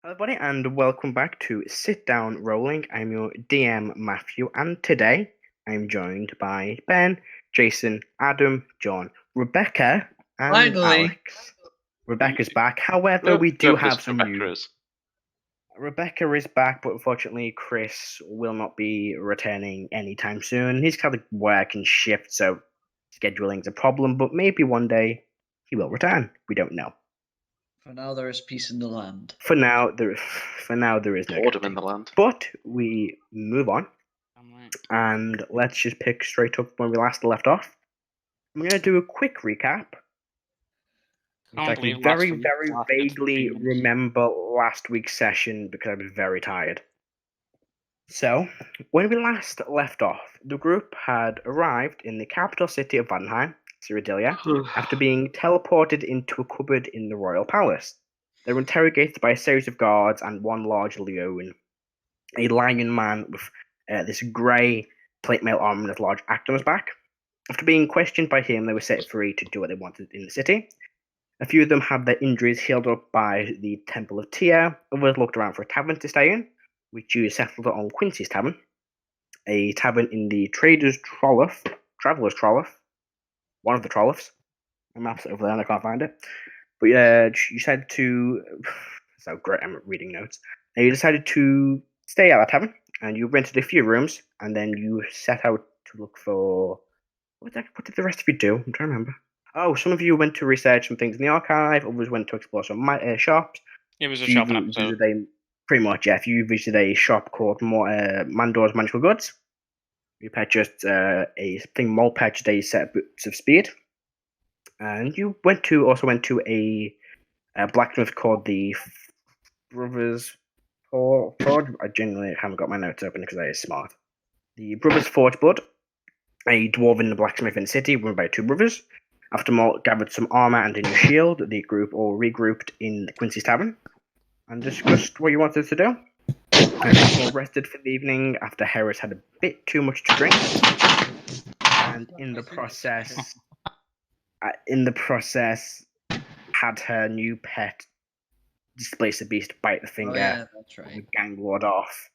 Hello, everybody, and welcome back to Sit Down Rolling. I'm your DM, Matthew, and today I'm joined by Ben, Jason, Adam, John, Rebecca, and Finally. Alex. Rebecca's back. However, we do have some news. Rebecca is back, but unfortunately, Chris will not be returning anytime soon. He's kind of working shift, so scheduling's a problem, but maybe one day he will return. We don't know. For now, there is peace in the land. For now, there is no Boredom in the land. But we move on, and let's just pick straight up when we last left off. I'm going to do a quick recap. I can very vaguely remember last week's session because I was very tired. So, when we last left off, the group had arrived in the capital city of Vanheim, Cyridillia, after being teleported into a cupboard in the royal palace. They were interrogated by a series of guards and one large lion, a lion man with this grey plate mail armor and a large axe on his back. After being questioned by him, they were set free to do what they wanted in the city. A few of them had their injuries healed up by the Temple of Tyr. Others looked around for a tavern to stay in, which you settled on Quincy's Tavern, a tavern in the Trader's Trough, Traveller's Trough, one of the Troughs. My map's over there and I can't find it. But you decided to... So great, I'm reading notes. And you decided to stay at that tavern, and you rented a few rooms, and then you set out to look for... What did the rest of you do? I'm trying to remember. Oh, some of you went to research some things in the archive, others went to explore some shops. It was a shopping episode. Pretty much, yeah. If you visited a shop called Mandor's Magical Goods, you purchased a thing. Molt purchased a set of boots of speed, and you also went to a blacksmith called the Brothers Forge. I genuinely haven't got my notes open because I is smart. The Brothers Forge Blood, a dwarven blacksmith in the city, run by two brothers. After Molt gathered some armor and a new shield, the group all regrouped in the Quincy's Tavern and discussed what you wanted to do. All rested for the evening after Heris had a bit too much to drink, and in the process, had her new pet displace the beast, bite the finger, that's right. and gang ward off,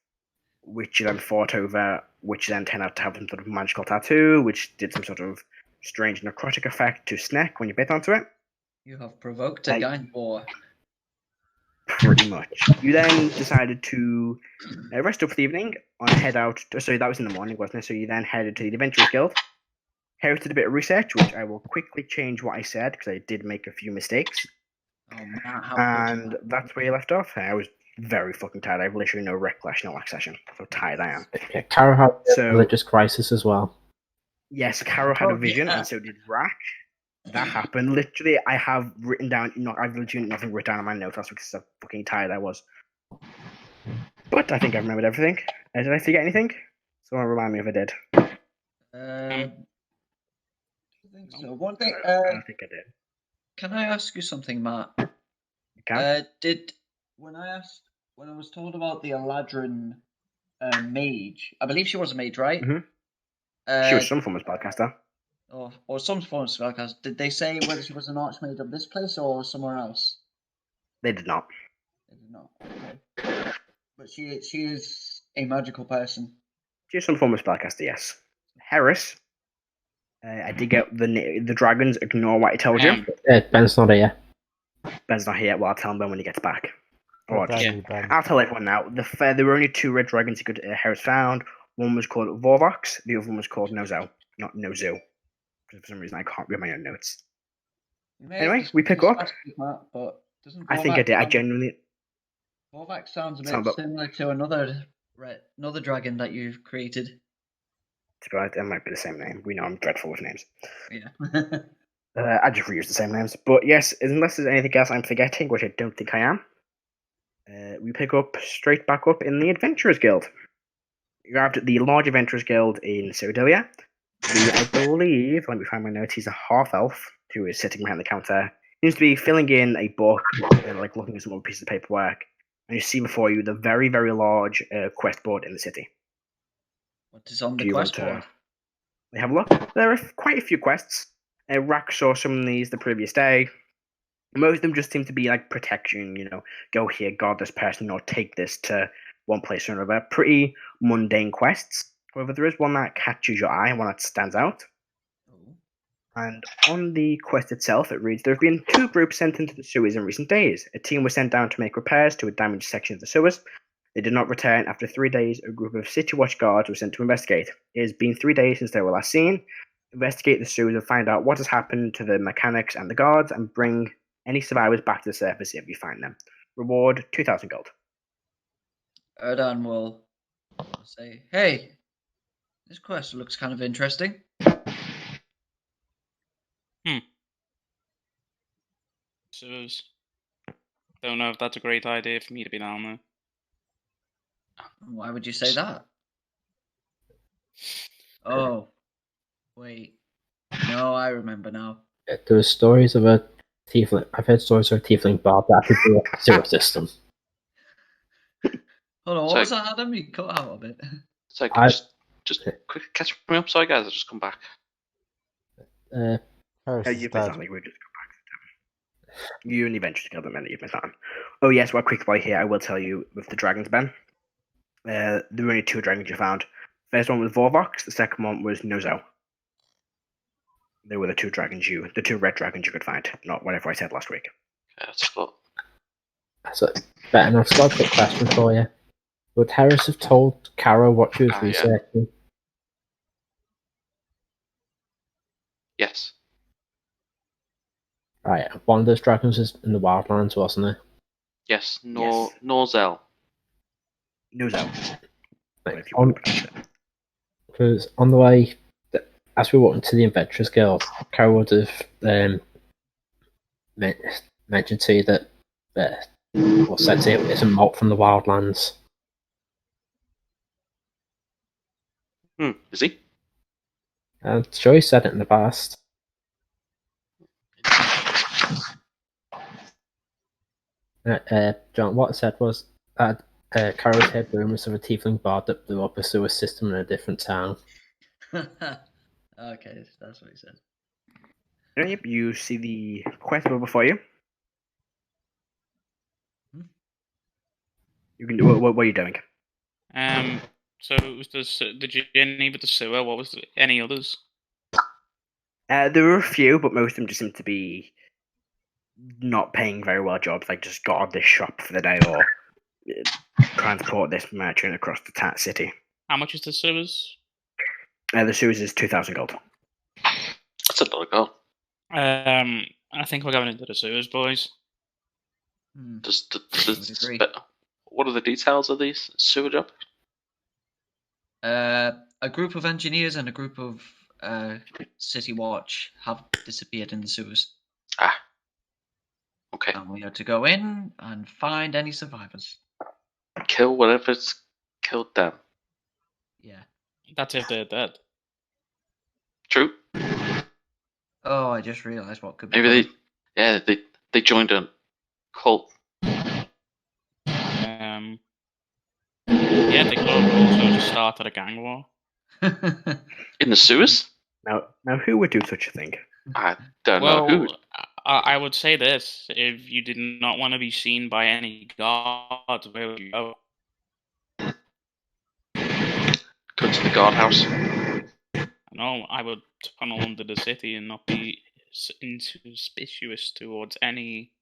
which then fought over, which then turned out to have some sort of magical tattoo, which did some sort of strange necrotic effect to Sneck when you bit onto it. You have provoked a gang war. Pretty much. You then decided to rest up for the evening and head out. Sorry, that was in the morning, wasn't it? So you then headed to the Adventurers Guild. Heris did a bit of research, which I will quickly change what I said because I did make a few mistakes. Oh, man, and that's where you left off. I was very fucking tired. I have literally no recollection of last session. So tired I am. Yeah, Karo had a religious crisis as well. Yes, Karo had a vision, and so did Rrak. That happened. Literally, I have written down. I've literally nothing written down on my notes last week because how fucking tired I was. But I think I remembered everything. Did I forget anything? Someone remind me if I did. I think so. One thing. I don't think I did. Can I ask you something, Matt? You can. When I was told about the Eladrin mage, I believe she was a mage, right? Mm-hmm. She was some form of spellcaster. Or some form of spellcaster. Did they say whether she was an archmage of this place or somewhere else? They did not. They did not. Okay. But she is a magical person. She is some form of spellcaster, yes. Heris. I did get the dragons. Ignore what I told you. Ben's not here. Ben's not here. Well, I'll tell him Ben when he gets back. I'll tell everyone now. There were only two red dragons Heris found. One was called Vorvox, the other one was called Nozo. Not Nozu. For some reason, I can't read my own notes. Anyway, we pick up. But I think I did. I genuinely... Vorvox sounds a bit similar to another dragon that you've created. To be honest, it might be the same name. We know I'm dreadful with names. Yeah. I just reuse the same names. But yes, unless there's anything else I'm forgetting, which I don't think I am, we pick up straight back up in the Adventurers Guild. You arrived at the large Adventurers Guild in Cyridillia. I believe, let me find my notes, he's a half-elf who is sitting behind the counter. He seems to be filling in a book, looking at some other pieces of paperwork. And you see before you the very, very large quest board in the city. What is on the quest board? Have a look. There are quite a few quests. Rrak saw some of these the previous day. Most of them just seem to be like protection, go here, guard this person, or take this to one place or another. Pretty mundane quests. However, there is one that catches your eye, one that stands out. And on the quest itself, it reads, there have been 2 groups sent into the sewers in recent days. A team was sent down to make repairs to a damaged section of the sewers. They did not return. After 3 days, a group of City Watch guards were sent to investigate. It has been 3 days since they were last seen. Investigate the sewers and find out what has happened to the mechanics and the guards, and bring any survivors back to the surface if you find them. Reward 2,000 gold. Erdan will say, hey, this quest looks kind of interesting. Sewers. Don't know if that's a great idea for me to be down there. Why would you say that? Oh, wait. No, I remember now. There are stories of a tiefling. I've heard stories of a tiefling bard that could do a sewer system. Hold on, what was that, Adam? You cut out a bit. So just quick catch me up. Sorry, guys, I'll just come back. You've missed something. We'll just go back to them. You only ventured to kill them, and you've missed something. Oh yes, well, quick while here, I will tell you with the dragons, Ben. There were only 2 dragons you found. First one was Vorvox. The second one was Nozo. They were the 2 red dragons you could find, not whatever I said last week. Okay, that's cool. So, better, I've got a quick question for you. Would Heris have told Karo what she was researching? Yes. Right, one of those dragons was in the Wildlands, wasn't it? Yes, Norzel. Nozo. Because on the way, as we walked into the Adventurers Guild, Karo would have mentioned to you that said to you it's a Molt from the Wildlands. Is he? I'm sure he said it in the past. John, what I said was that Karo heard rumours of a tiefling bard that blew up a sewer system in a different town. Okay, that's what he said. Yep, you see the quest before you. You can do what are you doing? So it was the journey with the sewer. What was any others? There were a few, but most of them just seem to be not paying very well jobs, like just guard this shop for the day or transport this merchant across the city. How much is the sewers? The sewers is 2,000 gold. That's a lot of gold. I think we're going into the sewers, boys. What are the details of these sewer jobs? A group of engineers and a group of City Watch have disappeared in the sewers. Okay. And we are to go in and find any survivors. Kill whatever's killed them. Yeah. That's if they're dead. True. Oh, I just realised what could be. Maybe they joined a cult. Yeah, they could also just started a gang war. In the sewers? Now, who would do such a thing? I don't know who. I would say this: if you did not want to be seen by any guards, where would you go? Go to the guardhouse. No, I would tunnel under the city and not be insuspicious towards any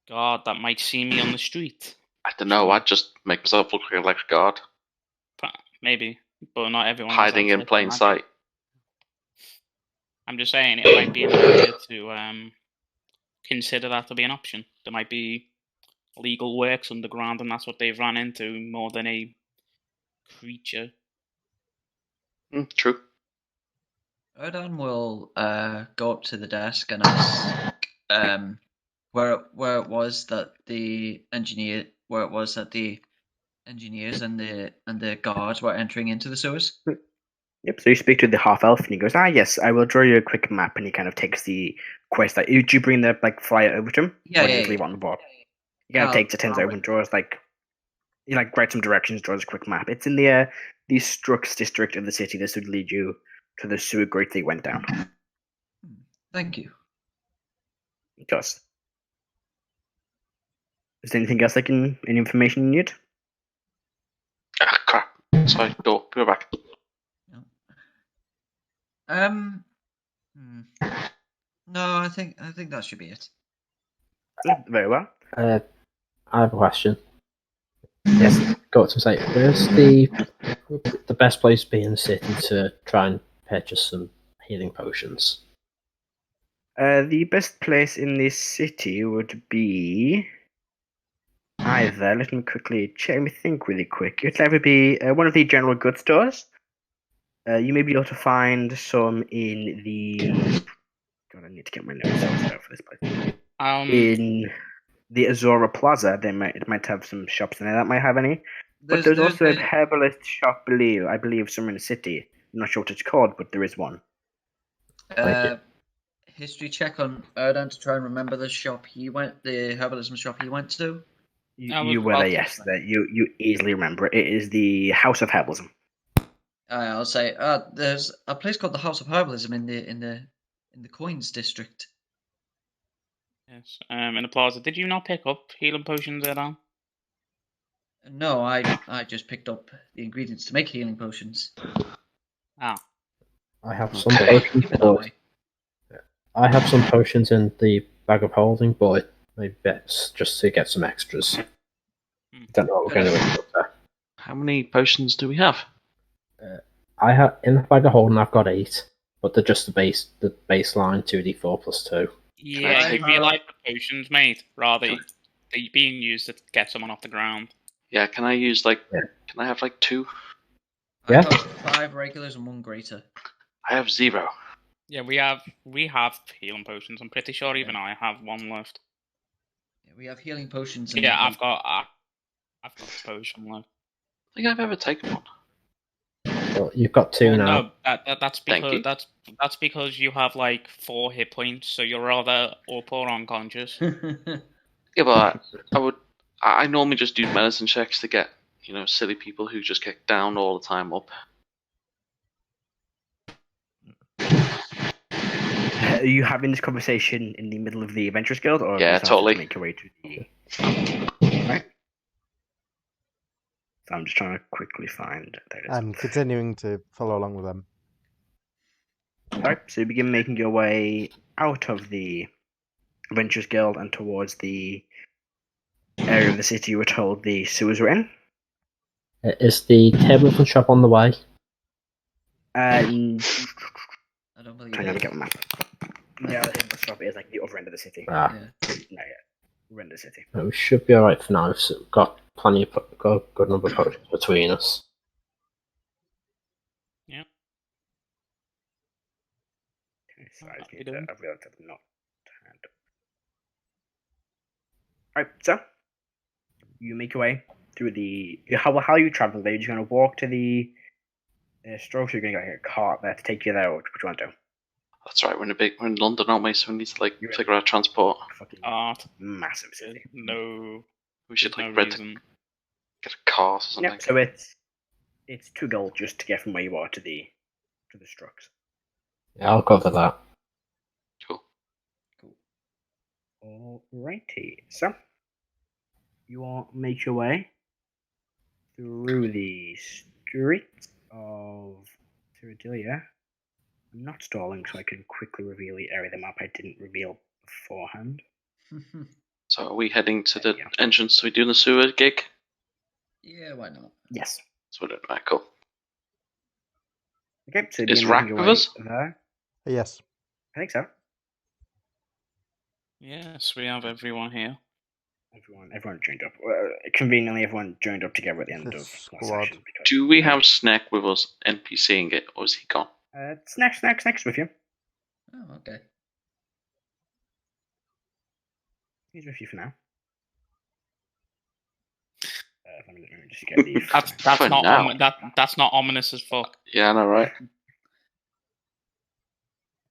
guard that might see me on the street. I don't know. I'd just make myself look like a guard. Maybe, but not everyone. Hiding in plain sight. I'm just saying it might be an idea to consider that to be an option. There might be legal works underground, and that's what they've run into more than a creature. True. Erdan will go up to the desk and ask where it was that the engineers and the guards were entering into the sewers. Yep, so you speak to the half-elf and he goes, yes, I will draw you a quick map, and he kind of takes the quest. Like, do you bring the flyer over to him? Yeah, or do you just leave it on the board? He kind of takes it, turns over and draws he writes some directions, draws a quick map. It's in the Strux district of the city. This would lead you to the sewer grate they went down. Thank you. Of course. Is there anything else any information you need? Ah, crap. Sorry, go. Be right back. No, I think that should be it. Yeah, very well. I have a question. Yes, got to say, where's the best place to be in the city to try and purchase some healing potions? The best place in this city would be either. Let me quickly check. Let me think really quick. It would either be one of the general goods stores. You may be able to find some in the. God, I need to get my notes out for this place. In the Azora Plaza, it might have some shops in there that might have any. But there's also a herbalist shop I believe, somewhere in the city. I'm not sure what it's called, but there is one. History check on Erdan to try and remember the herbalism shop he went to. You were there, yes. You easily remember it. It is the House of Herbalism. I'll say there's a place called the House of Herbalism in the Coins district. Yes. In the plaza. Did you not pick up healing potions, Erdan? No, I just picked up the ingredients to make healing potions. Ah. I have some potions. I have some potions in the bag of holding, but maybe best just to get some extras. Don't know what we're going to do there. How many potions do we have? I have in the bag of holding. I've got 8, but they're just the baseline 2d4 plus 2. Yeah, you realise the potions, mate, rather they're being used to get someone off the ground. Yeah, can I use can I have 2? Yeah. I got 5 regulars and 1 greater. I have 0. Yeah, we have healing potions. I'm pretty sure even I have 1 left. Yeah, we have healing potions. Yeah, I've got a potion left. I think I've ever taken one. Well, you've got 2 now. No, that's because you have 4 hit points, so you're rather up or unconscious. Yeah, but I normally just do medicine checks to get silly people who just get down all the time up. Are you having this conversation in the middle of the Adventurers Guild, or yeah, totally. Make your way to the right? So I'm just trying to quickly find. I'm continuing to follow along with them. Alright, so you begin making your way out of the Adventurers Guild and towards the area of the city you were told the sewers were in. Is the tableton shop on the way? I don't believe Trying to it. get a map. Yeah, the shop is the other end of the city. Ah. Yeah. No, other end of the city. We should be alright for now. So we've got plenty of good number of potions between us. Yeah. Okay, so I've realized I've not had. Alright, so you make your way through the. How are you traveling? Are you just going to walk to the stroke? Or you're going to get a cart there to take you there? What do you want to do? That's right. We're in London, aren't we? So we need to figure out transport. Fucking massive city. No. We should no get a car or something. Yep, so it's 2 gold just to get from where you are to the Strux. Yeah, I'll cover that. Cool. Alrighty, so you all make your way through the streets of Cyridillia. I'm not stalling, so I can quickly reveal the area of the map I didn't reveal beforehand. So are we heading to the entrance? Are we doing the sewer gig? Yeah, why not? Yes. So we're doing right, cool. Okay, so is Rrak with us? There. Yes. I think so. Yes, we have everyone here. Everyone joined up. Conveniently, everyone joined up together at the end of last session. Do we have Snack with us NPCing it, or is he gone? Snack's with you. Oh, okay. He's with you for now. Let me just get the. That's not ominous as fuck. Yeah, I know, right?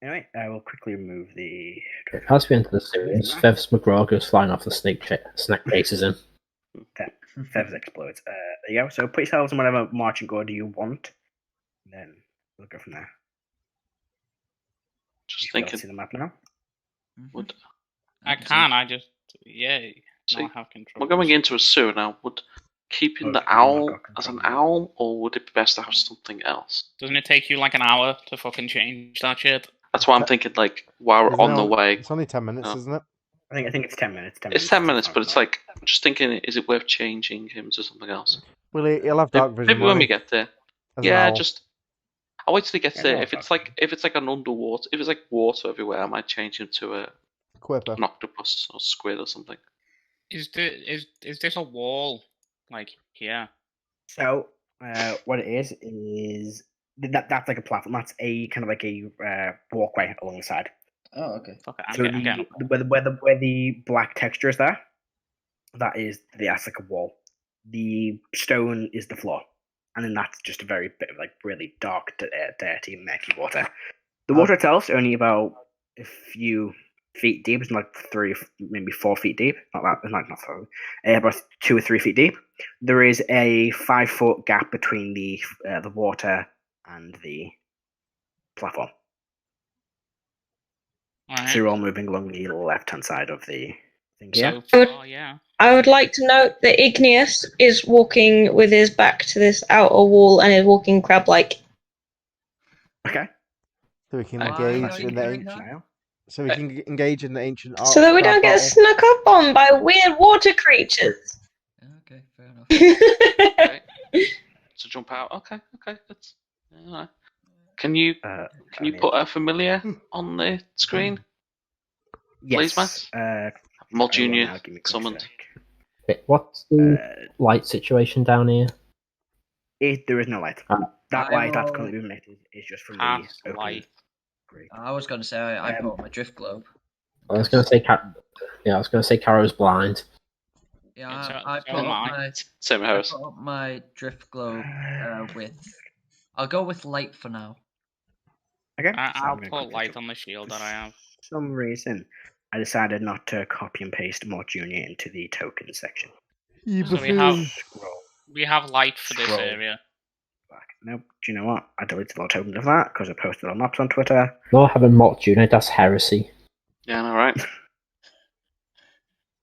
Anyway, I will quickly remove the. As we enter the series, Fev's McGraw goes flying off the snack chases him. Fev's explodes. There you go. So put yourselves in whatever marching order you want. Then we'll go from there. Just thinking. See the map now. What? I can. I just See, not have control. we're going into a sewer now. Would keeping the owl as an owl, or would it be best to have something else? Doesn't it take you like an hour to fucking change that shit? That's why I'm thinking, like, while we're on the way. It's only 10 minutes, isn't it? I think it's 10 minutes. It's 10 minutes, but it's like, I'm just thinking, is it worth changing him to something else? Well, he'll have dark vision. Maybe when we get there. Yeah, owl. just. I'll wait till he gets Yeah, there. no, If it's like an underwater, if it's like water everywhere, I might change him to an Quipper. octopus or squid or something. Is this a wall? Like here? So, what it is that's like a platform. That's a kind of like a walkway along the side. Oh, okay. Fuck it, So I'm getting where the black texture is there, that's like a wall. The stone is the floor, and then that's just a very bit of like really dark, dirty, murky water. The water itself is only about a few feet deep. It's like 3, maybe 4 feet deep. Not that, not so. About 2 or 3 feet deep. There is a 5-foot gap between the water and the platform. Alright. So you're all moving along the left-hand side of the thing here. So far, yeah. I would like to note that Igneous is walking with his back to this outer wall and is walking crab-like. Okay. So we can Why engage are you in the doing ancient. that? So we can engage in the ancient art. So that we don't get battle. snuck up on by weird water creatures. Okay, fair enough. Okay. To jump out. Okay. That's. Alright. Can you put a familiar on the screen? Please, Yes. Matt. Molt Junior now, give me a quick summoned. sec. Okay, what's the light situation down here? There is no light. That light that's currently being emitted is just from Half the open light. grate. I was going to say I put my drift globe. I was going to say Karo's blind. Yeah, So- I so put am up I. my Same I Harris. put up my drift globe with. I'll go with light for now. Okay. I'll I'm gonna put quickly light jump. on the shield that I have. For some reason, I decided not to copy and paste Molt Junior into the token section. So we have Scroll we have light for this Scroll. area. back. Nope. Do you know what? I deleted all tokens of that because I posted on maps on Twitter. Not having Molt Junior, that's heresy. Yeah, all right.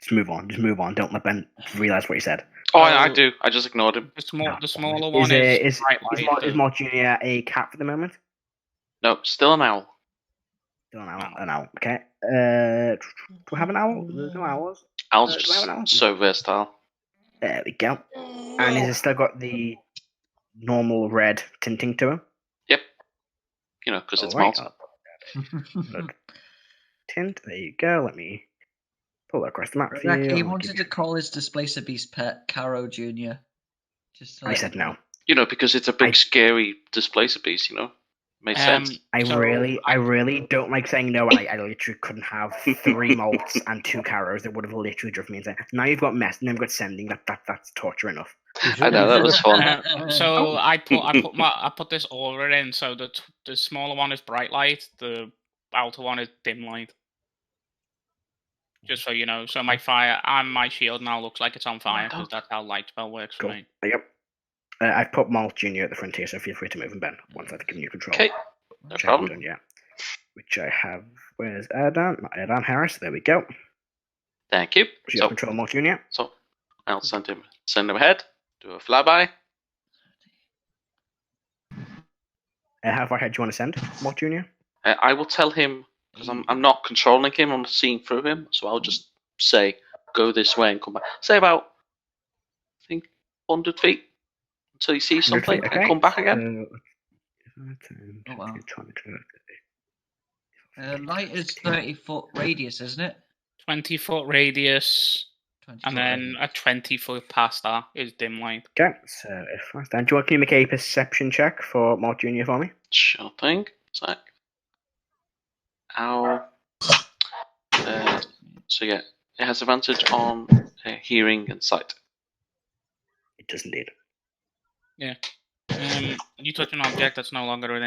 Just move on. Don't let Ben realise what he said. Oh, I do. I just ignored him. The smaller one is bright light. Is Molt Junior a cat for the moment? No, still an owl. Still an owl. Okay. Do we have an owl? There's no owls. Owls are do I have an owl? just so versatile. There we go. And has it still got the normal red tinting to him? Yep. You know, because it's Alright, Molt. I'll put that tint. There you go. Let me pull that across the map for you. Rrak, he I'll wanted Mm-hmm. give to call his Displacer Beast pet Karo Jr. Just to I let said him no. know. You know, because it's a big, scary displacer beast, you know? Makes sense. I So- really don't like saying no. I literally couldn't have 3 Molts and 2 Karos that would have literally driven me insane. Now you've got mess, and then you've got sending. That's torture enough. I know, that was fun. So I put this aura in. So the smaller one is bright light. The outer one is dim light. Just so you know. So my fire and my shield now looks like it's on fire because that's how light spell works for Cool. me. Yep. I've put Molt Junior at the frontier, so feel free to move him, Ben, once I've given you control. Okay, no Which I haven't problem. done yet. Which I have. Where's Erdan? Not Erdan, Heris. There we go. Thank you. So you have control of Molt Junior. So I'll send him ahead. Do a flyby. How far ahead do you want to send Molt Junior? I will tell him because I'm not controlling him. I'm seeing through him. So I'll just say go this way and come back. Say about I think 100 feet until you see something Okay. and come back again. Oh, wow. Light is 30-foot radius, isn't it? 20-foot radius, 20 and foot then radius. a 20-foot past that is dim light. Okay, so if that's done, do you want to make a perception check for Molt Junior for me? Sure thing. Sec. Ow. So yeah, it has advantage on hearing and sight. It does indeed. You touch an object that's no larger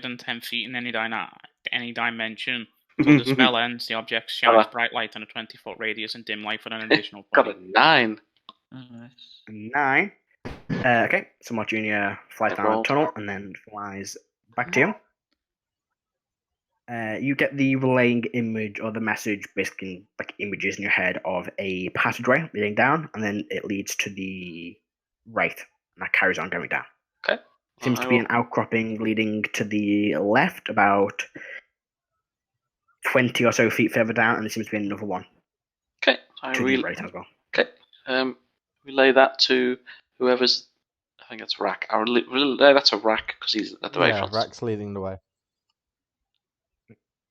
than 10 feet in any dimension. Until the spell ends, the object shines bright light in a 20-foot radius and dim light for an additional Got 20. a 9. Oh, nice. 9. Okay, so Molt Junior flies It down a rolled. tunnel and then flies back to you. You get the relaying image or the message, basically like images in your head of a passageway leading down, and then it leads to the right, and that carries on going down. Okay. Seems to be an outcropping leading to the left, about 20 or so feet further down, and there seems to be another one. Okay. To the right as well. Okay. Relay that to whoever's. I think it's Rrak. I'll relay that to Rrak because he's at the very front. Rrak's leading the way.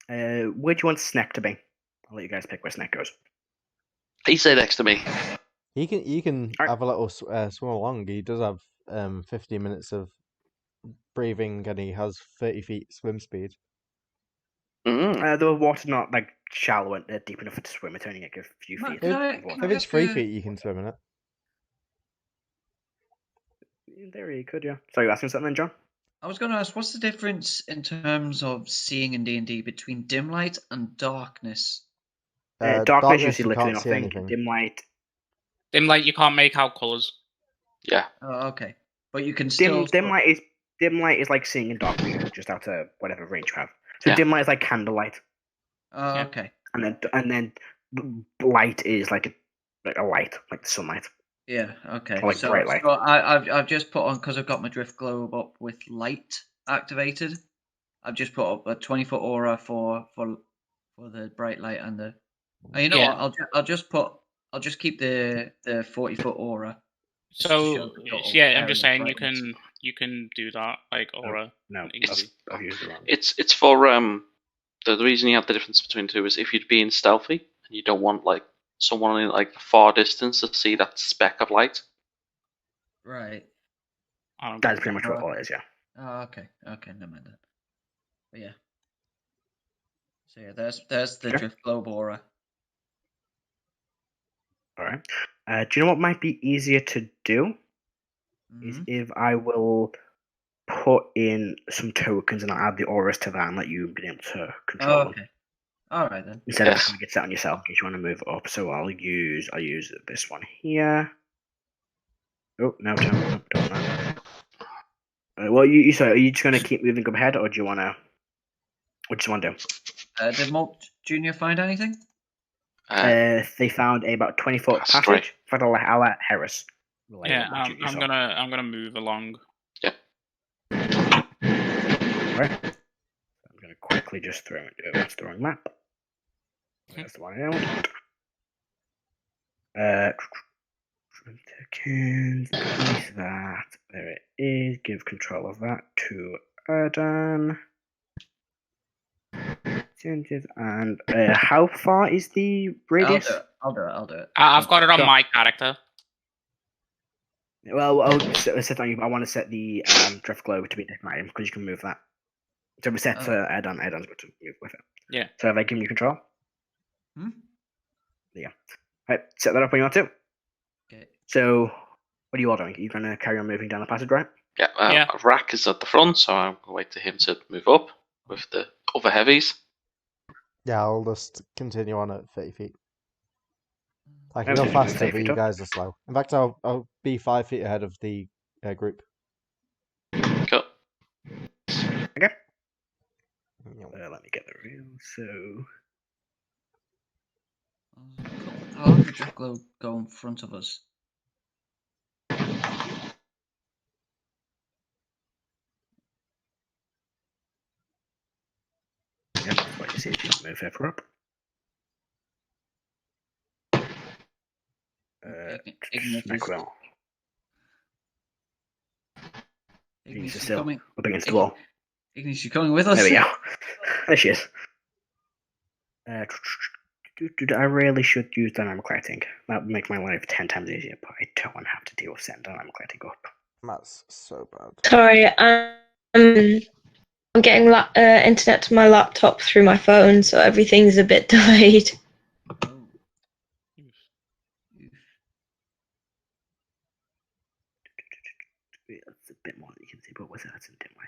Where do you want Sneck to be? I'll let you guys pick where Sneck goes. He's there next to me. You can Alright. have a little swim along. He does have 15 minutes of breathing, and he has 30 feet swim speed. The water's not like shallow and deep enough to swim. It's only like a few feet. If it's 3 feet, you can swim in it. There you could, yeah. So you asking something then, John? I was going to ask, what's the difference in terms of seeing in D&D between dim light and darkness? Darkness you see you literally can't see nothing. anything. Dim light. Dim light, you can't make out colours. Yeah. Oh, okay. But you can still... Dim light is like seeing in dark vision, just out of whatever range you have. So Yeah. dim light is like candlelight, Oh, Yeah. okay. and then light is like a light, like the sunlight. Yeah, okay. Or like bright light. So I've just put on, because I've got my drift globe up with light activated, I've just put up a 20-foot aura for the bright light and the... And you know Yeah. what? I'll just keep the 40-foot aura. just to So show the total yeah, I'm area just of saying brightness. you can do that like aura. No, easy. I've used it wrong. It's for the reason you have the difference between the two is if you're being stealthy and you don't want like someone in like the far distance to see that speck of light. Right. I don't That's pretty much what all it is, yeah. Oh, okay. Okay, never mind that. But yeah. So yeah, there's the Sure. drift globe aura. All right. Do you know what might be easier to do? Is Mhm. if I will put in some tokens and I'll add the auras to that and let you be able to control Oh, them. okay. All right then. Instead of Yes. having to get set on yourself in case you want to move it up. So I'll use this one here. Oh no, don't know. Well, so are you just going to keep moving up ahead, or do you want to? What do you want to do? Did Molt Junior find anything? They found about 20-foot That's passage. great. In fact, I'll let Heris. relay Yeah, what you I'm saw. gonna move along. Right. I'm going to quickly just throw it. That's the wrong map. That's the one I want. Tokens. Place that. There it is. Give control of that to Erdan. Changes and how far is the radius? I'll do it. I've got it on Sure. my character. Well, I'll set on you. I want to set the drift globe to be a different item because you can move that. So we set for Erdan. Erdan's got to move with it. Yeah. So have I given you control? Hmm? Yeah. Right. Set that up when you want to. Okay. So, what are you all doing? Are you going to carry on moving down the passage, right? Yeah. Yeah. Rrak is at the front, so I'm going to wait for him to move up with the other heavies. Yeah, I'll just continue on at 30 feet. I can Okay, go you can faster, take but it you up. guys are slow. In fact, I'll be 5 feet ahead of the group. Cool. Okay. Let me get the reel. So, How long did the drift globe go in front of us? yeah, that's what you see if you move further up. Igneous, Smack well. Igneous, She's you still coming? up against the wall. Igneous, you coming with us? There we go. There she is. I really should use dynamic lighting. That would make my life 10 times easier, but I don't want to have to deal with setting dynamic lighting up. That's so bad. Sorry, I'm getting internet to my laptop through my phone, so everything's a bit delayed. Oh. That's a bit more than you can see, but what's that? It's in dim light.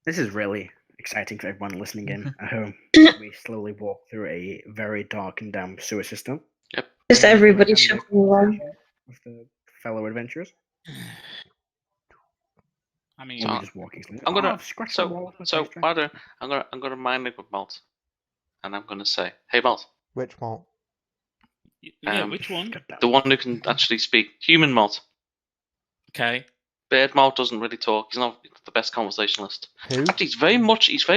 This is really exciting for everyone listening in at home. We slowly walk through a very dark and damp sewer system. Just everybody Having a shuffling around. with the fellow adventurers. I mean, So Or just walking slowly. I'm gonna. scratch the So wall. I'm gonna mind it with Molt, and I'm gonna say, "Hey, Molt, Which Molt? yeah, which one? the one who can actually speak, human Molt. Okay. Bird Molt doesn't really talk. He's not the best conversationalist. Who? Actually, he's very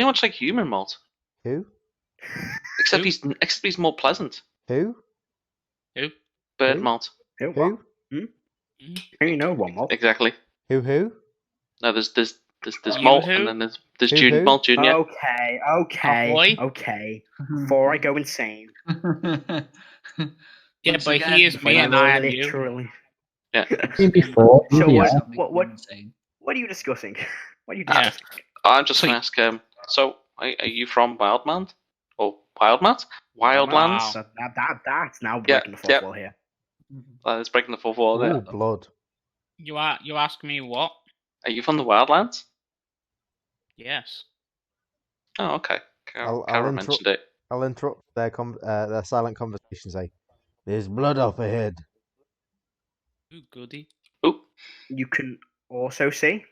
much like human Molt, Who? except Who? he's more pleasant. Who? Who? Bird Who? Molt, Who? Who? You know one more. exactly. Who? No, there's You Molt, who? and then there's Who, Junior who? Molt Junior. Okay. boy. Okay. Before I go insane. Yeah, Once but again, he is me and I am you. literally. Yeah. Before. So yeah. what are you discussing? What are you Yeah. discussing? I'm just gonna ask. So are you from Wildland or Wildland? Wildlands? Wow. That's now Yeah, breaking the fourth yeah. wall here. It's breaking the fourth wall. Ooh, There. blood. You ask me what? Are you from the Wildlands? Yes. Oh, okay. I'll Karo interrupt- mentioned it. I'll interrupt their silent conversation. Say, "There's blood up ahead." Ooh, goody. Oh, You can also see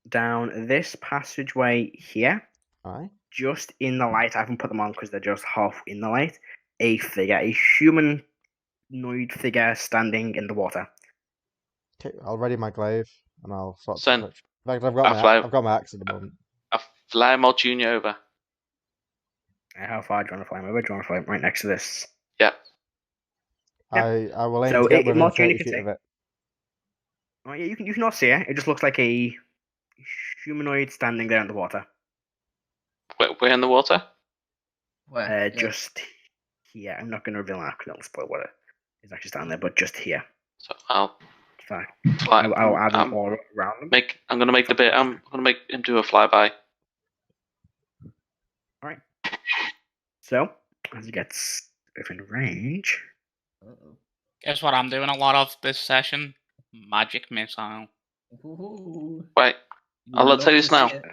down this passageway here, Aye. just in the light. I haven't put them on because they're just half in the light. A figure, a humanoid figure standing in the water. Okay, I'll ready my glaive and I'll start to Send. touch. In fact, I've got my axe at the moment. I fly Molt Junior over. How far do you want to fly him over? Do you want to fly him right next to this? Yeah. I will aim So to get it within marks you 30 can feet see. of it. Oh, yeah, you can not see it. It just looks like a humanoid standing there in the water. We're in the water. Where? Just here. I'm not going to reveal that because it'll spoil what it is actually standing there, but just here. So I'll Fine. fly. I'll add an aura around them. I'm gonna make the bit. I'm gonna make him do a flyby. Alright. So, as he gets within range. Uh-oh. Guess what I'm doing a lot of this session? Magic missile. Ooh. Right. I'll Love tell you this to now. see it.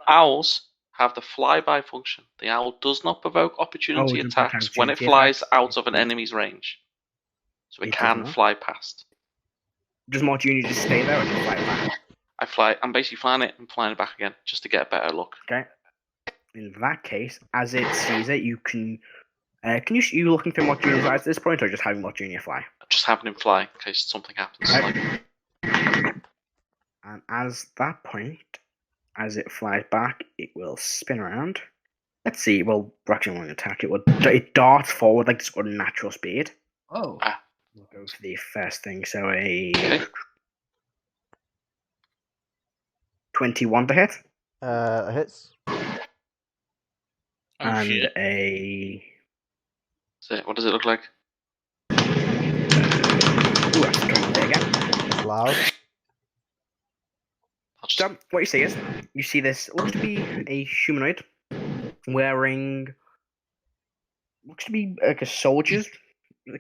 Owls have the flyby function. The owl does not provoke opportunity it doesn't attacks provoke when it opportunity flies attacks. out of an It- enemy's range. So it it does can not. fly past. Does Molt Junior just stay there or just fly back? I'm basically flying it and flying it back again just to get a better look. Okay. In that case, as it sees it, you can. You looking through Molt Junior's eyes at this point, or just having Molt Junior fly? Just having him fly in case something happens. Okay. Like, And as that point, as it flies back, it will spin around. Let's see. Well, actually, won't attack. It darts forward like this unnatural speed. Oh. We'll go for the first thing. So a okay. 21 to hit, Hits. Oh and shit. a. So what does it look like? Ooh, that's 20 again. It's loud. I'll just, So what you see is this looks to be a humanoid wearing looks to be like a soldier's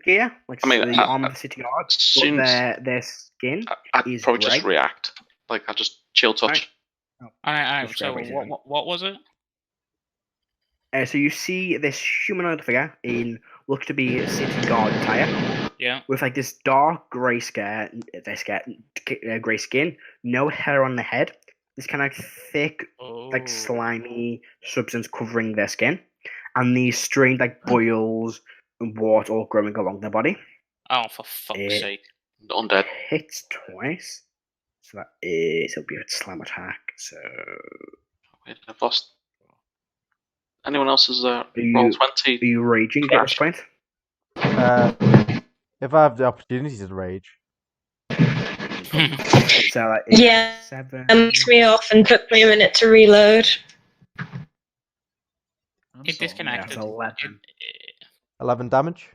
gear, like I mean, the armor of the city guard. But soon as- their skin I'd is probably just grey. react. Like I just chill touch. Alright, Just so grab it, what was it? So you see this humanoid figure in looks to be city guard attire Yeah. with like this dark grey grey skin, no hair on the head, this kind of thick, like Oh. slimy substance covering their skin, and these strange like boils and wart all growing along their body. Oh, for fuck's sake. Undead. Hits twice, so that is it'll be a slam attack. So Wait, I've lost. Anyone else's roll you- 20? are you raging at this point? If I have the opportunity to rage, So that is Yeah. 7. That makes me off and took me a minute to reload. I'm It sorry. disconnected. That's 11. 11 damage.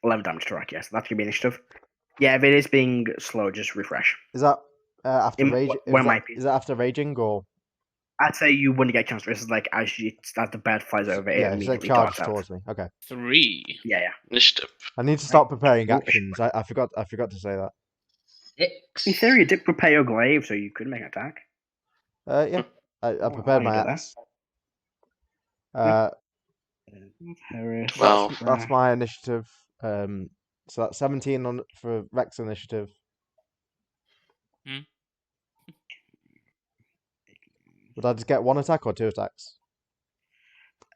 11 damage to Rrak, yes. That's going to be initiative. Yeah, if it is being slow, just refresh. Is that after In- rage? where Is might be. that after raging or? I'd say you wouldn't get a chance to. This is like as the bird flies over, it Yeah, it's like immediately charged darts out. towards me. Okay. 3. Yeah. Initiative. I need to start preparing Ooh. actions. I forgot to say that. 6. In theory, you did prepare your glaive, so you could make an attack. Yeah, I prepared my you did axe. Heris, Well, That's my initiative. So that's 17 for Rex initiative. Would I just get one attack or 2 attacks?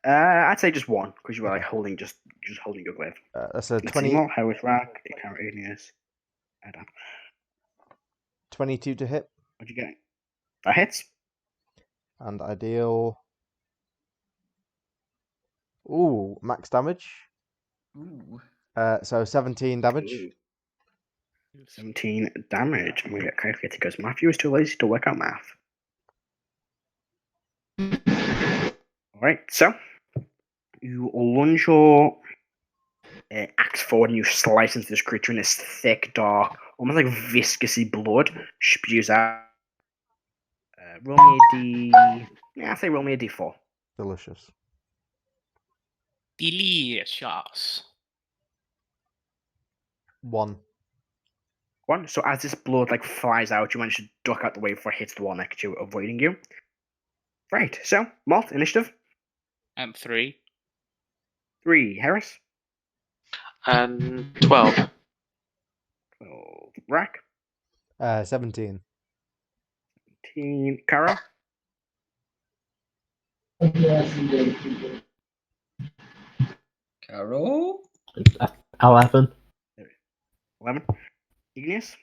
I'd say just one, because you were like holding just holding your glaive. That's a Let's see 20, more. Heris, Rrak, Karo, Igneous, Erdan. 22 to hit, What'd you get? That hits. and I deal. Ooh, max damage. Ooh. So 17 damage. Ooh. 17 damage. I'm gonna get calculated because Matthew is too lazy to work out math. Alright, so you lunge your axe forward and you slice into this creature, and this thick, dark, almost like viscousy blood spews out. Roll me a D. Yeah, I say roll me a D4. Delicious. Delicious. 1. One. So as this blood like flies out, you manage to duck out the way before it hits the wall next to you, avoiding you. Right. So Molt, initiative. 3. 3. Heris. And 12. 12. Rrak. 17. 18. Karo. Karo? 11. 11. Igneous.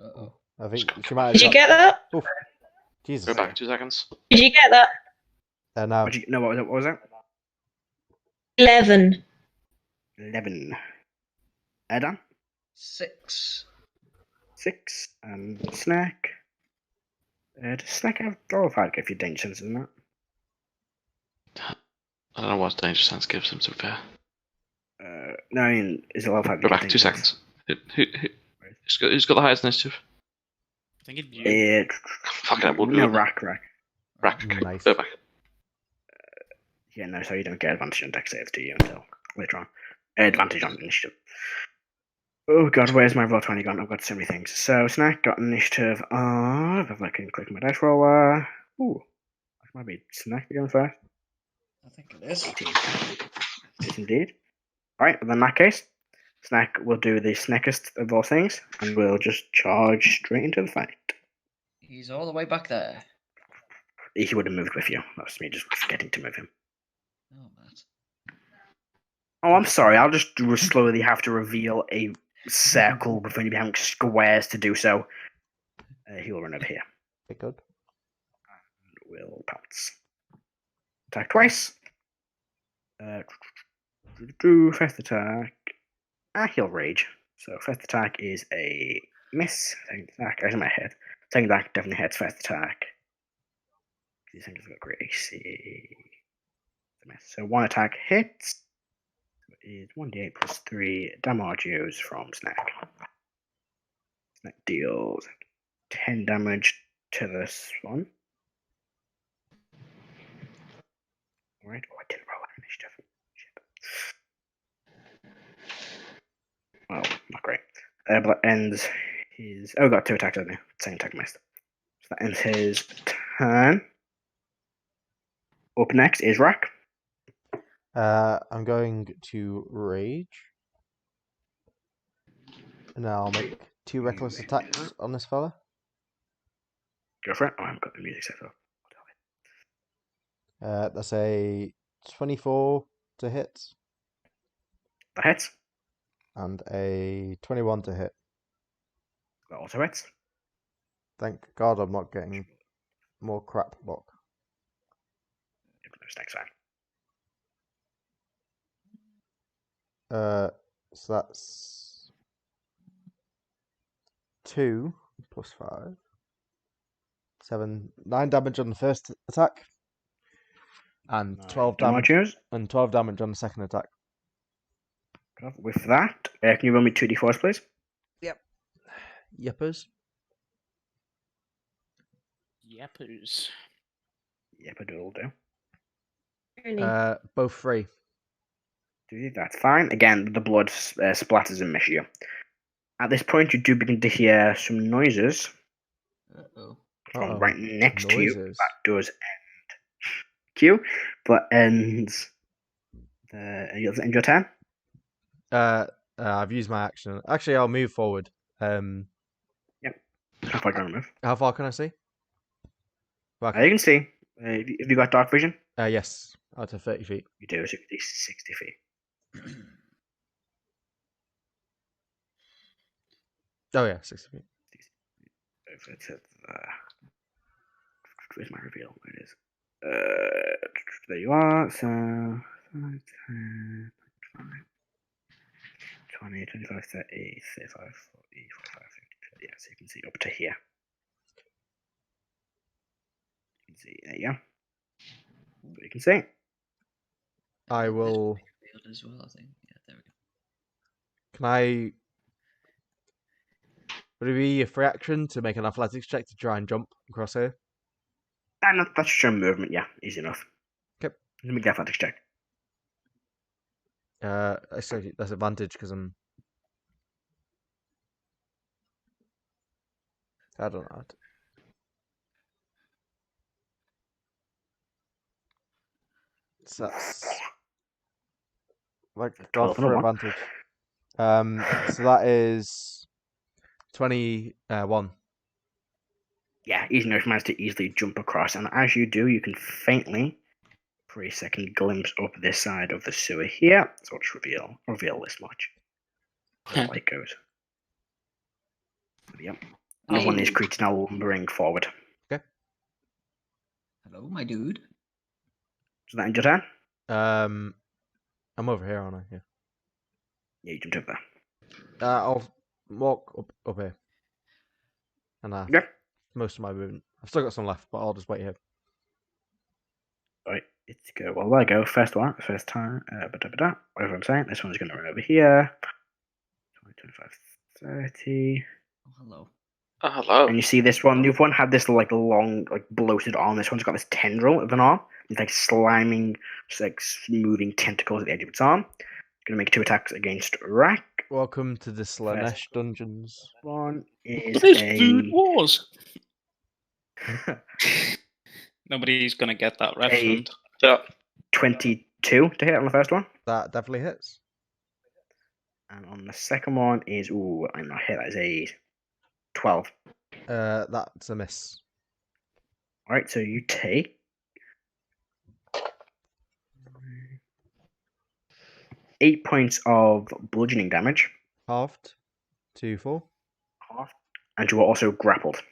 Uh-oh. I think she might have Did you get that? Oof. Jesus. Go back 2 seconds. Did you get that? No. No, what was that? 11. 11. Erdan. 6. 6. Snack. Does Snack have glorified if you're danger sense, isn't it? I don't know what danger sense gives him, to be fair. No, I mean, is it level 5? Go back 2 seconds. Who's got the highest initiative? I think it's you. Fucking hell, No, Rrak. Rrak. Nice. Go back. Yeah, no, so you don't get advantage on dex saves, do you, until later on. Advantage on initiative. Oh god, where's my roll 20 gone? I've got so many things. So, Snack got initiative of... If I can click my dice roller... Ooh. That might be Snack going first. I think it is. 18. Yes, indeed. Alright, well, in that case, Snack will do the snackest of all things, and we'll just charge straight into the fight. He's all the way back there. He would have moved with you. That was me just forgetting to move him. Oh, Matt. Oh, I'm sorry. I'll just slowly have to reveal a circle with only having squares to do so. He'll run over here. Okay, good. And we'll pounce. Attack twice. First attack. He'll rage. So first attack is a miss. Second attack. In my head. Second attack definitely hits first attack. These things have got great AC. So one attack hits. Is 1d8 plus 3 damages from Snack. Snack deals 10 damage to this one. Alright, I didn't roll an initiative. Shit. Well, not great. But that ends his... Oh, got 2 attacks on me. Same attack missed. So that ends his turn. Up next is Rrak. I'm going to rage. And I'll make 2 reckless attacks on this fella. Go for it. Oh, I haven't got the music set up. That's a 24 to hit. That hits. And a 21 to hit. That also hits. Thank God I'm not getting more crap luck. Next time. So that's 2 plus 5. 7, 9 damage on the first attack. And 12 damage. And 12 damage on the second attack. With that, can you roll me 2d4s, please? Yep. Yippers. Yepers. Yep, I do. Both 3. That's fine. Again, the blood splatters and miss you. At this point, you do begin to hear some noises from right next to you. That does end Q, but ends end your turn. I've used my action. Actually, I'll move forward. Yep. How far can I move? How far can I see? You can see. Have you got dark vision? Yes, out to 30 feet. You do, 60 feet. Oh yeah, 60 feet. Over to where's my reveal? There it is. There you are. So 5, 10, 20, 25, 30, 35, 40, 45, 50. Yeah, so you can see up to here. You can see, there you go. But you can see. I will. As well, I think. Yeah, there we go. Can I? Would it be a free action to make an athletics check to try and jump across here? That's just your movement, yeah. Easy enough. Okay. Let me get athletics check. Actually, that's advantage because I'm. I don't know. So that's like God for advantage. So that is 21. Yeah, easy enough. Managed to easily jump across, and as you do, you can faintly, for a second, glimpse up this side of the sewer here. So I'll just reveal this much. How the light goes. Yep. And one of these creatures now lumbering forward. Okay. Hello, my dude. So that end your turn? I'm over here, aren't I? Yeah. Yeah, you jumped over there. I'll walk up here. And Yep. most of my movement. I've still got some left, but I'll just wait here. Right, it's go. Well, there I go. First time. Whatever I'm saying. This one's going to run over here. 20, 25, 30. Oh, hello. Oh, hello. And you see this one. The other one had this like long, like bloated arm. This one's got this tendril of an arm. It's like sliming, just like moving tentacles at the edge of its arm. It's going to make 2 attacks against Rrak. Welcome to the Slanesh dungeons. One is This food wars. Nobody's gonna get that reference. 22 to hit on the first one. That definitely hits. And on the second one is I'm not hit. That is a 12. That's a miss. All right, so you take 8 points of bludgeoning damage. Halved to 4. Half. And you are also grappled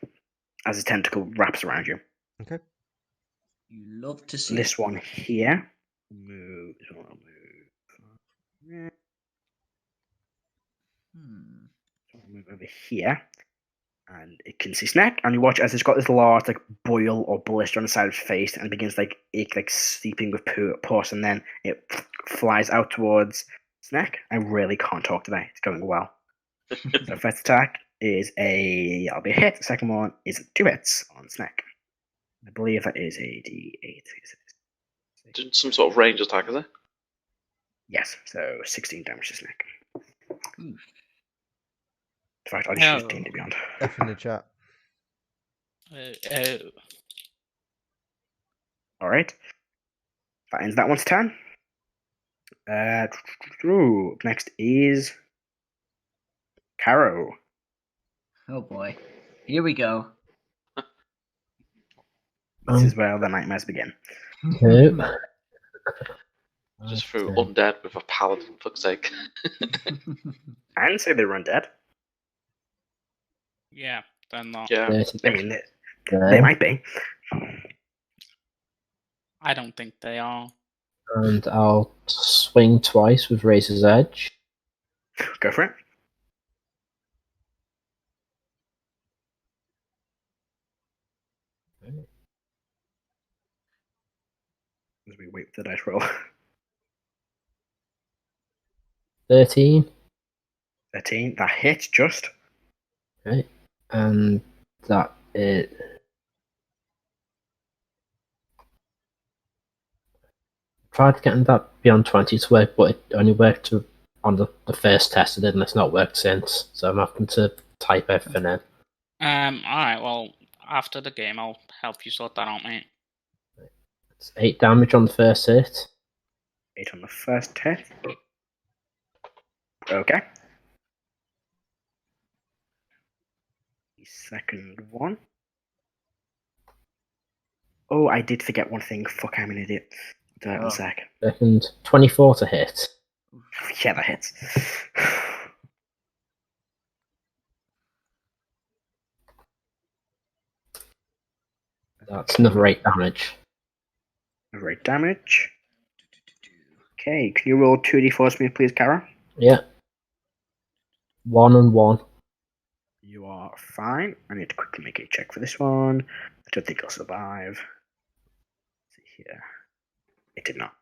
as a tentacle wraps around you. Okay. You love to see this one here. Move. Move over here. And it can see Snack, and you watch as it's got this large like boil or blister on the side of its face, and it begins like seeping with pus, and then it flies out towards Snack. I really can't talk today. It's going well. So first attack is that'll be a hit. The second one is 2 hits on Snack. I believe that is a D8. Some sort of range attack, is it? Yes, so 16 damage to Snack. Oof. In fact, I'll just use D&D Beyond. F in the chat. Alright. That ends that one's turn. Next is Karo. Oh boy. Here we go. This is where the nightmares begin. Nope. Just threw undead with a paladin, for fuck's sake. I didn't say they were undead. Yeah, they're not. Yeah. I mean, they might be. I don't think they are. And I'll swing twice with Razor's Edge. Go for it. As we wait for the dice roll. 13. 13. That hits just. Okay. And that is... Tried getting that beyond 20 to work, but it only worked on the first test I did, and it's not worked since. So I'm having to type everything in. Alright, well, after the game, I'll help you sort that out, mate. It's 8 damage on the first hit. 8 on the first hit. Okay. The second one. Oh, I did forget one thing. Fuck, I'm an idiot. Do that in a sec. Second, 24 to hit. Yeah, that hits. That's another 8 damage. Another 8 damage. Okay, can you roll 2d4s for me, please, Karo? Yeah. 1 and 1. You are fine. I need to quickly make a check for this one. I don't think I'll survive. Let's see here. It did not.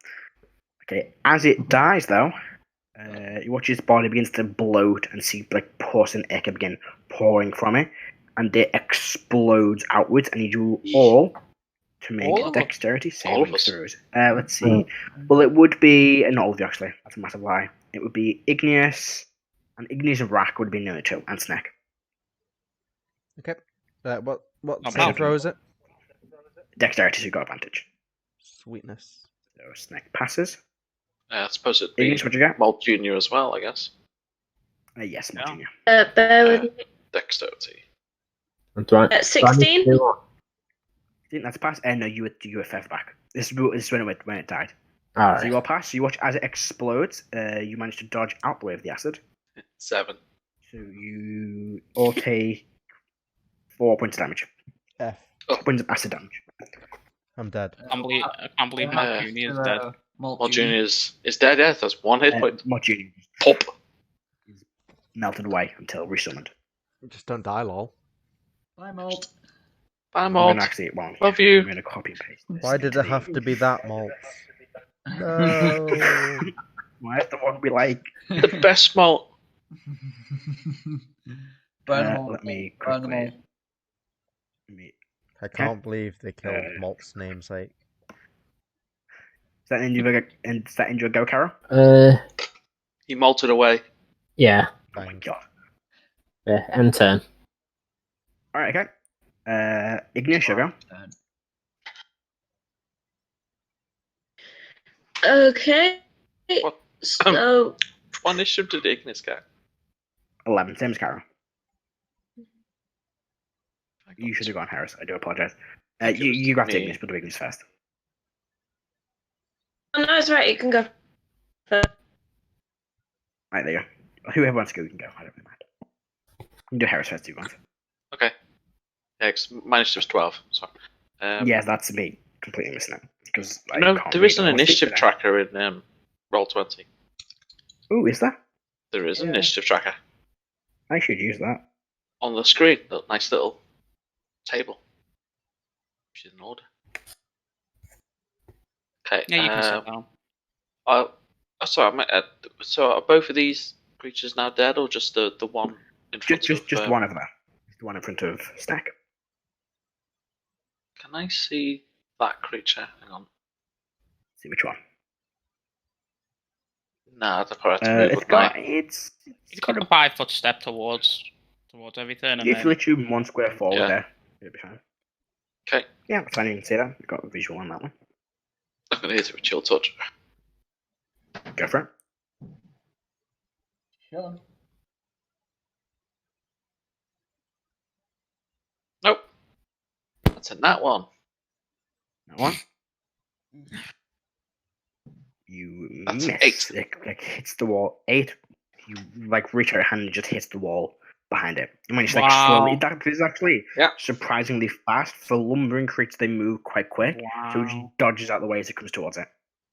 Okay, as it dies, though, you watch his body begins to bloat and see like pus and ichor begin pouring from it, and it explodes outwards. I need you all to make dexterity saving throws. Let's see. Well, it would be not all of you actually. That's a massive lie. It would be Igneous, and Igneous and Rrak would be near two, and Snack. Okay. What saving throw is it? Dexterity, so you got advantage. Sweetness. So Snack passes. I suppose it'd be Igneous, what you got? Molt Junior as well, I guess. Yes, Molt Junior. Bear with me. Dexterity. 16. I think that's pass. No, you were fifth back. This is when it died. All right. So you all pass. So you watch as it explodes. You manage to dodge out the way of the acid. 7. So you all take 4 points of damage. F. 4 points of acid damage. I'm dead. I can't believe Molt Junior is dead. Molt Junior is dead, yeah. That's 1 hit point. Molt Junior Pop. is melted away until resummoned. Just don't die, lol. Bye, Molt. Bye, I'm Molt. gonna actually, well, Love you. I'm gonna copy and paste this. Why did it have to be that, Molt? No. Why is the one we like? The best Molt. Let me quickly. I can't believe they killed Molt's namesake. Is that in your go, Karo? He molted away. Yeah. Oh my god. Yeah, end turn. Alright, okay. Igneous, you go. Okay. What? So What initiative did Igneous get? 11, same as Karo. You should have gone Heris. I do apologize. You got to Igneous, but do Igneous first. oh, no, it's right. You can go. Right, there you go. Whoever wants to go, you can go. I don't really mind. You can do Heris first if you want. Okay. Yeah, 'cause my initiative's 12. Sorry. Yes, that's me completely missing it. Because No, there is an initiative tracker in Roll20. Oh, is that? There is an initiative tracker I should use that. on the screen. That nice little table. Which is in order. Okay. Yeah, you can sit down. Sorry, so are both of these creatures now dead, or just the one in front Just of... one of them. The one in front of Stack. Can I see that creature? Hang on. See which one. Nah, I'd probably have to move It's with got my... it's You got take a a 5-foot step towards everything, and if you then literally 1 square forward Yeah. there, it'll be fine. Okay. Yeah, that's fine. You can see that. You've got a visual on that one. I'm going to hit it with Chill Touch. Go for it. Kill him. Nope. That's in that one. That one. You That's miss. 8. It like hits the wall. 8. You like reach out your hand and it just hits the wall behind it. And when it's like Wow. slowly, that is actually Yeah. surprisingly fast for lumbering creatures. They move quite quick, so it just wow. dodges out the way as it comes towards it.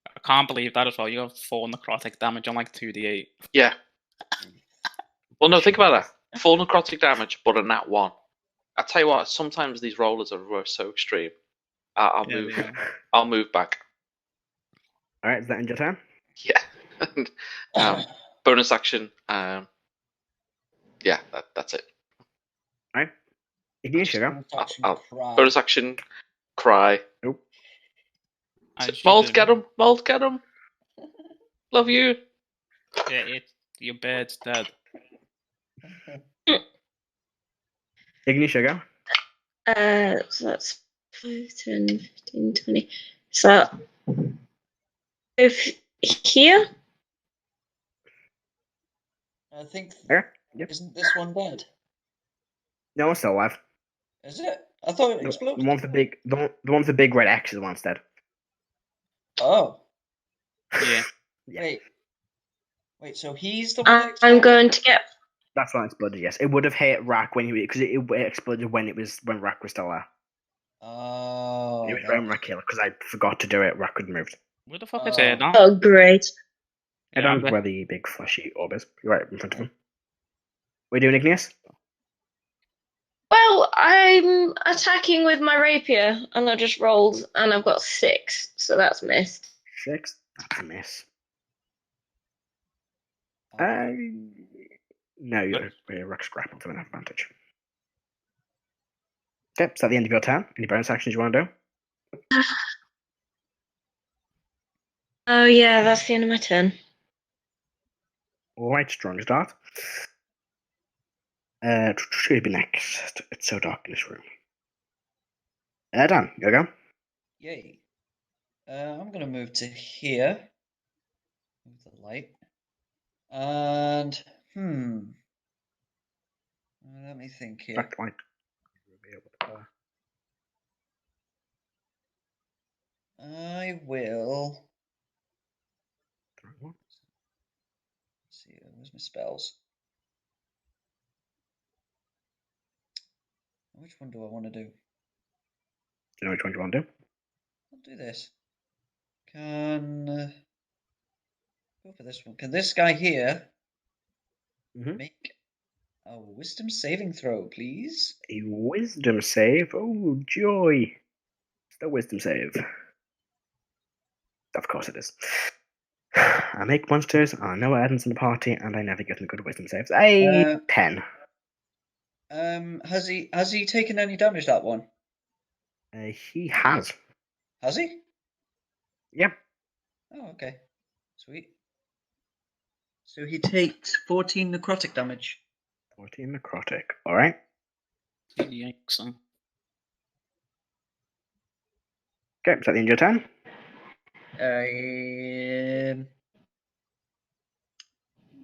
I can't believe that as well. You have 4 necrotic damage on like 2d8. Yeah. Well, no, think about that. Full necrotic damage, but a nat 1. I tell you what, sometimes these rollers are so extreme. I'll Yeah, move. they are. I'll move back. All right, is that in your turn? Yeah. And, bonus action. Yeah, that's it. All right. Igneous, you go. Bonus action. Cry. Nope. Molt, get him! Molt, get him! Love you. Yeah, your bird's dead. Igneous, you go. So that's 5, 10, 15, 20. So if here. I think. Okay. Yep. Isn't this one dead? No one's still alive. Is it? I thought it The exploded. one with the big red X is the one that's dead. Oh. Yeah. Yeah. Wait. So he's the one that I'm exploded? going to get. That's when it exploded. Yes, it would have hit Rrak because it exploded when Rrak was still there. Oh. It was when Rrak killed because I forgot to do it. Rrak couldn't move. Where the fuck is Erdan? Oh, great. Erdan's where the big fleshy orb is. You're right in front of him. What are you doing, Igneous? Well, I'm attacking with my rapier, and I just rolled, and I've got 6, so that's missed. 6. That's a miss. No, your Rrak's grappled to an advantage. Okay, is that the end of your turn? Any bonus actions you want to do? Oh, yeah, that's the end of my turn. Alright, strong start. Should be next. It's so dark in this room. Dan, you go. Yay. I'm going to move to here. Move the light. And, let me think here. Back light. I will. Let's see, where's my spells? Which one do I want to do? Do you know which one you want to do? I'll do this. Go for this one. Can this guy here make a wisdom saving throw, please? A wisdom save? Oh, joy. It's the wisdom save. Of course it is. I make monsters, I know Erdan's in the party, and I never get them good wisdom saves. 10. Has he taken any damage, that one? He has. Has he? Yep. Oh, okay. Sweet. So he takes 14 necrotic damage. 14 necrotic. Alright. Yikes. Okay, is that the end of your turn?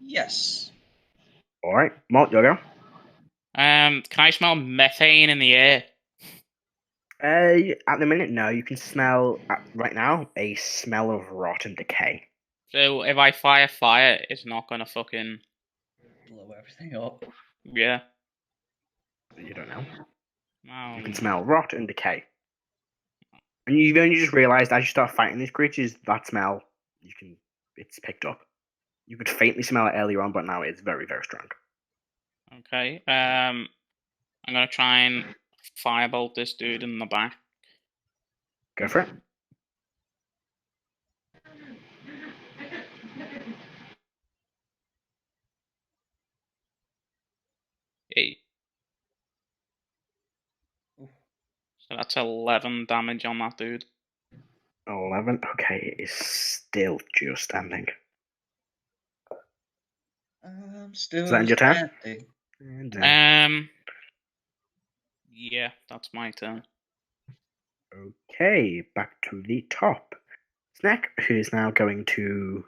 Yes. Alright, Molt, you'll go. Can I smell methane in the air? At the minute, no. You can smell, right now, a smell of rot and decay. So if I fire, it's not gonna fucking blow everything up. Yeah. You don't know. No. You can smell rot and decay. And you've only just realised as you start fighting these creatures, that smell, it's picked up. You could faintly smell it earlier on, but now it's very, very strong. Okay. I'm gonna try and firebolt this dude in the back. Go for it. Eight. So that's 11 damage on that dude. 11. Okay, it is still just standing. Still Is that in your turn? Yeah, that's my turn. Okay, back to the top. Snack, who is now going to.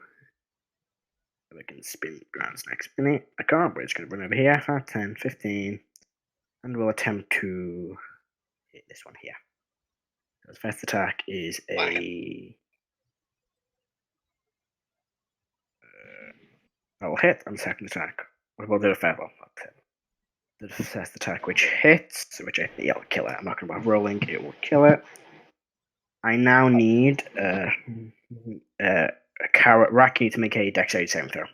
I can spin around Snack spinning. I can't, but it's going to run over here. 5, 10, 15. And we'll attempt to hit this one here. His first attack is a. That will hit, and the second attack. We'll do a fireball. The first attack, which hits, it'll kill it. I'm not going to bother rolling, it will kill it. I now need a Karo Rrak to make a dexterity saving throw.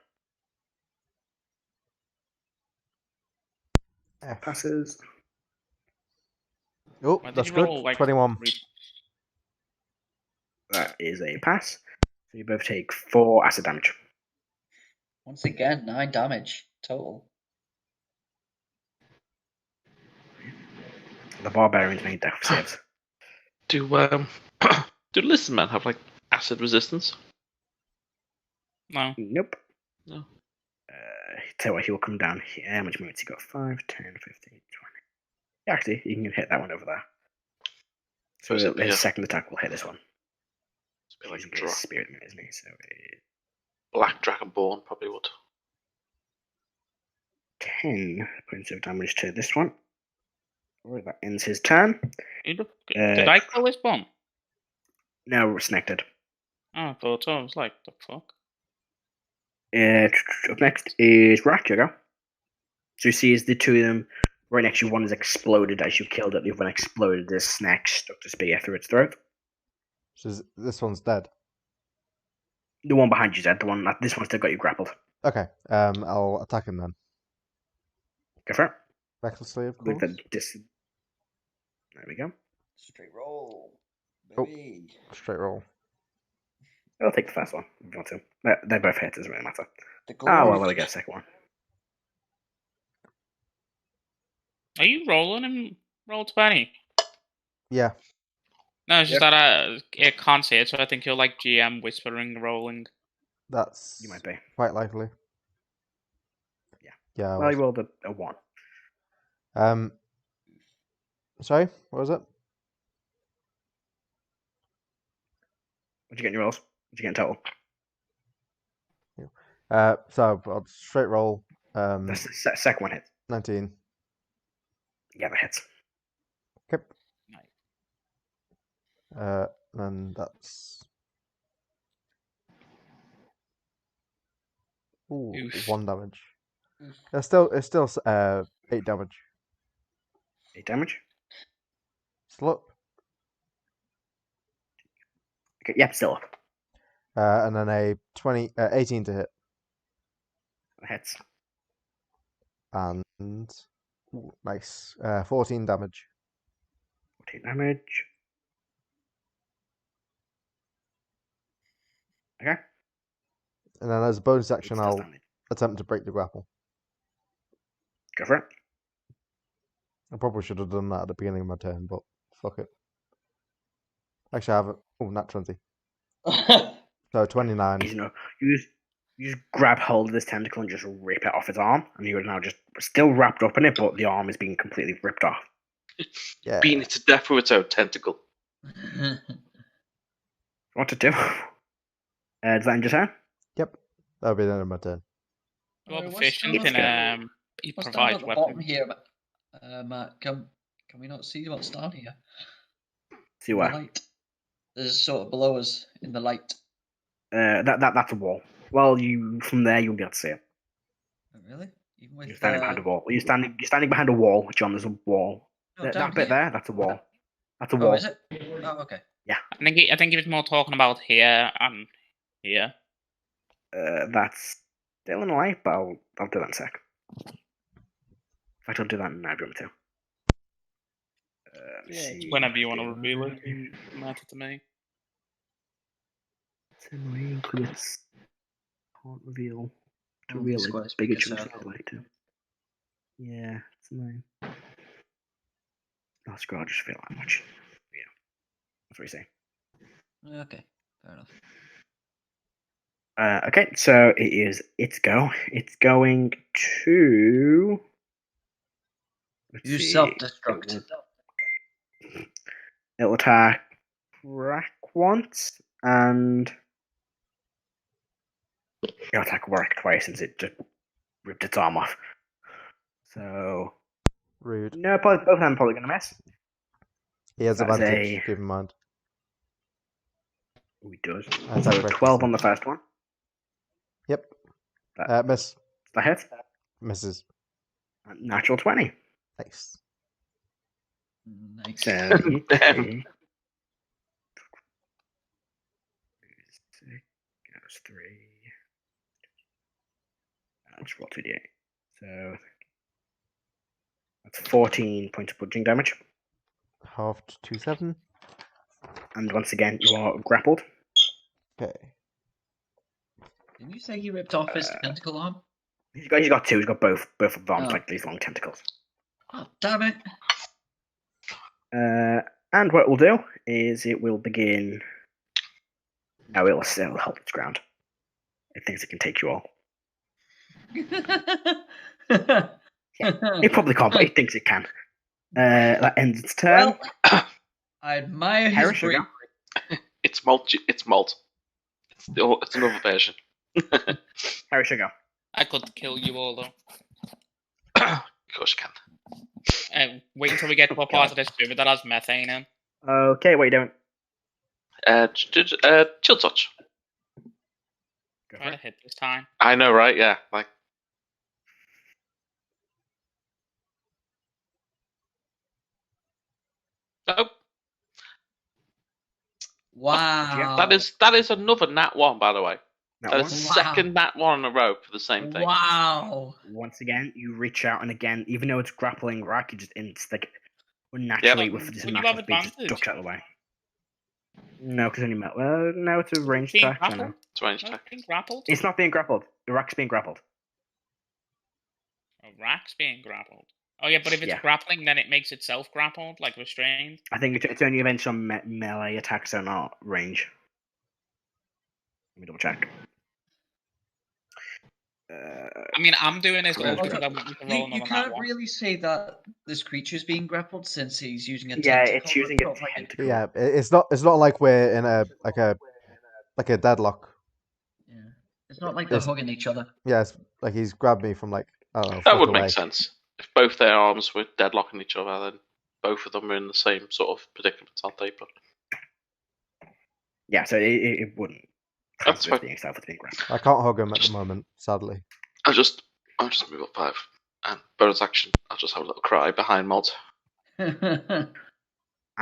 Passes. Oh, that's good. 21. That is a pass. So you both take 4 acid damage. Once again, 9 damage total. The barbarians made death saves. Do listen men have like acid resistance? No. Nope. No. Tell you what, he will come down here. How much movement he got? 5, 10, 15, 20. Yeah, actually, you can hit that one over there. So his second attack will hit this one. It's a bit like a his spirit, isn't he? So Black Dragonborn probably would. 10 points of damage to this one. Right, that ends his turn. Did I kill this bomb? No, Snected. Oh, I thought so. I was like, the fuck? Up next is Rrak, you go. So you see as the two of them right next to you, one is exploded as you killed it, the other one exploded. This snack stuck the spear through its throat. So this one's dead. The one behind you's dead. This one's still got you grappled. Okay. I'll attack him then. Go for it. Recklessly, of course. There we go. Straight roll. Oh. Baby. Straight roll. I'll take the first one if you want to. They're both hits, doesn't really matter. Well, there we go, second one. Are you rolling in Roll20? Yeah. No, it's just that I can't see it, so I think you're like GM whispering, rolling. That's you might be quite likely. Yeah. Yeah. Well, you rolled a 1. Sorry, what was it? What'd you get in your rolls? What'd you get in total? So I'll straight roll. That's the second one hit. 19. Yeah, that hits. Okay. Then that's 1 damage. It's still 8 damage. 8 damage. Still up. Okay, yep, still up. And then a 18 to hit. That hits. And nice. 14 damage. 14 damage. Okay. And then as a bonus action, I'll attempt to break the grapple. Go for it. I probably should have done that at the beginning of my turn, but fuck it. Actually, I have it. Oh, nat 20. So 29. You just grab hold of this tentacle and just rip it off its arm, and you are now just still wrapped up in it, but the arm is being completely ripped off. Yeah. Beating it to death with its own tentacle. What to do? Does that end your turn? Yep. That'll be the end of my turn. You're proficient in improvise weapons. Here, Matt, can we not see what's down here? See where? The light. There's sort of below us in the light. That's a wall. Well, from there you'll be able to see it. Oh, really? Even with you're standing behind a wall. You're standing behind a wall, John. There's a wall. No, that bit there, that's a wall. That's a wall. Oh, is it? Oh, okay. Yeah. I think he was more talking about here and here. That's still in the light, but I'll do that in a sec. In fact, I'll do that now if you want me to. Whenever you want to reveal it, you matter to me. It's annoying because can't reveal to really bigger chunks of the light too. Yeah, it's annoying. Oh, screw, I just feel that much. Yeah, that's what you say. Okay, fair enough. Okay, so it's go. It's going to. You self-destruct. It'll attack Rrak once, and it'll attack Rrak twice since it just ripped its arm off. So. Rude. No, both of them probably going to miss. He has advantage, keep in mind. Oh, he does. So 12 on the first one. Yep. Miss. That hit? Misses. Natural 20. Nice. Nice. So, 3. Let's roll 2d8. So, that's 14 points of bludgeoning damage. Halved to 7. And once again, you are grappled. Okay. Didn't you say he ripped off his tentacle arm? He's got 2. He's got both of the arms, like these long tentacles. Oh, damn it. And what it will do is it will begin. No, it'll hold its ground. It thinks it can take you all. Yeah, it probably can't, but it thinks it can. That ends its turn. Well, I admire his bravery. It's Molt. It's Molt. It's another version. Heris, go. I could kill you all though. Of course you can. Wait until we get to a part of this river that has methane in. Okay, what are you doing? Chill touch. Try to hit this time. I know, right? Yeah, like. Nope. Wow. That is another nat 1, by the way. That is Wow. second nat 1 in a row for the same thing. Wow. Once again, you reach out, and again, even though it's grappling Rrak, you just naturally with this Would you natural have speed, just advantage? ducks out of the way. No, because only met. Well, no, it's a ranged Being attack. So no. grappled? It's ranged No, attack. being grappled? It's not being grappled. Rrak's being grappled. Oh, Rrak's being grappled. Oh yeah, but if it's grappling, then it makes itself grappled, like restrained. I think it's only against some melee attacks that are not range. Let me double check. I mean, I'm doing this all because I want you to roll You another can't nat 1. really say that this creature's being grappled since he's using a Yeah, tentacle. it's using not its like tentacle. Yeah, it's not like we're in a deadlock. Yeah. It's not like they're hugging each other. Yeah, it's like he's grabbed me from like I don't know. That foot would away. make sense. If both their arms were deadlocking each other, then both of them are in the same sort of predicament, aren't they? But Yeah, so it wouldn't. That's fine. Being itself as being grappled. I can't hug him at the moment, sadly. I'll just move up 5. And bonus action, I'll just have a little cry behind Molt. As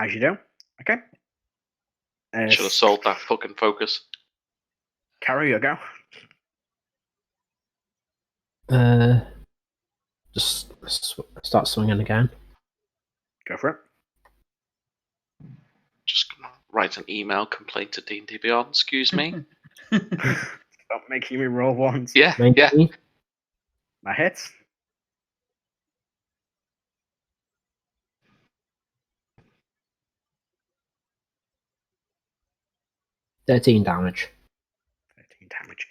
you do. Okay. Should have sold that fucking focus. Karo, you go. Just start swinging again. Go for it. Just gonna write an email complaint to D&D Beyond. Excuse me. Stop making me roll ones. Yeah, 19. yeah. That hits. $13 damage. 13 damage.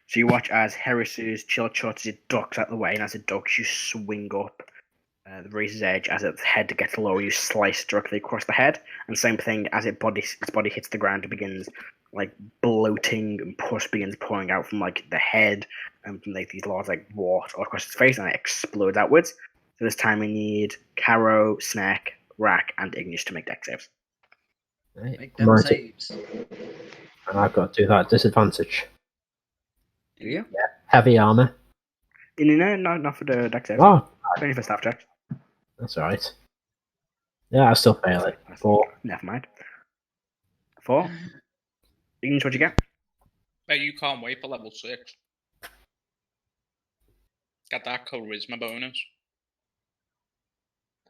So you watch as Heris's chill shot as it ducks out the way, and as it ducks, you swing up the razor's edge. As its head gets lower, you slice directly across the head. And same thing, as its body hits the ground, it begins like bloating, and pus begins pouring out from like the head and from like these large like wart all across its face, and it explodes outwards. So this time we need Karo, Snack, Rrak, and Igneous to make dex saves. Right. Make them saves. And I've got to do that at disadvantage. Do you? Yeah. Heavy armor. No, not for the dex saves. Oh, Only for staff checks. that's alright. Yeah, I still fail it. 4. Never mind. 4. Igneous, what'd you get? But you can't wait for level 6. Got that charisma bonus.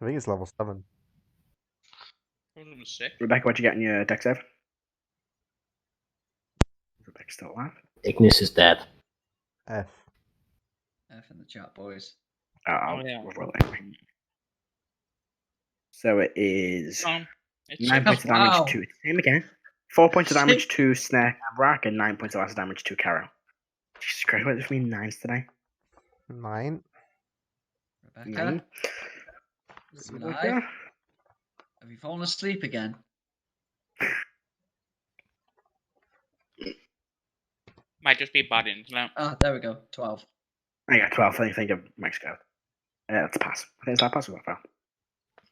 I think it's level 7. Charisma 6. Rebecca, what'd you get in your dex save? Rebecca's still alive. Igneous is dead. F. F in the chat, boys. Oh, yeah. We're rolling. So it is It's 9 points of damage Wow. to him again. 4 points of damage to Snare and Rrak, and 9 points of acid damage to Karo. Jesus Christ, what does this mean 9s today? 9. Rebecca, 9. alive? Have you fallen asleep again? might just be bad internet. Ah, there we go. 12. I got 12. I think of Mexico. That's a pass. I think it's that pass or that fail.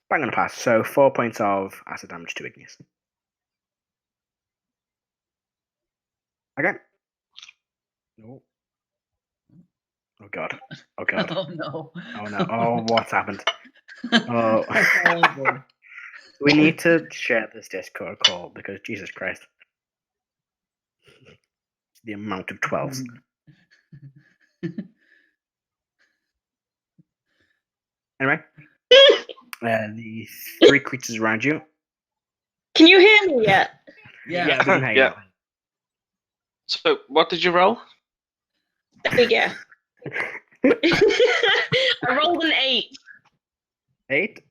Bang on a pass. So 4 points of acid damage to Igneous. Okay. Oh. Oh god. Oh god. Oh no. Oh no. Oh, what's happened? Oh. Oh boy. We need to share this Discord call because Jesus Christ. The amount of 12s. Anyway. The 3 creatures around you. Can you hear me yet? Yeah. we can hang Yeah. out. So, what did you roll? Yeah. I rolled an 8. 8?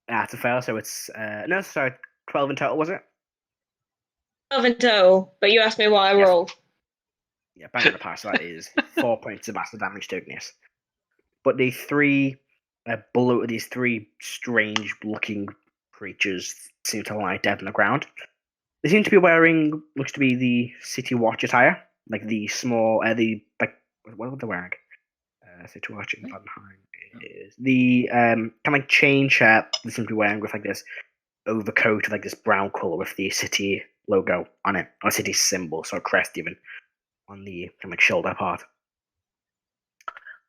That's a fail, so it's... no, sorry, 12 in total, was it? 12 in total, but you asked me what I Yes. rolled. Yeah, bang on the pass, so that is 4 points of acid damage to Igneous. But the 3... these 3 strange-looking creatures seem to lie dead on the ground. They seem to be wearing, looks to be the City Watch attire, like the small, what are they wearing? situation behind is the kind of like chain shirt they seem to be wearing with like this overcoat of like this brown color with the city logo on it, or city symbol, so a crest even on the kind of like shoulder part.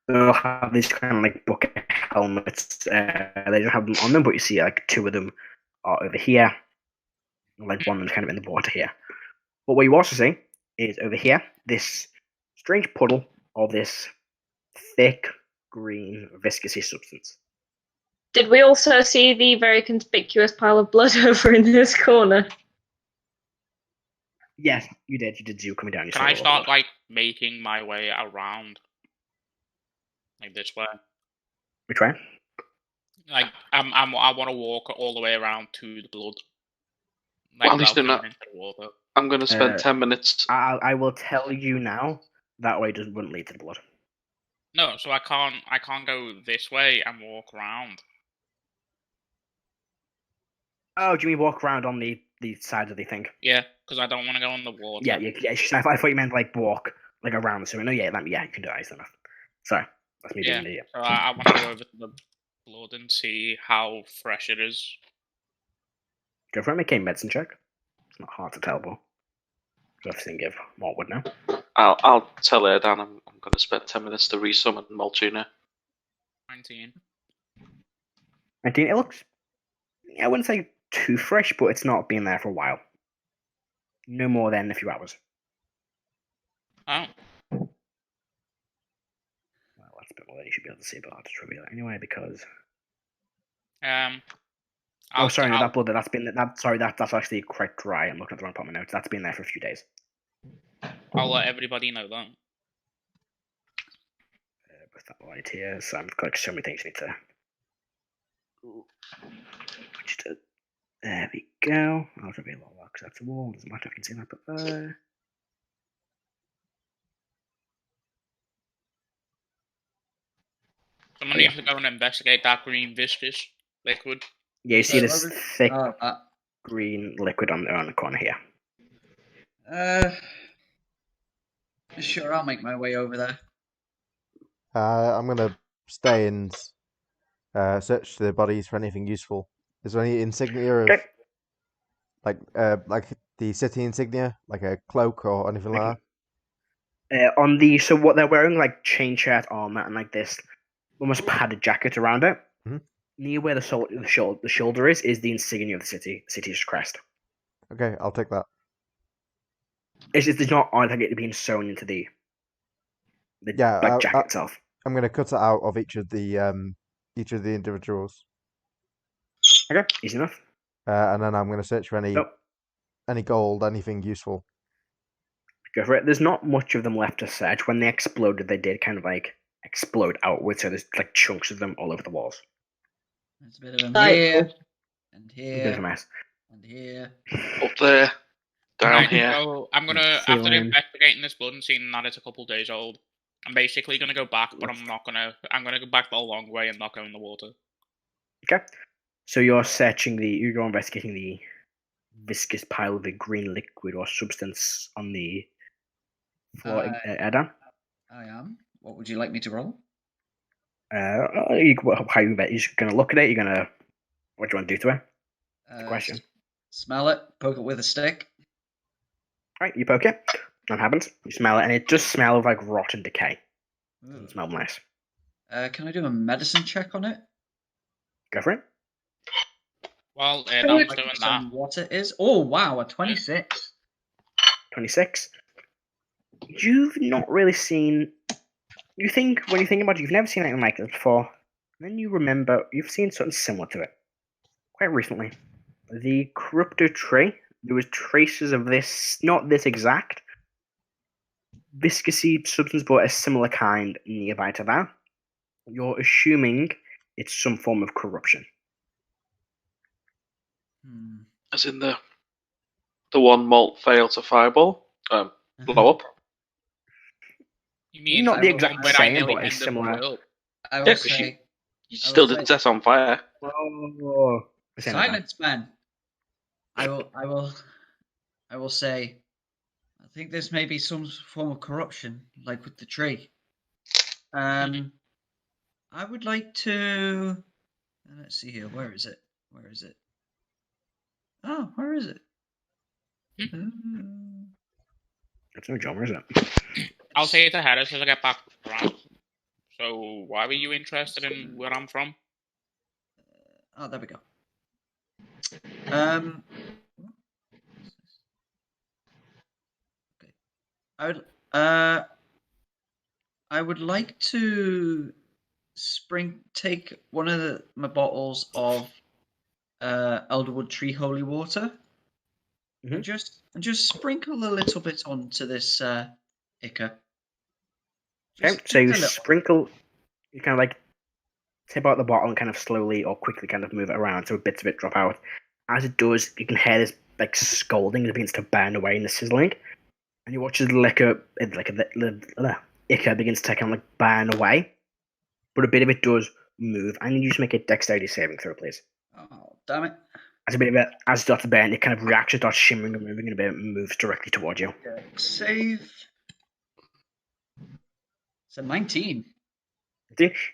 They'll have these kind of like bucket helmets. They don't have them on them, but you see like two of them are over here, like one of them's kind of in the water here. But what you also see is over here this strange puddle of this thick green viscousy substance. Did we also see the very conspicuous pile of blood over in this corner? Yes, you did. You did see you coming down. Can I start like making my way around, like this way? Which way? Like I want to walk all the way around to the blood. Like, well, at least not. I'm going to spend 10 minutes. I will tell you now. That way wouldn't lead to the blood. No, so I can't go this way and walk around. Oh, do you mean walk around on the side of the thing? Yeah, because I don't want to go on the water. Yeah. I thought you meant like walk like around the swimming. No, yeah, you can do that. Enough. Sorry, that's me being an idiot. So I want to go over to the blood and see how fresh it is. Go for it. Make a medicine check. It's not hard to tell, but I've seen give Molt would know. I'll tell Erdan I'm going to spend 10 minutes to resummon Molt Jr. 19. 19. It looks. I wouldn't say too fresh, but it's not been there for a while. No more than a few hours. Oh. Well, that's a bit more than you should be able to see, but I'll just reveal it anyway because. That blood. That's actually quite dry. I'm looking at the wrong part of my notes. That's been there for a few days. I'll let everybody know that. With that light here, so I've got so many things you need to. There we go. I'll reveal all that because that's a wall. Doesn't matter if you can see that, but there. Someone needs to go and investigate that green viscous liquid. Yeah, you see this thick green liquid on the corner here. Sure, I'll make my way over there. I'm gonna stay and search the bodies for anything useful. Is there any insignia of like the city insignia, like a cloak or anything like that? So what they're wearing, like chain shirt armor and like this almost padded jacket around it. Mm-hmm. Near where the shoulder is the insignia of the city's crest. Okay, I'll take that. It's not like it being sewn into the jacket itself. I'm gonna cut it out of each of the individuals. Okay, easy enough. And then I'm gonna search for any gold, anything useful. Go for it. There's not much of them left to search. When they exploded, they did kind of like explode outwards, so there's like chunks of them all over the walls. There's a bit of them here, and here, a bit of a mess. And here. Up there, down here. So I'm gonna, after investigating this blood and seeing that it's a couple days old, I'm basically gonna go back, but I'm gonna go back the long way and not go in the water. Okay. So you're investigating the viscous pile of the green liquid or substance on the floor, Erdan? I am. What would you like me to roll? How you going to look at it? What do you want to do to it? Question. Smell it. Poke it with a stick. Right, you poke it. That happens. You smell it, and it does smell of like rot and decay. Doesn't smell nice. Can I do a medicine check on it? Go for it. Well, Erdan's doing that. What it is? Oh wow, a 26. 26. You've not really seen. When you think about it, you've never seen anything like this before. And then you remember you've seen something similar to it quite recently. The corrupted tree. There was traces of this, not this exact viscousy substance, but a similar kind nearby to that. You're assuming it's some form of corruption. As in the one Molt failed to fireball, blow up. You mean not the exact same, but it's similar. I will say, you still didn't set on fire. Oh, silence, man. I will say, I think this may be some form of corruption, like with the tree. I would like to. Let's see here. Where is it? Where is it? Oh, where is it? It's no drama, is it? I'll say it to Heris as I get back around. So, why were you interested in where I'm from? Oh, there we go. Okay. I would like to take one of my bottles of Elderwood Tree Holy Water and just sprinkle a little bit onto this ichor. Okay, so you sprinkle, you kind of like tip out the bottle and kind of slowly or quickly kind of move it around so bits of it drop out. As it does, you can hear this like scalding as it begins to burn away in the sizzling, and you watch as the ichor begins to kind of like burn away, but a bit of it does move. I need you to make a dexterity saving throw, please. Oh, damn it. As a bit of it, as it starts to burn, it kind of reacts, it starts shimmering and moving, and a bit moves directly towards you. Save. It's a 19.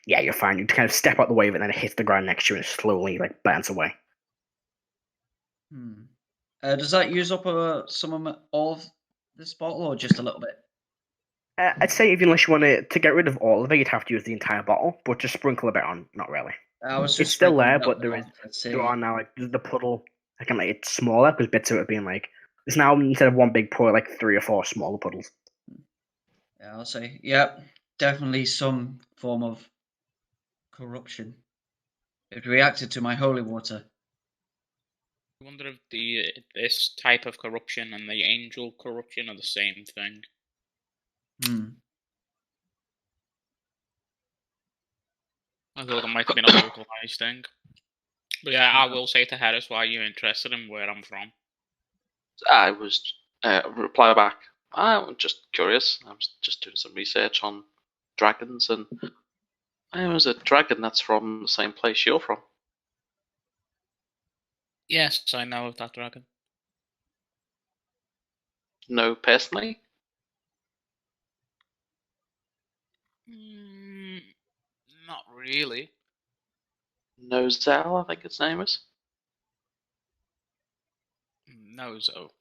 Yeah, you're fine. You kind of step out the way of it, and then it hits the ground next to you and slowly like burns away. Does that use up some of all of this bottle, or just a little bit? I'd say unless you want to get rid of all of it, you'd have to use the entire bottle, but just sprinkle a bit on. Not really. It's still there, but there are now like the puddle. I can like it's smaller because bits of it being like it's now instead of one big pour, like 3 or 4 smaller puddles. Yeah, I'll say definitely some form of corruption. It reacted to my holy water. I wonder if this type of corruption and the angel corruption are the same thing. I thought it might have been a localized thing. But yeah, I will say to Heris, why are you interested in where I'm from? I was reply back. I'm just curious. I was just doing some research on dragons, and I was a dragon that's from the same place you're from. Yes, I know of that dragon. No, personally? Not really. Nozel, I think its name is. Nozo.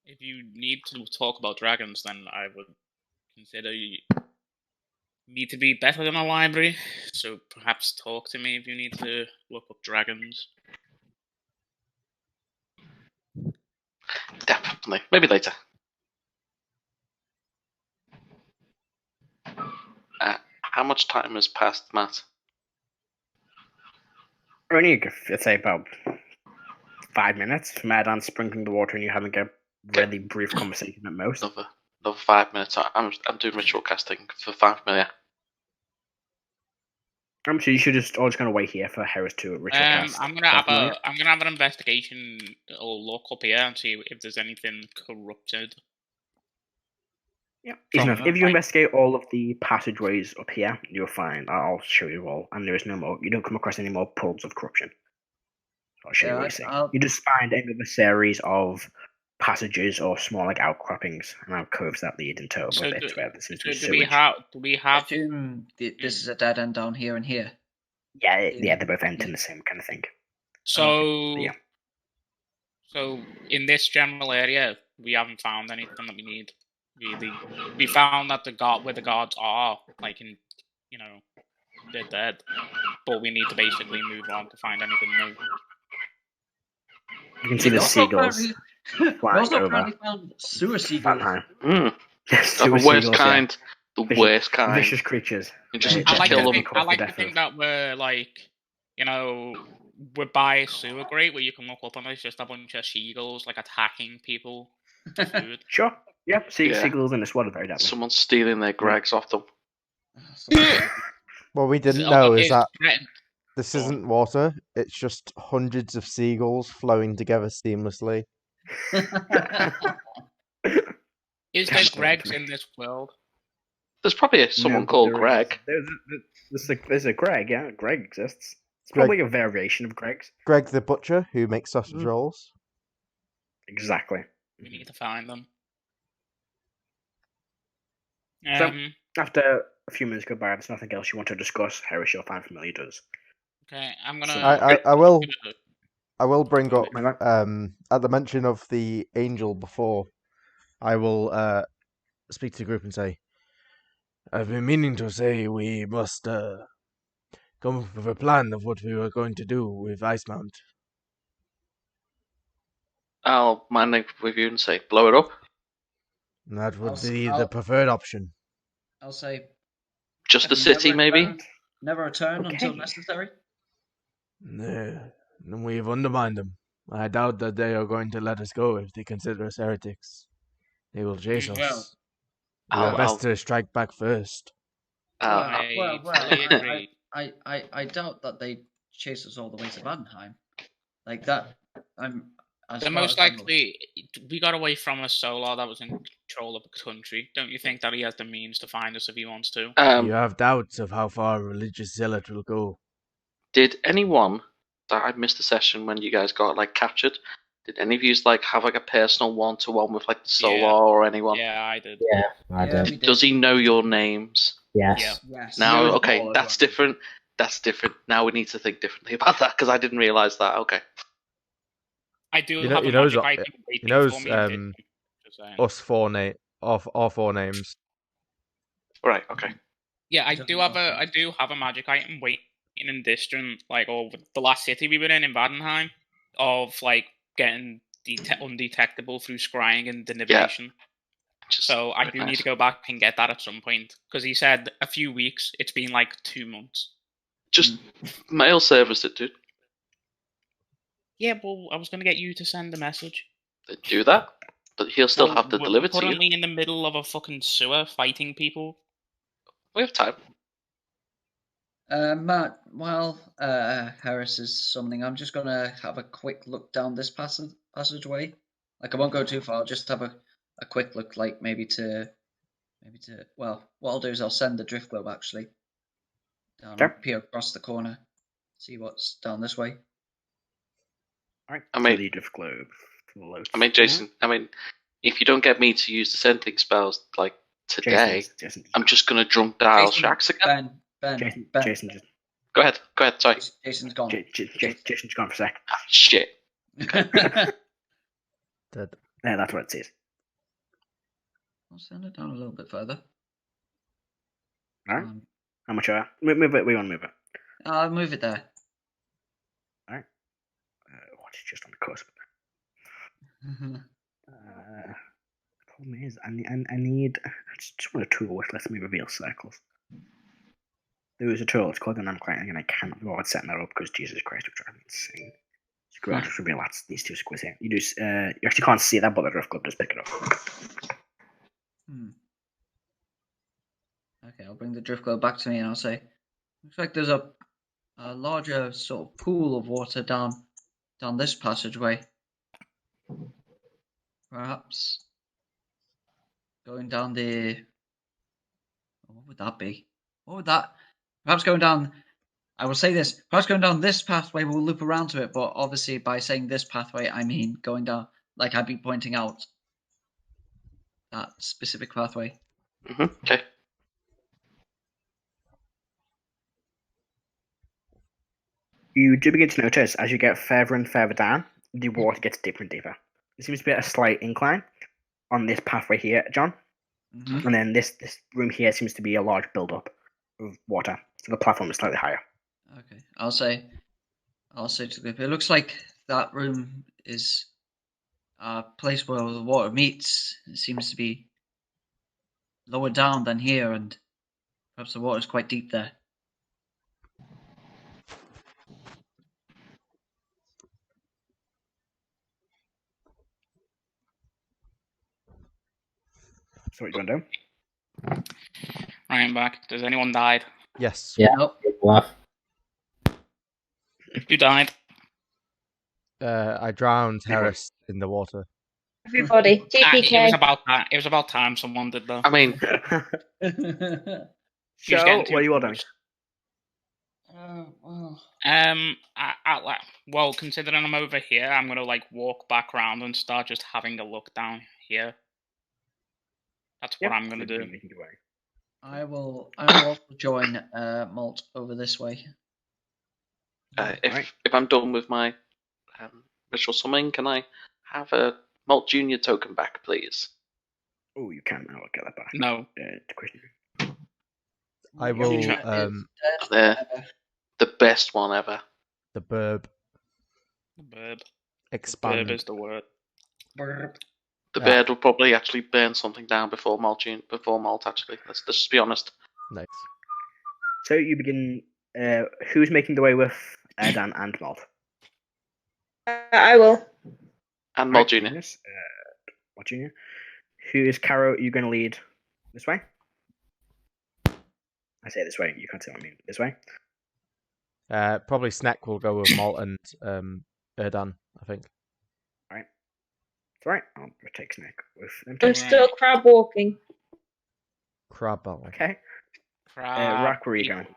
If you need to talk about dragons, then I would consider you need to be better than a library. So perhaps talk to me if you need to look up dragons. Definitely. Maybe later. How much time has passed, Matt? Only, I'd say about 5 minutes from Erdan sprinkling the water and you having a really brief conversation at most. Another 5 minutes. I'm doing ritual casting for 5 minutes. So you should just kind of wait here for Heris to ritual cast. I'm gonna have an investigation or look up here and see if there's anything corrupted. Yeah, if you investigate all of the passageways up here, you'll find. I'll show you all, and there is no more. You don't come across any more puddles of corruption. I'll show you what you see. You just find another series of passages or small like outcroppings and alcoves that lead into other bits where this is do we have? I assume this is a dead end down here and here. Yeah, they both end in the same kind of thing. So, so in this general area, we haven't found anything that we need. Really, we found that where the gods are, like in, they're dead. But we need to basically move on to find anything new. You can see the seagulls. We also apparently found sewer seagulls. The worst kind. The worst kind. Vicious creatures. I like to think that we're like, we're by a sewer grate where you can look up and there's just a bunch of seagulls like attacking people for food. Sure. Yep, seagulls in this water very deadly. Someone's stealing their Gregs off them. What we didn't know is that this isn't water, it's just hundreds of seagulls flowing together seamlessly. Is there Gregs in this world? There's probably someone called Greg. There's a Greg, yeah. Greg exists. It's probably a variation of Greg's. Greg the Butcher, who makes sausage rolls. Exactly. We need to find them. After a few minutes go by, there's nothing else you want to discuss. Heris, you'll find familiar does. Okay, I'm gonna. I will bring up at the mention of the angel before. I will speak to the group and say, "I've been meaning to say we must come up with a plan of what we were going to do with Icemount." I'll mind with you and say, blow it up. And that would be the preferred option. I'll say, just the city, maybe. Never return until necessary. We've undermined them. I doubt that they are going to let us go if they consider us heretics. They will chase us. We are best to strike back first. I doubt that they chase us all the way to Vanheim. Like that, the most likely, we got away from a Solar that was in control of the country. Don't you think that he has the means to find us if he wants to? You have doubts of how far a religious zealot will go. Did anyone... I missed the session when you guys got captured. Did any of you have a personal one-to-one with the Solar or anyone? Yeah, I did. Yeah, I did. Does he know your names? Yes. Yes. Now, okay, that's different. That's different. Now we need to think differently about that because I didn't realise that. Okay. I do have a magic item waiting for me. Us our four names. Right. Okay. Yeah, I do have a magic item waiting in distant, over the last city we were in Vanheim, of getting undetectable through scrying and divination. Yeah. So I do need to go back and get that at some point because he said a few weeks. It's been 2 months. Just mail service it, dude. Yeah, well, I was going to get you to send a message. Do that, but he'll still have to deliver to you. Currently in the middle of a fucking sewer fighting people. We have time. Matt, while Heris is summoning, I'm just gonna have a quick look down this passageway. I won't go too far. I'll just have a quick look, maybe to. Well, what I'll do is I'll send the drift globe actually down and peer across the corner, see what's down this way. All right. The drift globe. Jason. If you don't get me to use the scenting spells today, Jason. I'm just gonna drunk dial Shax again. Ben. Go ahead. Sorry. Jason's gone. Jason's gone for a sec. Shit. Dead. Yeah, that's what it says. I'll send it down a little bit further. All right. How much are we? Move it. We want to move it. I'll move it there. All right. What's just on the cusp? Problem is, I need. I just want a tool with lets me reveal circles. There is a tool. It's called Dynamic Lighting, and I cannot be bothered setting that up because Jesus Christ, it's driving me insane. Screw out, just reveal these two squids here. You actually can't see that, but the drift club does pick it up. Okay, I'll bring the drift globe back to me, and I'll say, looks like there's a larger sort of pool of water down this passageway. Perhaps going down the. What would that be? What would that? Perhaps going down. I will say this. Perhaps going down this pathway, we'll loop around to it. But obviously, by saying this pathway, I mean going down. I'd be pointing out that specific pathway. Okay. You do begin to notice as you get further and further down, the water gets deeper and deeper. There seems to be a slight incline on this pathway here, John. Mm-hmm. And then this room here seems to be a large build-up of water. So the platform is slightly higher. Okay. I'll say to the group, it looks like that room is a place where the water meets. It seems to be lower down than here, and perhaps the water is quite deep there. So what you gonna do? Right, I'm back. Does anyone died? Yes. Yeah. Nope. You died. I drowned Heris in the water. Everybody, TPK. It was about time someone did that. So, what are you all doing? Well, considering I'm over here, I'm gonna walk back around and start just having a look down here. That's what I'm gonna do. I will also join Molt over this way. If I'm done with my ritual summoning, can I have a Molt Junior token back, please? Oh, you can. I'll get that back. No. I will. The best one ever. The burb. The burb. Expand. Burb is the word. Burp. The bird will probably actually burn something down before Molt. Actually, let's just be honest. Nice. So you begin. Who's making the way with Erdan and Molt? I will. And Molt Junior. Molt Junior. Who is Karo? Are you going to lead this way? I say this way. You can't see what I mean. This way. Probably Snack will go with Molt and Erdan, I think. Alright. It's alright. I'll take Snack with them. I'm still crab walking. Crab battle. Okay. Rrak, where are you going?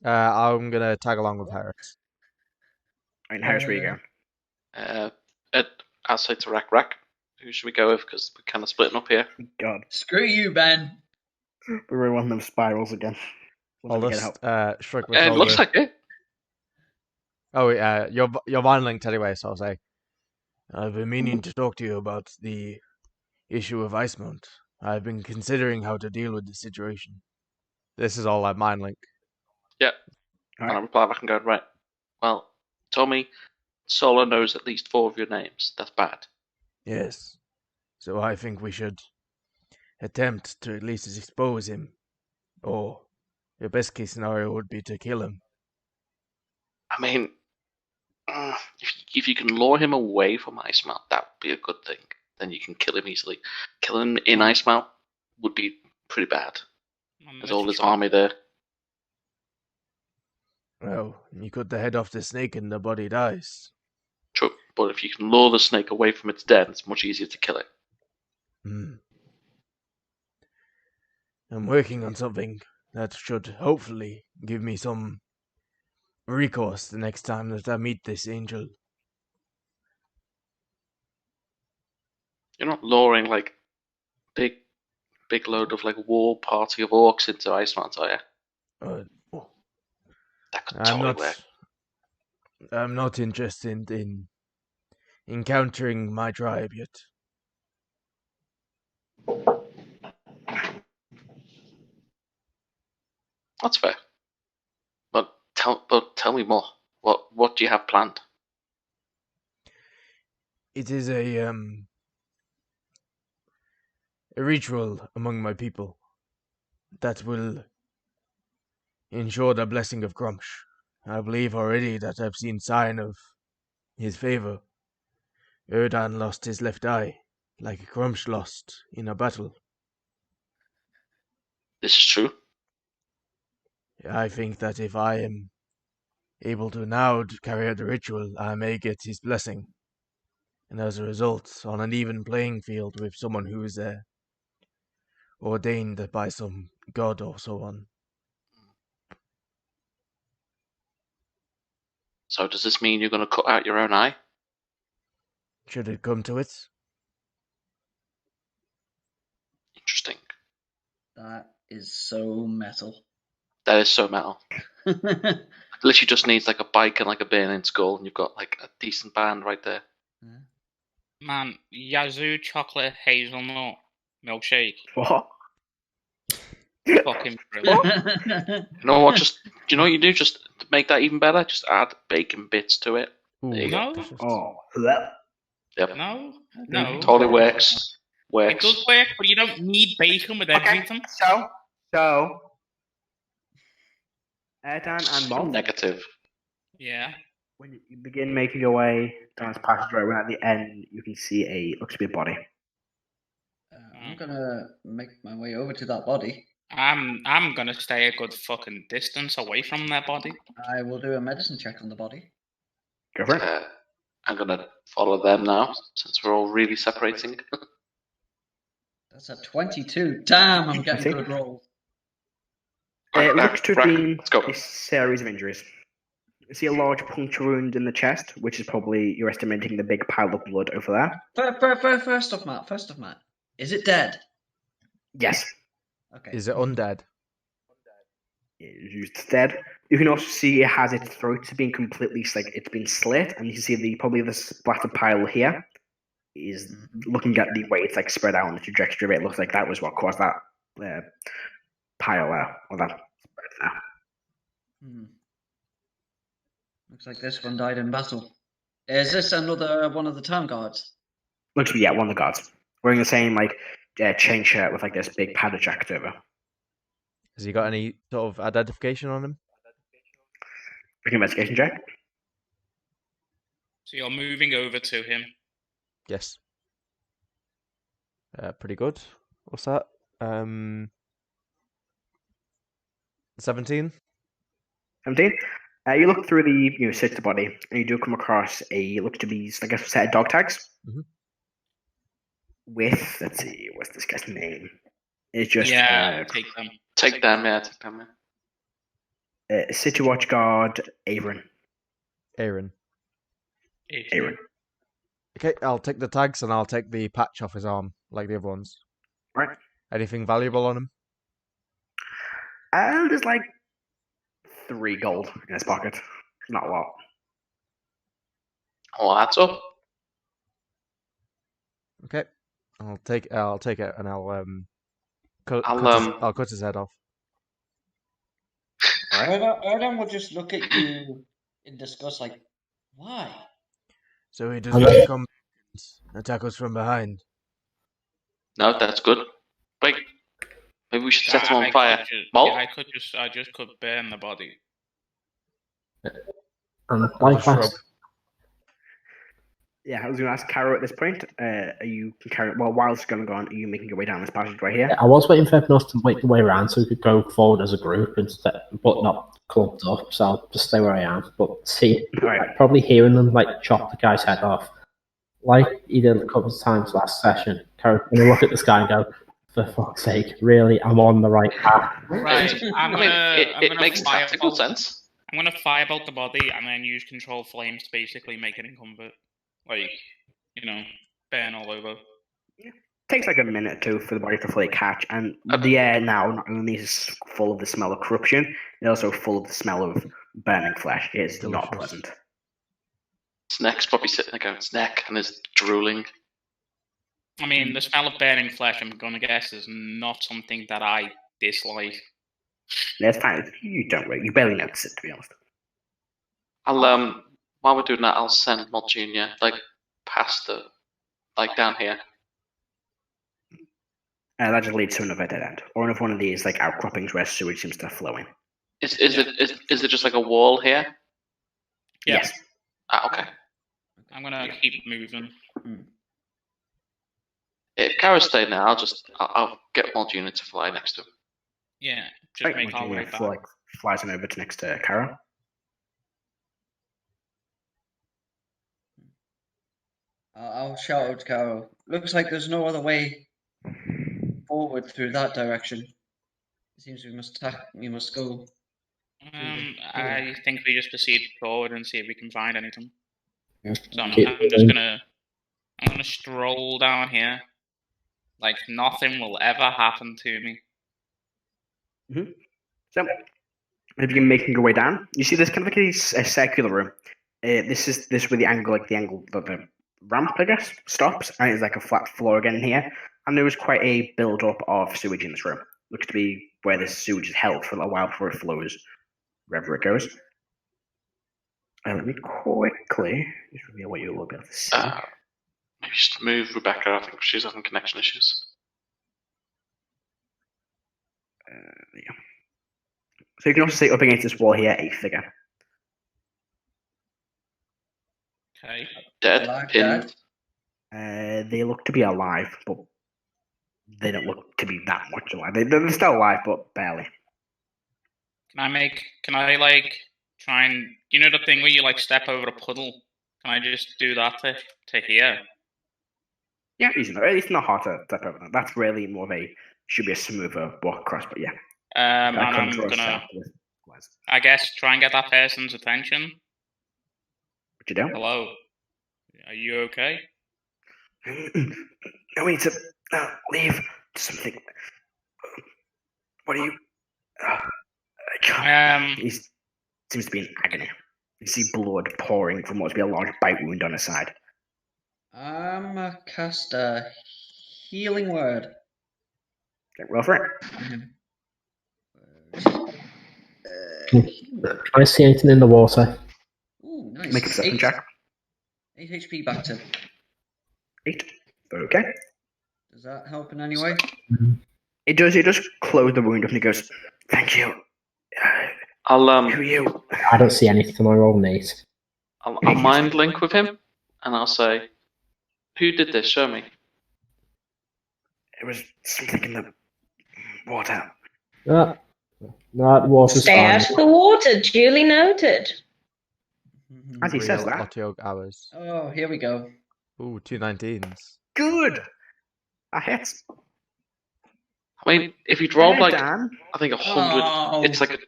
I'm going to tag along with Heris. Alright, Heris, where are you going? I'll say to Rrak. Who should we go with? Because we're kind of splitting up here. God. Screw you, Ben. We're in one of them spirals again. I'll just shrug my shoulder. Looks like it. Oh, you're mind linked anyway, so I'll say. I've been meaning to talk to you about the issue of Icemount. I've been considering how to deal with the situation. This is all like mind link. Yeah. All right. And I reply back and go, right. Well, Tommy, Solo knows at least 4 of your names. That's bad. Yes. So I think we should attempt to at least expose him. Or your best case scenario would be to kill him. I mean, if you can lure him away from Icemount, that would be a good thing. Then you can kill him easily. Killing him in Icemount would be pretty bad. There's all his army there. Well, you cut the head off the snake and the body dies. True, but if you can lure the snake away from its den, it's much easier to kill it. I'm working on something that should hopefully give me some recourse the next time that I meet this angel. You're not luring like big load of like war party of orcs into Icemount, are you? That could totally work. I'm not interested in encountering my tribe yet. That's fair. But tell me more. What do you have planned? It is a ritual among my people that will ensure the blessing of Grumsh. I believe already that I've seen sign of his favor. Erdan lost his left eye, like Grumsh lost in a battle. This is true. I think that if I am able to now carry out the ritual, I may get his blessing. And as a result, on an even playing field with someone who is ordained by some god or so on. So does this mean you're going to cut out your own eye? Should it come to it? Interesting. That is so metal. That is so metal. Literally just needs like a bike and like a burning skull, and you've got like a decent band right there. Man, Yazoo chocolate hazelnut milkshake. What? Fucking brilliant. You know what? You know what you do? Just to make that even better, just add bacon bits to it. There you go. No, Oh. Yep. no. Totally works. It does work, but you don't need bacon with everything. So, Erdan and Molt. Negative. Yeah. When you begin making your way down this passageway, when at the end you can see looks to be a body. I'm gonna make my way over to that body. I'm gonna stay a good fucking distance away from their body. I will do a medicine check on the body. Go for it. I'm gonna follow them now, since we're all really separating. That's a 22. Damn, I'm getting good rolls. It looks to have been Let's go. a series of injuries. You see a large puncture wound in the chest, which is probably, you're estimating, the big pile of blood over there. First off, Matt, is it dead? Yes. Okay. Is it undead? It's dead. You can also see it has its throat being completely it's been slit, and you can see probably the splattered pile here is looking at the way it's spread out on the trajectory of it. It looks like that was what caused that pile there, or that spread there. Looks like this one died in battle. Is this another one of the town guards? Looks to be one of the guards wearing the same chain shirt with this big padded jacket over. Has he got any sort of identification on him? Make an investigation check. So you're moving over to him. Yes. Pretty good. What's that? 17. 17. You look through the search the body, and you do come across looks to be a set of dog tags. Mm-hmm. With, let's see, what's this guy's name? It's just take them. Take them, yeah, take them. City Watch Guard Aaron. Aaron. Aaron. Okay, I'll take the tags and I'll take the patch off his arm, like the other ones. Right. Anything valuable on him? There's 3 gold in his pocket. Not a lot. Oh, that's up. Okay, I'll take it and I'll cut his head off. Erdan will just look at you in disgust, why? So he doesn't come attack us from behind. No, that's good. Wait, maybe we should set him on fire. Molt? I just could burn the body. Yeah, I was going to ask Karo at this point. Are you carrying? Well, while it's going on, are you making your way down this passage right here? I was waiting for everyone else to make the way around so we could go forward as a group instead, but not clumped up. So I'll just stay where I am. But probably hearing them chop the guy's head off, like he did a couple of times last session. Karo's going to look at this guy and go, "For fuck's sake, really? I'm on the right path." Right. It makes tactical sense. I'm gonna firebolt the body and then use control flames to basically make it incumbent. Burn all over. Yeah. Takes a minute or two for the body to fully catch, and the air now not only is full of the smell of corruption, it's also full of the smell of burning flesh. It is not pleasant. His neck's probably sitting against his neck and is drooling. I mean, the smell of burning flesh, I'm gonna guess, is not something that I dislike. That's fine. You barely notice it, to be honest. While we're doing that, I'll send Molt Jr. past the down here. That just leads to another dead end, or another one of these outcroppings where sewage seems to flow in. Is it just a wall here? Yeah. Yes. Okay. I'm gonna keep moving. If Karo stayed there, I'll get Molt Jr. to fly next to him. Yeah, just make our way back. Flies on over to next to Karo. I'll shout out to Karo. Looks like there's no other way forward through that direction. It seems we must go. I think we just proceed forward and see if we can find anything. So I'm gonna stroll down here. Nothing will ever happen to me. Mm-hmm. So, if you're making your way down, you see there's kind of a circular room. This is where the angle that the ramp, I guess, stops, and it's a flat floor again in here. And there was quite a build-up of sewage in this room. Looks to be where this sewage is held for a little while before it flows wherever it goes. Let me quickly just reveal what you'll be able to see. Maybe just move Rebeca. I think she's having connection issues. There you go. So you can also see up against this wall here a figure. Okay. Dead, pinned. They look to be alive, but they don't look to be that much alive. They're still alive, but barely. Can I try and the thing where you step over a puddle? Can I just do that to here? Yeah, easy. It's not hard to step over that. That's really more of should be a smoother walk across, but yeah. And I'm gonna, I guess, try and get that person's attention. What you doing? Hello. Are you okay? No, we need to leave. Something. What are you? He seems to be in agony. You see blood pouring from what would be a large bite wound on his side. Cast a healing word. Okay, roll for it. Can I see anything in the water? Ooh, nice. Make a perception check. 8 HP back to. 8. Okay. Does that help in any way? It does. He just close the wound up and he goes, "Thank you." I'll Who are you? I don't see anything. Am I rolling 8? I'll mind link with him, and I'll say, "Who did this? Show me." It was something in the water. No, water's Stay fine. out of the water. Duly noted. As he says that. Otiog hours. Oh, here we go. Ooh, 2 19s. Good. That hits. I mean, if you'd rolled like, Dan. I think 100, Oh. it's like a.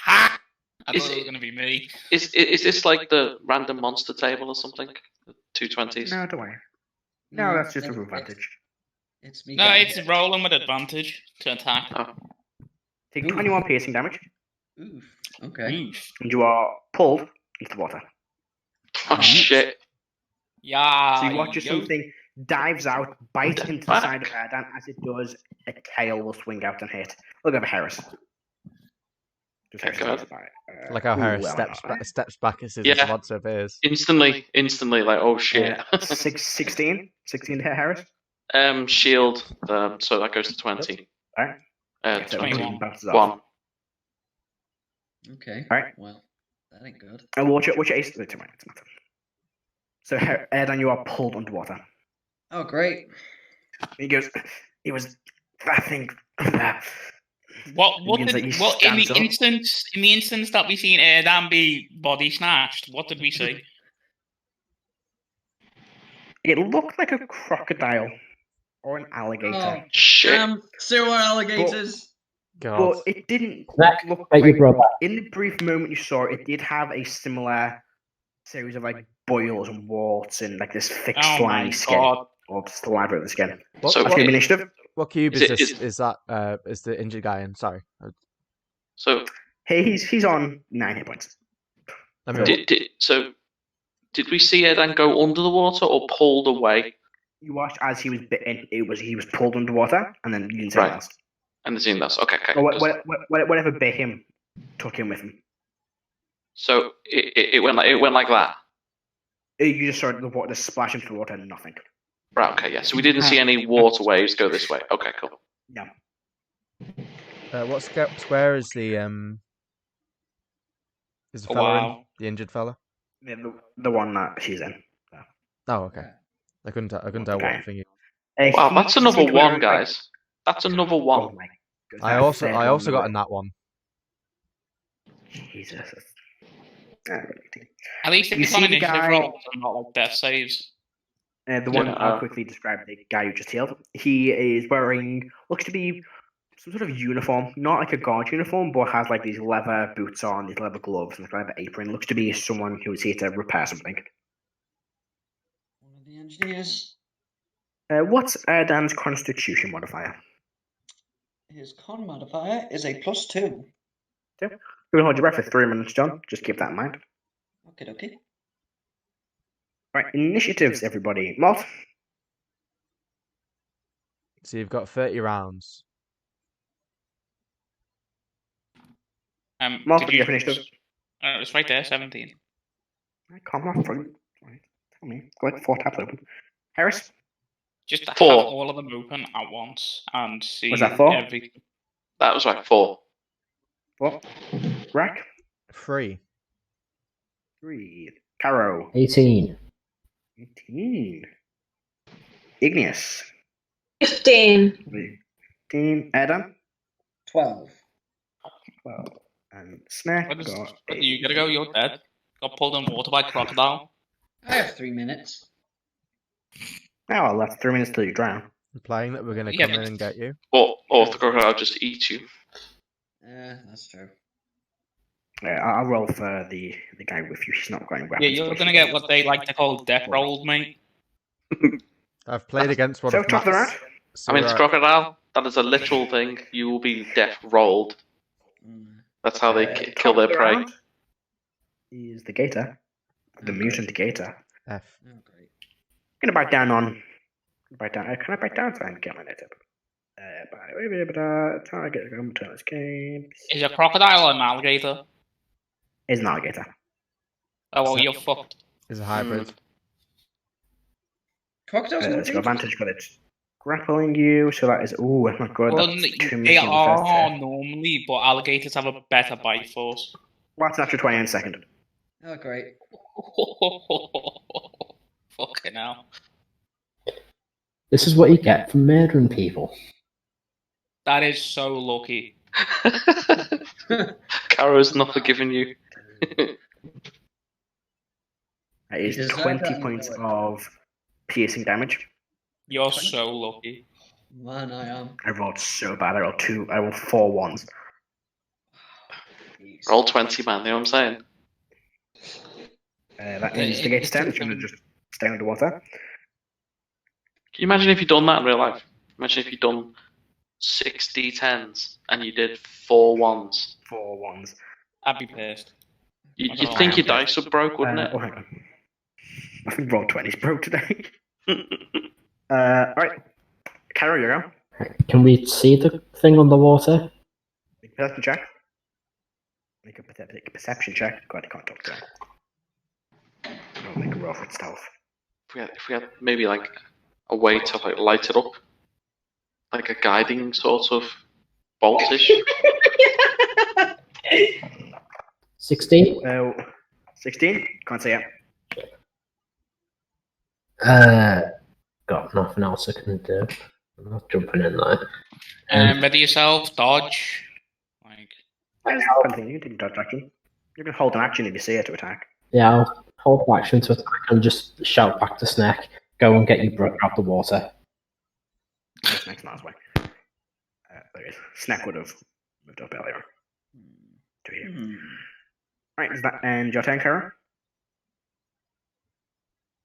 I thought Is it was it- going to be me. Is this like the random monster table or something? The 220s. No, don't worry. No, that's just a advantage. It's me. No, getting it's hit. rolling with advantage to attack. Oh. Take Ooh. 21 piercing damage, Oof. Okay. Oof. and you are pulled into the water. Oh shit! Yeah. So you watch as yo. something dives out, bites What the into the fuck? side of Erdan. As it does, a tail will swing out and hit. Look at Heris. Just Okay, Heris good. by, Like how ooh, Harris well, steps back as soon Yeah. as the monster appears. Instantly, like, oh shit. 16 to hit Heris. Shield. So that goes to 20. Alright. So 21. bounces off. 1. Okay. Alright. Well, that ain't good. And watch your ace. It's matter. So Erdan, you are pulled underwater. Oh, great. He goes. It was that thing. What Means that he in the stands up. instance that we seen Erdan be body snatched, what did we see? It looked like a crocodile or an alligator, Oh, Shit. sewer alligators. God. but it didn't That- look That you like. brought back. In the brief moment you saw it, it did have a similar series of like boils and warts and like this thick Oh slimy my skin, god. or saliva of the skin. What, So- That's what, your initiative. what cube Is is it- this? is- Is that is the injured guy in? Sorry. So Hey, he's on 9 hit points. I mean, did we see Erdan go under the water or pulled away? You watched as he was bitten. He was pulled underwater, and then you didn't see Right. else. And the scene that's okay. Or 'cause- whatever bit him took him with him. So it went like that. You just saw the water splash into the water and nothing. Right. Okay. Yeah. So we didn't see any water waves go this way. Okay. Cool. No. what square is the Oh, fella in? wow. The injured fella? Yeah, the one that she's in. Oh, okay. I couldn't tell what Okay. thing. Wow. He That's seems another to be one, wearing, guys. That's another Oh one. my goodness, I that also third got one, a nat one. Jesus. At least You it's on see the initiative guy- rolls and not like death saves. The one Yeah, I'll quickly describe, the guy who just healed. He is wearing, looks to be some sort of uniform, not like a guard uniform, but has like these leather boots on, these leather gloves, and this leather apron. Looks to be someone who is here to repair something. One of the engineers. What's Erdan's constitution modifier? His con modifier is a +2. You can hold your breath for 3 minutes, John. Just keep that in mind. Okay. Right, initiatives, everybody. Molt, So you've got 30 rounds. Molt, Did you you have initiative. It's right there, 17. Come on, tell me. Go ahead, 4 tabs open. Heris, Just have 4. all of them open at once and see Was that 4? every. That was right. 4. 4. Rrak, 3. 3. Karo, 18. 18. Igneous, 15. 15. Erdan, 12. 12. And Snack Where got you gotta go, you're dead. Got pulled in water by crocodile. I have 3 minutes. Now I'll left 3 minutes till you drown. Implying that we're going to Yeah, come in but- and get you. Or if the crocodile just eats you. That's true. I'll roll for the guy with you. He's not going weapons. Yeah, you're gonna get what they like to call death rolls, mate. I've played against one So of top of the round. Matt's. I mean, it's crocodile. That is a literal thing. You will be death rolled. That's how they kill their prey. Is the gator, the mutant gator. F. Oh, great. I'm gonna bite down on. Can I bite down? So I can get my native. Target turn escapes. Is a crocodile an alligator? Is an alligator. Oh well, you're fucked. Is a hybrid. Crocodiles not It's got dangerous. advantage because it's grappling you, so that is. Oh my god, Well, that's they 2 meters on the first are hit. normally, but alligators have a better bite force. Well, that's an extra 20 in a second. Oh, great. Fucking hell. This is what you get from murdering people. That is so lucky. Karo's not forgiving you. That is You deserve 20 that, points you know of piercing damage. You're so lucky. Man, I am. I rolled so bad. I rolled 4 ones. Jeez. Roll 20, man. You know what I'm saying? That ends the gate's turn. It's going to just stay underwater. Can you imagine if you'd done that in real life? Imagine if you'd done 6 d10s and you did 4 ones. 4 ones. I'd be pissed. You'd think your dice were broke, wouldn't it? Oh, hang on. I think roll 20's broke today. Alright. Karo, you go. Can we see the thing on the water? Make a perception check. Make a perception check. God, I can't talk to him. I'll make a roll for stealth. If we had maybe like a way to like light it up, like a guiding sort of boltish. 16? 16? Can't see it. Got nothing else I can do. I'm not jumping in there. Ready yourself, dodge. Like, You didn't dodge action. You can hold an action if you see it to attack. Yeah, I'll hold action to attack and just shout back to Snack, go and get you broke out the water. Snake's not his way. There is. Snack would have moved up earlier. To here. Right, does that end your turn, Kara?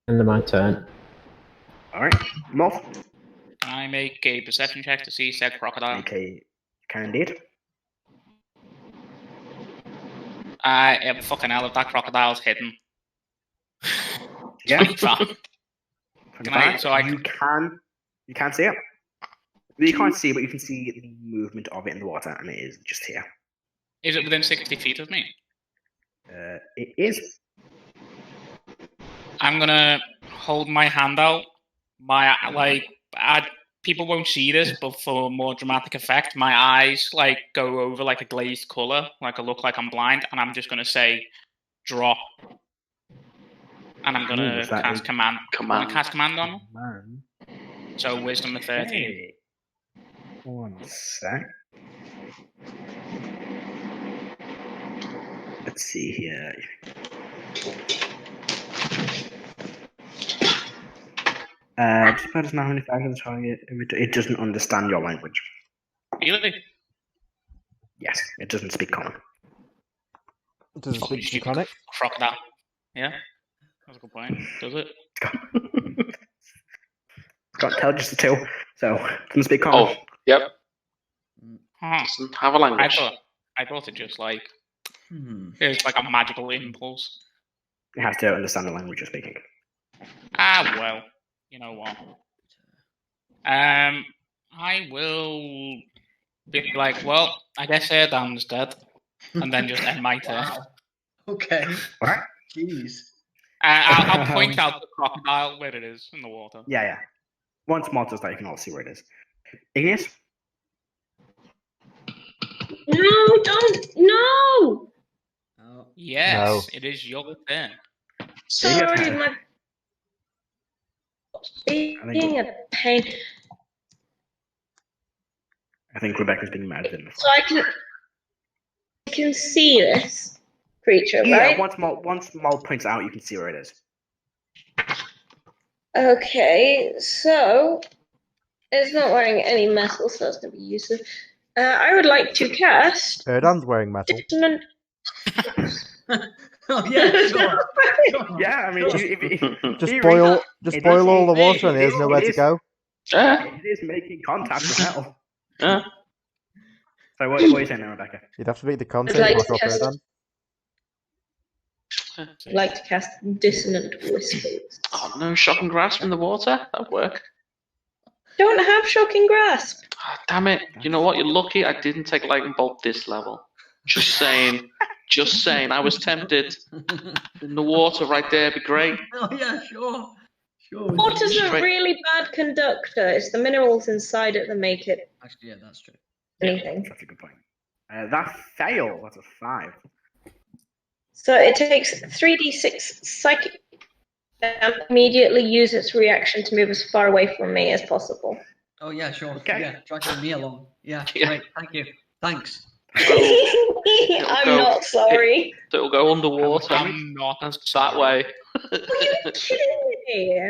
End of my turn. Alright, Molt. I make a perception check to see said crocodile. Okay, can indeed. Fucking hell, if that crocodile's hidden. Yeah. 25. You can see it. You can't see, but you can see the movement of it in the water, and it is just here. Is it within 60 feet of me? It is. I'm gonna hold my hand out. People won't see this, but for more dramatic effect, my eyes like go over like a glazed color, like I look like I'm blind, and I'm just gonna say, "Drop," and I'm gonna cast command. I'm gonna cast command on him. So wisdom of 13. Hey. 1 sec. Let's see here. Spell does not have any effect on the target. It doesn't understand your language. Really? Yes, it doesn't speak common. Does it speak Draconic? Crocodile. Yeah, that's a good point. Does it? Got intelligence to 2, so it doesn't speak common. Oh, yep. Huh. Doesn't have a language. I thought it just like it's like a magical impulse. It has to understand the language you're speaking. Ah, well, you know what? I will be like, well, I guess Erdan's dead, and then just end my turn. Okay. Alright. Jeez. I'll point out the crocodile where it is in the water. Yeah. Once Molt does that, you can all see where it is. Igneous? No, don't. No! Oh. Yes, it is your turn. Sorry, my. Being a pain. I think Rebecca's being mad at him. So I can see this creature, right? Yeah, once Molt points out, you can see where it is. Okay, so it's not wearing any metal, so that's going to be useless. I would like to cast. Erdan's wearing metal. Oh yeah, sure. Yeah, I mean, if Just boil all the water and he has nowhere to go. Yeah. It is making contact with metal. Yeah. So what are you saying now, Rebecca? You'd have to make the content like block to off cast- Erdan. I'd like to cast Dissonant Whispers. Oh no, shocking grasp in the water? That'd work. Don't have Shocking Grasp. Oh, damn it. You know what? You're lucky I didn't take Lightning Bolt this level. Just saying. Just saying. I was tempted. In the water right there would be great. Oh yeah, sure. Sure. Water's a Straight- really bad conductor. It's the minerals inside it that make it Actually, yeah, that's true. anything. That's a good point. That fail. That's a 5. So it takes 3d6 psychic. Immediately use its reaction to move as far away from me as possible. Oh yeah, sure. Okay. Yeah, dragging me along. Yeah, Yeah. great. Thank you. Thanks. I'm go- not sorry. It'll go underwater. I'm not. That's that way. Are you kidding me?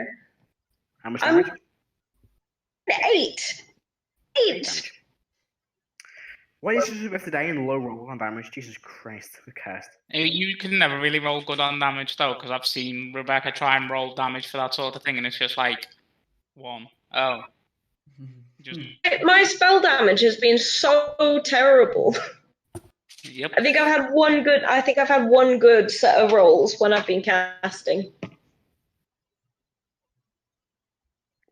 How much I'm- damage? 8. 8. Damage. What is this with today in low roll on damage? Jesus Christ, who cares? You can never really roll good on damage though, because I've seen Rebecca try and roll damage for that sort of thing, and it's just like 1. Oh, just My spell damage has been so terrible. yep. I think I've had one good set of rolls when I've been casting.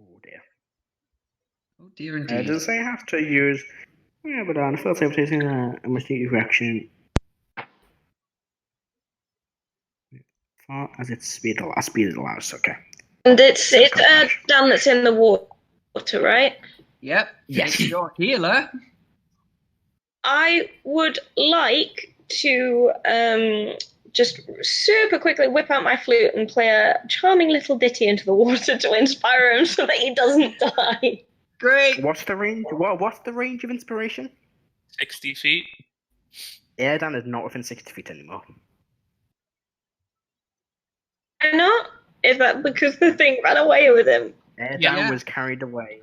Oh dear. Oh dear Does indeed. it say I have to use? Yeah, but on failed save takes a mistake reaction. Far as its speed allows. Okay. And it's Dan that's in the water, right? Yep. Yes. It's your healer. I would like to just super quickly whip out my flute and play a charming little ditty into the water to inspire him so that he doesn't die. Great. What's the range? What's the range of inspiration? 60 feet. Erdan is not within 60 feet anymore. Why not? Is that because the thing ran away with him? Erdan Yeah. was carried away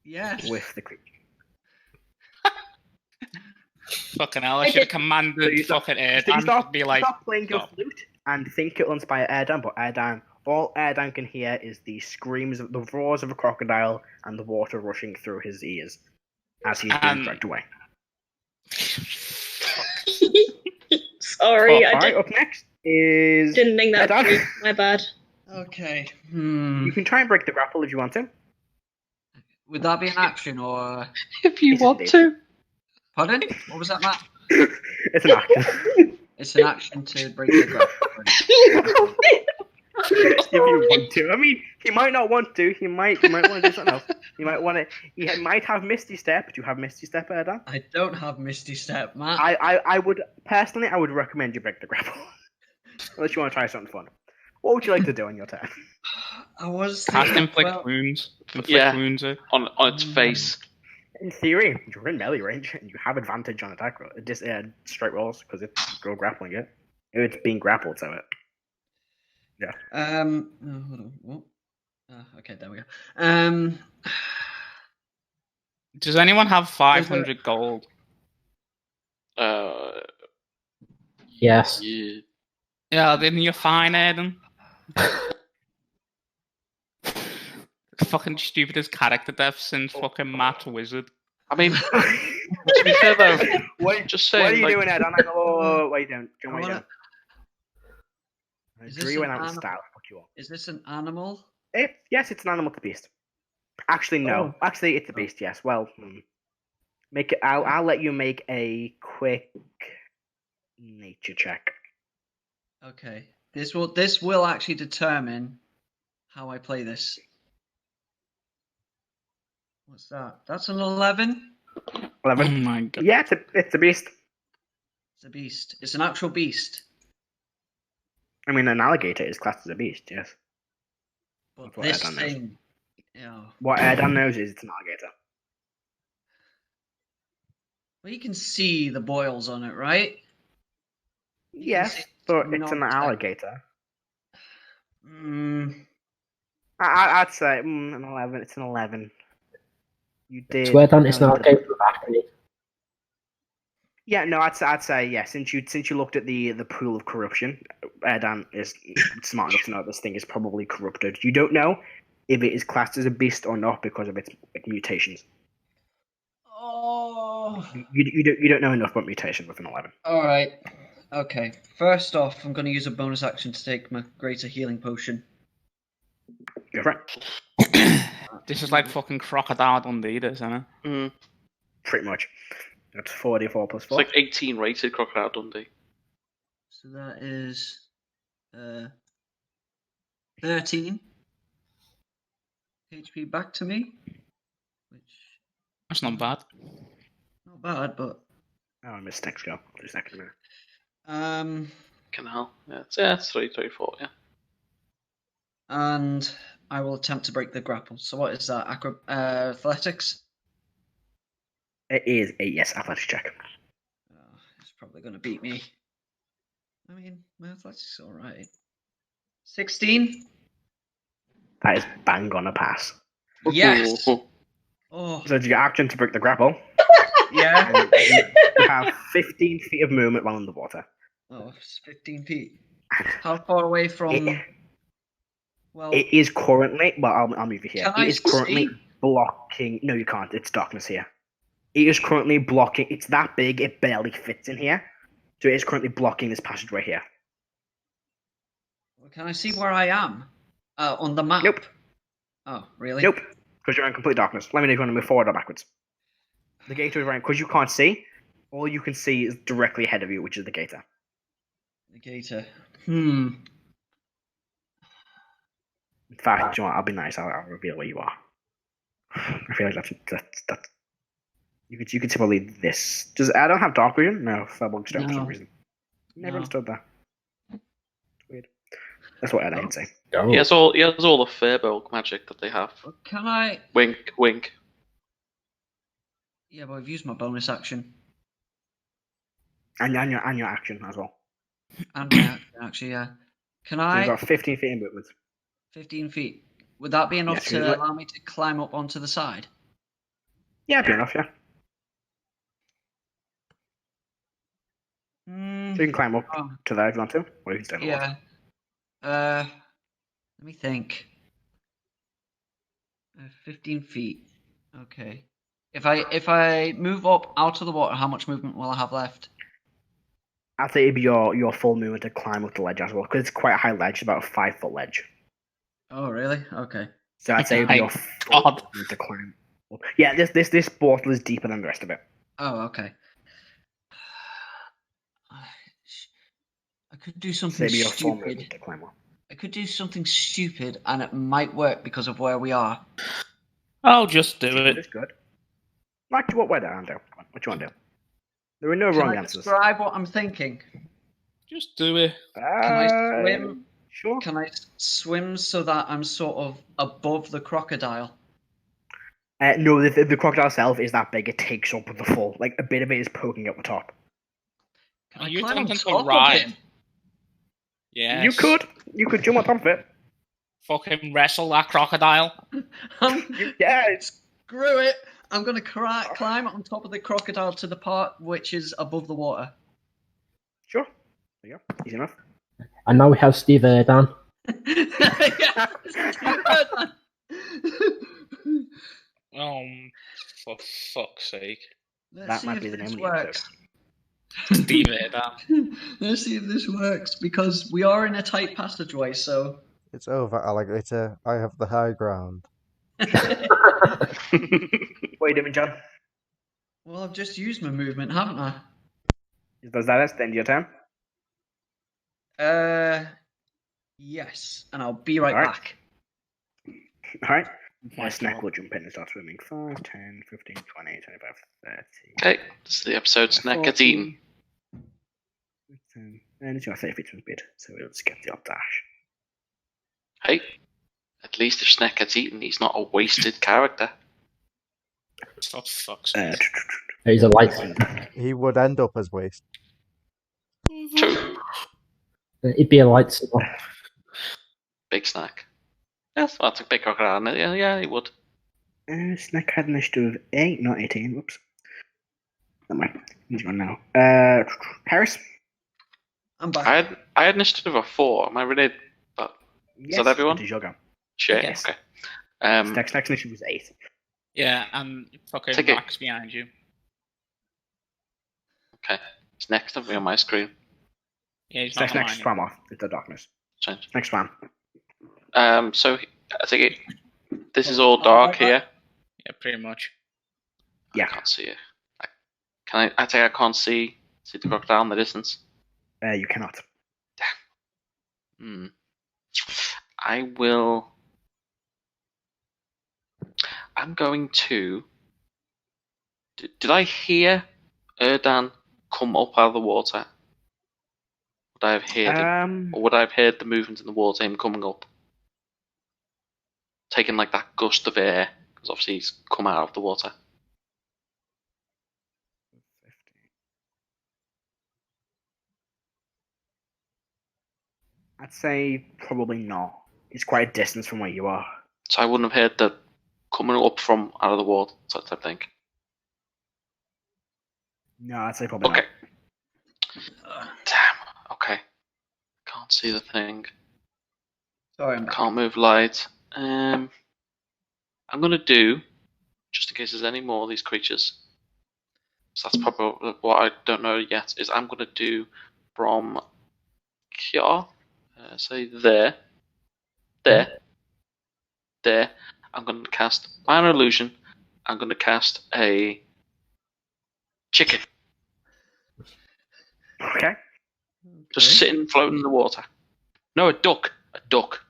Yes. with the creature. Fucking hell, I should have commanded fucking Erdan to be like, stop playing your stop. flute and think it'll inspire Erdan, but all Erdan can hear is the screams, the roars of a crocodile, and the water rushing through his ears as he's being dragged away. Sorry, I Alright, up next is didn't think that Erdan. through. My bad. Okay. You can try and break the grapple if you want to. Would that be an action or? If you It's want indeed. to. Pardon? What was that, Matt? It's an action. It's an action to break the grapple. If you want to. I mean, he might not want to. He might want to do something else. He might want to. He might have Misty Step. Do you have Misty Step, Erdan? I don't have Misty Step, Matt. I would personally, I would recommend you break the grapple. Unless you want to try something fun. What would you like to do on your turn? I was cast thinking, inflict well, wounds. Inflict Yeah. wounds. On its face. In theory, you're in melee range and you have advantage on attack roll, just straight rolls because it's girl grappling it. It's being grappled, so it. oh, hold on. What? Okay, there we go. Does anyone have 500 gold? Yes. Yeah. Yeah, then you're fine, Erdan. Fucking stupidest character death since fucking Matt Wizard. I mean, to be fair though, just saying. What are you like, doing, Ed? I'm like, oh, wait down. Go I way wanna- down. Is Drew this went an out with animal? style. Fuck you all. Is this an animal? Yes, it's an animal to beast. Actually, no. Oh. Actually, it's a beast. Yes. Well, make it. I'll let you make a quick nature check. Okay. This will actually determine how I play this. What's that? That's an 11. 11. Oh my god. Yeah, it's a beast. It's a beast. It's an actual beast. I mean, an alligator is classed as a beast. Yes. But That's what this Erdan knows. thing, yeah. What Erdan knows is it's an alligator. Well, you can see the boils on it, right? You can Yes, see but it's it's an not alligator. Like, I'd say an 11. It's an 11. You did. So Erdan is now um, a game for acne. Yeah, no, I'd say yeah. Since you looked at the pool of corruption, Erdan is smart enough to know this thing is probably corrupted. You don't know if it is classed as a beast or not because of its mutations. oh, Oh. You don't know enough about mutation with an 11. All right. Okay. First off, I'm going to use a bonus action to take my greater healing potion. Go for it. This is like fucking Crocodile Dundee, isn't it? Mm. Pretty much. That's 44 plus 4. It's like 18 rated Crocodile Dundee. So that is 13 HP back to me, which That's not bad. not bad, but Oh, I missed next go. 2 seconds minute. Canal. Yeah, it's 3, 34, yeah. And I will attempt to break the grapple. So what is that? Athletics? It is a yes athletics check. Oh, it's probably going to beat me. I mean, my athletics is all right. 16? That is bang on a pass. Yes! Ooh. Oh, So it's your action to break the grapple. yeah. And you have 15 feet of movement while in the water. Oh, it's 15 feet. How far away from... Well, It is currently, well, I'll move you here. Can It I is currently see? blocking. No, you can't. It's darkness here. It is currently blocking. It's that big, it barely fits in here. So it is currently blocking this passageway here. can I see where I am on the map? Nope. Oh, really? Nope. Because you're in complete darkness. Let me know if you want to move forward or backwards. The gator is right. Because you can't see, all you can see is directly ahead of you, which is the gator. The gator. In fact, you know what, I'll be nice. I'll reveal where you are. I feel like that's you could see probably this. I don't have dark vision? No, Firblog don't for some reason. Never understood that. It's weird. That's what Erdan would say. Oh. He has all the Firbolg magic that they have. Can I... Wink, wink. Yeah, but I've used my bonus action. And your action as well. And my action, actually, yeah. Can So I... you've got 15 feet in movement. 15 feet. Would that be enough Yes, to allow me to climb up onto the side? Yeah, be enough, yeah. So you can climb up to there if you want to, or you can stay in the water. Yeah. Let me think. 15 feet. Okay. If I move up out of the water, how much movement will I have left? I'd say it'd be your full movement to climb up the ledge as well, because it's quite a high ledge, about a 5-foot ledge. Oh, really? Okay. So I'd say it'd be your full movement to climb up. Yeah, this portal is deeper than the rest of it. Oh, okay. I could do So something it'd be your full stupid. movement to climb up. I could do something stupid, and it might work because of where we are. I'll just do it. It's good. What way down, Andrew? What you want to do? There are no Can wrong I answers. describe what I'm thinking? Just do it. Can I swim? Sure. Can I swim so that I'm sort of above the crocodile? No, the crocodile itself is that big. It takes up the full. Like, a bit of it is poking up the top. Can Are I you climb on attempting to top of ride? him? Yes. You could jump on top of it. Fucking wrestle that crocodile. Yeah, Screw it! I'm gonna climb on top of the crocodile to the part which is above the water. sure. There you go. Easy enough. And now we have Steve Erdan. For fuck's sake. Let's That might be the name of the works. Steve Erdan. Let's see if this works, because we are in a tight passageway, so... It's over, alligator. I have the high ground. What are you doing, John? Well, I've just used my movement, haven't I? Does that extend your turn? Yes, and I'll be right Alright. back. Alright. My snack will jump in and start swimming. 5, 10, 15, 20, 25, 30. Okay, this is the episode Snack gets eaten. 10, and it's your 30 feet from bid, so we'll skip the odd dash. Hey, at least if Snack gets eaten, he's not a wasted character. For fuck's sake. He's a light. He would end up as waste. True. He'd be a light. Big Snack. Yes, well, that's a big crocodile. Yeah, he would. Snack had initiative of 8, not 18. Whoops. Never mind. He's gone now. Heris? I'm back. I had initiative of 4. Am I really? Is that everyone? It is your go. Shit. Yes. Okay. Snack's initiative was 8. Yeah, and fucking Take it. Rrak's behind you. Okay. It's next to me on my screen. Yeah, he's Next not next swam off. It's the darkness. Change. Next swam. So I think this is all dark here. Yeah, pretty much. Yeah. I can't see it. I think I can't see the crocodile in the distance. You cannot. I will. I'm going to. Did I hear Erdan come up out of the water? Would I have heard him? Or would I have heard the movement in the water, him coming up? Taking like that gust of air, because obviously he's come out of the water. I'd say probably not. It's quite a distance from where you are. So I wouldn't have heard the coming up from out of the water type thing. No, I'd say probably Okay. Damn. Okay. Can't see the thing. Sorry, Can't move light. I'm gonna do, just in case there's any more of these creatures. So that's probably what I don't know yet. Is I'm gonna do from here, say there. I'm gonna cast Minor Illusion. I'm gonna cast a chicken. Okay. Just sitting, floating in the water. No, a duck. A duck.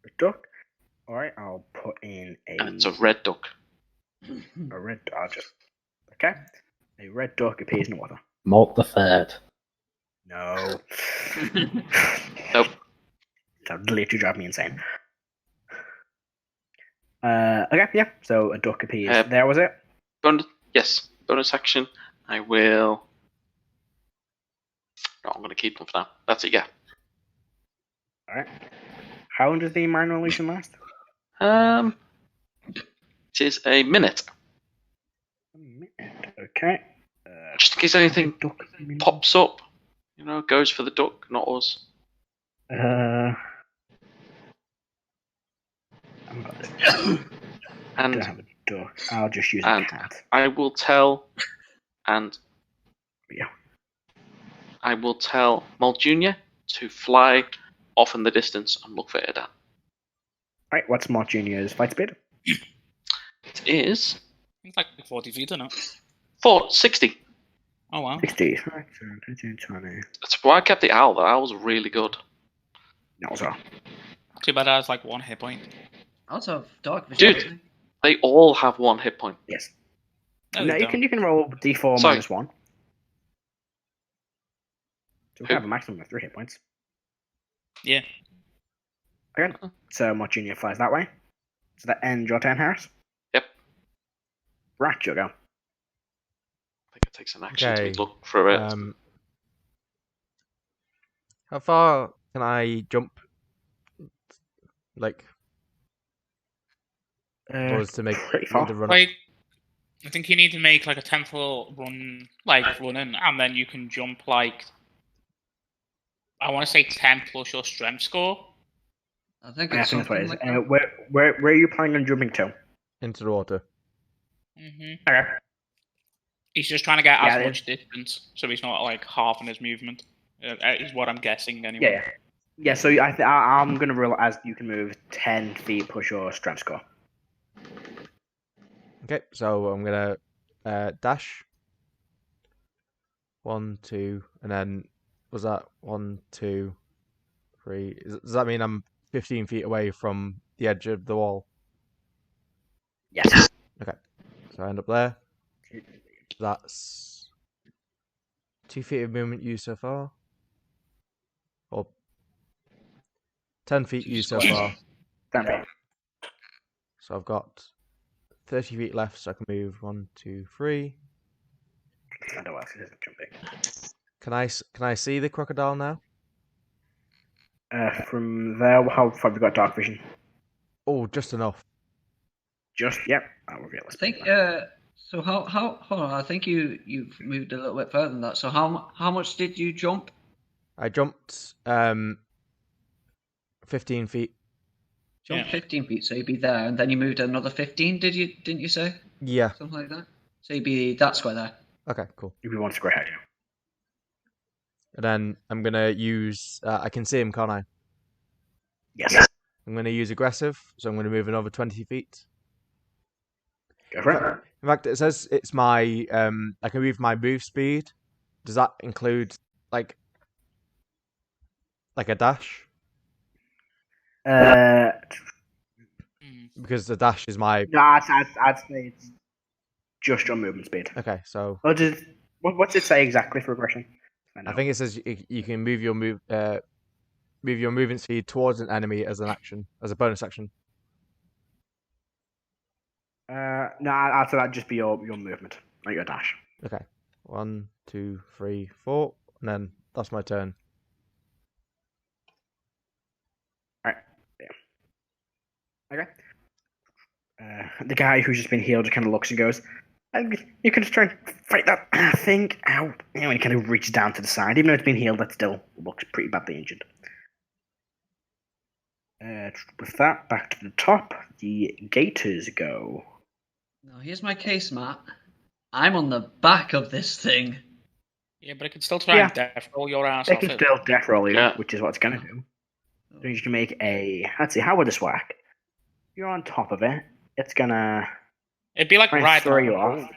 A duck. Alright, I'll put in a... And it's a red duck. A red... I'll just... Okay. A red duck appears in the water. Molt the Third. No. Nope. That would literally drive me insane. Okay, yeah. So a duck appears. There was it? Yes. Bonus action. I will... No, I'm going to keep them for now. That's it, yeah. Alright. How long does the minor illusion last? It is a minute. A minute. Okay. Just in case anything pops up, goes for the duck, not us. I'm And don't have a duck. I'll just use a cat. I will tell, Yeah. I will tell Molt Jr. to fly off in the distance and look for Erdan. Alright, what's Molt Jr.'s fight speed? It is... It's like 40 feet, isn't it? 60. Oh, wow. 60. 20. That's why I kept the owl. The owl was really good. That was all. Too bad I has like 1 hit point. Also have dark vision. Dude, they all have 1 hit point. Yes. No, No, they you can roll D4 Sorry. -1. So we can have a maximum of 3 hit points. Yeah. Okay. So Molt Jr. flies that way. So that ends your turn, Harris. Yep. Rrak, you'll go. I think it takes an action Okay, to look for it. How far can I jump? Like, was to make pretty far. the run? Like, I think you need to make like a 10-foot run, like running, and then you can jump like, I want to say 10 plus your strength score. I think I it's think that's what it something is. like that. Where are you planning on jumping to? Into the water. Okay. He's just trying to get Yeah, as much distance, so he's not like half in his movement. Is what I'm guessing anyway. Yeah. Yeah, so I'm going to rule as you can move 10 feet plus your strength score. Okay, so I'm gonna dash. 1, 2, and then was that 1, 2, 3? Does that mean I'm 15 feet away from the edge of the wall? Yes. Okay, so I end up there. That's 2 feet of movement used so far, or 10 feet used so far. So I've got 30 feet left, so I can move 1, 2, 3. I don't know what else it is jumping. Can I see the crocodile now? From there, how far have you got dark vision? Oh, just enough. Yep. I'll reveal this. I think. So how? Hold on. I think you've moved a little bit further than that. So how much did you jump? I jumped 15 feet. Jump 15 feet, so you'd be there, and then you moved another 15. Didn't you say? Yeah. Something like that. So you'd be that square there. Okay, cool. You'd be 1 square ahead. And then I'm gonna use. I can see him, can't I? Yes. I'm gonna use aggressive, so I'm gonna move another 20 feet. Go for it. In fact, it says it's my. I can move my move speed. Does that include like a dash? Because the dash is my. No, I'd say it's just your movement speed. Okay, so. What's it say exactly for aggression? I think it says you can move your movement speed towards an enemy as an action, as a bonus action. No, I'd say that'd just be your movement, not your dash. Okay. 1, 2, 3, 4, and then that's my turn. Alright. Yeah. Okay. The guy who's just been healed just kind of looks and goes, you can just try and fight that thing. Ow. And he kind of reaches down to the side. Even though it's been healed, that still looks pretty badly injured. With that, back to the top, the Gators go. Now, here's my case, Matt. I'm on the back of this thing. Yeah, but it can still try and death roll your ass It off can it. still death roll you, which is what it's going to do. So you can make a... Let's see, how would this work? You're on top of it. It's going to... It'd be like right throw you off.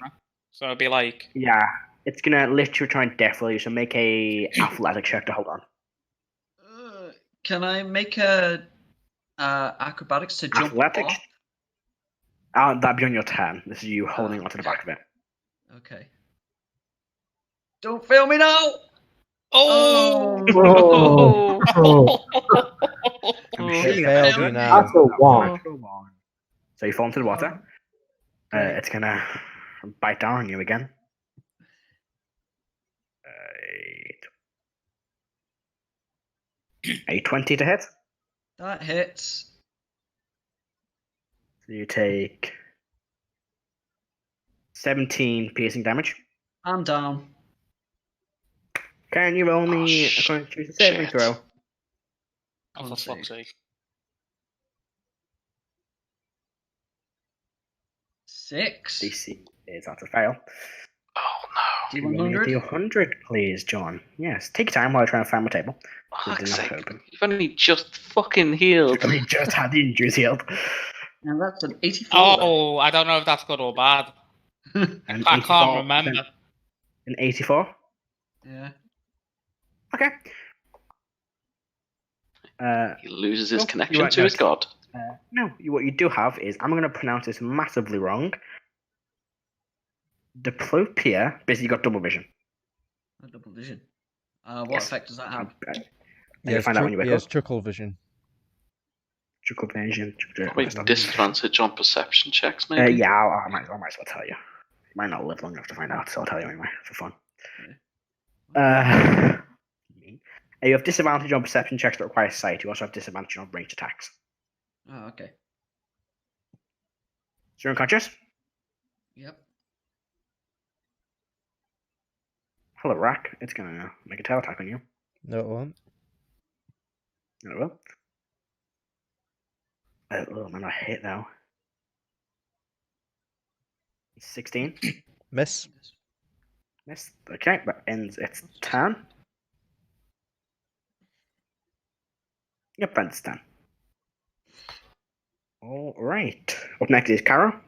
So it'd be like... Yeah, it's going to literally try and death roll you, so make a athletic check to hold on. Can I make a acrobatics to jump Athletics? off? That'd be on your turn. This is you holding onto the back of it. Okay. Don't fail me now! Oh! Failed you now. That's a 1. So you fall into the water. It's going to bite down on you again. A 20 to hit. That hits. So you take 17 piercing damage. I'm down. Can you roll me a constitution saving throw? Oh, for fuck's sake. 6. DC is that's a fail. Oh no. D100? D100, please, John. Yes, take your time while I try and find my table. Fuck's sake. You've only just fucking healed. I just had the injuries healed. And that's an 84. Oh, I don't know if that's good or bad. I can't remember. An 84? Yeah. Okay. He loses his connection to his god. No, what you do have is, I'm going to pronounce this massively wrong. Diplopia, basically you got double vision. Double vision. What effect does that have? You'll find out when you wake up. Yes, chuckle vision. Chuckle vision. Probably disadvantage on perception checks, maybe? Yeah, I might as well tell you. You might not live long enough to find out, so I'll tell you anyway, for fun. You have disadvantage on perception checks that require sight. You also have disadvantage on ranged attacks. Oh, okay. So you're unconscious? Yep. Hello, Rrak. It's going to make a tail attack on you. No, it won't. No, it will. Oh, man, I hit though. 16. Miss. Miss. Okay, that ends its turn. Yep, that's done. Alright. Up next is Karo.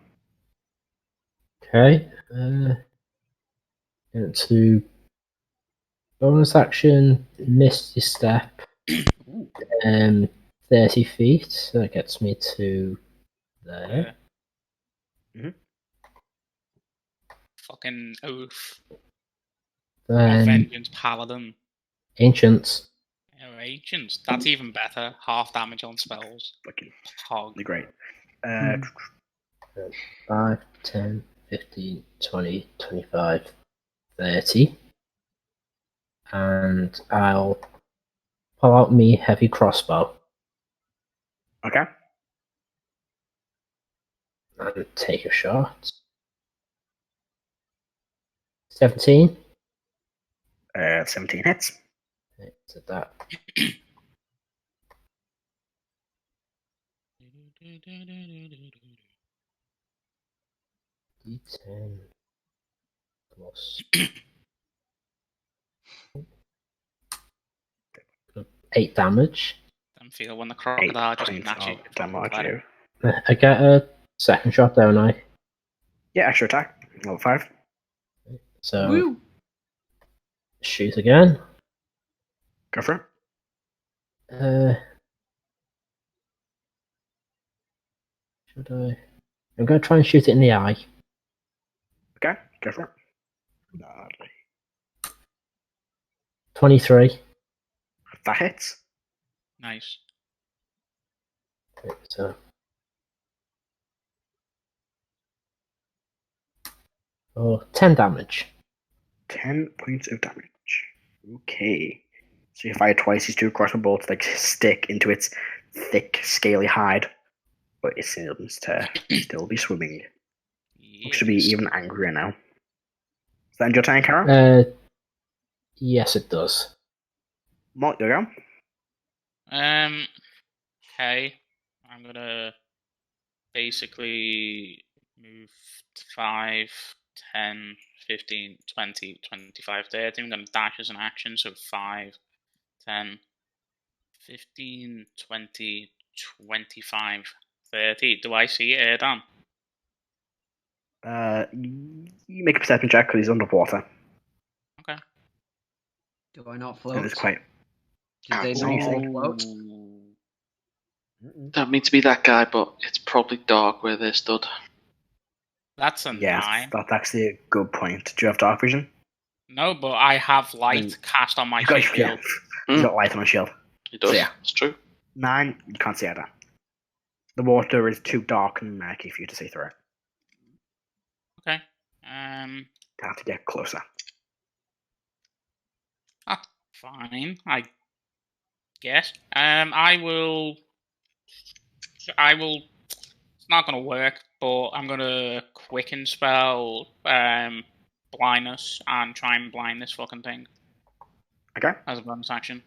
Okay. Into bonus action, Misty Step. 30 feet. So that gets me to there. Fucking oof. Then Vengeance Paladin. Ancients. Oh, Ancients. That's even better. Half damage on spells. Fucking hog. Great. 5, 10, 15, 20, 25, 30. And I'll pull out me heavy crossbow. Okay. And take a shot. 17. 17 hits. To that. D10 plus 8 damage. Don't feel when the crocodile just 8 snatches points of damage. I get a second shot, don't I? Yeah, extra attack. Level 5. So, Woo. shoot again. Go for it. Should I? I'm going to try and shoot it in the eye. Okay, go for it. 23. That hits. Nice. So, oh, 10 damage. 10 points of damage. Okay. So you fire twice, these 2 crossbow bolts like stick into its thick, scaly hide. But it seems to still be swimming. Looks to be even angrier now. Is that end your turn, Karo? Yes, it does. Molt, there you go. Okay. I'm gonna basically move 5, 10, 15, 20, 25, 30. I'm gonna dash as an action, so 5, 10, 15, 20, 25, 30. Do I see Erdan? You make a perception check because he's underwater. Okay. Do I not float? And it's quite. Did they not all float? Don't mean to be that guy, but it's probably dark where they stood. That's a 9. That's actually a good point. Do you have dark vision? No, but I have light cast on my shield. You got light on my shield. It does. So, yeah. It's true. 9, you can't see that. The water is too dark and murky for you to see through it. Okay. You have to get closer. Fine, I guess. I will. It's not gonna work, but I'm gonna quicken spell blindness and try and blind this fucking thing. Okay. As a bonus action.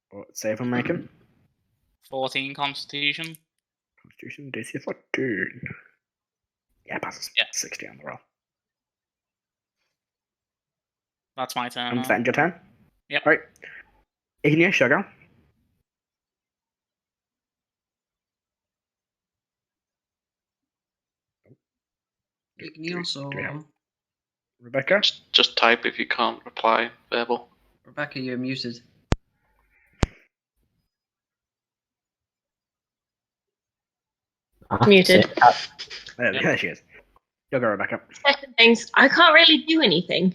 What save I'm making? 14 Constitution. Constitution DC 14. Yeah, passes. Yeah. 60 on the roll. That's my turn. Is that end your turn? Yep. Alright. Igneous, sugar. Igneous or Rebecca? Just type if you can't reply verbal. Rebecca, you're muted. Muted. There she is. You'll go, Rebecca. Second things, I can't really do anything.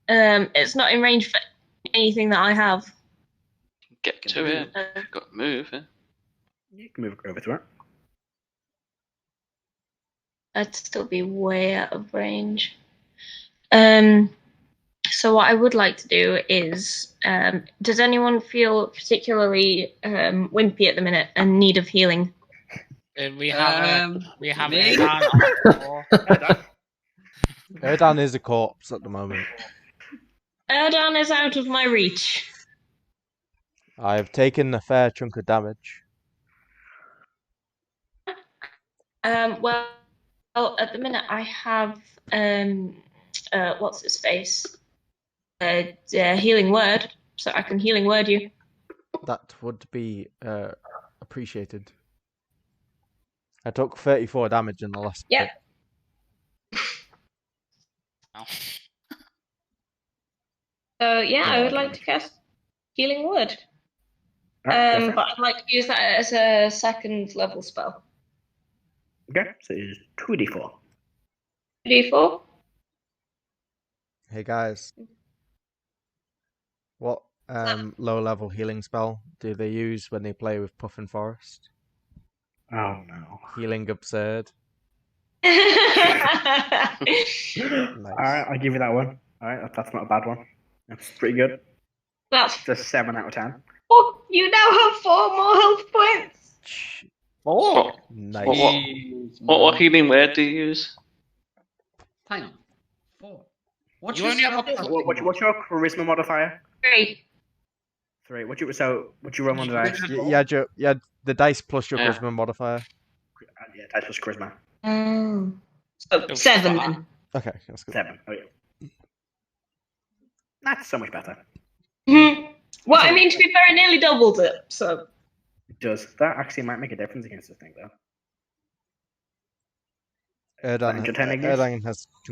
It's not in range for anything that I have. Get to it. You've got to move. Eh? You can move over to it. I'd still be way out of range. So what I would like to do is, does anyone feel particularly wimpy at the minute and need of healing? We have me? Erdan is a corpse at the moment. Erdan is out of my reach. I've taken a fair chunk of damage. Well, at the minute I have what's his face? Healing word, so I can healing word you. That would be appreciated. I took 34 damage in the last Yep. bit. So yeah, I would like to cast healing word. But I'd like to use that as a second level spell. Okay, so it's 2d4. 2d4. Hey guys. What low level healing spell do they use when they play with Puffin Forest? Oh no. Healing Absurd. Nice. Nice. Alright, I'll give you that one. Alright, that's not a bad one. That's pretty good. That's It's a 7 out of 10. oh, you now have 4 more health points. Oh, Nice. What healing word do you use? Hang on. 4. What's You your only have spell a- casting What's your charisma modifier? 3. 3. What you roll on the dice? You had the dice plus your Yeah. charisma modifier. Yeah, dice plus charisma. So 7 then. Okay, that's good. 7. Oh yeah. That's so much better. Well, I mean, to be fair, it nearly doubled it, so. It does. That actually might make a difference against this thing, though. Erdan can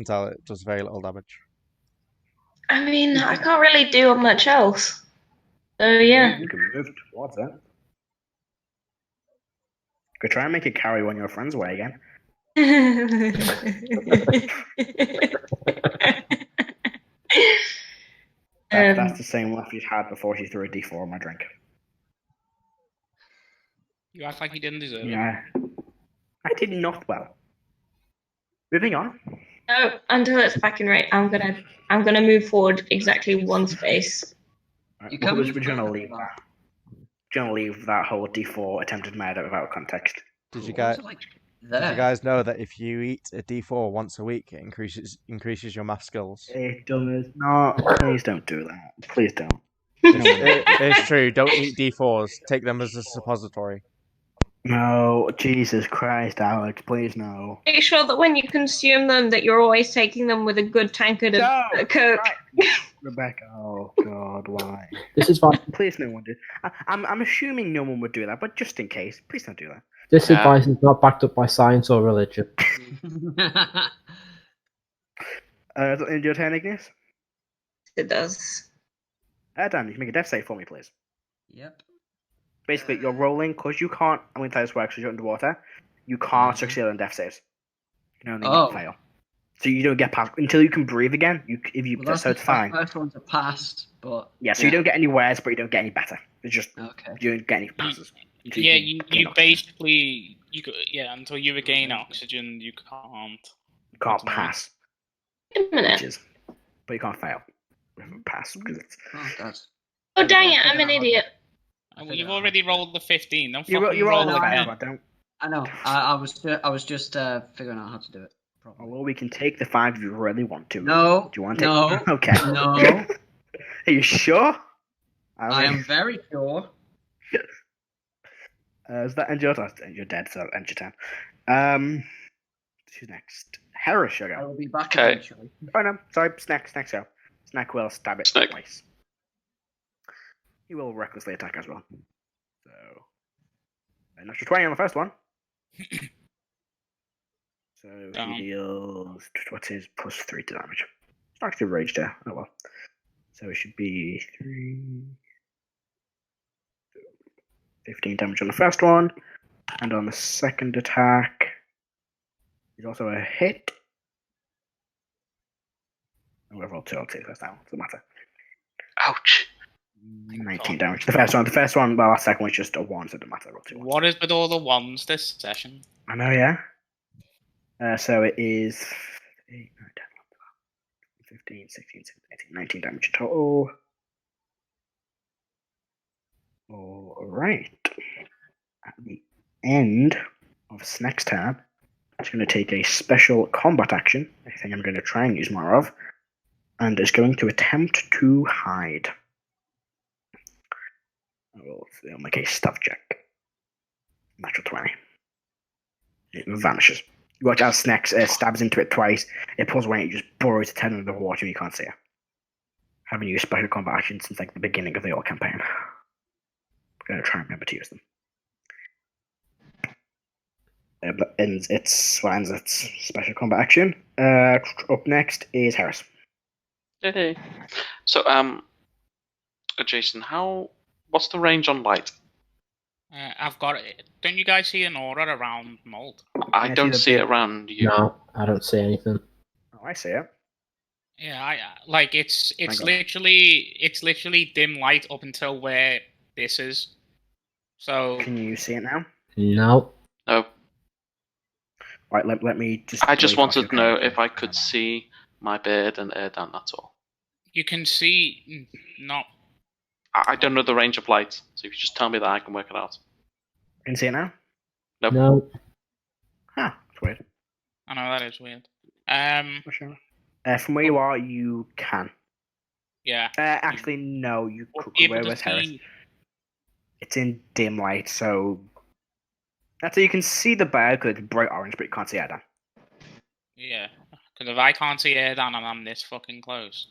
tell it does very little damage. I mean, I can't really do much else. So, yeah. You can move towards it. Go try and make it carry one of your friends away again. That's the same laugh she's had before she threw a D4 on my drink. You act like you didn't deserve it. Yeah. I did not well. Moving on. No, until it's back in rate, I'm gonna move forward exactly one space. We're gonna leave that. Gonna leave that whole D4 attempted murder without context. Did you guys know that if you eat a D4 once a week, it increases your math skills? It does not. Please don't do that. Please don't. It's true. Don't eat D4s. Take them as a suppository. No, Jesus Christ, Alex, please no. Make sure that when you consume them, that you're always taking them with a good tankard of Coke. Rebecca, oh God, why? This is fine. Please, no one did. I'm assuming no one would do that, but just in case, please don't do that. This advice is not backed up by science or religion. In your turn, Igneous? It does. Dan, you can make a death save for me, please. Yep. Basically, you're rolling, because you can't, I'm going to tell you this works, because you're underwater, you can't succeed on death saves. You can only fail. So you don't get past, until you can breathe again, so it's fine. The first one's a pass, but... Yeah, so you don't get any worse, but you don't get any better. It's just, okay. you don't get any passes. Yeah, you basically, until you regain oxygen, you can't pass. Wait a minute. But you can't fail. Pass, because it's... Oh, dang it, I'm an idiot. Well, you've already rolled the 15. Don't you fucking roll roll the again. fail, I know. I was just figuring out how to do it. Well, we can take the 5 if you really want to. No. Do you want to? No. Okay. No. Are you sure? I am very sure. Is that end your turn? You're dead, so end your turn. Who's next? Heris, sugar. I will be back eventually. Oh no, sorry, Snack go. Snack will stab it twice. He will recklessly attack as well. So, natural 20 on the first one. So he deals, what's his +3 to damage? Actually raged there. Oh well. So it should be 15 damage on the first one. And on the second attack, he's also a hit. And we've rolled 2, I'll take this down. Doesn't matter. Ouch. 19 damage. The first one, well, that second one's just a 1, so it doesn't matter. What is with all the ones this session? I know, yeah. So it is 8, 9, 10, 15, 16, 17, 18, 19 damage total. Alright. At the end of this next turn, it's going to take a special combat action. I think I'm going to try and use more of. And is going to attempt to hide. I'll make a stuff check. Natural 20. It vanishes. You watch as Snack stabs into it twice. It pulls away and it just burrows its head under the water and you can't see it. Haven't used special combat actions since like the beginning of the old campaign. I'm going to try and remember to use them. Ends its special combat action. Up next is Heris. Hey. So, Jason, what's the range on light? I've got it. Don't you guys see an aura around Molt? I don't see it around you. No, I don't see anything. Oh, I see it. Yeah, it's literally dim light up until where this is. So can you see it now? No. No. Right, let me just. I just wanted to know if I could see my beard and Erdan. That's all. You can see not. I don't know the range of light, so if you just tell me that, I can work it out. You can see it now? Nope. No. Huh, that's weird. I know, that is weird. From where you are, you can. Yeah. Actually, no, you could. Where's Heris? It's in dim light, so... That's so you can see the bear because it's bright orange, but you can't see Erdan. Yeah, because if I can't see Erdan and I'm this fucking close.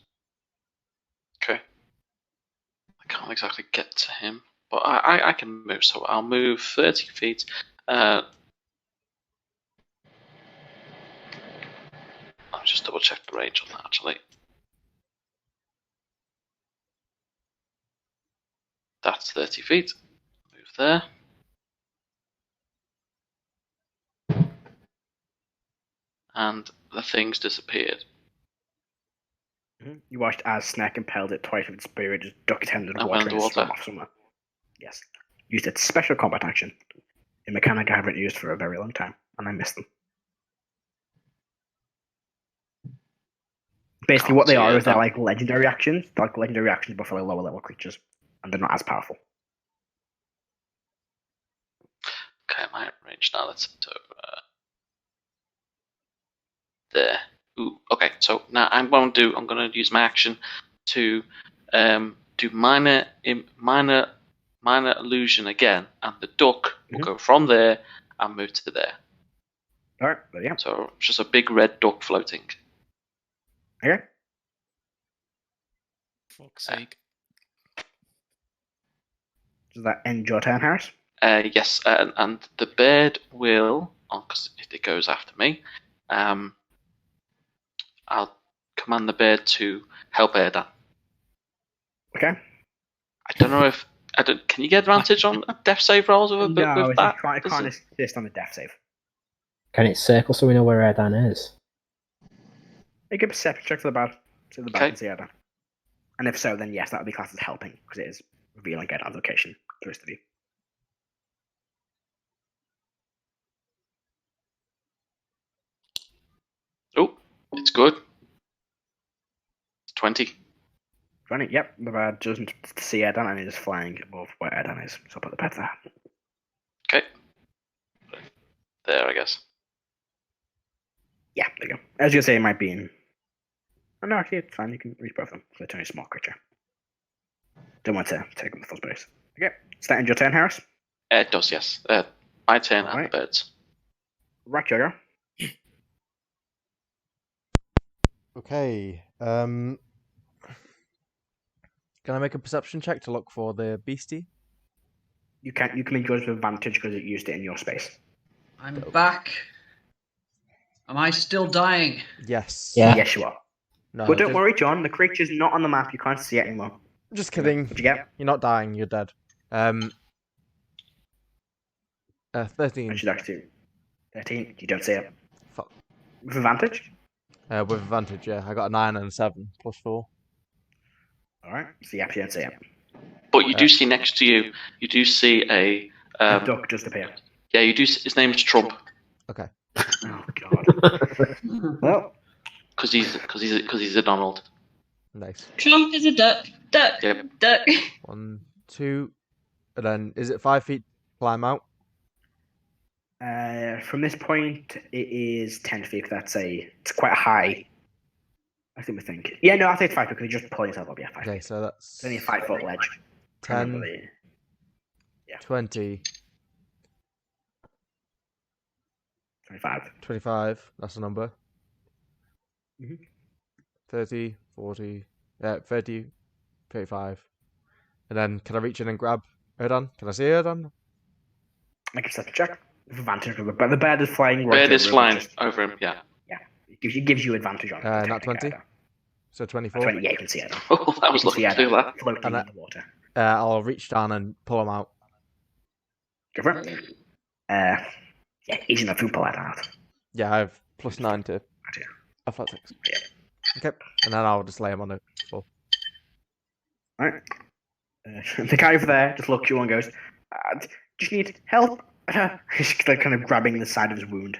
Okay. I can't exactly get to him, but I can move. So I'll move 30 feet. I'll just double check the range on that actually. That's 30 feet. Move there. And the thing's disappeared. You watched as Snack impaled it twice with its spear, just duck its hand in the And water went in and the swam water. off somewhere. Yes. Used its special combat action. A mechanic I haven't used for a very long time, and I miss them. Basically, what they are is they're like legendary actions. They're like legendary actions, but for like lower level creatures, and they're not as powerful. Okay, my range now. Let's do there. Ooh, okay, so now I'm going to use my action to do minor illusion again, and the duck will go from there and move to there. All right, there you go. So just a big red duck floating. Okay. Fuck's sake. Does that end your turn, Harris? Yes, and the bird will, because it goes after me, I'll command the bird to help Erdan. Okay. I don't know if can you get advantage on death save rolls with No, that? I can't assist on the death save. Can it circle so we know where Erdan is? Make a perception check for the bad. So the bad Okay. can see Erdan. And if so, then yes, that would be classed as helping, because it is revealing Erdan's location to the rest of you. Oh, it's good. It's 20. 20, yep. The bad doesn't see Erdan, and it is flying above where Erdan is. So I'll put the pet there. Okay. There, I guess. Yeah, there you go. As you say, it might be in... Oh, no, actually, it's fine. You can reach both of them. So it's only a small creature. Don't want to take them the full space. Okay. Is that end your turn, Harris? It does, yes. My turn and Alright. the birds. Right, Jojo. Okay. Can I make a perception check to look for the beastie? You can make yours with advantage because it used it in your space. I'm back. Am I still dying? Yes. Yeah. Yes, you are. No, But don't worry, John. The creature's not on the map. You can't see it anymore. Just kidding. What'd you get? You're not dying. You're dead. 13. I should actually 13. You don't see it. Fuck. With advantage? With advantage, yeah. I got a 9 and a 7 plus 4. Alright. So yeah, you don't see it. But you do see next to you, you do see a... The duck just appear. Yeah, you do. His name is Trump. Okay. Oh, God. Well... Because he's a Donald. Nice. Trump is a duck. Duck. Yep. Duck. 1, 2, and then is it 5 feet climb out? From this point, it is 10 feet. It's quite high. I think. Yeah, no, I think it's 5 feet because you're just pulling yourself up. Yeah, 5 Okay, feet. so that's It's only a 5 foot ledge. 10, Yeah. 20, 25. 25. That's the number. Mhm. 30, 40, 30, 35. And then can I reach in and grab Erdan? Can I see Erdan? Make a perception check. With advantage, but the bird is flying. Bird is flying just- over him, yeah. Yeah, it gives you advantage on it. Not 20? So 24. 20, yeah, you can see it. Oh, that was You can see lucky to do that. floating And in the water. I'll reach down and pull him out. Go for it. Yeah, easy enough to pull that out. Yeah, I have plus 9 to dear. athletics. Yeah. Okay, and then I'll just lay him on the floor. Alright. The guy over there just looks at you and goes, just need help. He's like kind of grabbing the side of his wound.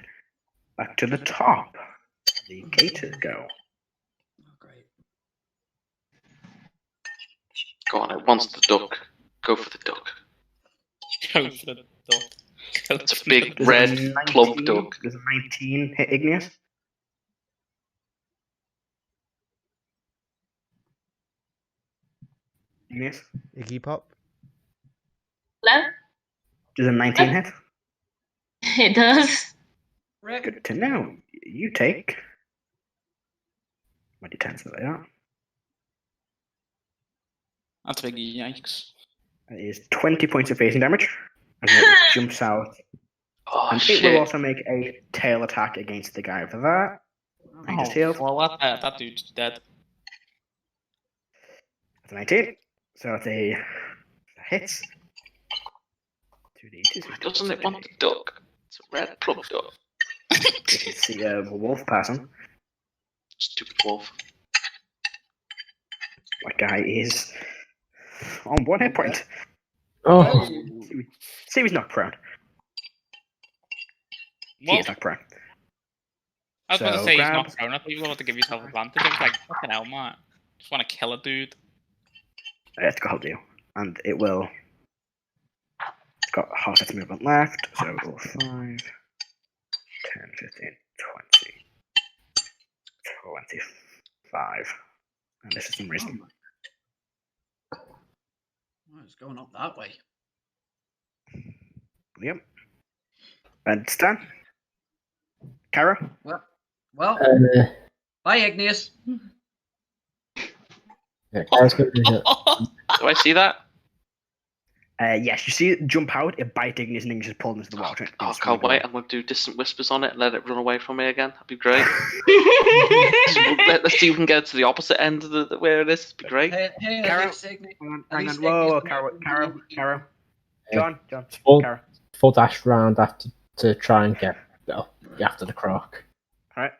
Back to the top. The gators go. Oh, great. Go on, it wants the duck. Go for the duck. Go for the duck. It's a big Does red a plump 19 duck. Does a 19 hit Igneous? Igneous? Iggy Pop? Hello? Does a 19 hit? It does. Good to know. You take... What d10s that they are? That's a big yikes. That is 20 points of phasing damage. And it jumps out. Oh, And shit. it will also make a tail attack against the guy for that. I just healed. Well, that dude's dead. That's a 19. So it's a hits. 2d8. Doesn't it want to duck? It's a red plug duck. You can see a wolf person. Stupid wolf. That guy is on 1 hit point. Oh, See, he's not prone. He is not prone. I was about to So, say he's grab- not prone. I thought you were about to give yourself advantage. I was like, fucking hell, man. Just want to kill a dude. It's got a deal. And it will. It's got half its movement left. So it will 5, 10, 15, 20, 25. And this is some reason. Oh, it's going up that way. Yep. And Stan? Karo? Well, bye, Igneous. yeah, Karo's gonna do it. Do I see that? Yes, you see it jump out, it bites Igneous and Igneous just pulled into the water. Oh, can't wait. I'm going to do distant whispers on it and let it run away from me again. That'd be great. Let's see if we can get to the opposite end of the where it is. It'd be great. Hey, Karo? it's Igneous. Hang least on. Whoa, Igneous Karo. John. Full, Karo. full dash round after to try and get after the croc. Alright.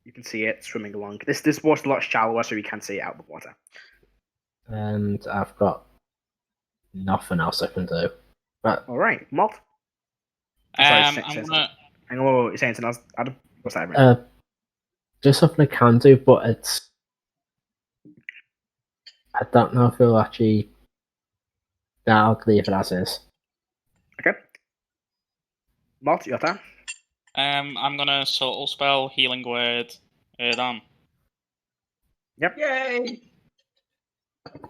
You can see it swimming along. This water's a lot shallower, so you can see it out of the water. And I've got nothing else I can do. But Alright, Molt. I'm Hang gonna. on, whoa, you're saying something else, Adam? What's that, right? there's something I can do, but it's I don't know if it'll actually. Nah, I'll leave it as is. Okay. Molt, your turn. I'm gonna subtle spell healing word Erdan. Yay!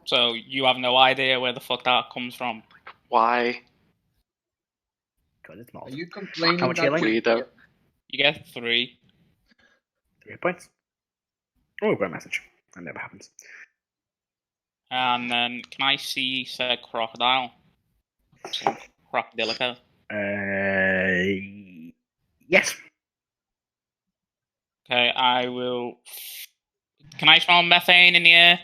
So you have no idea where the fuck that comes from. Why? Because it's Are Molt. you complaining How much that healing? Weirdo. You get 3. 3 hit points. Oh, we've got a message. That never happens. And then can I see said crocodile? Some Crocodilica. Yes. Okay, I will. Can I smell methane in the air?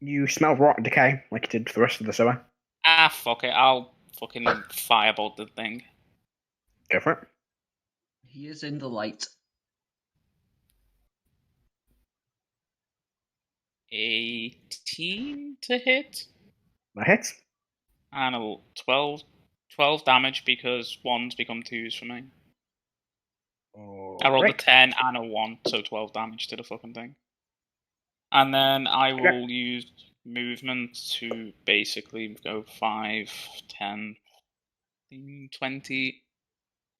You smell rot and decay, like you did for the rest of the sewer. Ah, fuck it. I'll fucking firebolt the thing. Go for it. He is in the light. 18 to hit. That hits. And a 12 damage because 1s become 2s for me. I rolled a 10 and a 1, so 12 damage to the fucking thing. And then I will use movement to basically go 5, 10, 20,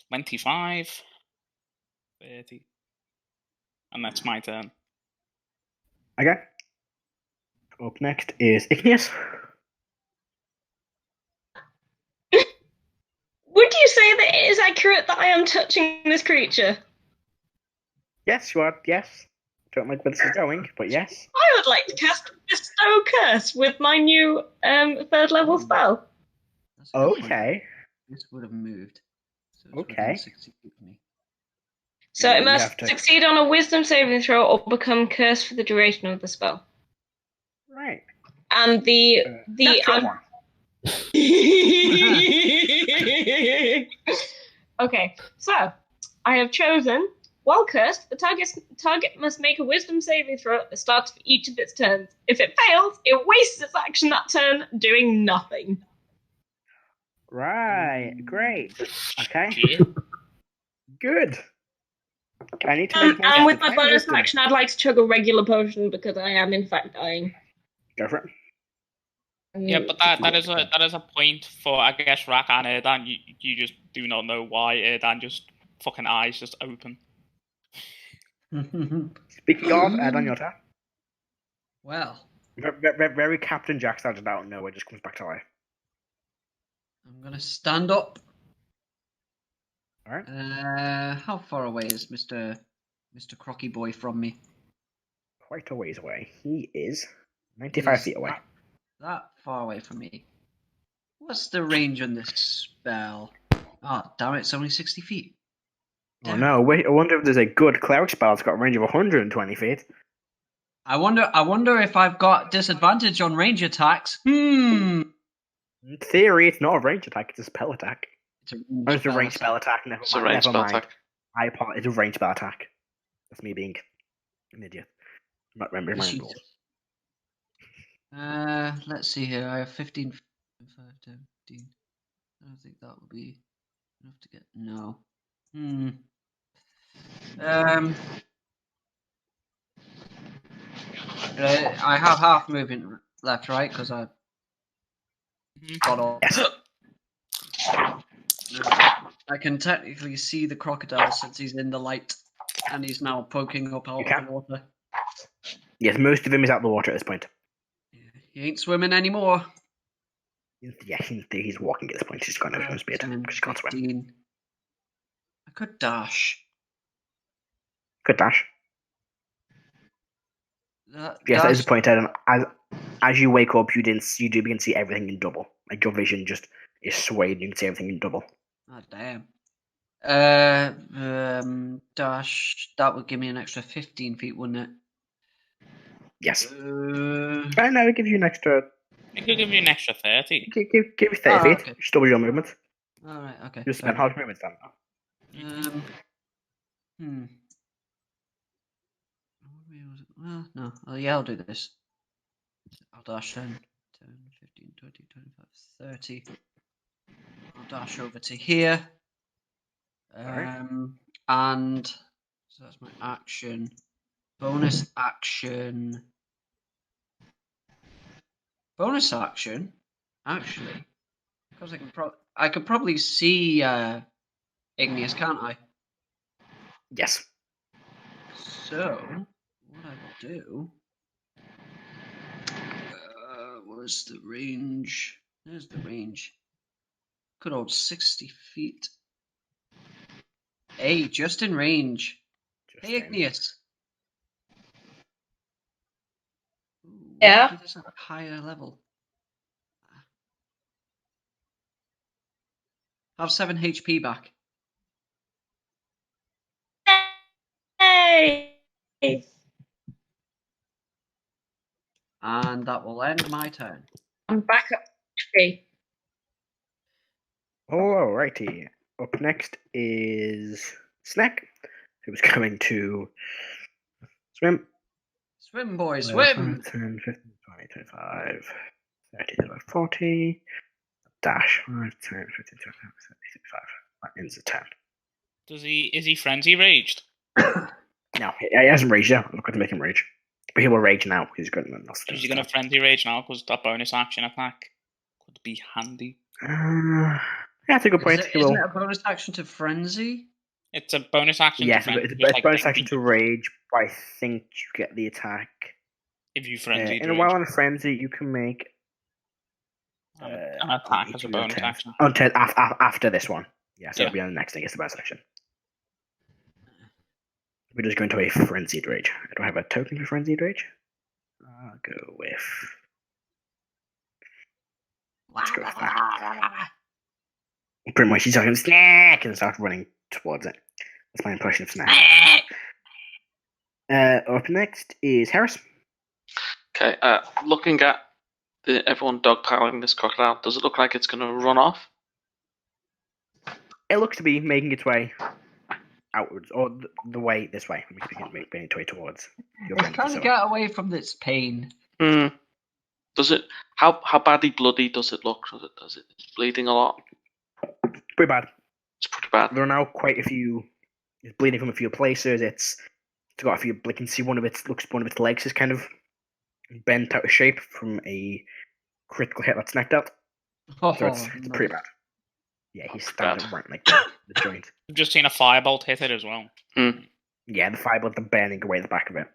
25, 30. And that's my turn. Okay. Up next is Igneous. Would you say that it is accurate that I am touching this creature? Yes, you are. Yes. Don't like where this is going, but yes. I would like to cast Bestow Curse with my new 3rd level spell. That's a good point. Okay. This would have moved. So it's Okay. within 60 feet of me. So Yeah, it you must have to- succeed on a Wisdom saving throw or become cursed for the duration of the spell. Right. And the Natural one. Okay, so I have chosen, while cursed, the target must make a Wisdom saving throw at the start of each of its turns. If it fails, it wastes its action that turn doing nothing. Right. Great. Okay. Yeah. Good. I need to make more And with damage. my bonus action, I'd like to chug a regular potion because I am in fact dying. Go for it. Yeah, but that is a point for, I guess, Rrak and Erdan. You just do not know why Erdan just fucking eyes just open. Speaking of, Erdan, your turn. Well, Very Captain Jack started out of nowhere, just comes back to life. I'm gonna stand up. Alright. How far away is Mr. Crocky Boy from me? Quite a ways away. He is 95 feet away. that far away from me. What's the range on this spell? Oh, damn it, it's only 60 feet. Oh no, wait, I wonder if there's a good cleric spell that's got a range of 120 feet. I wonder if I've got disadvantage on range attacks. In theory, it's not a range attack, it's a spell attack. It's a range spell attack, never It's a mind. range spell attack. It's a range spell attack. That's me being an idiot. I'm not remembering my own rules. Let's see here. I have 15, 5, 10, 15. I don't think that will be enough to get. No. I have half movement left, right? Because I got all. I can technically see the crocodile since he's in the light, and he's now poking up out of the water. Yes, most of him is out of the water at this point. He ain't swimming anymore. Yeah, he's walking at this point. He's got no swim speed because he can't swim. I could dash. Good dash. Yes, that is the point, Erdan. As you wake up, you do begin to see everything in double. Like your vision just is swayed. You can see everything in double. Oh damn. Dash. That would give me an extra 15 feet, wouldn't it? Yes. I know it gives you an extra. It could give you an extra 30. Give you 30 feet. Okay. Just double your movement. All right. Okay. Just spend half movement then. Well, no. Oh, yeah, I'll do this. I'll dash 10, 15, 20, 25, 30. I'll dash over to here. And so that's my action. Bonus action. Bonus action? Actually. Because I could probably see Igneous, can't I? Yes. So, what I will do... where's the range? There's the range. Good old 60 feet. Hey, just in range. Hey, Igneous. Ooh, Yeah? do this at a higher level. Have 7 HP back. Hey! And that will end my turn. I'm back up to Alrighty. Up next is Snack, who's coming to swim. Swim, boys, swim! 5, 10, 15, 20, 25, 30, 40. Dash. 5, 10, 15, 20, 30, 35. That ends at 10. Is he frenzy raged? No, he hasn't raged yet. I'm not going to make him rage. But he will rage now. He's got nothing else to do. Is he going to frenzy rage now? Because that bonus action attack could be handy. Yeah, that's a good point. Isn't it a bonus action to frenzy? It's a bonus action yes, to frenzy. It's a bonus action to rage, but I think you get the attack. If you frenzy. While on a frenzy, you can make an attack as a bonus action. After this one. Yeah, so it'll be on the next thing. It's the bonus action. We're just going to a frenzied rage. Do I have a token for frenzied rage? I'll go with. Let's go with that. Pretty much, he's like snack and starts running towards it. That's my impression of snack. Up next is Heris. Okay, looking at everyone dogpiling this crocodile, does it look like it's going to run off? It looks to be making its way outwards, or the way this way. Making its way towards your friend. It's trying to get away from this pain. Does it? How badly bloody does it look? Does it bleeding a lot? Pretty bad. It's pretty bad. There are now quite a few. It's bleeding from a few places. It's got a few. You can see one of its legs is kind of bent out of shape from a critical hit that's knocked out. So it's pretty bad. Yeah, he's standing right like the joint. I've just seen a firebolt hit it as well. Yeah, the firebolt, they're burning away the back of it.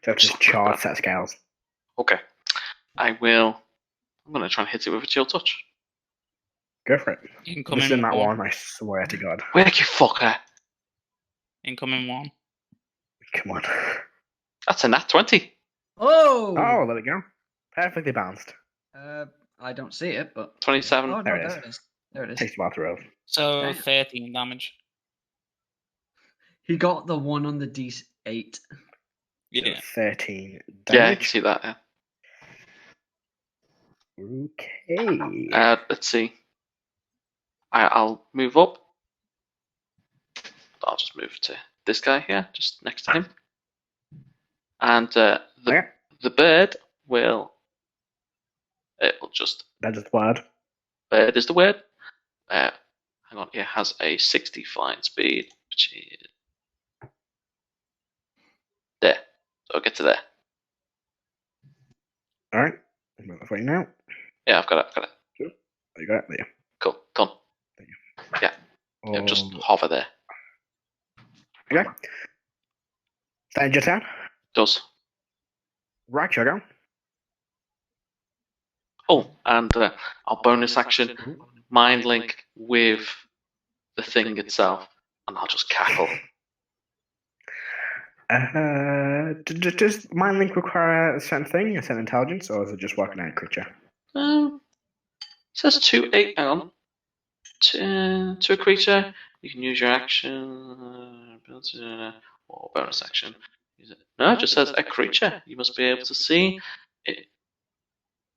So it's just charred set of scales. Okay. I'm going to try and hit it with a chill touch. Go for it. Incoming in that one, I swear to God. Where you fucker? Incoming 1. Come on. That's a nat 20. Oh, there we go. Perfectly balanced. I don't see it, but 27. Oh, no, There it there it is. There it is. Takes a while to roll. So Damn. 13 damage. He got the 1 on the D8. Yeah. 13 Yeah, I can damage. see that. Yeah. Okay. Let's see. I'll move up. I'll just move to this guy here, just next to him. And the bird will. It will just. That is the word. Bird is the word. Hang on. It has a 60 flying speed, which is there. So I'll get to there. All right. I'm moving for you now. Yeah, I've got it. Sure. Oh, you got it there. Cool. Done. Yeah. Yeah, just hover there. Okay. Stench your turn. Does. Rrak, your go. Oh, and I'll bonus action mind link with the thing itself, and I'll just cackle. Does mind link require a certain thing, a certain intelligence, or is it just working out a creature? It says 2/8. Hang on. To a creature, you can use your action or bonus action. Use it. No, it just says a creature. You must be able to see it,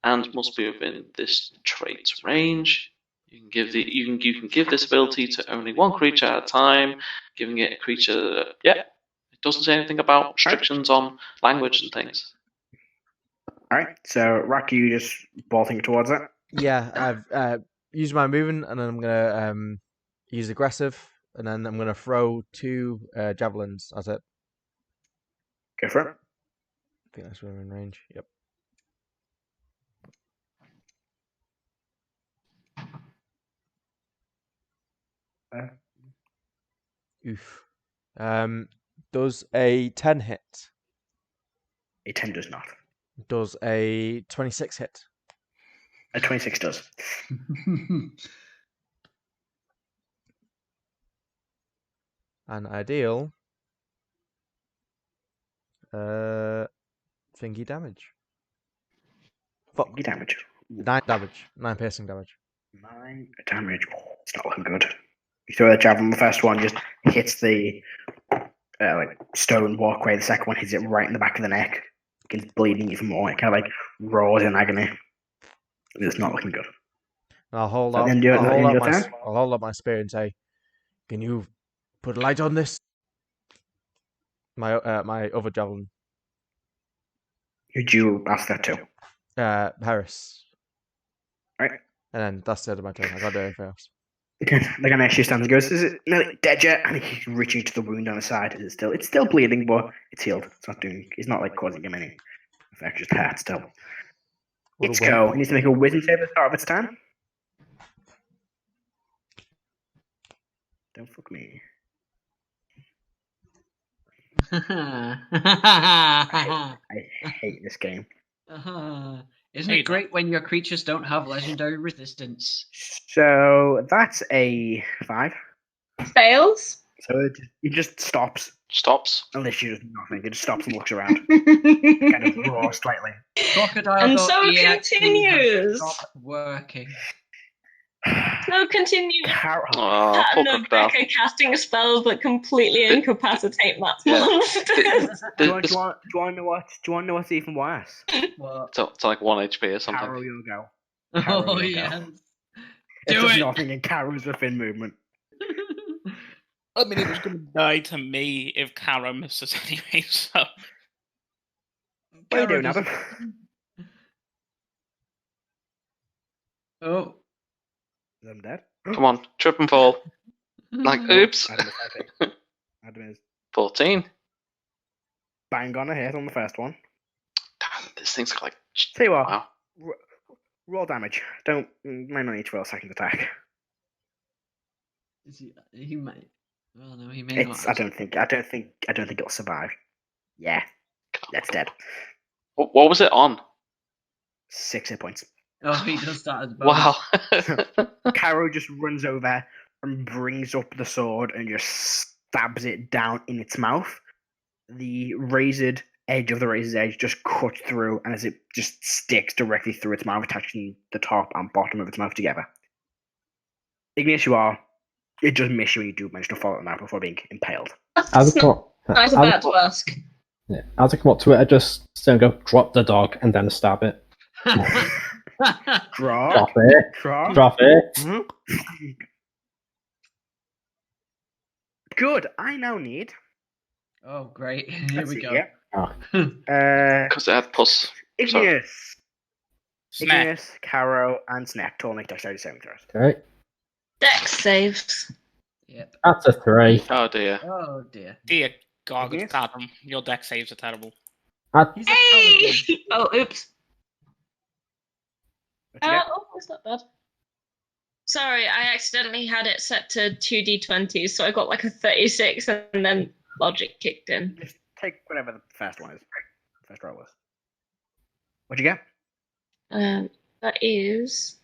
and must be within this trait's range. You can give this ability to only one creature at a time, giving it a creature. Yeah, it doesn't say anything about restrictions on language and things. All right. So Rrak, you just bolting towards it. Yeah, I've used my movement, and then I'm gonna use aggressive, and then I'm gonna throw 2 javelins at it. Go for it. I think that's within range. Yep. Oof. Does a 10 hit? A 10 does not. Does a 26 hit? A 26 does. And I deal thingy damage. Fuck. Thingy damage. 9 damage. 9 piercing damage. 9 damage. Oh, it's not looking good. You throw that javelin, the first one just hits the stone walkway. The second one hits it right in the back of the neck. It's bleeding even more. It kind of roars in agony. It's not looking good. I'll hold So up. then I'll hold up my spear and say, "Can you put a light on this?" My other javelin. Who'd you ask that to? Heris. Right. And then that's the end of my turn. I can't do anything else. Okay. The guy actually stands and goes, "Is it nearly dead yet?" And he's reaching to the wound on the side. It's still bleeding, but it's healed. It's not causing him any effect, just hurt still. It's go. It needs to make a wisdom save at the start of its turn. Don't fuck me. I hate this game. Isn't it great when your creatures don't have legendary resistance? So that's a 5. Fails. So it just stops. Stops. Unless you do nothing. It just stops and looks around. Kind of roars slightly. Crocodile And so continues. Stop working. So continues. Oh, poor crocodile. Rebecca casting spells that completely incapacitate Matt's monsters. Do you want to know what's even worse? What? It's like 1 HP or something. Karo, you'll go. Oh, yes. There's nothing in Karo's within movement. I mean, it was going to die to me if Karo misses anyway, so... What are you doing, Adam? Oh. I'm dead. Come on, trip and fall. Oops. Adam is 14. Bang on a hit on the first one. Damn, this thing's got Tell you what, wow. roll damage. Might not need to roll a second attack. He might. Well, no, he may not. I don't think it'll survive. Yeah, that's dead. What was it on? 6 hit points. Oh, he does that as bonus. Wow. Karo just runs over and brings up the sword and just stabs it down in its mouth. The razored edge of the razor's edge just cuts through, and as it just sticks directly through its mouth, attaching the top and bottom of its mouth together. Igneous, it does miss you when you do manage to follow it out before being impaled. That's not bad to ask. Yeah, as I come up to it, I just go, drop the dog, and then stab it. Drop it. Drop it. Mm-hmm. Good. I now need. Oh, great. Here we go. Because it had plus. Igneous, Karo, and Snack all make dexterity saving throws. Okay. Dex saves. Yep. That's a 3. Oh dear. Oh dear. Dear God, Adam, your deck saves are terrible. Hey! Oh, oops. Oh, it's not bad. Sorry, I accidentally had it set to 2d20s, so I got like a 36, and then logic kicked in. Just take whatever the first one is. First roll was. What'd you get? That is.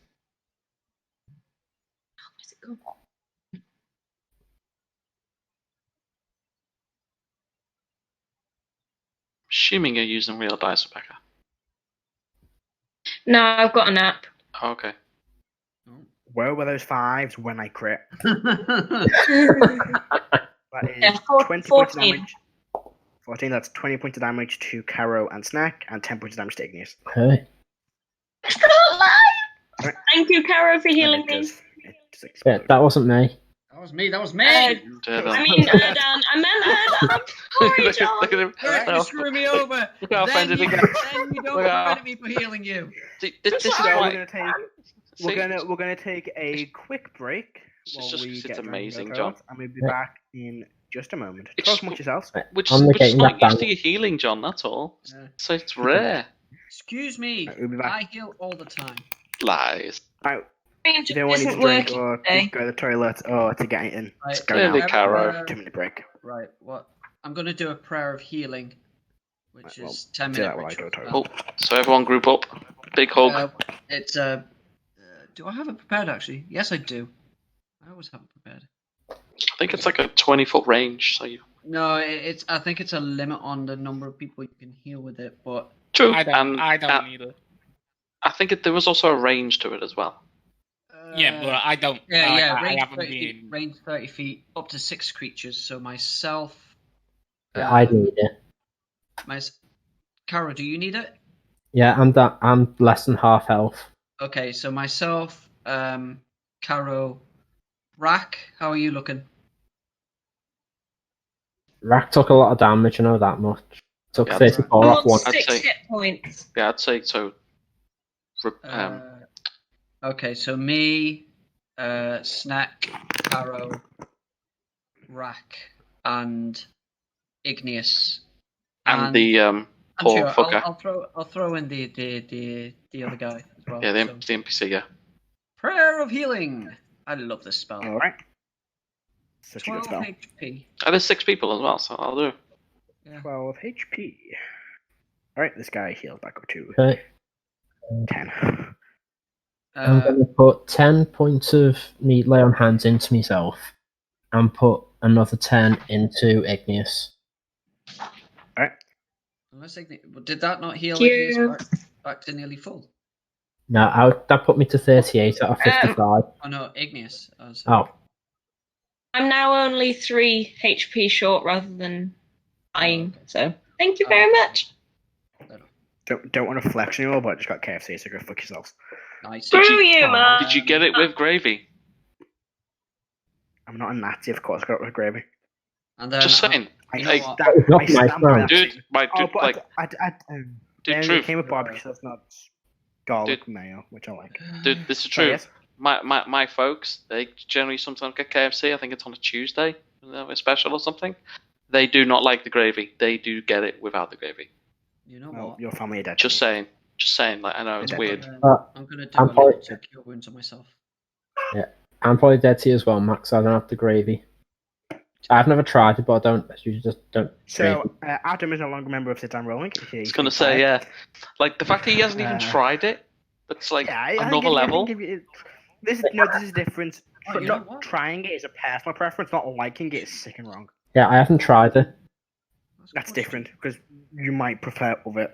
Where's it gone? Assuming you're using real dice, Rebecca. No, I've got an app. Oh, okay. Where were those 5s when I crit? That is 20 points of damage. 14, that's 20 points of damage to Karo and Snack, and 10 points of damage to Igneous. Okay. It's not alive! Thank you, Karo, for healing me. Yeah, that wasn't me. That was me. That was me. I mean, Erdan. I meant Erdan. Sorry, John. Look at him. You screw me over. Look how offended he gets. Then you don't credit me for healing you. This is why we're we're gonna take a quick break. It's amazing, John. And we'll be back in just a moment. Talk amongst yourselves. We're just not used to your healing, John. That's all. So it's rare. Excuse me. We'll be back. I heal all the time. Lies. You don't want to drink or to go to the toilet or to get in. Right. Go now. Karo. 2-minute break. Right. What? I'm going to do a prayer of healing, which is 10 minutes. Oh, so everyone group up. Big hug. It's do I have it prepared actually? Yes, I do. I always have it prepared. I think it's like a 20-foot range. So you. No, I think it's a limit on the number of people you can heal with it, but. True. I don't either. I think there was also a range to it as well. Yeah, but I don't. Yeah, I range, haven't 30 feet, been. range 30 feet, up to 6 creatures. So myself. Yeah, I need it. Karo, do you need it? Yeah, I'm less than half health. Okay, so myself, Karo, Rrak, how are you looking? Rrak took a lot of damage, I know that much. Took 34 off one. 6 hit points. Yeah, I'd say so. Okay, so me, Snack, Karo, Rrak, and Igneous, and the poor fucker. I'll throw in the other guy as well. Yeah, the NPC. Yeah. Prayer of healing. I love this spell. All right. 12 HP. There's 6 people as well, so I'll do. Yeah. 12 HP. All right, this guy heals back up to 10. I'm going to put 10 points of meat lay on hands into myself and put another 10 into Igneous. Alright. Did that not heal Igneous back to nearly full? No, that put me to 38 out of 55. Oh no, Igneous. Oh. I'm now only 3 HP short rather than 9, so thank you very much. Don't want to flex anymore, but I just got KFC, so go fuck yourselves. Nice. Screw you, man. Did you get it with gravy? I'm not a Nazi, of course. I got it with gravy. And then, just saying. Dude, true. It came with barbecue sauce, not garlic mayo, which I like. Dude, this is true. Yes. My folks, they generally sometimes get KFC. I think it's on a Tuesday, a special or something. They do not like the gravy. They do get it without the gravy. You know what? Your family are dead. Just saying. Like, I know it's weird. I'm gonna do a little cure wound to myself. Yeah, I'm probably dead to you as well, Max. I don't have the gravy. I've never tried it, but you just don't. So Adam is no longer a member of Sit Down Rolling. I was gonna say, yeah, like the fact that he hasn't even tried it. It's like another level. This is different. Not trying it is a personal preference. Not liking it is sick and wrong. Yeah, I haven't tried it. That's different because you might prefer other.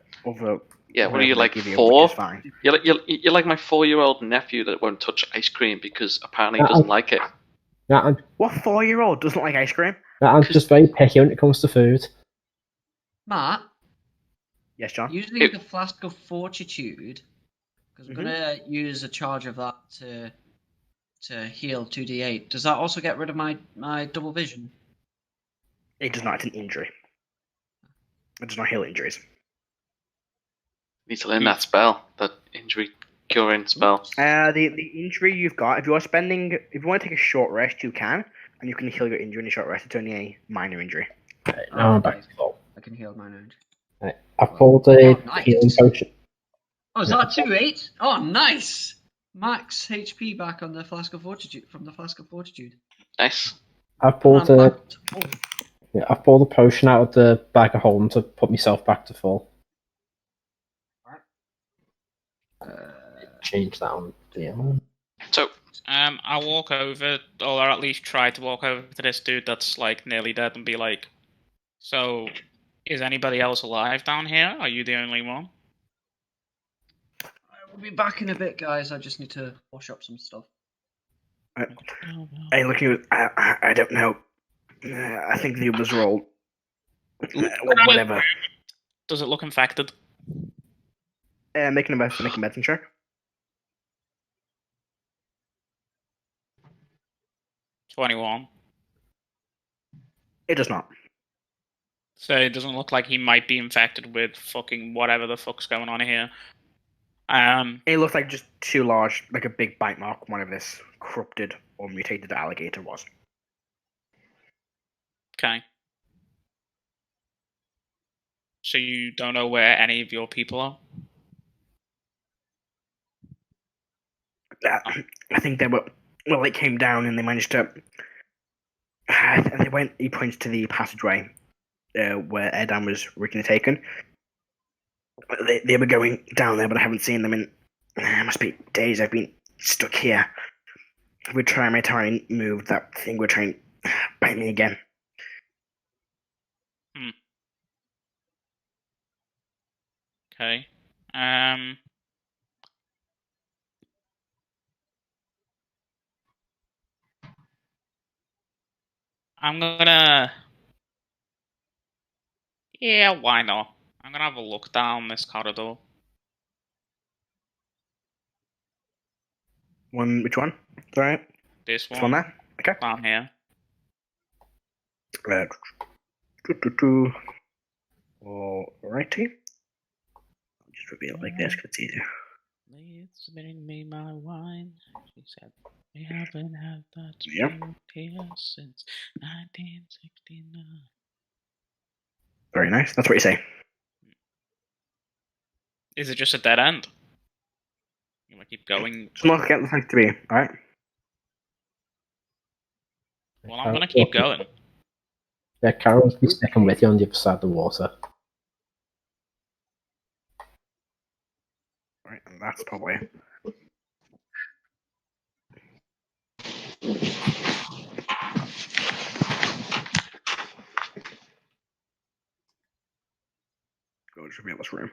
Yeah, what are you, whatever they like give you, 4? which is fine. You're like my 4-year-old nephew that won't touch ice cream because apparently he doesn't like it. Yeah, What 4-year-old doesn't like ice cream? I'm just very picky when it comes to food. Matt, Yes, John. using the Flask of Fortitude, because I'm gonna use a charge of that to heal 2d8. Does that also get rid of my double vision? It does not. It's an injury. It does not heal injuries. Need to learn that spell, that injury curing spell. The injury you've got, if you want to take a short rest, you can, and you can heal your injury in a short rest. It's only a minor injury. Now I'm back to full. I can heal my own. I've pulled a nice. healing potion. Oh, is that 2-8? Oh, nice! Max HP back on the Flask of Fortitude from the Flask of Fortitude. Nice. I've pulled a potion out of the bag of holding to put myself back to full. Change that on the So, I'll walk over, or at least try to walk over to this dude that's like nearly dead and be like, so, is anybody else alive down here? Are you the only one? I will be back in a bit, guys. I just need to wash up some stuff. Hey, looking at, I don't know. I think the others are all whatever. Does it look infected? Make a medicine check. $21. It does not. So it doesn't look like he might be infected with fucking whatever the fuck's going on here. It looks like just too large, like a big bite mark, whatever this corrupted or mutated alligator was. Okay. So you don't know where any of your people are? I think they were. Well, they came down and they managed to. They went. He points to the passageway where Erdan was originally taken. They were going down there, but I haven't seen them in. It must be days. I've been stuck here. We're trying and move that thing. We're trying to bite me again. Okay. I'm gonna... Yeah, why not? I'm gonna have a look down this corridor. Which one? Alright. This This one there? Okay. Down here. Alrighty. I'll just reveal it like this because it's easier. Please bring me my wine. She said, we haven't had that Yep. here since 1969. Very nice. That's what you say. Is it just a dead end? You want to keep going? Small get like to be, alright? Well, I'm gonna keep going. Yeah, Karo's be sticking with you on the other side of the water. Alright, and that's probably. Go to reveal this room.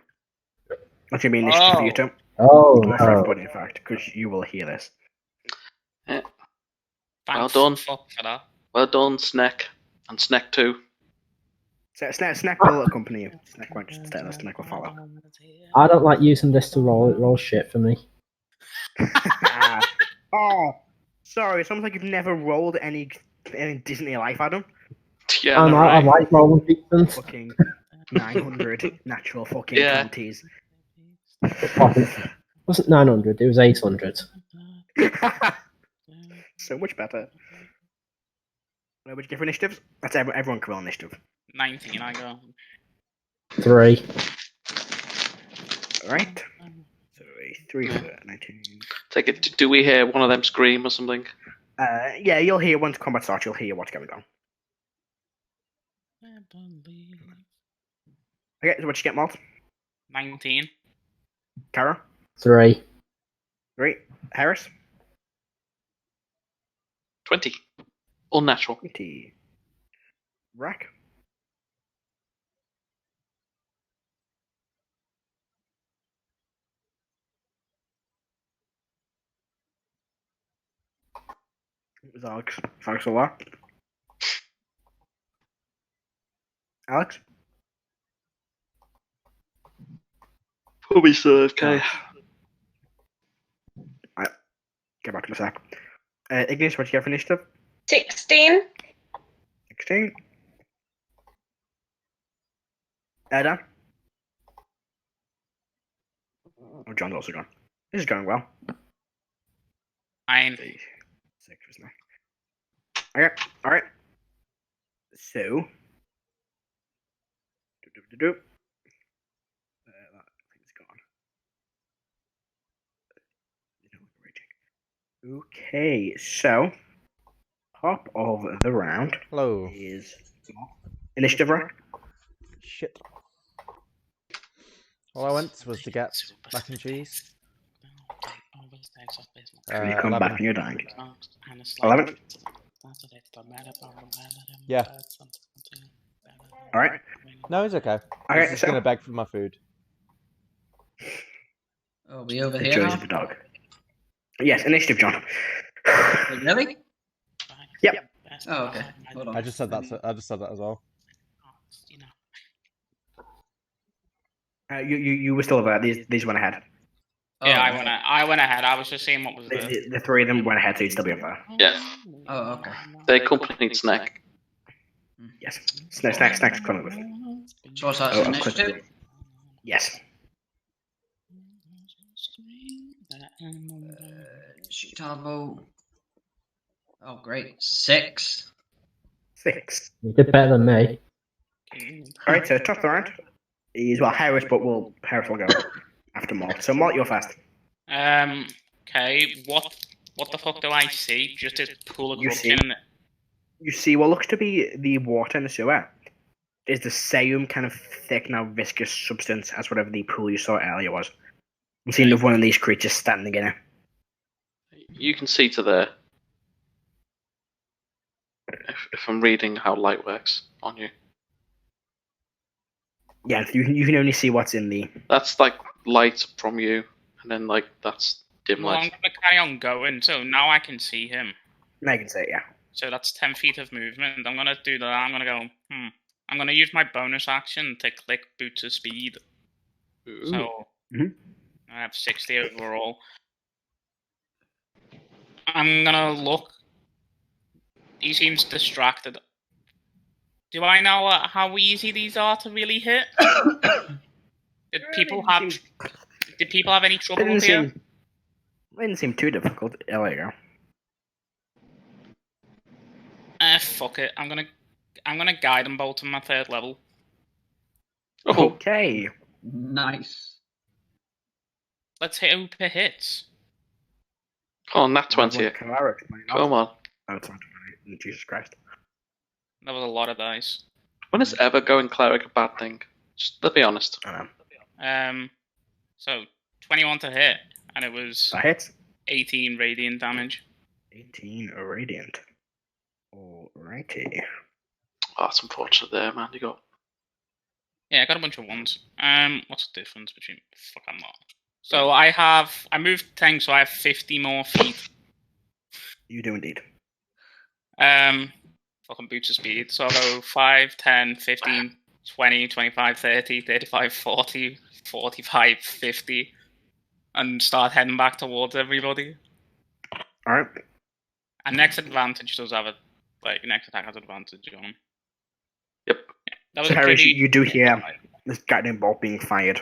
That's gonna be initiative for you two. Oh, Or for everybody, in fact, because you will hear this. Yeah. Thanks Well done. for that. Well done, Snack. And Snack 2. Snack will accompany you. Snack won't just stay there. Snack will follow. I don't like using this to roll shit for me. Oh, sorry. It sounds like you've never rolled any decent in your life, Adam. Yeah, And I like rolling decent. Fucking 900 natural fucking Yeah. 20s. It wasn't 900, it was 800. So much better. Would you give for initiatives? That's everyone can roll initiative. 19, I go. 3. Alright. So a 3 for 19. Take it. Do we hear one of them scream or something? Yeah, you'll hear once combat starts, you'll hear what's going on. Okay, so what you get, Molt? 19. Karo? 3. 3. Heris? 20. Unnatural. 20. Rrak? It was Alex. Thanks a lot. Alex? Probably so, okay. Alright. Get back in a sec. Igneous, what do you get for initiative? 16. 16. Erdan? Oh, John's also gone. This is going well. Fine. 6, isn't it? Okay, alright. So. That thing's gone. Okay, so. Top of the round. Hello. Is initiative, Rrak? Shit. All I went was to get mac and cheese. Can you come 11. back when you're dying? 11? Yeah. Alright. No, it's okay. Okay, I'm just so. gonna beg for my food. Oh, are we over The here joys now? of the dog. Yes, initiative, John. Wait, really? Yep. Oh, okay. Hold on. I just said that. I just said that as well. You were still over. These went ahead. Yeah, Oh, I went ahead. I was just seeing what was there. The three of them went ahead, so you'd still be over. Yeah. Oh, okay. They accompanied Snack. Yes. Snack's coming with. So what's that? Oh, Initiative? Yes. Chicago. Oh, great. 6. 6. You did better than me. Alright, so top of the round is, well, Heris, but Heris will go after Molt. So Molt, you're fast. Okay. What the fuck do I see? Just a pool of You see? corruption. You see what looks to be the water in the sewer is the same kind of thick, now viscous substance as whatever the pool you saw earlier was. I'm seeing one of these creatures standing in it. You can see to there. If I'm reading how light works on you. Yeah, you can only see what's in the... That's like light from you, and then like that's dim Well, I'm light. gonna carry on going, so now I can see him. Now you can see it, yeah. So that's 10 feet of movement. I'm gonna do that. I'm gonna go, I'm gonna use my bonus action to click Boots of Speed. Ooh. So, I have 60 overall. I'm gonna look. He seems distracted. Do I know how easy these are to really hit? Did people have any trouble up here? It didn't seem too difficult. Oh, there you go. Fuck it. I'm gonna guide them both to my 3rd level. Oh, Okay. Nice. Let's hit who per hits. oh, nat 20. Come on. Oh, it's not 20. Jesus Christ. That was a lot of dice. When is ever going Cleric a bad thing? Just let's be honest. I know. So 21 to hit, and it was That hits. 18 radiant damage. 18 radiant. Alrighty. Oh, that's unfortunate there, man. You got. Yeah, I got a bunch of ones. What's the difference between? Fuck, I'm not. So I moved 10, so I have 50 more feet. You do indeed. Fucking Boots of Speed. So I'll go 5, 10, 15, 20, 25, 30, 35, 40, 45, 50, and start heading back towards everybody. Alright. And next advantage does have next attack has advantage on him. Yep. Yeah, that was So, a Harry, pretty... you do hear this goddamn bolt being fired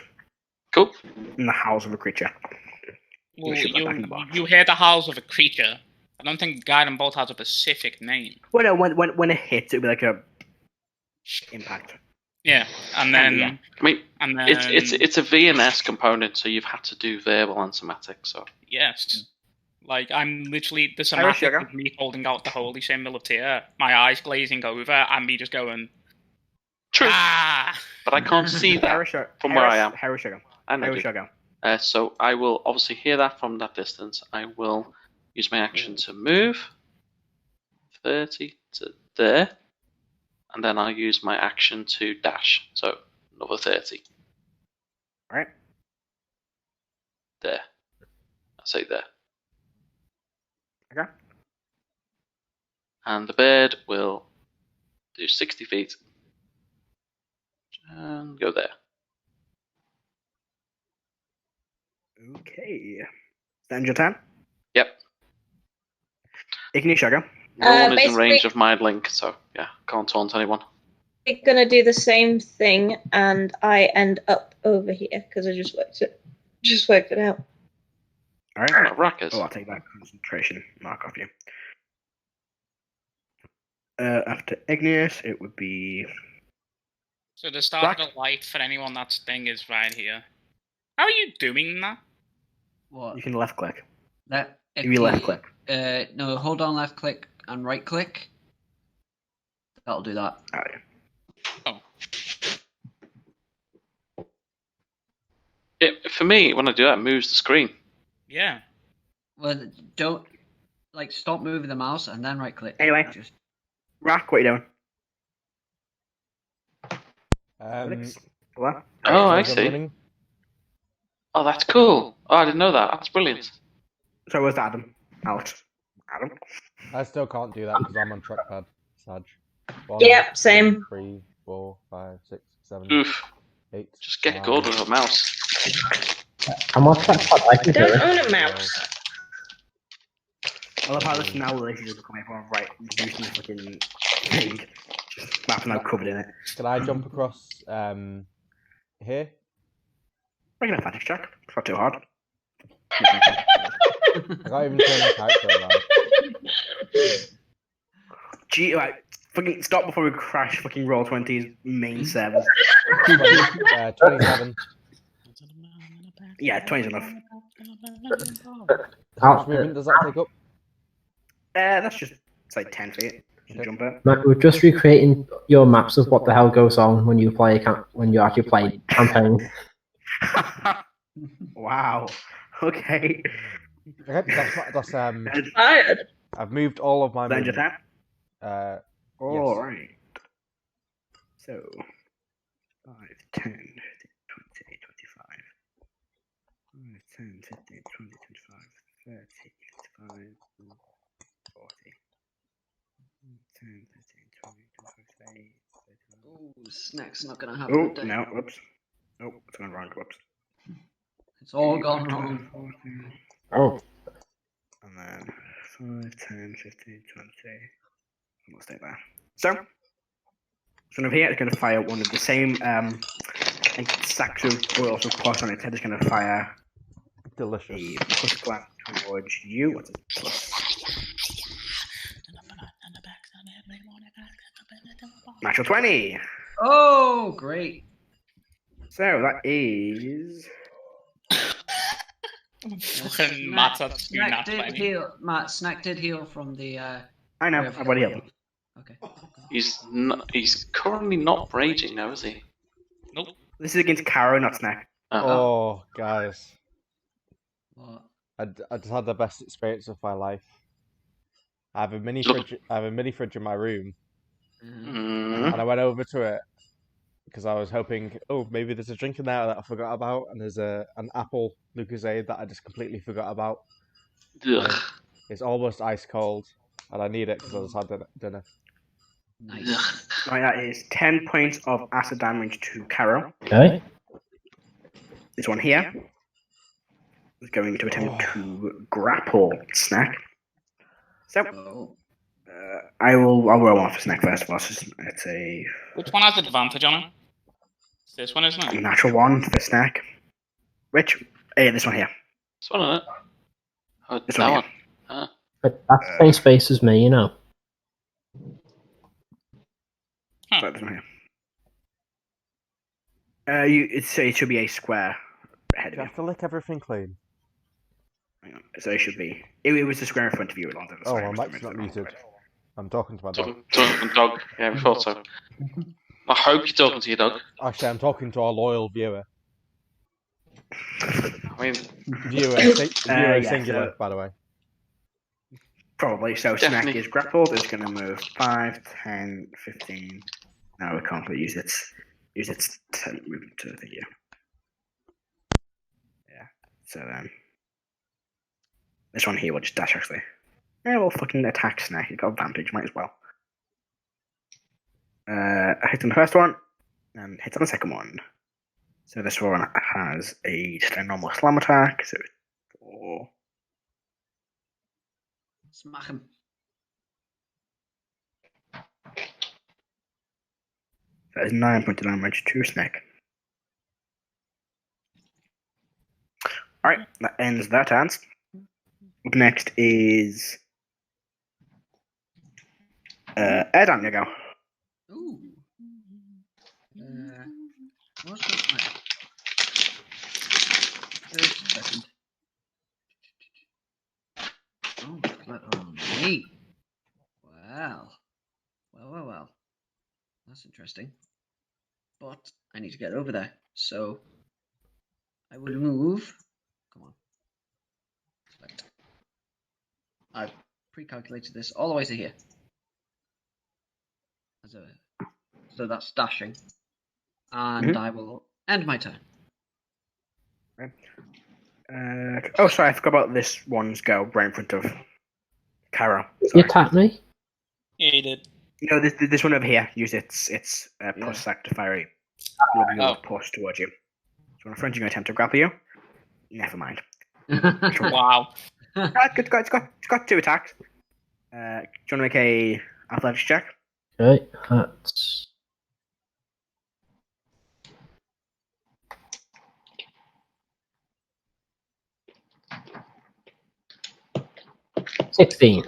Cool. in the house of a creature. Well, shoot that back in the box. you hear the howls of a creature. I don't think Guiding Bolt has a specific name. Well, no, when it hits, it'll be like a impact. Yeah, and then Yeah. I mean, and then it's a VNS component, so you've had to do verbal and somatic. So yes, like I'm literally the Irish somatic sugar. of me holding out the holy symbol of Tyr, my eyes glazing over, and me just going true, ah. but I can't see that Harry from where I am. Harry Sugar. I know. Harry dude. Sugar. So I will obviously hear that from that distance. I will use my action to move 30 to there, and then I'll use my action to dash. So another 30. Alright. There. I say there. Okay. And the bird will do 60 feet. And go there. Okay. Stand your turn. Yep. Igneous, go. No one is in basically- range of Mind Link, so yeah, can't taunt anyone. I'm gonna do the same thing, and I end up over here because I just worked it out. All right. Rrak is. Oh, I'll take that concentration mark off you. After Igneous, it would be. So the start Rrak? of the light for anyone that's thing is right here. How are you doing that? What? You can left click. That, Give me left click. No, hold on left click and right click. That'll do that. Oh, yeah. For me, when I do that, it moves the screen. Yeah. Well, don't stop moving the mouse and then right click. Anyway. Just Rrak, what are you doing? What? Oh, I I'm see. running. Oh, that's cool. Oh, I didn't know that. That's brilliant. So where's Adam? Out. Adam? I still can't do that because I'm on trackpad. Sag. 1, Yep, 2, same. 3, 4, 5, 6, 7, Oof. 8. Just get 9, good with a mouse. I'm on trackpad. I I can do don't it. own a mouse. I love how this now relationship is becoming everyone right using this fucking thing. Just map now covered in it. Can I jump across here? Make an athletics check. It's not too hard. I can't even turn my character around. Gee, right. Fucking stop before we crash fucking Roll20's main servers. 27. Yeah, 20's enough. How much movement does that take up? That's just, it's like 10 feet. You can jump it. Matt, we're just recreating your maps of what the hell goes on when you play when you actually play campaign. Wow. Okay. Okay, that's Tired. I've moved all of my Then your movement. turn. Yes. Alright. So, 5, 10, 15, 20, 25. 5, 10, 15, 20, 25, 30, 35, 40. 10, 15, 20, 25, 30. oh, Snack's not gonna have a Oh, good day. no, whoops. Oh, it's gone wrong, whoops. It's all gone wrong. 14, Oh, and then 5, 10, 15, 20. We'll stay there. So over here, it's going to fire one of the same stacks of oils of plus on its head. It's going to fire Delicious. a plus glass towards you. What's it? Plus? Natural 20. Oh, great. So that is. Fucking Matt, that's you Snack not did funny. heal. Matt, Snack did heal from the. I know, I've already healed him. Okay. He's currently not raging now, is he? Nope. This is against Karo, not Snack. Oh, guys. What? I just had the best experience of my life. I have a mini Look. fridge. I have a mini fridge in my room, Mm. and I went over to it because I was hoping, oh, maybe there's a drink in there that I forgot about, and there's an apple Lucozade that I just completely forgot about. Ugh. It's almost ice cold, and I need it because I just had dinner. Nice. Ugh. Right, that is 10 points of acid damage to Karo. okay. This one here is going to attempt to grapple Snack. So Oh. I'll roll one for Snack first of all. It's a Which one has advantage on it? It's this one, isn't it? natural one for Snack. Which? Yeah, this one here. This one, isn't it? Oh, This that one one. here. Ah. But that's the same space as me, you know. So this one here. It should be a square ahead Do of you you. have to lick everything clean? Hang on. So it should be. It was the square in front of you. Oh, I'm actually not muted. I'm talking to my dog. Talking to dog. Yeah, we thought so. I hope you're talking to your dog. Actually, I'm talking to our loyal viewer. I mean, Viewer yeah, singular, so- by the way. Probably. So Snack Definitely. is grappled. It's going to move 5, 10, 15. No, we can't use its 10 movement to the Yeah. So this one here will just dash actually. Yeah, we'll fucking attack Snake. He's got advantage, might as well. Hits on the first one, and hits on the second one. So this one has just a normal slam attack, so 4. Smack him. That is 9 points of damage to Snake. Alright, that ends that turn. Up next is Erdan, you go. Ooh. What's that? Just a second. Oh, that on me. Well. That's interesting. But I need to get over there. So I will move. Come on. Select. I've pre-calculated this all the way to here. So that's dashing. And I will end my turn. Okay. Sorry, I forgot about this one's go right in front of Karo. You attacked me? Yeah, he did. No, this one over here. Use its plus sack to fire a push towards you. So when a friend's going to attempt to grapple you, never mind. Wow. It's got 2 attacks. Do you want to make a athletics check? Okay, that's 16.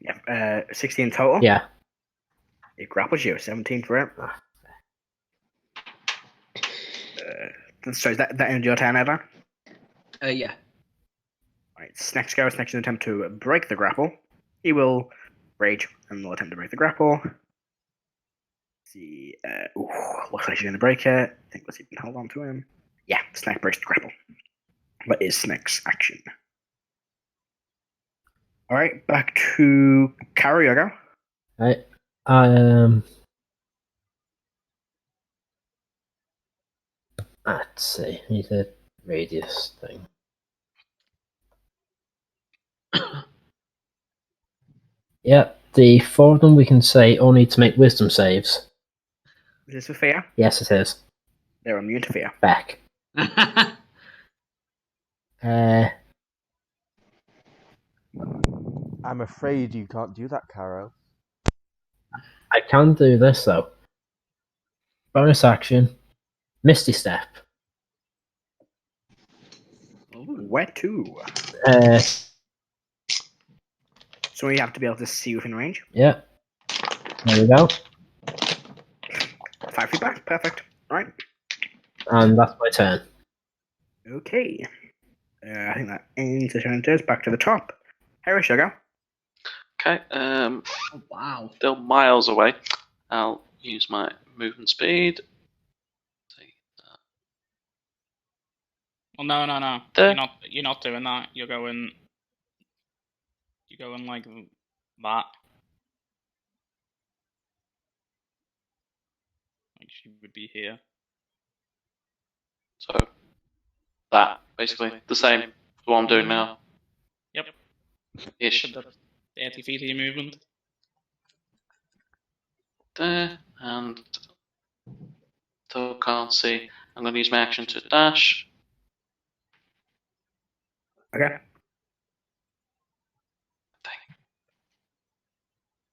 Yeah, 16 total. Yeah. It grapples you. 17 for it. So is that end your turn, Erdan? Yeah. Alright, Snake's go. Snake's going to attempt to break the grapple. He will rage and will attempt to break the grapple. See, looks like she's going to break it. I think let's see if we can hold on to him. Yeah, Snake breaks the grapple. That is Snake's action. Alright, back to Karo, you go. Right. Let's see. Need a radius thing. Yeah, the 4 of them we can say all need to make wisdom saves. Is this for fear? Yes, it is. They're immune to fear. Back. I'm afraid you can't do that, Karo. I can do this though. Bonus action. Misty Step. Where to? So you have to be able to see within range? Yeah. There we go. 5 feet back. Perfect. Alright. And that's my turn. Okay. I think that ends the turn. Back to the top. Heris, you go. Okay. Oh, wow. Still miles away. I'll use my movement speed. Well, no. There. You're not doing that. You're going like that. Like she would be here. So that basically the same as what I'm doing now. Yep. Ish. 30 feet of your movement. There, and still can't see. I'm going to use my action to dash. Okay.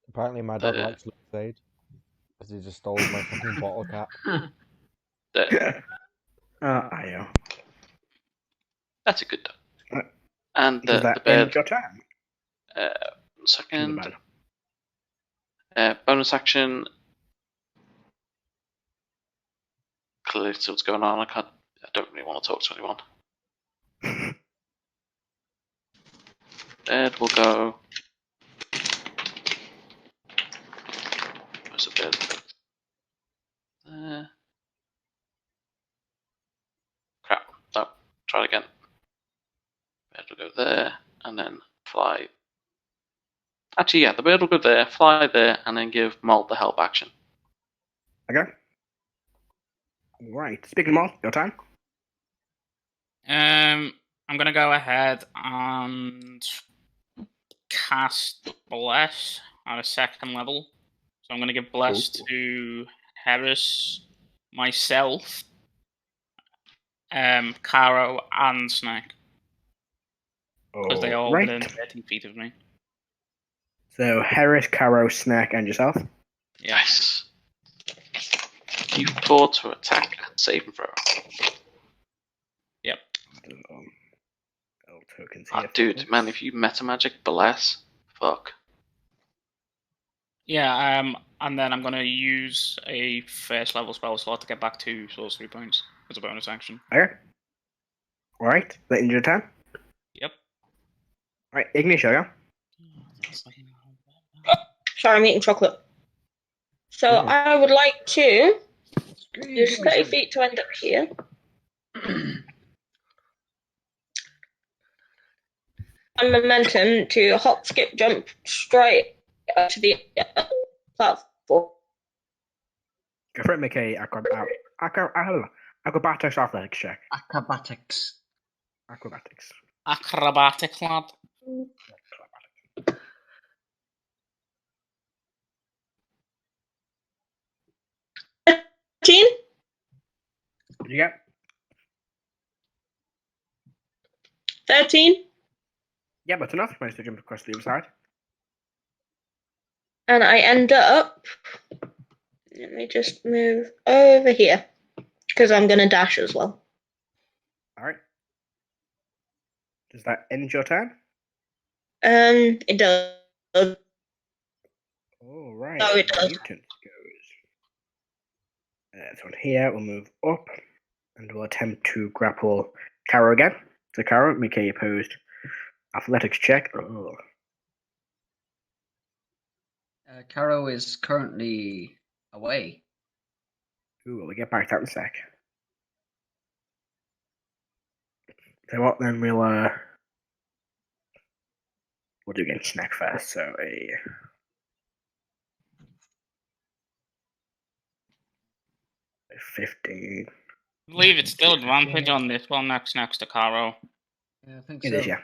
Apparently my dog likes Lucid, because he just stole my fucking bottle cap. There. I know. That's a good dog. And Does that the bird. end your turn? Second. Bonus action. Clearly, see what's going on. I don't really want to talk to anyone. Bird will go. Where's the bird? There. Crap. No. Try it again. Bird will go there and then fly. Actually, yeah, the bird will go there, fly there, and then give Molt the help action. Okay. Right. Speaking of Molt, your turn. I'm gonna go ahead and cast Bless at a second level. So I'm going to give Bless to Heris, myself, Karo, and Snack. Because they are all within 30 feet of me. So Heris, Karo, Snack, and yourself? Yes. You fought to attack and save and throw. Yep. Tokens here. Dude, man, if you meta magic Bless, fuck. Yeah, and then I'm going to use a first level spell slot to get back 2 sorcery points as a bonus action. Okay. Alright, that ends your turn? Yep. Alright, Igneous, yeah? Sorry, I'm eating chocolate. So I would like to use 30 feet to end up here. And momentum to hop, skip, jump straight up to the platform. Go for it, make a acrobatics athletics check. Acrobatics. Acrobatic lad. What did you get? 13. Yeah, but enough. You managed to jump across the other side. And I end up... Let me just move over here. Because I'm going to dash as well. Alright. Does that end your turn? It does. Alright. No, it does. So on here, we'll move up. And we'll attempt to grapple Karo again. So Karo, make a opposed athletics check. Oh. Karo is currently away. Ooh, we'll get back to that in a sec. So what, then we'll do against Snack first. So a 15. I believe it's still advantage on this one next to Karo. Yeah, I think It so. is, yeah.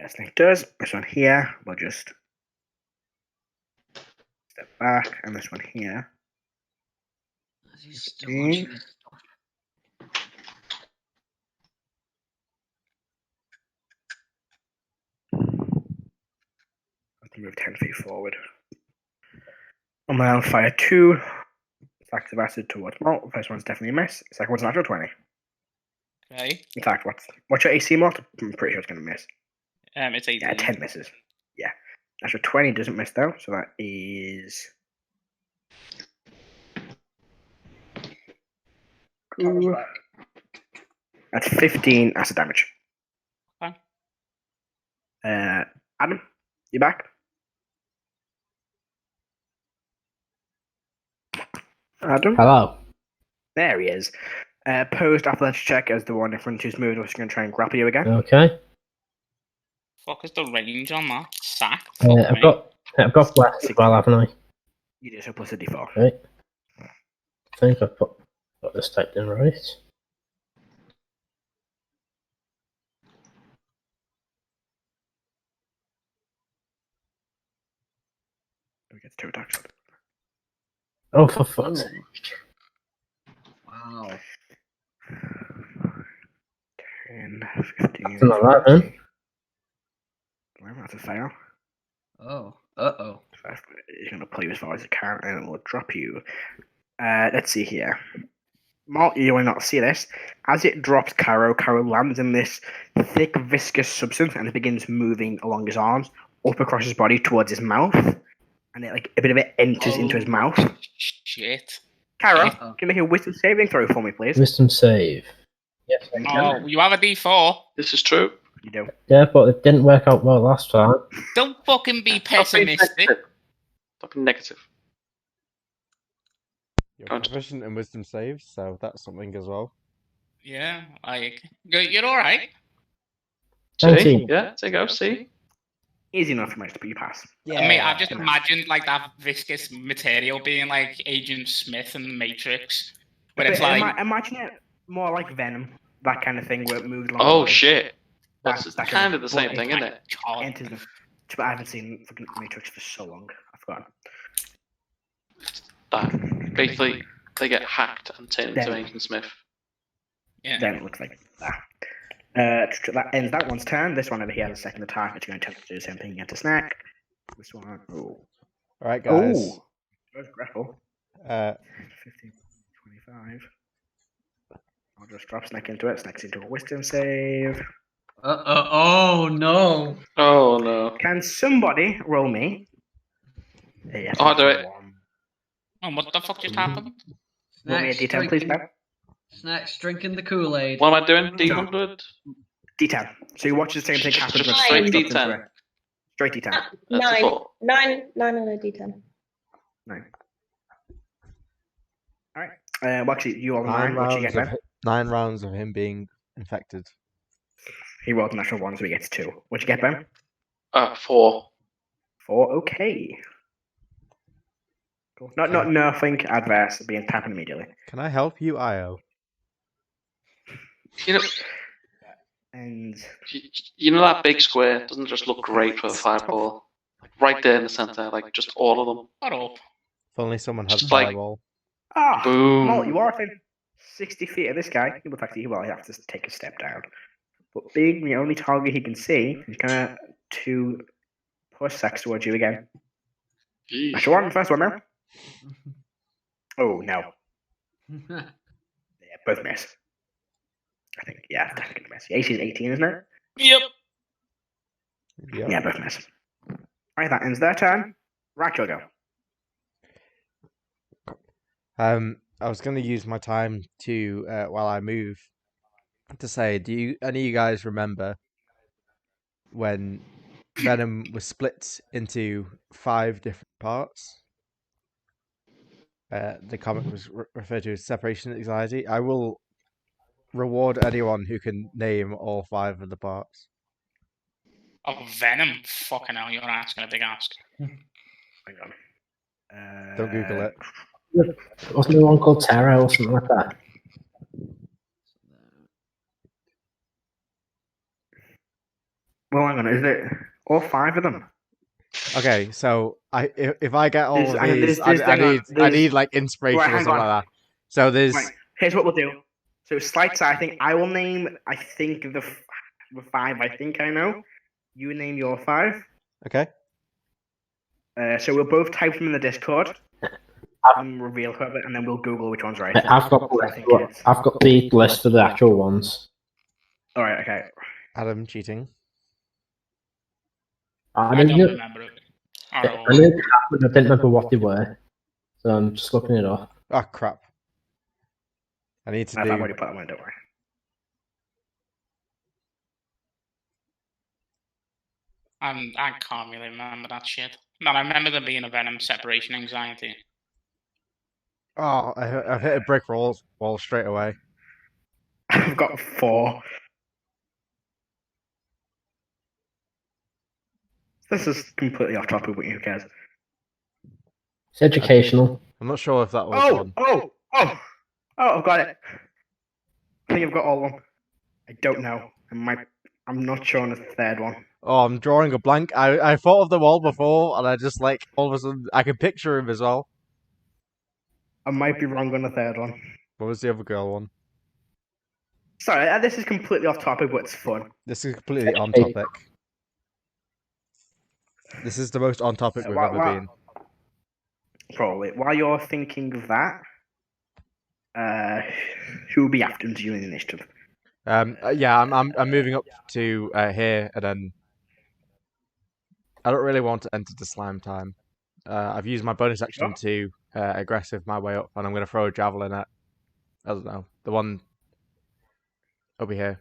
Snack does. This one here, we'll just step back, and this one here. He's still watching his stuff. I can move 10 feet forward. On my own, fire 2. Stacks of acid towards Molt. The first one's definitely a miss. The second one's a natural 20. Okay. In fact, what's your AC, Molt? I'm pretty sure it's going to miss. It's 18. Yeah, 10 misses. Yeah. Natural 20 doesn't miss, though, so that is... Ooh. That's 15 acid damage. Okay. Adam, you back? Adam? Hello. There he is. Post athletics check as the one in front who's moved, was going to try and grapple you again. Okay. Fuck is the range on that? Sack? I've got blast as well, haven't I? You do, so plus a d4. Okay. I think I've got this typed in right. We get 2 attacks. Oh, for fuck's sake. Wow. 10, 15. Something like that, then. Well, that's a fail. Oh. Uh-oh. He's going to play you as far as he can, and it will drop you. Let's see here. Molt, you will not see this. As it drops Karo lands in this thick, viscous substance, and it begins moving along his arms, up across his body towards his mouth, and a bit of it enters into his mouth. Shit. Karo, can you make a wisdom saving throw for me, please? Wisdom save. Yes, I can. Oh, you have a D4. This is true. You do. Yeah, but it didn't work out well last time. Don't fucking be pessimistic. Stop being negative. You're proficient in wisdom saves, so that's something as well. Yeah, you're alright. See? Yeah, there you go, see? Easy enough for most, but you pass. I mean, I've just imagined that viscous material being like Agent Smith in the Matrix. Where it's like... Imagine it more like Venom, that kind of thing where it moves along. Oh, shit. That's kind of the same thing, isn't it? Enters the, but I haven't seen fucking Matrix for so long. I forgot. That basically they get hacked and turned into Ancient Smith. Yeah. Then it looks like that. That ends that one's turn. This one over here has a second attack. It's going to attempt to do the same thing again to snack. This one. Oh. Alright, guys. Oh. There's grapple. 15, 25. I'll just drop Snack into it. Snack's into a wisdom save. Oh no! Oh no! Can somebody roll me? Yeah, I'll do it. Oh, what the fuck just happened? Roll me a D10, please, Ben. Snacks drinking the Kool-Aid. What am I doing? D100? D10. So you watch the same thing happen. Just straight D10. Straight D10. Nine on a D10. 9. Alright. Well, actually, you roll 9. What you get, Ben? 9 rounds of him being infected. He rolled a natural 1, so he gets 2. What'd you get, Ben? 4. 4, okay. Cool. Not nothing adverse, being tapping immediately. Can I help you, Io? You know, And you know that big square doesn't just look great for a fireball. Like right there in the center, like just all of them. Shut up. If only someone had Just like- fireball. Boom. Molt, you are within 60 feet of this guy. He will actually, well, he have to take a step down. But Big, the only target he can see, is going to push Sax towards you again. Jeez. Natural 1, first one now. Oh, no. Yeah, both miss. I think, yeah, definitely miss. The AC is 18, isn't it? Yep. Yep. Yeah, both miss. Alright, that ends their turn. Rrak, you'll go. I was going to use my time to, while I move, to say, do any of you guys remember when Venom was split into 5 different parts? The comic was referred to as separation anxiety. I will reward anyone who can name all 5 of the parts. Oh, Venom. Fucking hell, you're asking a big ask. Hang on. Don't Google it. Wasn't there one called Terror or something like that? Well, hang on, is it all 5 of them? Okay, so if I get all There's- of hang on, these, there's- I hang need on, I need like inspiration Right, or hang something on. like that. So there's Right, here's what we'll do. So slight side, I think I will name, I think the 5 I think I know. You name your 5. okay. So we'll both type them in the Discord. And reveal whoever, and then we'll Google which one's right. I've got the list for the actual ones. Alright, okay. Adam cheating. I didn't don't know- remember it. I knew it happened, I didn't remember what they were. So I'm just looking it up. Oh crap! I need to I've do. already put that one, don't worry. I can't really remember that shit. No, I remember there being a Venom separation anxiety. Oh, I've hit a brick wall straight away. I've got 4. This is completely off topic, but who cares? It's educational. I'm not sure if that was one. Oh, I've got it. I think I've got all of them. I don't know. I'm not sure on the 3rd one. Oh, I'm drawing a blank. I thought of them all before, and I just like all of a sudden I can picture him as well. I might be wrong on the 3rd one. What was the other girl one? Sorry, this is completely off topic, but it's fun. This is completely on topic. This is the most on topic we've ever been. Probably. While you're thinking of that, who will be after him to you in the initiative? Yeah, I'm moving up to here, and then I don't really want to enter the slime time. I've used my bonus action to aggressive my way up, and I'm going to throw a javelin at, I don't know, the one over here.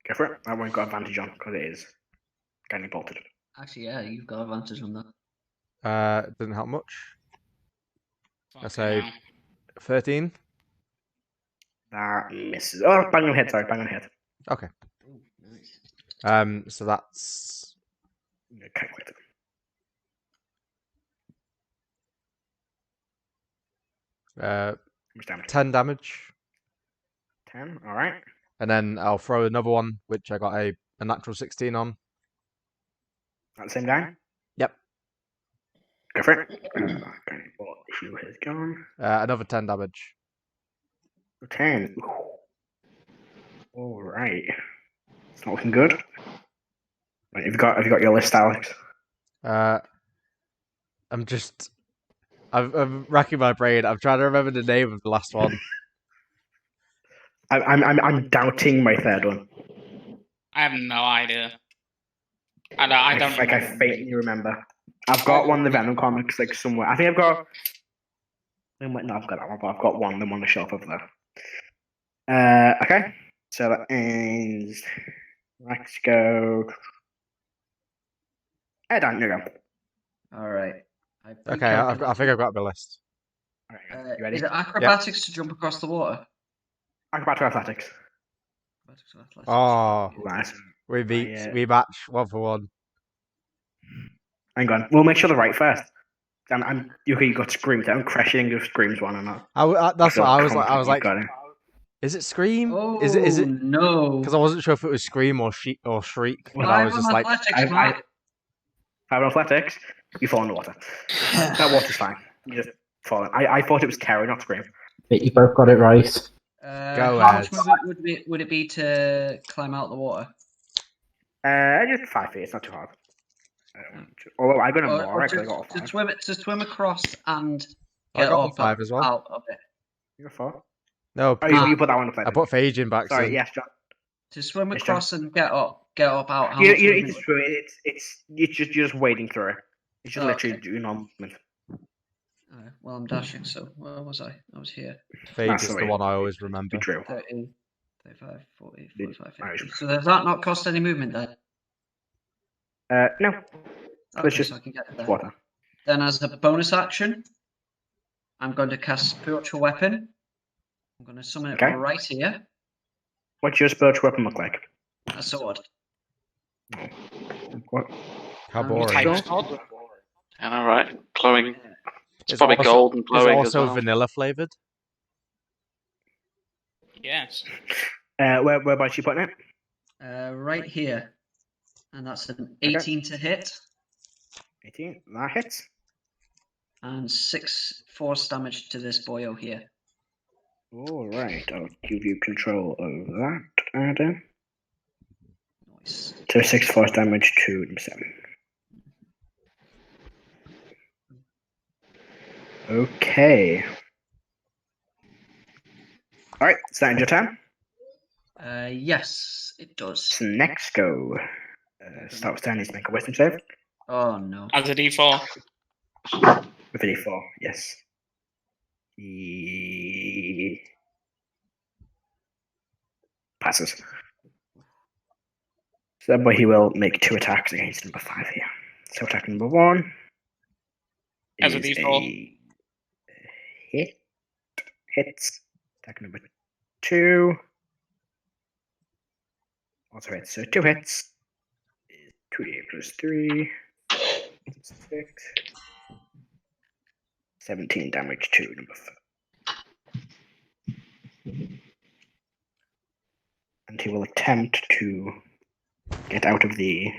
Go for it. That one got advantage on because it is kind of bolted. Actually, yeah, you've got advantage on that. It doesn't help much. I Fucking say hell. 13. That misses. Oh, bang on the head. Sorry, bang on the head. Okay. Ooh, nice. So that's Calculate it. uh, How much damage? 10 damage. 10. All right. And then I'll throw another one, which I got a natural 16 on. At the same time? Yep. Go for it. What issue has gone? Another 10 damage. 10. All right. It's not looking good. Right, have you got your list, Alex? I'm racking my brain. I'm trying to remember the name of the last one. I'm doubting my third one. I have no idea. I don't. I faintly remember. I've got one of the Venom comics like somewhere. I think I've got. No, I've got that one, but I've got one of them on the shelf over there. Okay. So that ends. Let's go. Erdan, you go. All right. Okay, I think I've got my list. Alright, you ready? Is it acrobatics to jump across the water? Acrobatic athletics. Acrobatics or athletics? Oh, Right. we match 1 for 1. Hang on. We'll make sure they're right first. You got screams. I'm crashing if screams one or not. That's what I was like. I was like, got it. is it Scream? Oh, is it? No. Because I wasn't sure if it was Scream or Shriek. And I Five was on just like, athletics, Mark. 5 on athletics. You fall in the water. That water's fine. You just fall in. I thought it was Terror, not Scream. But you both got it right. Go how ahead. much movement would it be to climb out the water? Just 5 feet. It's not too hard. Although I got a more. I got a 5. To swim across and I get got up 5 as well. out of it. You got 4? No, Oh, you put that one up there. I put Phage in back. Sorry, yes, John. To swim Yes, across and get up out. How You much need movement to through it. You're just wading through it. It's just literally okay. doing normal movement. Well, I'm dashing, so where was I? I was here. Phage is the one I always remember. Be true. 30, 35, 40, 45, Irish. 50. So does that not cost any movement then? No. Okay, It's just so I can get there. water. Then as a bonus action, I'm going to cast Spiritual Weapon. I'm going to summon it Okay. right here. What's your spiritual weapon look like? A sword. What? How Um, boring. Type sword? And all right, glowing. It's Is probably it also- gold and Is it glowing as also well. vanilla flavored? Yes. Whereabouts you putting it? Right here. And that's an 18 to hit. 18. That hits. And 6 force damage to this boyo here. All right. I'll give you control of that, Adam. Nice. So 6 force damage to number 7. Okay. All right. Is that your turn? Yes, it does. So next go. Start with Stanley's make a wisdom save. Oh no. As a D4. With a D4, yes. He passes. So but he will make 2 attacks against number 5 here. So attack number 1 As a is D4. hits. Attack number 2 also hits. So 2 hits. 2d8 plus 3. 6. 17 damage to number 5. And he will attempt to get out of the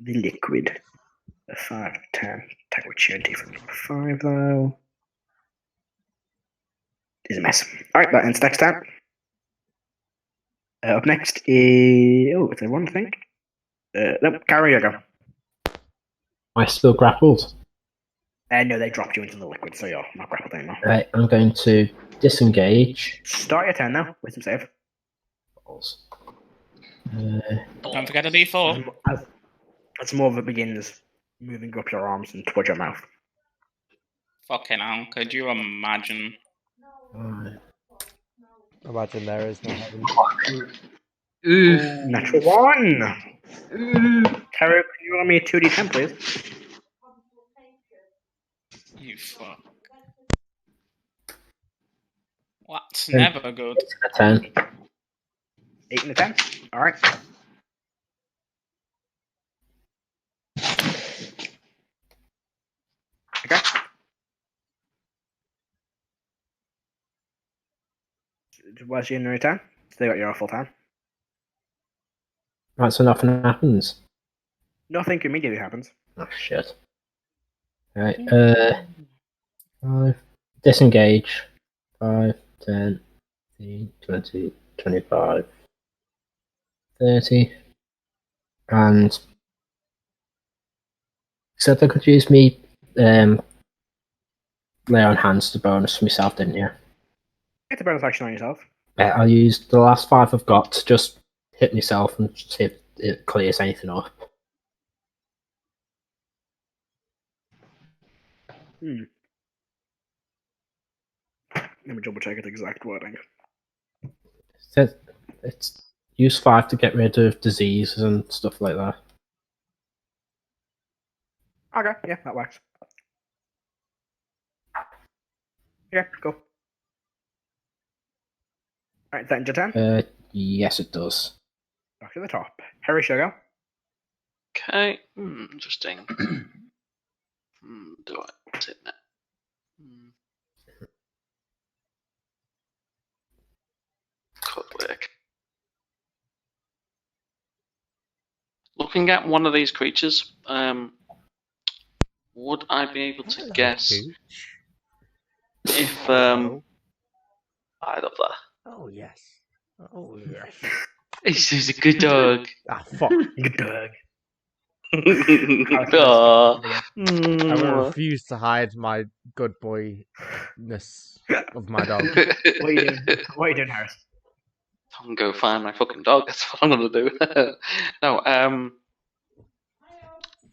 liquid. The 5, 10. Attack with charity from number 5, though. Is a mess. Alright, that ends next time. Up next is. Oh, is there one thing? No, Karo, you go. Am I still grappled? No, they dropped you into the liquid, so you're not grappled anymore. Right, I'm going to disengage. Start your turn now. Wisdom save. Don't forget a D4. That's more of a beginner's moving up your arms and towards your mouth. Fucking hell, could you imagine? Imagine there is no heaven. Natural 1! Karo, can you roll me a 2d10, please? You fuck. What's never good? 10. 8 and a 10? Alright. Okay. What's your turn? They got your full time. Right, so nothing happens. Nothing immediately happens. Oh, shit. Right, 5. Disengage. 5, 10, 15, 20, 25, 30. And so they could use me lay on hands to bonus for myself, didn't you? Get a bonus action on yourself. I'll use the last 5 I've got to just hit myself and see if it clears anything up. Let me double check the exact wording. It's use 5 to get rid of diseases and stuff like that. Okay, yeah, that works. Yeah, cool. Alright, that your turn? Yes, it does. Back to the top. Heris, you go. Okay, interesting. Do I sit now? Cleric. Looking at one of these creatures, would I be able to guess if I love that. Oh yes. Oh yes. He's a good dog. Ah fuck. Good dog. Aw. I'm gonna refuse to hide my good boyness of my dog. What are you doing? What are you doing, Heris? I'm gonna go find my fucking dog. That's what I'm gonna do. No,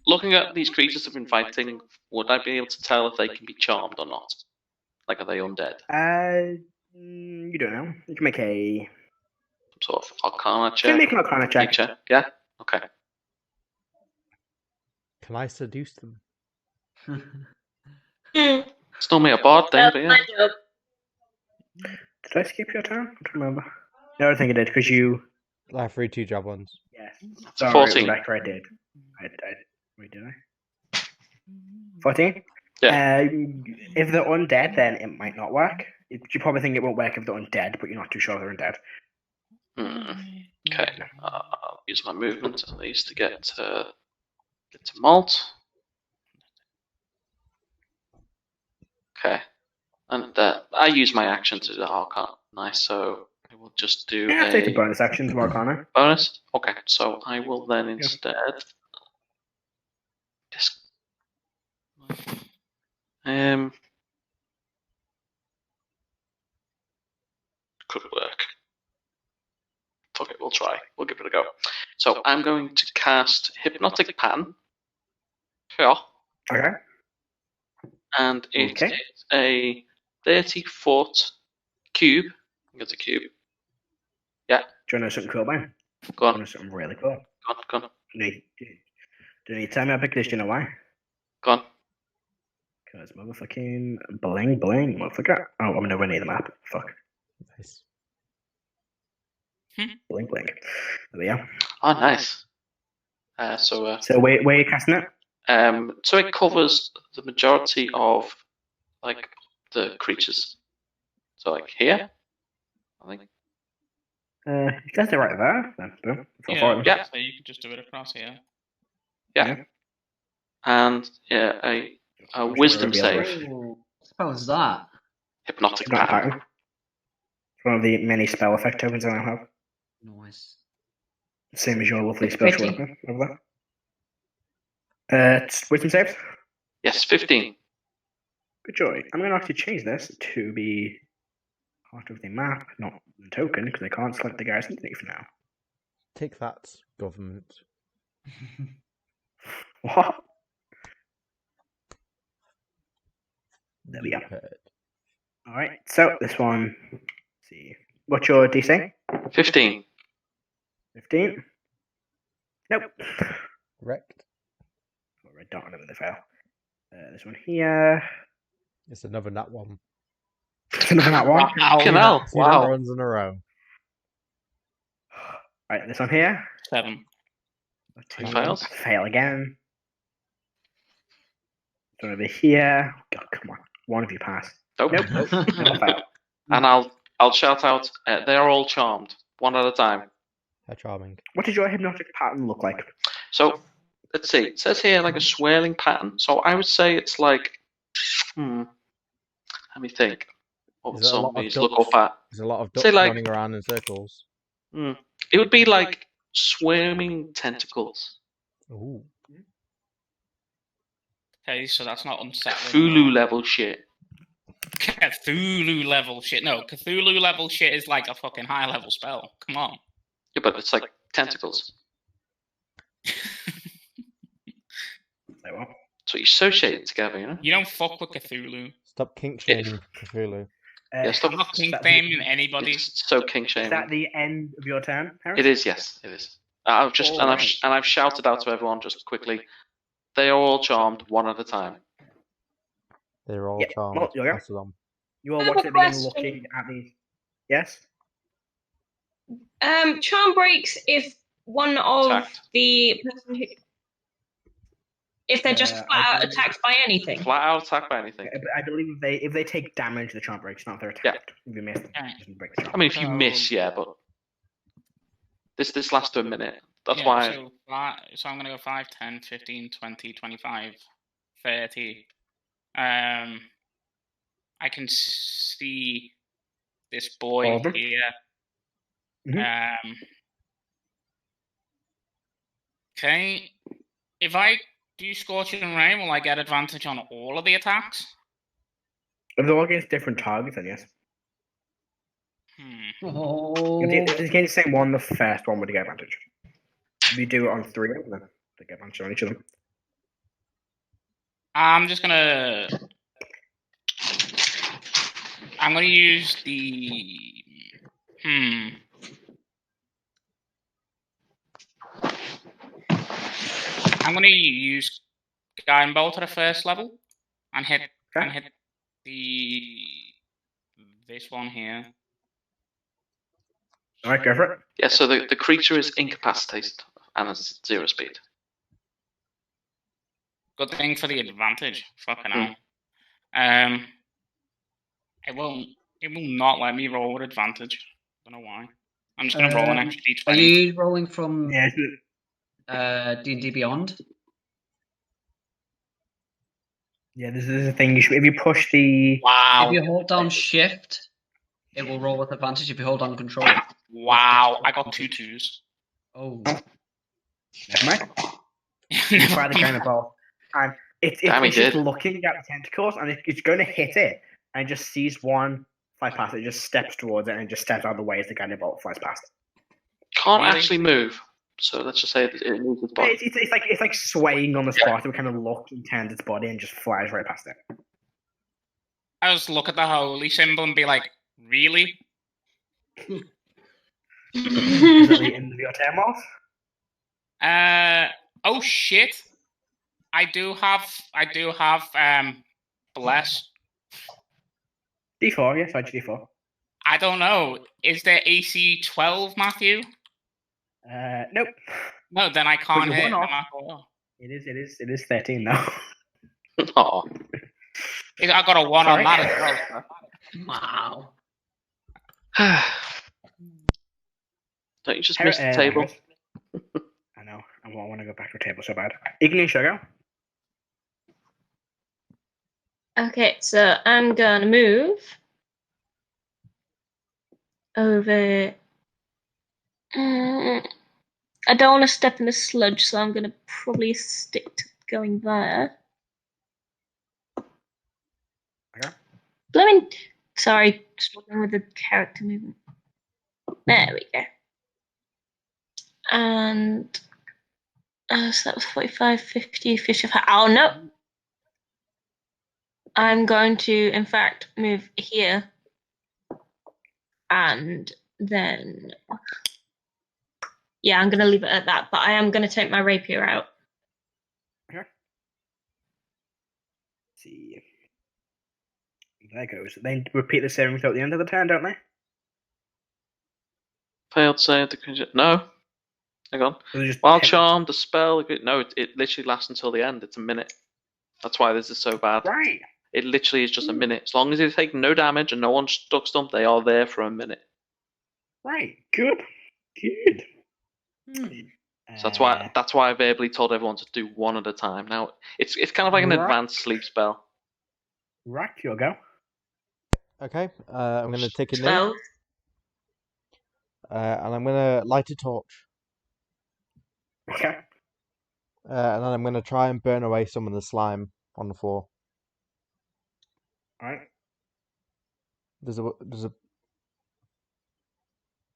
looking at these creatures I've been fighting, would I be able to tell if they can be charmed or not? Like, are they undead? You don't know. You can make a... Some sort of Arcana check? You can make an Arcana check. Nature? Yeah? Okay. Can I seduce them? It's normally a bard then, but yeah. My job. Did I skip your turn? I don't remember. No, I don't think I did, because you... I have 3 2 javelins. Yes. It's 14. Rebecca, I did. Wait, did I? 14? Yeah. If they're undead, then it might not work. You probably think it won't work if they're undead, but you're not too sure they're undead. Okay. I'll use my movement at least to get to Molt. Okay. And I use my action to do the Arcana. Nice, so I will just do take a bonus action to Arcana. Bonus? Okay, so I will then instead... Could work. Fuck it, we'll try. We'll give it a go. So I'm going to cast Hypnotic Pan. Yeah. Okay. And it is a 30-foot cube. I think it's a cube. Yeah. Do you want to know something cool, man? Go on. Do you want to know something really cool? Go on. Do you need to tell me how big this? Do you know why? Go on. Because motherfucking bling, motherfucker. Oh, I'm nowhere near the map. Fuck. Nice. Bling. There we go. Oh, nice. So where are you casting it? So it covers the majority of, like, the creatures. So, like, here, I think. You guys are right there. Then, boom. Yeah, so you can just do it across here. Yeah. And, a wisdom save. What was that? Hypnotic Not Pan. pattern. One of the many spell effect tokens I now have. Nice. Same as your lovely spell weapon over there. It's wisdom saves? Yes, 15. Good joy. I'm going to actually change this to be part of the map, not the token, because I can't select the guys underneath now. Take that, government. What? There we go. Alright, so this one, let's see. What's your DC? 15. 15? Nope. Correct. Red dot on the fail. This one here. It's another nat one. Another nat one? Fucking hell. Two Wow. nat ones in a row. Right, this one here. 7. Two fails. Fail again. This one over here. God, come on. One of you pass. Nope. Fail. And I'll shout out, they're all charmed, one at a time. How charming. What did your hypnotic pattern look like? So, let's see. It says here like a swirling pattern. So I would say it's like, let me think. What would zombies look up at? There's a lot of ducks Say, like, running around in circles. It would be like swarming tentacles. Ooh. Okay, so that's not unsettling. Cthulhu level shit. Cthulhu level shit. No, Cthulhu level shit is like a fucking high level spell. Come on. Yeah, but it's like tentacles. Say what? So you associate it together, you know? You don't fuck with Cthulhu. Stop kink shaming Cthulhu. Yeah, stop. I'm not kink shaming anybody. It's so kink Is shaming. that the end of your turn, Heris? It is, yes, it is. I've just I've shouted out to everyone just quickly. They are all charmed one at a time. They're all charmed. Molt, you Pass it on. You all I have watch a it begin question. looking at these. Yes? Charm breaks if one of Attacked. the person who, if they're just flat out attacked by anything. Flat out attacked by anything. I believe if they take damage, the charm breaks, not if they're attacked. If you miss, it doesn't break the charm. I mean, if you miss, yeah, but this lasts a minute. That's Yeah, why. So I'm going to go 5, 10, 15, 20, 25, 30. I can see this boy All of them? here. Mhm. Okay. If I do Scorching Ray, will I get advantage on all of the attacks? If they're all against different targets, then yes. Oh. If it's against the same one, the first one would get advantage. If you do it on 3, then they get advantage on each of them. I'm gonna use the I'm gonna use Guiding Bolt at a first level and hit this one here. Alright, go for it. Yeah, so the creature is incapacitated and it's 0 speed. Good thing for the advantage. Fucking hell. It will not let me roll with advantage. Don't know why. I'm just gonna roll an extra d20. Are you rolling from D&D Beyond? Yeah, this is the thing. If you push the If you hold down Shift, it will roll with advantage. If you hold down Control. Wow, I got 2 2s. Oh. Never mind. You try the kind of ball. And it's just looking at the tentacles, and it's going to hit it, and it just sees one fly past it, just steps towards it, and just steps out of the way as the guiding bolt flies past it. Can't actually move. So let's just say it moves its body. It's like swaying on the spot. It kind of looks and turns its body and just flies right past it. I just look at the holy symbol and be like, really? Is that the end of your turn, Molt? Oh shit! I do have bless. D4, yes, I D4. I don't know. Is there AC 12, Matthew? Nope. No, then I can't hit. It is 13 now. Oh. I got a 1 on that as well. Wow. Don't you just miss the table? I know. I want to go back to the table so bad. Igneous, sugar. Okay, so I'm gonna move over. I don't want to step in the sludge, so I'm gonna probably stick to going there. Okay. Sorry, struggling with the character movement. There we go. And so that was 45, 50, 55. Oh no! I'm going to, in fact, move here. And then... Yeah, I'm going to leave it at that, but I am going to take my rapier out. Okay. Let's see. There goes. They repeat the saving throw at the end of the turn, don't they? Failed save. No. Hang on. Wild Charm, the spell. No, it literally lasts until the end. It's a minute. That's why this is so bad. Right. It literally is just a minute. As long as they take no damage and no one stuck them, they are there for a minute. Right. Good. So that's why I verbally told everyone to do one at a time. Now it's kind of like an advanced sleep spell. Rrak, you'll go. Okay, I'm going to take a knee. 12. And I'm going to light a torch. Okay. And then I'm going to try and burn away some of the slime on the floor. Alright.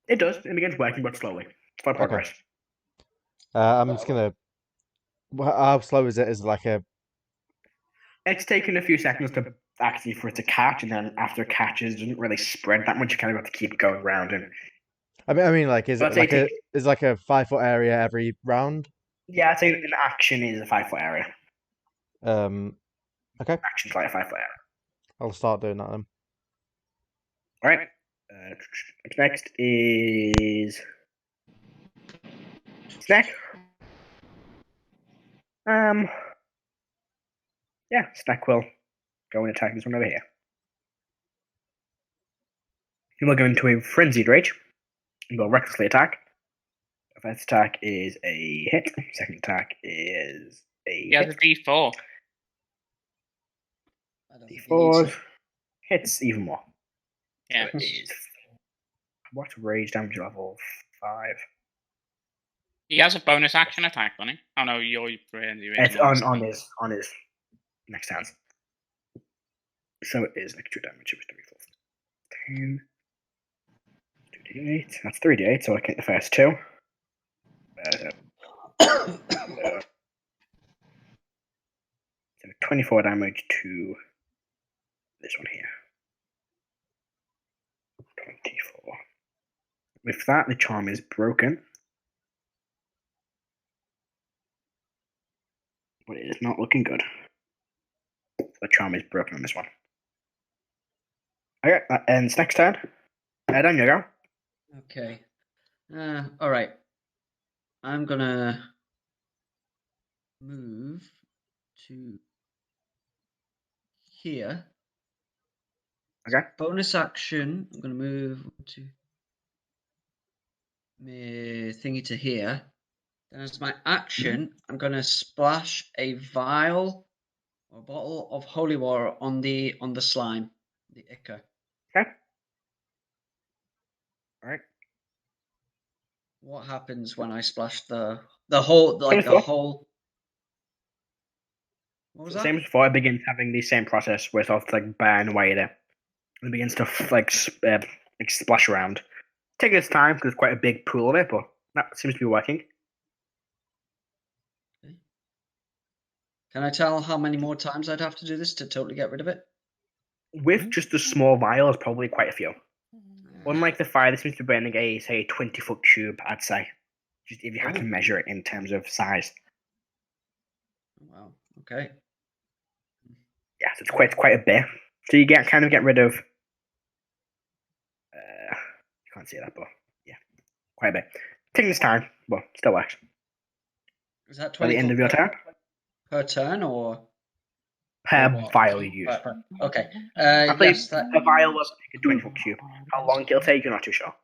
It does. It begins working, but slowly. Slow progress. Okay. I'm just going to... How slow is it? Is it like a... It's taken a few seconds to actually for it to catch, and then after it catches, it doesn't really spread that much. You kind of have to keep going around and. I mean, like, is it like a 5 foot area every round? Yeah, I'd say an action is a 5 foot area. Okay. Action's like a 5 foot area. I'll start doing that then. All right. Next is Snack. Yeah, Snack will go and attack this one over here. He will go into a frenzied rage and will recklessly attack. First attack is a hit. Second attack is a Yeah, the D4. D4 hits even more. Yeah. So it is what rage damage level 5. He has a bonus action attack, doesn't he? Oh no, you're it's on his next turn. So it is extra damage. It was 10. 2d8. That's 3d8, so I get the first 2. 24 damage to this one here. 24. With that, the charm is broken. But it is not looking good. The charm is broken on this one. Okay, that ends next turn. Erdan, you go. Okay. Alright. I'm gonna move to here. Okay. Bonus action. I'm gonna move to my thingy to here. Then as my action, I'm gonna splash a vial or bottle of holy water on the slime, the ichor. Okay. All right. What happens when I splash the whole the whole? What was that? Same as before. It begins having the same process where it starts to like burn away there. It begins to like splash around. Taking its time because it's quite a big pool of it, but that seems to be working. Okay. Can I tell how many more times I'd have to do this to totally get rid of it? With just a small vial, it's probably quite a few. Unlike the fire, this seems to be burning a 20-foot cube, I'd say. Just if you had to measure it in terms of size. Wow. Okay. Yeah, so it's quite a bit. So you get rid of. You can't see that, but yeah, quite a bit. Taking this time, but still works. Is that 20 by the end of your turn? Per turn or? Per vial you use. Okay. Yes, a vial was a 20-foot cube. How long it'll take, you're not too sure.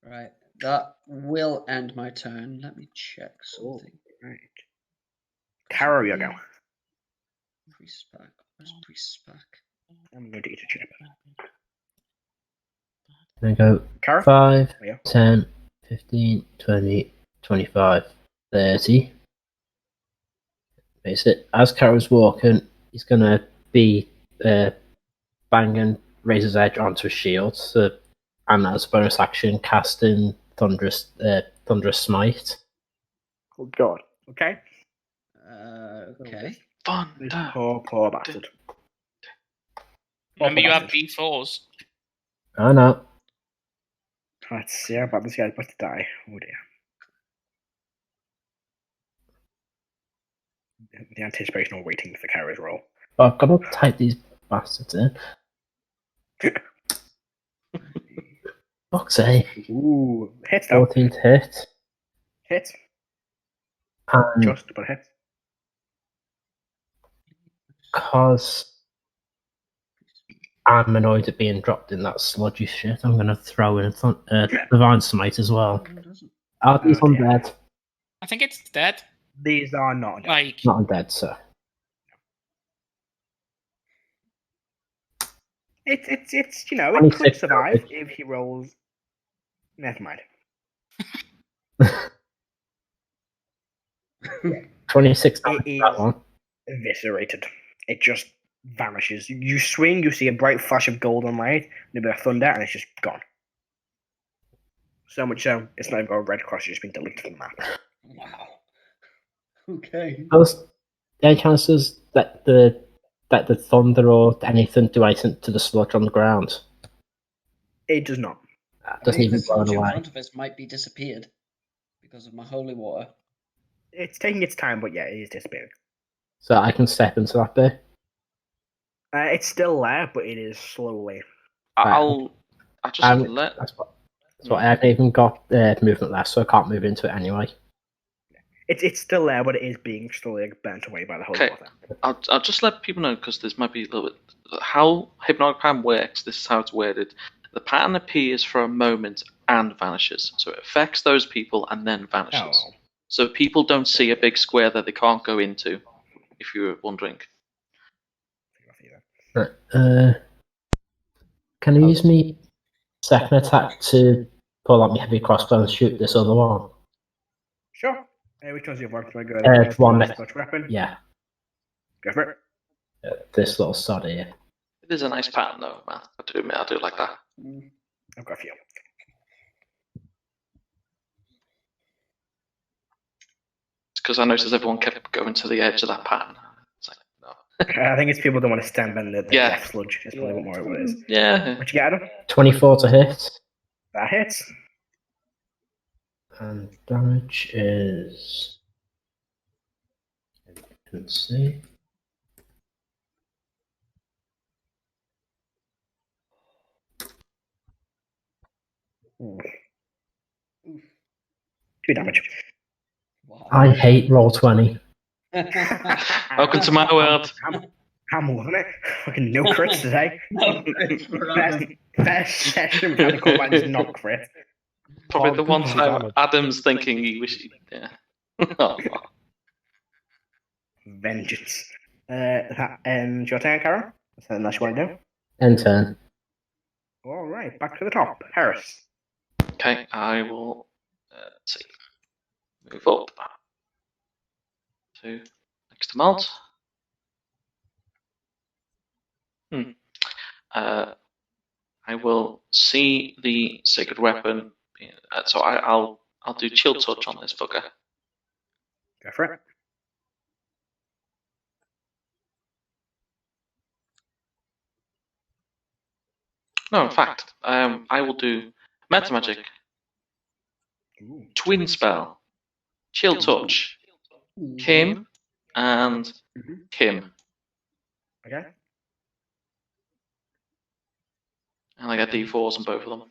Right. That will end my turn. Let me check something. Right. Karo, you go. Priest back. Where's priest back? I'm going to eat a chip. Then go Karo? 5, 10, 15, 20, 25, 30. As Karo's walking, he's going to be banging Razor's Edge onto a shield, and as a bonus action, casting Thunderous Smite. Oh god. Okay. Okay. Thunder. Poor bastard. Remember, you have D4s. I know. Let's see how bad this guy's about to die. Oh dear. The anticipation or waiting for Karo's roll. I've got to type these bastards in. Fuck's sake. Ooh, hits though. 14th hit. Hits. And just but hits. Because I'm annoyed at being dropped in that sludgy shit, I'm going to throw in Divine Smite as well. Are these undead? I think it's dead. These are not undead. Like, Not undead, sir. It's you know, it could survive if he rolls. Never mind. 26 It is that one. eviscerated. It just vanishes. You swing, you see a bright flash of golden light, and a bit of thunder, and it's just gone. So much so, it's not even got a red cross, it's just been deleted from the map. Wow. Okay. Those any chances that the thunder or anything do anything to the sludge on the ground? It does not. Doesn't even the burn sludge in away. front of us might be disappeared because of my holy water. It's taking its time, but yeah, it is disappearing. So I can step into that bit. It's still there, but it is slowly. I'll just let. That's what I haven't even got movement left, so I can't move into it anyway. It's still there, but it is being slowly burnt away by the holy water. I'll just let people know because this might be a little bit how hypnotic pattern works. This is how it's worded. The pattern appears for a moment and vanishes, so it affects those people and then vanishes. Oh. So people don't see a big square that they can't go into. If you were wondering. Can I use me second attack to pull out my heavy crossbow and shoot this other one? Sure. Which one's your one? One weapon? Yeah. Go for it. This little sod here. It is a nice pattern though, man. I do like that. I've got a few. It's because I noticed everyone kept going to the edge of that pattern. It's like, no. I think it's people don't want to stand in the death sludge. It's probably what more it is. Yeah. What you get, Adam? 24 to hit. That hits. And damage is... Let's see. Ooh. 2 damage. Wow. I hate roll 20. Welcome to my world. I'm loving it. Fucking no crits today. No crits forever. Best session we've had to call is not crit. Probably the one time Adam's thinking he wished. Yeah. Oh. Vengeance. That ends your turn, Karo. That's anything else you want to do? End turn. Alright, back to the top. Heris. Okay, I will let's see. Move up to next to Molt. I will see the sacred weapon. So I'll do chill touch on this fucker. Go for it. No, in fact, I will do meta magic, twin spell, chill touch, Kim, and Kim. Okay. And I get D4s on both of them.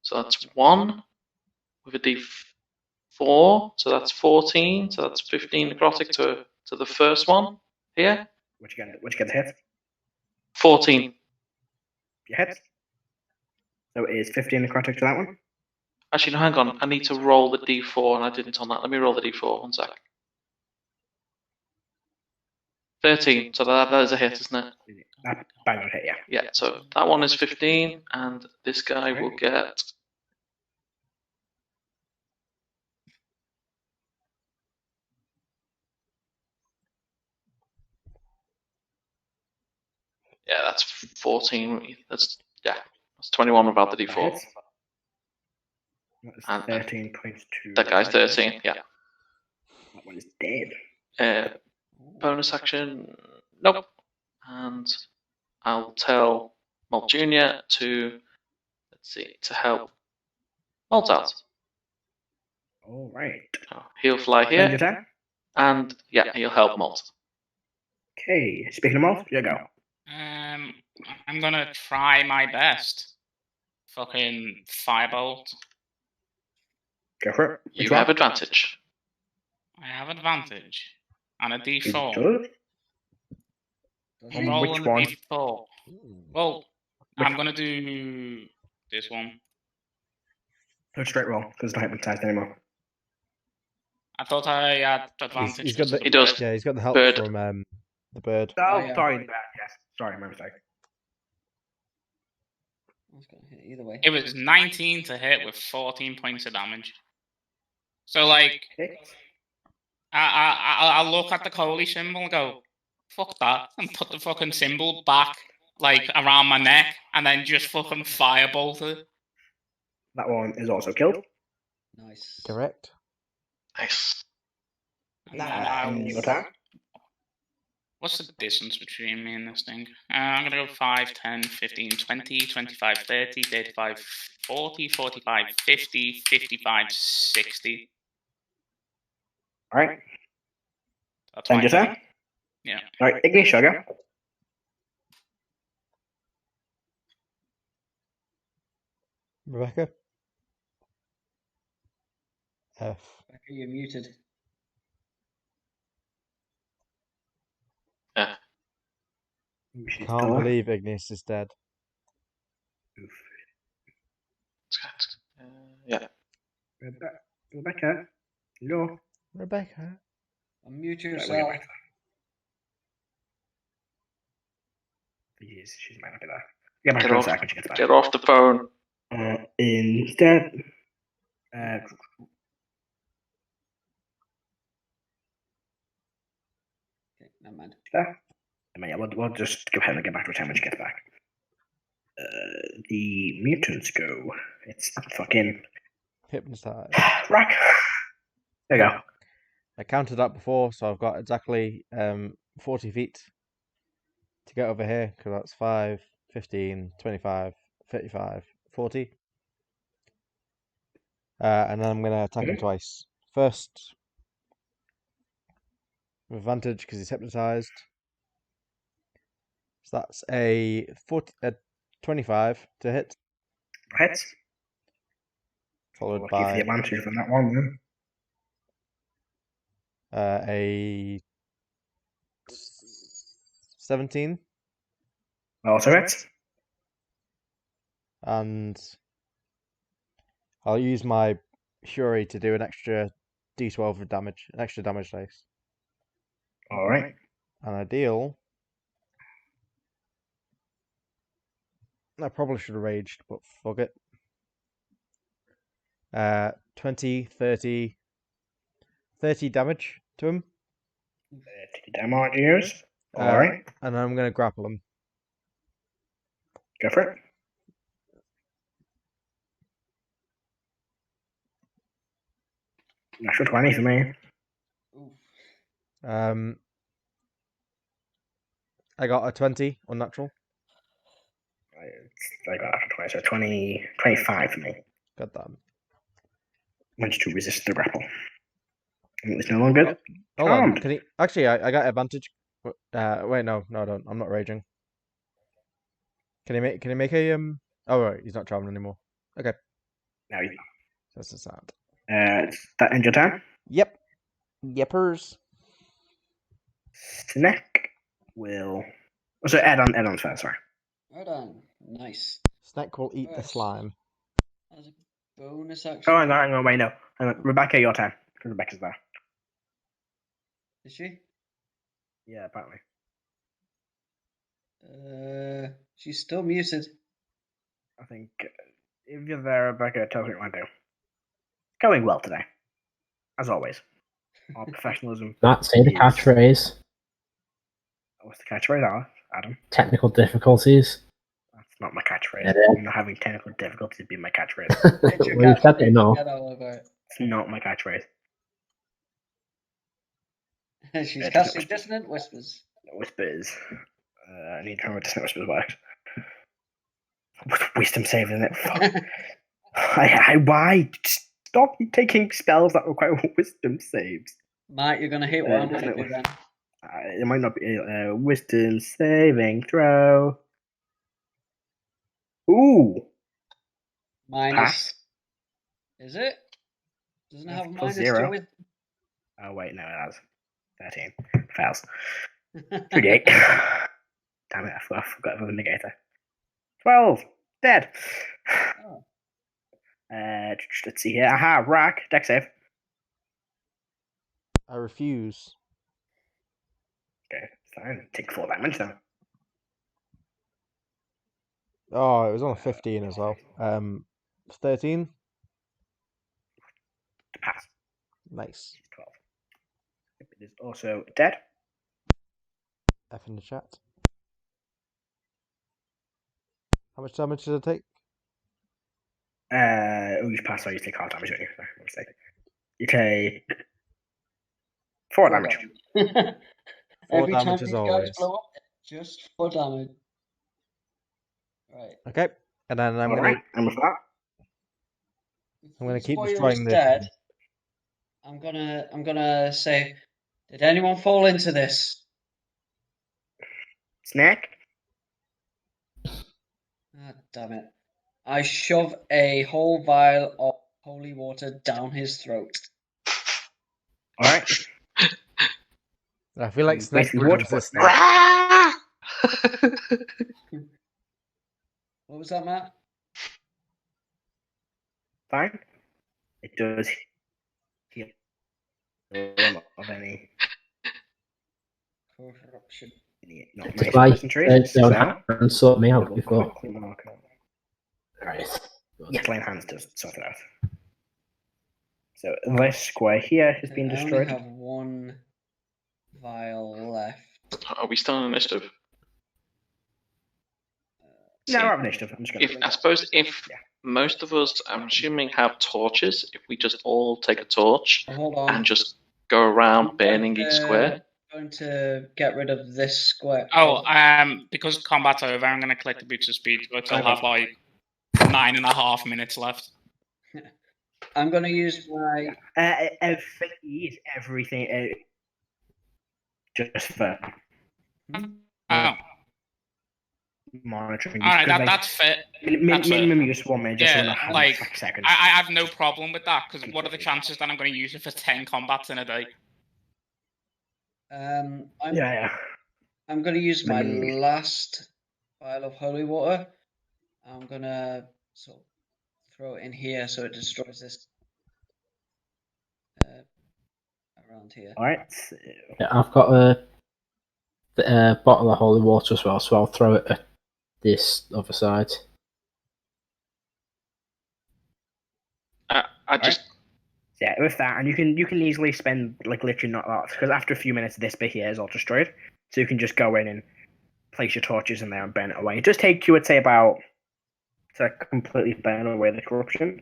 So that's 1 with a D4, so that's 14, so that's 15 necrotic to the first one here. Which get the hit? 14. You hit. So it is 15 necrotic to that one. Actually, no, hang on. I need to roll the D4, and I didn't on that. Let me roll the D4. 1 sec. 13. So that is a hit, isn't it? Bang on hit, yeah. Yeah. So that one is 15, and this guy will get. Yeah, that's 14. That's 21 without the D4. That's 13.2. That guy's 13. Yeah. That one is dead. Bonus action, nope. And I'll tell Molt Jr. to help Molt out. All right. He'll fly here, and yeah, he'll help Molt. Okay. Speaking of Molt, you go. I'm gonna try my best. Fucking firebolt. Go for it. You have advantage. I have advantage. And a D4. I'm rolling which one? D4. Well, I'm going to do this one. No, straight roll, because it's not hypnotized anymore. I thought I had advantage. He's got the, He does. Yeah, he's got the help Bird. from the bird. Oh, yeah. sorry, yes. Sorry, my mistake. I was going to hit either way. It was 19 to hit with 14 points of damage. So, like, I look at the holy symbol and go, fuck that, and put the fucking symbol back, like, around my neck, and then just fucking firebolt it. That one is also killed. Nice. Correct. Nice. And then I will... Your turn. What's the distance between me and this thing? I'm going to go 5, 10, 15, 20, 25, 30, 35, 40, 45, 50, 55, 60. Alright. That's Then my your turn. Yeah. Alright, Igneous Sugar. Rebecca. F. Rebecca, you're muted. Can't believe Igneous is dead. Yeah. Rebecca. Hello. Rebecca. Unmute Right, yourself. She might not be there. Yeah, back Get in a off, sec when she gets back. get off the phone. Instead, Okay, never mind. yeah, we'll just go ahead and get back to her when she gets back. The mutants go. It's fucking Hypnotized. Rrak. There you go. I counted up before, so I've got exactly 40 feet to get over here, because that's 5, 15, 25, 35, 40. And then I'm going to attack him twice. First, with advantage because he's hypnotized. So that's a 25 to hit. Hits. Followed We'll by give the advantage from that one then. a 17. Also hits. And I'll use my Fury to do an extra d12 of damage, an extra damage dice. Alright. And I deal... I probably should have raged, but fuck it. 20, 30 damage to him. 30 damage. Alright. And I'm going to grapple him. Go for it. Natural 20 for me. I got a 20 unnatural. I got natural 20, so 25 for me. Got that. Managed to resist the grapple. And it was no longer. Hold on. Can he... Actually, I got advantage. Wait, no, I don't. I'm not raging. Can he make a Oh right, he's not charmed anymore. Okay. No, he's That's a sad. that ends your turn. Yep. Yepers. Snack will. Oh, so Erdan's first, sorry. Erdan, nice. Snack will eat the slime. As a bonus action. Oh, hang on, wait, no. Hang on. Rebecca, your turn. Because Rebecca's there. Is she? Yeah, apparently. She's still muted. I think if you're there, Rebecca, tell us what you want to do. Going well today. As always. Our professionalism. Say the catchphrase. What's the catchphrase, Adam? Technical difficulties. That's not my catchphrase. Yeah. I'm not having technical difficulties being my catchphrase. It's your Well, you've said catchphrase, it, no. forget all about it. It's not my catchphrase. She's casting Dissonant Whispers. Whispers. I need to remember what Dissonant Whispers works. Wisdom save, isn't it? Fuck. Why? Stop taking spells that require wisdom saves. Matt, you're gonna hate what I'm gonna do then. It might not be wisdom saving throw. Ooh. Minus. Pass. Is it? Doesn't it have Plus minus 0. to wisdom? Oh wait, no, it has 13. Fails. 38. Damn it, I forgot about the negator. 12. Dead. Oh. Let's see here. Aha, Rrak, dex save. I refuse. Okay, fine. Take 4 damage then. Oh, it was on a 15 as well. 13. Pass. Nice. 12. It is also dead. F in the chat. How much damage did it take? You pass, so you take half damage, don't you? Sorry, mistake. You take 4 damage. Every time damage these as guys always. blow up, just 4 damage. Right. Okay, and then I'm Alright, and with that, I'm gonna keep Spoiler's destroying this. dead. I'm gonna say, did anyone fall into this? Snake. Ah, damn it. I shove a whole vial of holy water down his throat. Alright. I feel like Snake Basically, would what resist was that. What was that, Matt? Fine. It does heal them of any Corruption. not If nice I pleasantries. don't So, and sort me out double before. quickly mark it. Right. Yes, Lane Hands does sort it out. So this square here has been destroyed. I only have 1 vial left. Are we still on initiative? No, we're up initiative. I'm just gonna. I suppose if most of us, I'm assuming, have torches, if we just all take a torch Oh, hold on. and just go around burning each square. I'm going to get rid of this square. Oh, because combat's over, I'm gonna click the boots of speed, but I'll have like 9.5 minutes left. I'm going to use my. Everything. Just for Oh, monitoring. alright, that's fit. Minimum use 1 minute. Just Yeah, so like, seconds. I have no problem with that, because what are the chances that I'm going to use it for 10 combats in a day? I'm Yeah. going to use my Minimum use. last vial of holy water. I'm going to sort of throw it in here so it destroys this around here. Alright. Yeah, I've got a bottle of holy water as well, so I'll throw it at this other side. I just Yeah, with that, and you can easily spend like literally not that, because after a few minutes this bit here is all destroyed, so you can just go in and place your torches in there and burn it away. It does take you, I'd say, about to completely burn away the corruption.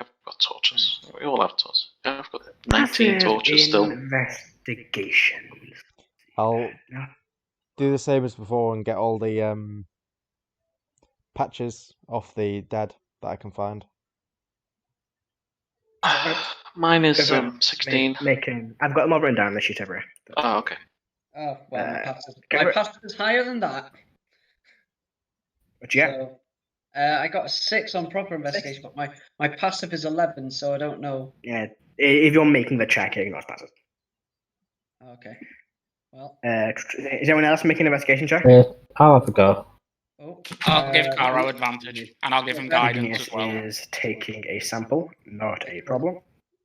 I've got torches. We all have torches. Yeah, I've got 19 torches still. Investigations. I'll do the same as before and get all the patches off the dead that I can find. Mine is 16. I've got them all written down in the sheet over here. Oh, okay. Oh, well, my passive is higher than that. What you get? So, I got a 6 on proper investigation, but my passive is 11, so I don't know. Yeah, if you're making the check, ignore passive. Okay. Well. Is anyone else making an investigation check? I'll have a go. Oh, I'll give Karo advantage, and I'll give him guidance Igneous as well. is taking a sample, not a problem.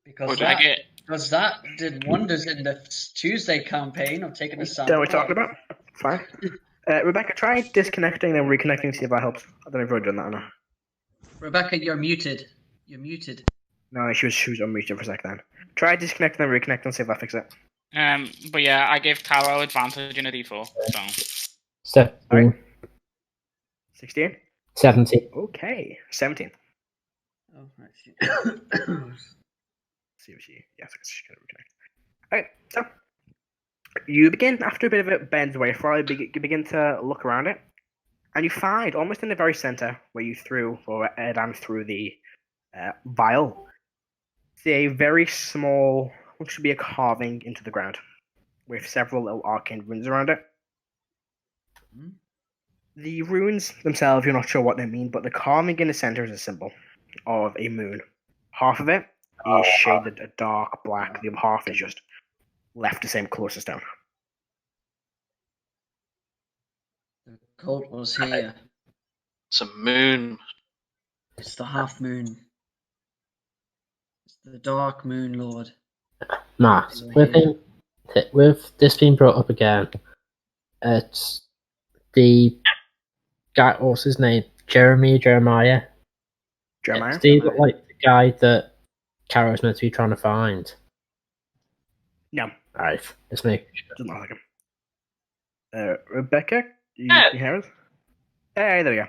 Because that did wonders in the Tuesday campaign of taking a sample. What are we talking about? Fine. Rebecca, try disconnecting and reconnecting, see if that helps. I don't know if you've already done that or not. Rebecca, you're muted. You're muted. No, she was unmuted for a second then. Try disconnecting and reconnecting, see if that fixes it. But yeah, I gave Karo advantage in a D4, so. 17. 16? 17. Okay, 17. Oh, actually. See if she. Yes, she's going to reconnect. Okay, so you begin, after a bit of it bends away, you begin to look around it, and you find, almost in the very center, where you threw, or Erdan threw the vial, see a very small, what should be a carving into the ground, with several little arcane runes around it. Hmm? The runes themselves, you're not sure what they mean, but the carving in the center is a symbol of a moon. Half of it is shaded a dark black, the other half is just left the same colour as stone. The cult was here. It's a moon. It's the half moon. It's the dark moon lord. Matt, with this being brought up again, it's the guy, what's his name? Jeremiah? Jeremiah? Does he look like the guy that Karo's meant to be trying to find? No. Alright, it's me. Doesn't look like him. Rebecca? You hear us? Hey, there we go.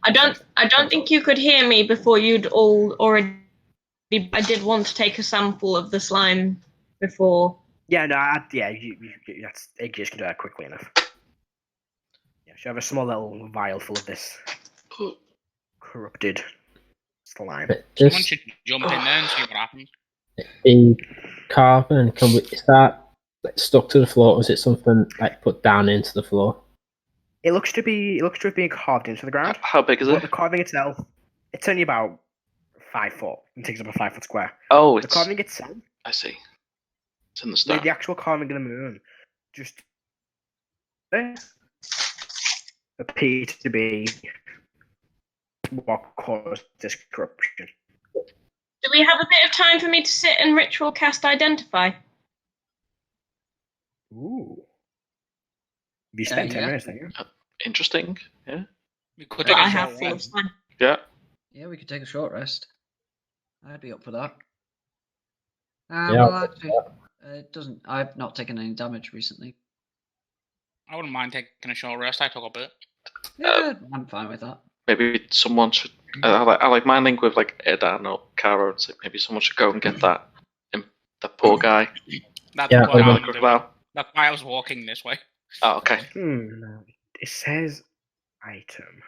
I don't think you could hear me before you'd all already. I did want to take a sample of the slime before. Yeah, no, that's Igneous can do that quickly enough. Yeah, she'll have a small little vial full of this corrupted slime. Someone should jump in there and see what happens. The carbon, is that stuck to the floor, or is it something like put down into the floor? It looks to have been carved into the ground. How big is it? The carving itself, it's only about 5 foot. It takes up a 5 foot square. Oh, the carving itself. I see. It's in the stone. The actual carving of the moon just appears to be what caused this corruption. Do we have a bit of time for me to sit and ritual cast Identify? Ooh. You spent 10 minutes, didn't you? Interesting. Yeah. We could I have full of time. Yeah. Yeah, we could take a short rest. I'd be up for that. Yeah. Well, actually, it doesn't. I've not taken any damage recently. I wouldn't mind taking a short rest. I took a bit. Yeah, I'm fine with that. Maybe someone should. I like my link with like Erdan or Karo, and say maybe someone should go and get that poor guy. That's Yeah, what I'm Quick doing. now. That's why I was walking this way. Oh, okay. No. It says item.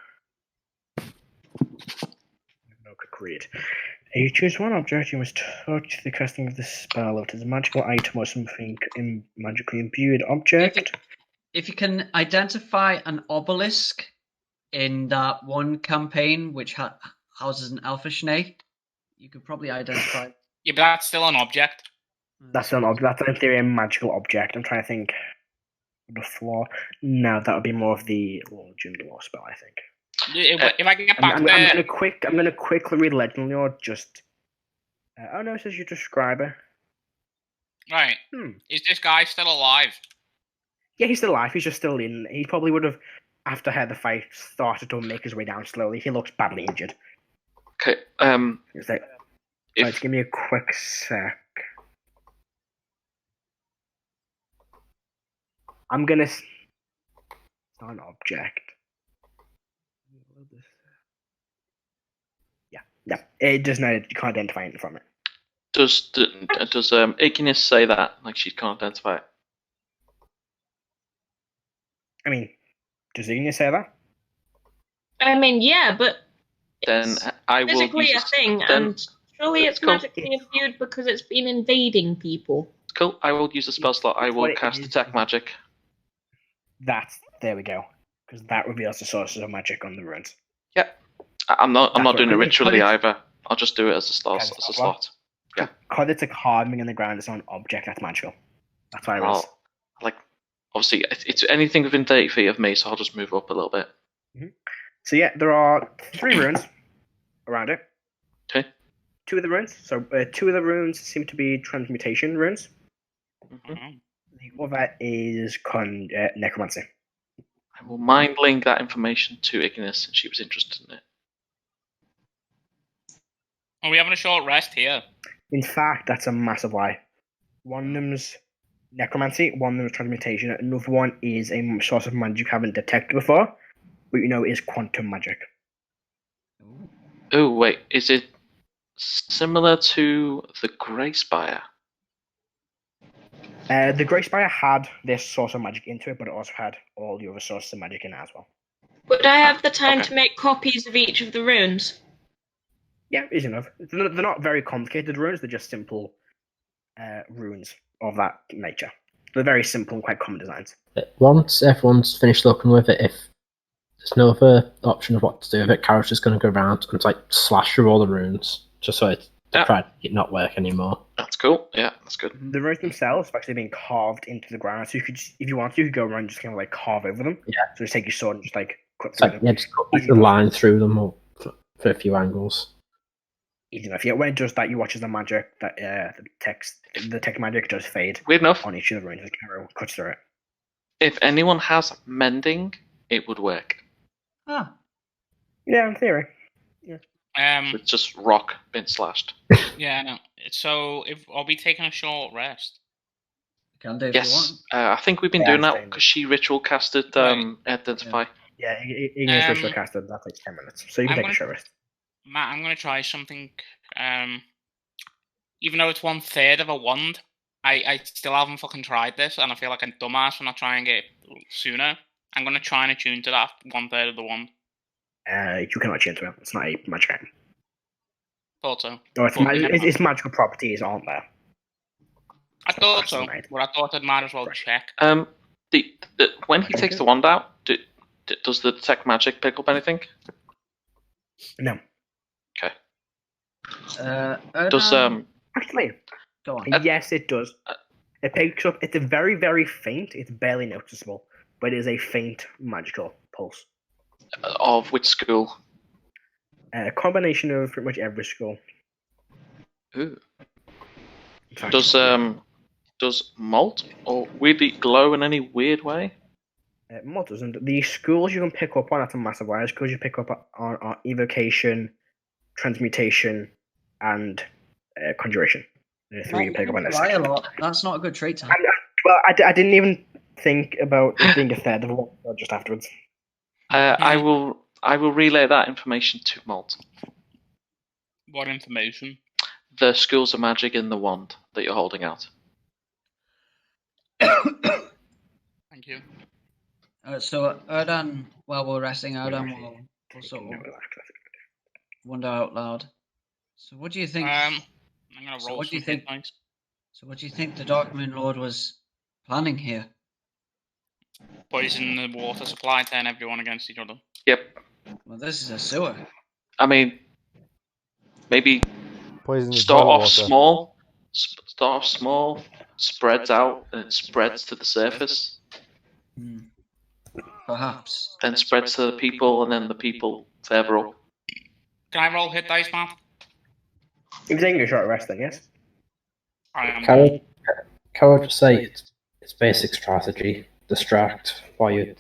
No quick read. You choose one object, you must touch the casting of the spell. If it is a magical item or something magically imbued object. If you can identify an obelisk in that one campaign which houses an elfish snake, you could probably identify. Yeah, but that's still an object. That's an object. That's in theory a magical object. I'm trying to think. The floor. No, that would be more of the Legend Law spell, I think. If I can get back I'm there, gonna quickly read Legend Lore. Just. Oh no, it says you describe it. right? Is this guy still alive? Yeah, he's still alive. He's just still in. He probably would have, after the fight started, to make his way down slowly. He looks badly injured. Okay. It's like, right, give me a quick sec. I'm gonna. It's not an object. Yeah. It does not. You can't identify anything from it. Does Igneous say that? Like she can't identify it? I mean, does Igneous say that? I mean, yeah, but Then I will physically use a thing, then- and surely it's Cool. magically imbued because it's been invading people. Cool. I will use the spell slot. I will What it cast is- Detect Magic. There we go. Because that reveals the sources of magic on the runes. Yeah. I'm not That's doing it what- ritually either. I'll just do it as a slot. As As a a slot. Yeah. Because it's a carving in the ground, it's not an object that's magical. That's why I was. Well, like, obviously, it's anything within 30 feet of me, so I'll just move up a little bit. So yeah, there are 3 runes around it. Okay. 2 of the runes. So 2 of the runes seem to be transmutation runes. Mhm. The other is necromancy. I will mind link that information to Igneous since she was interested in it. Are we having a short rest here? In fact, that's a massive lie. One of them's necromancy, one of them's transmutation, another one is a source of magic you haven't detected before, but you know is quantum magic. Oh, wait. Is it similar to the Grey Spire? The Grey Spire had this source of magic into it, but it also had all the other sources of magic in it as well. Would I have the time Okay. to make copies of each of the runes? Yeah, easy enough. They're not very complicated runes, they're just simple runes of that nature. They're very simple and quite common designs. Once everyone's finished looking with it, if there's no other option of what to do with it, Karo's just going to go around and like slash through all the runes, just so it to practically not work anymore. That's cool. Yeah, that's good. The runes themselves have actually been carved into the ground, so you could, if you want to, you could go around and just kind of like carve over them. Yeah. So just take your sword and just like cut through them. Yeah, just cut like, the line through them or for a few angles. Easy enough. Yeah, when it does that, you watch as the magic that the text magic does fade. Weird enough. On each of the runes, the Karo cuts through it. If anyone has mending, it would work. Ah. Yeah, in theory. Yeah. It's just rock being slashed. Yeah, no. So, are we taking a short rest? Can do if you want. Yes, I think we've been doing that because she ritual casted Identify. Yeah, Igneous ritual casted, that takes 10 minutes. So you can take a short rest. Matt, I'm going to try something. Even though it's 1/3 of a wand, I still haven't fucking tried this, and I feel like a dumbass for not trying it sooner. I'm going to try and attune to that 1/3 of the wand. You cannot attune to it. It's not a magic item. Thought so. No, its magical properties aren't there. I thought so, but I thought I'd might as well check. When he takes the wand out, does the detect magic pick up anything? No. Okay. Does actually? Go on. Yes, it does. It picks up. It's a very, very faint. It's barely noticeable, but it is a faint magical pulse. Of which school? A combination of pretty much every school. Ooh. Does Molt or weirdly glow in any weird way? Molt doesn't. The schools you can pick up on, that's a massive wire. Schools you pick up on are evocation, transmutation, and conjuration. The three you pick up on this. A lot. That's not a good trait to have. Well, I didn't even think about it being a third of a one just afterwards. I will relay that information to Molt. What information? The schools of magic in the wand that you're holding out. Thank you. So Erdan, while we're resting, Erdan will sort of wonder out loud. So what do you think? I'm gonna roll. What do you think? So what do you think the Dark Moon Lord was planning here? Poison the water supply, turn everyone against each other. Yep. Well, this is a sewer. I mean, maybe Poison start off small, spreads out, and it spreads to the surface. Perhaps. Then spreads to the people, and then the people further up. Can I roll hit dice, Matt? You're taking a short rest then, yes? I am. Can I just say it's basic strategy. Distract while you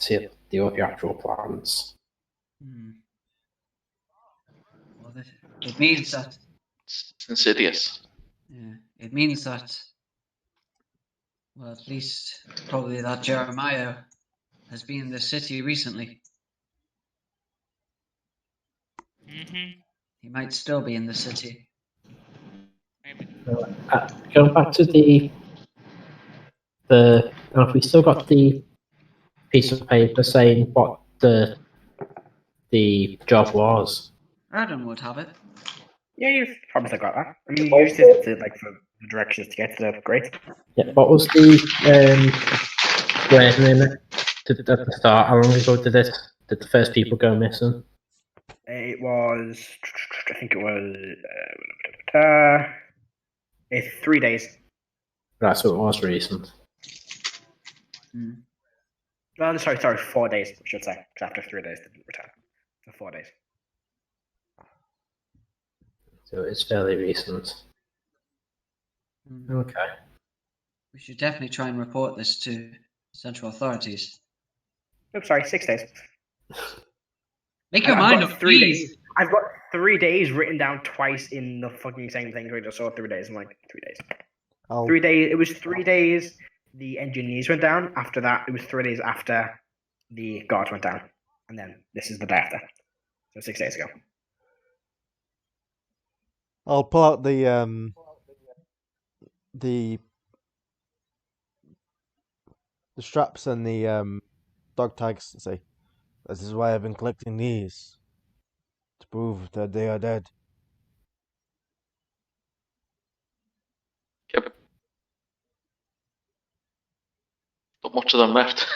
deal with your actual plans. Well, it means that... It's insidious. Yeah, it means that... Well, at least probably that Jeremiah has been in the city recently. He might still be in the city. Maybe. Going back to the have we still got the piece of paper saying what the job was? Erdan would have it. Yeah, you've probably still got that. I mean, you used it to, like, for the directions to get to the great. Yeah, what was the wording in it at the start? How long ago did the first people go missing? It was, I think it was, 3 days. Right, so it was recent. Well, sorry, 4 days, I should say. Because after 3 days, they didn't return. So 4 days. So it's fairly recent. Okay. We should definitely try and report this to central authorities. Oops, sorry, 6 days. Make your mind up, 3 days. I've got 3 days written down twice in the fucking same thing. I just saw 3 days. I'm like, 3 days. 3 days. It was 3 days. The engineers went down. After that, it was 3 days after the guards went down, and then this is the day after. So 6 days ago. I'll pull out the straps and the dog tags and say, "This is why I've been collecting these to prove that they are dead." Yep. Not much of them left.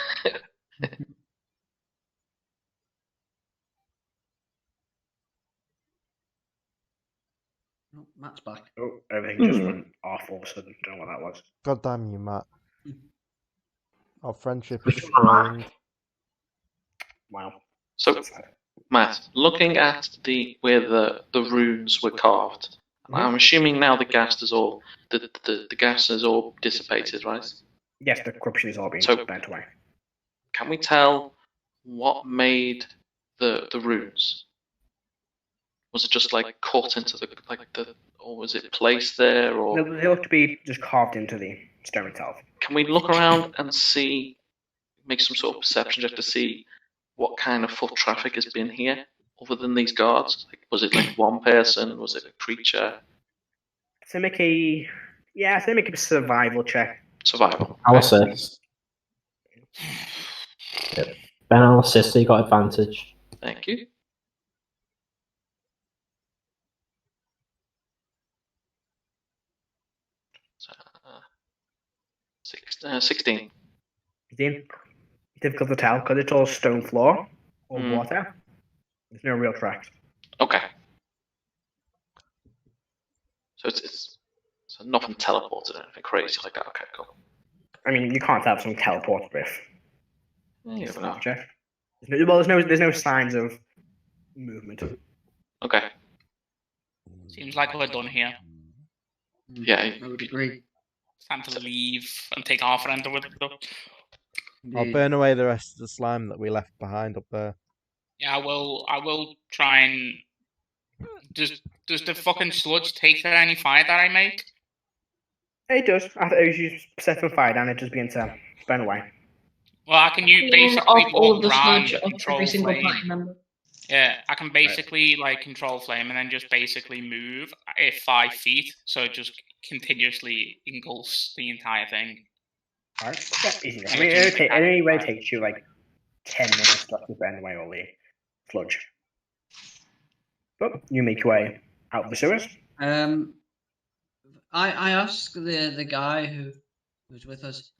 Matt's back. Oh, everything just went off all of a sudden. Don't know what that was. God damn you, Matt. Our friendship is strained. Wow. So, Matt, looking at where the runes were carved, I'm assuming now the gas is all dissipated, right? Yes, the corruption is all being burnt away. Can we tell what made the runes? Was it just like cut into or was it placed there, or They look to be just carved into the stone itself. can we look around and make some sort of perception check to see what kind of foot traffic has been here, other than these guards? Like, was it like one person? Was it a creature? So make a survival check. Survival. I'll assist. Yep. Ben, I'll assist, so you got advantage. Thank you. So, 16. 16. Difficult to tell because it's all stone floor or water. There's no real tracks. Okay. So so nothing teleported or anything crazy like that. Okay, cool. I mean, you can't have some teleport with. You never know. There's no signs of movement. Okay. Seems like we're done here. Yeah. I would agree. It's time to leave and take our friend with us. I'll burn away the rest of the slime that we left behind up there. Yeah, I will try and... Does the fucking sludge take any fire that I make? It does. After you set some fire down, it just begins to burn away. Well, I can basically off all walk the around, sludge of control every single flame. party member. Yeah, I can basically like control flame and then just basically move 5 feet, so it just continuously engulfs the entire thing. Alright, that's easy. I mean, it only takes you like 10 minutes to burn away all the sludge. But you make your way out of the sewers. I asked the guy who's with us.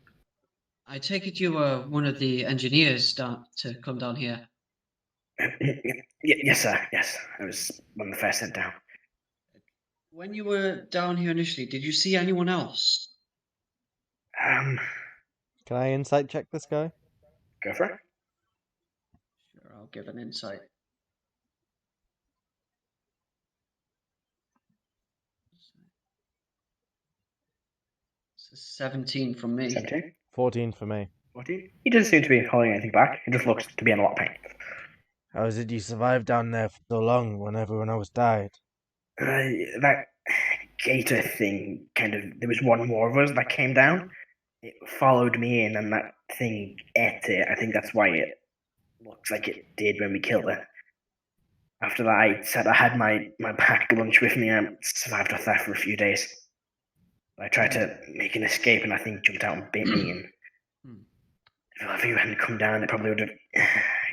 I take it you were one of the engineers to come down here. Yes, sir. Yes, I was one of the first sent down. When you were down here initially, did you see anyone else? Can I insight check this guy? Go for it. Sure, I'll give an insight. It's a 17 from me. 17. 14 for me. 14. He doesn't seem to be holding anything back. He just looks to be in a lot of pain. How is it you survived down there for so long when everyone else died? That gator thing there was one more of us that came down. It followed me in and that thing ate it. I think that's why it looks like it did when we killed it. After that, I said I had my packed lunch with me. I survived off that for a few days. I tried to make an escape and I think jumped out and bit me. And if you hadn't come down, it probably would have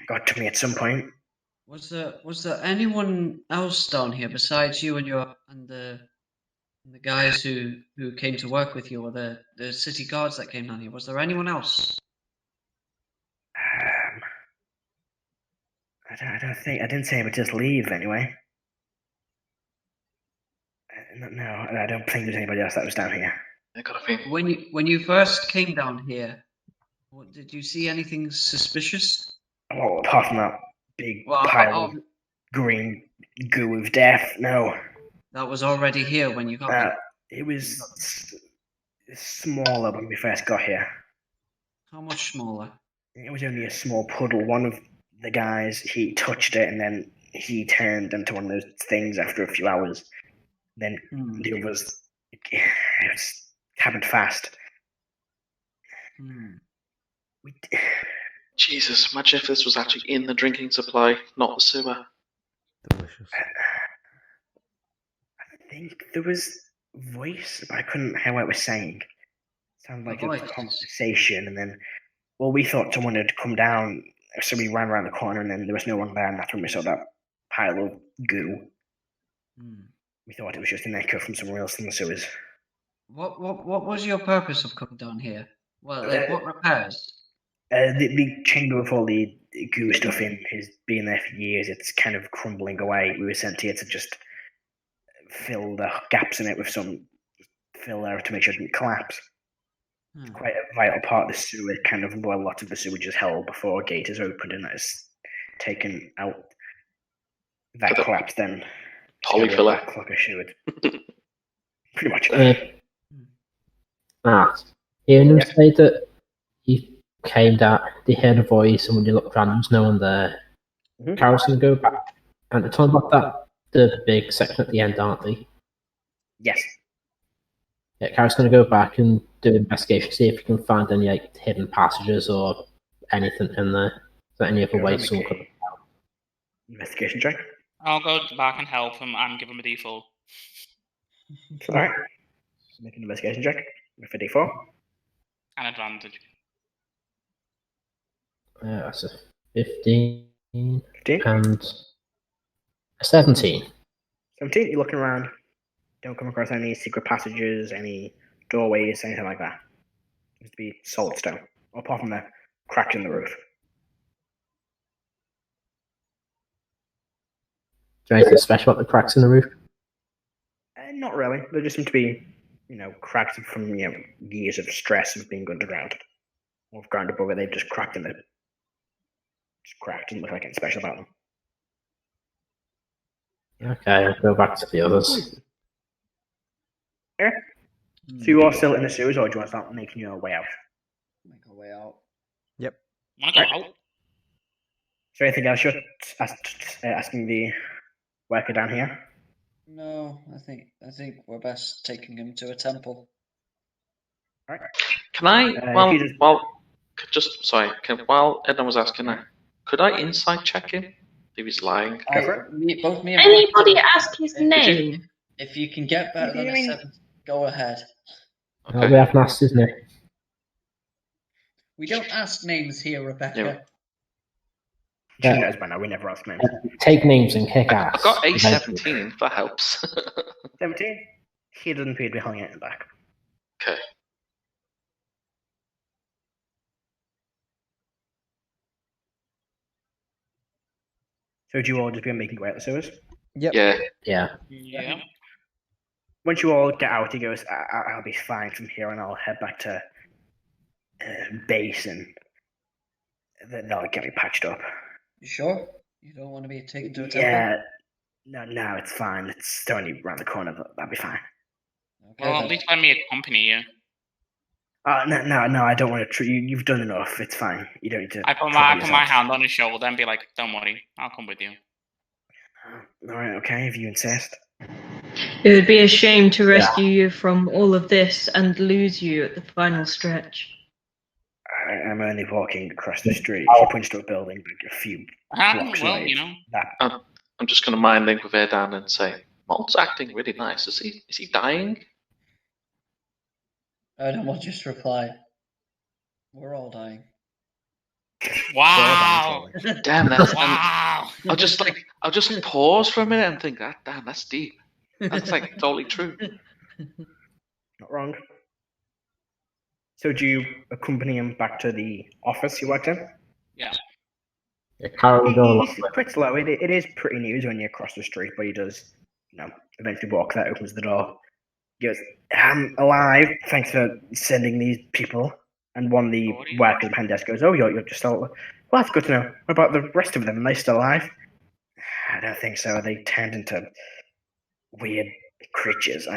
got to me at some point. Was there anyone else down here besides you and the guys who came to work with you, or the city guards that came down here? Was there anyone else? I don't think I didn't say I would just leave anyway. No, I don't think there's anybody else that was down here. When you first came down here, did you see anything suspicious? Well, apart from that big pile of green goo of death, no. That was already here when you got here? It was smaller when we first got here. How much smaller? It was only a small puddle. One of the guys, he touched it and then he turned into one of those things after a few hours. Then the others, it happened fast. Jesus, imagine if this was actually in the drinking supply, not the sewer. Delicious. I think there was a voice, but I couldn't hear what it was saying. It sounded like a conversation, and then, we thought someone had come down, so we ran around the corner, and then there was no one there, and that's when we saw that pile of goo. We thought it was just an echo from somewhere else in the sewers. What was your purpose of coming down here? Well, what repairs? The chamber with all the goo stuff in has been there for years. It's kind of crumbling away. We were sent here to just fill the gaps in it with some filler to make sure it didn't collapse. It's quite a vital part of the sewer, kind of where a lot of the sewage is held before a gate is opened and that is taken out. That collapse then. Polyfiller. Clock of sewage. Pretty much. You say that you came down, they heard a voice, and when you looked around, there was no one there. Karo's going to go back. And it's talking about that, the big section at the end, aren't they? Yes. Yeah, Karo's going to go back and do an investigation, see if you can find any like hidden passages or anything in there. Is there any other way someone could... Investigation check. I'll go back and help him and give him a D4. Alright. Make an investigation check with a D4. An advantage. That's a 15. 15. And a 17. 17, you're looking around. Don't come across any secret passages, any doorways, anything like that. It needs to be solid stone, apart from the cracks in the roof. Is there anything special about the cracks in the roof? Not really. They just seem to be, cracked from years of stress of being underground. Or ground above it, they've just cracked in it. Just cracked, doesn't look like anything special about them. Okay, I'll go back to the others. Yeah. So you are still in the sewers, or do you want to start making your way out? Make our way out. Yep. Want to go out? Is there anything else you're asking the worker down here? No, I think we're best taking him to a temple. All right. Can I? While Erdan was asking that, could I insight check him if he's lying? Both me and Anybody ask his name? If you can get better than a 7, go ahead. Okay. We haven't asked his name. We don't ask names here, Rebecca. She knows by now, we never ask names. Take names and kick ass. I've got a 17, if that helps. 17? He doesn't appear to be holding it in the back. Okay. So do you all just begin making your way out the sewers? Yep. Yeah. Yeah. Once you all get out, he goes, I'll be fine from here and I'll head back to base and then they'll get me patched up. You sure? You don't want to be taken to a temple? Yeah. No, it's fine. It's only around the corner, but that'll be fine. Okay, Well, then. at least let me accompany you. No, I don't want to treat you. You've done enough. It's fine. You don't need to. I put my hand on his shoulder and be like, "Don't worry, I'll come with you." All right, okay, if you insist. It would be a shame to rescue you from all of this and lose you at the final stretch. I'm only walking across the street. He points to a building, like a few blocks away. I'm just going to mind link with Erdan and say, Molt's acting really nice. Is he dying? Erdan will just reply, "We're all dying." Wow! Damn, that's Wow! I'll just pause for a minute and think, damn, that's deep. That's like totally true. Not wrong. So do you accompany him back to the office you worked in? Yeah. He's quite slow. It is pretty news when you cross the street, but he does, eventually walk there, opens the door. He goes, "I'm alive. Thanks for sending these people." And one of the workers behind the desk goes, "Oh, you're just still... Well, that's good to know. What about the rest of them? Are they still alive?" "I don't think so. They turned into weird creatures.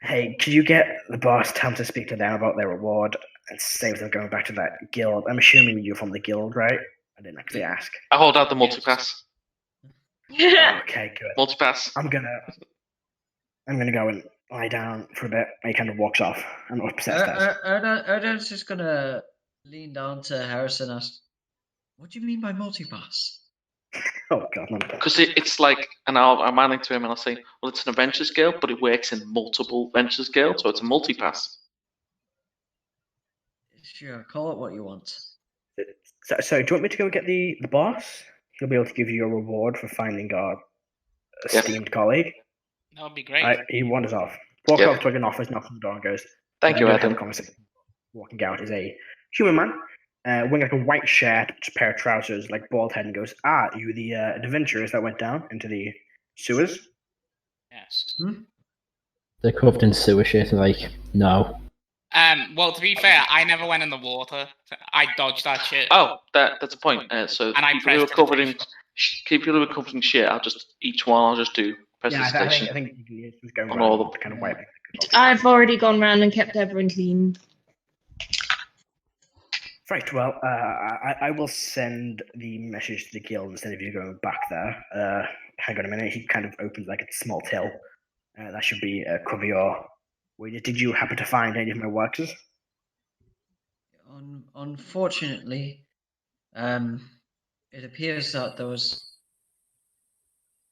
Hey, could you get the boss time to speak to them about their reward and save them going back to that guild? I'm assuming you're from the guild, right? I didn't actually ask." I hold out the multipass. Okay, good. Multipass. I'm gonna go and lie down for a bit. He kind of walks off and upstairs. Erdan's just gonna lean down to Heris and ask, "What do you mean by multipass?" Oh god, no. Because it's like, and I'm minding to him and I'll say, well, it's an Adventures Guild, but it works in multiple Ventures Guild, so it's a multipass. Sure, call it what you want. So do you want me to go get the boss? He'll be able to give you a reward for finding our esteemed colleague. That would be great. He wanders off. Walks off to an office, knocks on the door and goes, "Thank you, Adam." Walking out is a human man, wearing like a white shirt, just a pair of trousers, like bald head, and goes, "You the adventurers that went down into the sewers?" Yes. They're covered in sewer shit, and like, no. Well, to be fair, I never went in the water. I dodged that shit. Oh, that's a point. So And I people who are pressed covered in shit, I'll just do prestidigitation I think Igneous was going on around all the. kind of wiping. I've already gone round and kept everyone clean. Right, well, I will send the message to the guild instead of you going back there. Hang on a minute, he kind of opens like a small till. That should be cover your... Did you happen to find any of my workers? Unfortunately, it appears that there was...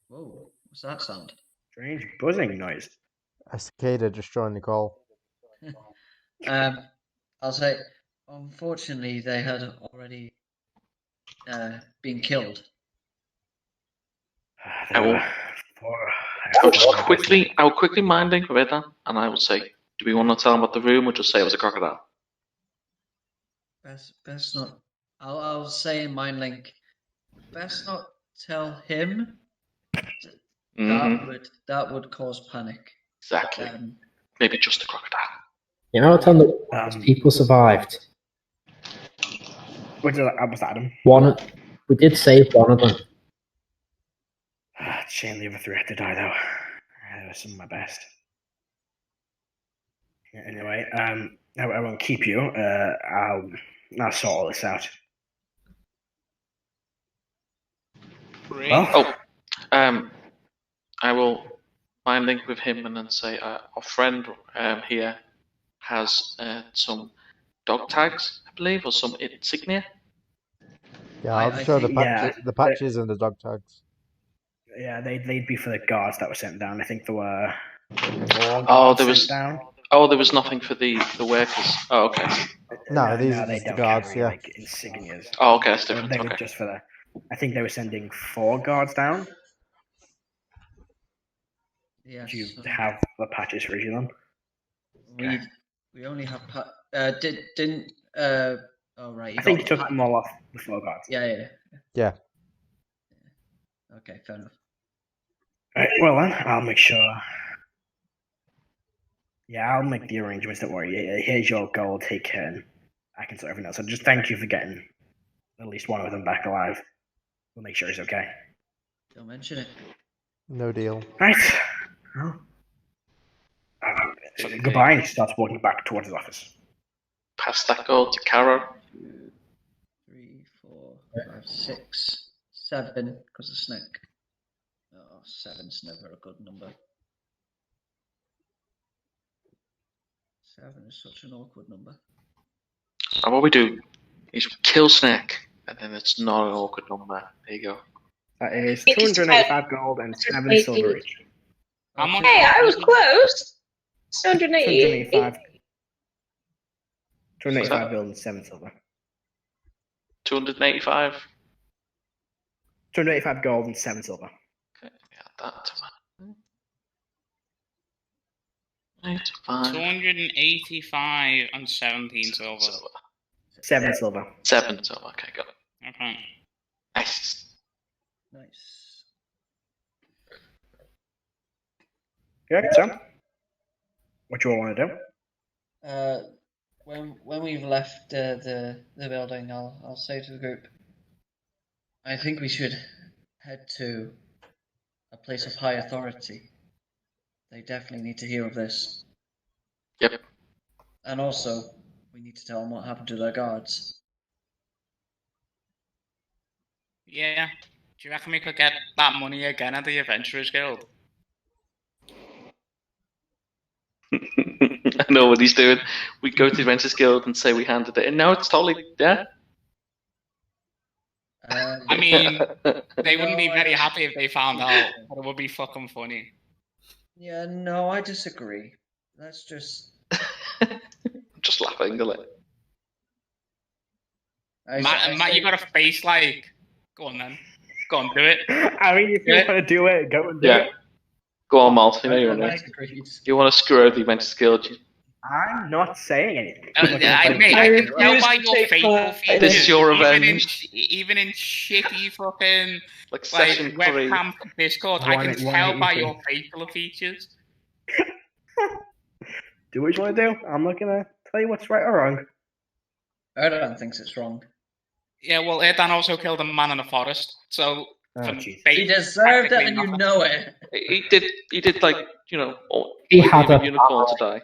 Whoa, what's that sound? Strange buzzing noise. A cicada just joined the call. I'll say, unfortunately, they had already been killed. I'll quickly mind link with Erdan, and I will say, do we want to tell him about the room or just say it was a crocodile? Best not. I'll say in mind link. Best not tell him. That would cause panic. Exactly. Maybe just a crocodile. You know what time the people survived? Was that Adam? We did save one of them. Shame the other three had to die though. They were some of my best. Anyway, I won't keep you. I'll sort all this out. Well, I will mind link with him and then say our friend here has some dog tags, I believe, or some insignia. Yeah, I'll just show the patches and the dog tags. Yeah, they'd be for the guards that were sent down. I think there were. There was nothing for the workers. Oh, okay. No, these are just the guards. Carry, like, insignias. Oh, okay, that's different. They were just for the. I think they were sending 4 guards down. Yes. Do you have the patches for each of them? We only have oh right. I think you took them all off the 4 guards. Yeah. Okay, fair enough. Right, well then, I'll make sure. Yeah, I'll make the arrangements. Don't worry. Here's your gold. Take care. And I can sort everything else. So just thank you for getting at least one of them back alive. We'll make sure he's okay. Don't mention it. No deal. Right. Well, goodbye. And he starts walking back towards his office. Pass that gold to Karo. 2, 3, 4, 5, 6, 7. Because of snake. Oh, 7's never a good number. 7 is such an awkward number. And what we do is we kill Snake, and then it's not an awkward number. There you go. That is 285 gold and 7 silver each. Hey, I was close. 285. 285 gold and 7 silver. 285? 285 gold and 7 silver. Okay, yeah, that. 285 and 17 silver. 7 silver. 7 silver, okay, got it. Okay. Nice. Yeah, so what you all want to do? When we've left the building, I'll say to the group, I think we should head to a place of high authority. They definitely need to hear of this. Yep. And also, we need to tell them what happened to their guards. Yeah. Do you reckon we could get that money again at the Adventurers Guild? I know what he's doing. We go to the Adventurers Guild and say we handed it, and now it's totally I mean, they wouldn't be very happy if they found out, but it would be fucking funny. Yeah, no, I disagree. Let's just... just laughing, isn't it? Matt, you got a face like... Go on then. Go on, do it. I mean, if you want to do it, go and do it. Go on, Molt. You know you want to screw over the Adventurers Guild. I'm not saying anything. I can tell by your facial features. This is your revenge. Even in shitty fucking Like session 3. webcam Discord, I can tell by your facial features. Do what you want to do. I'm not gonna tell you what's right or wrong. Erdan thinks it's wrong. Yeah, well, Erdan also killed a man in a forest, so he deserved it, and you know it. He did like He had a unicorn to die.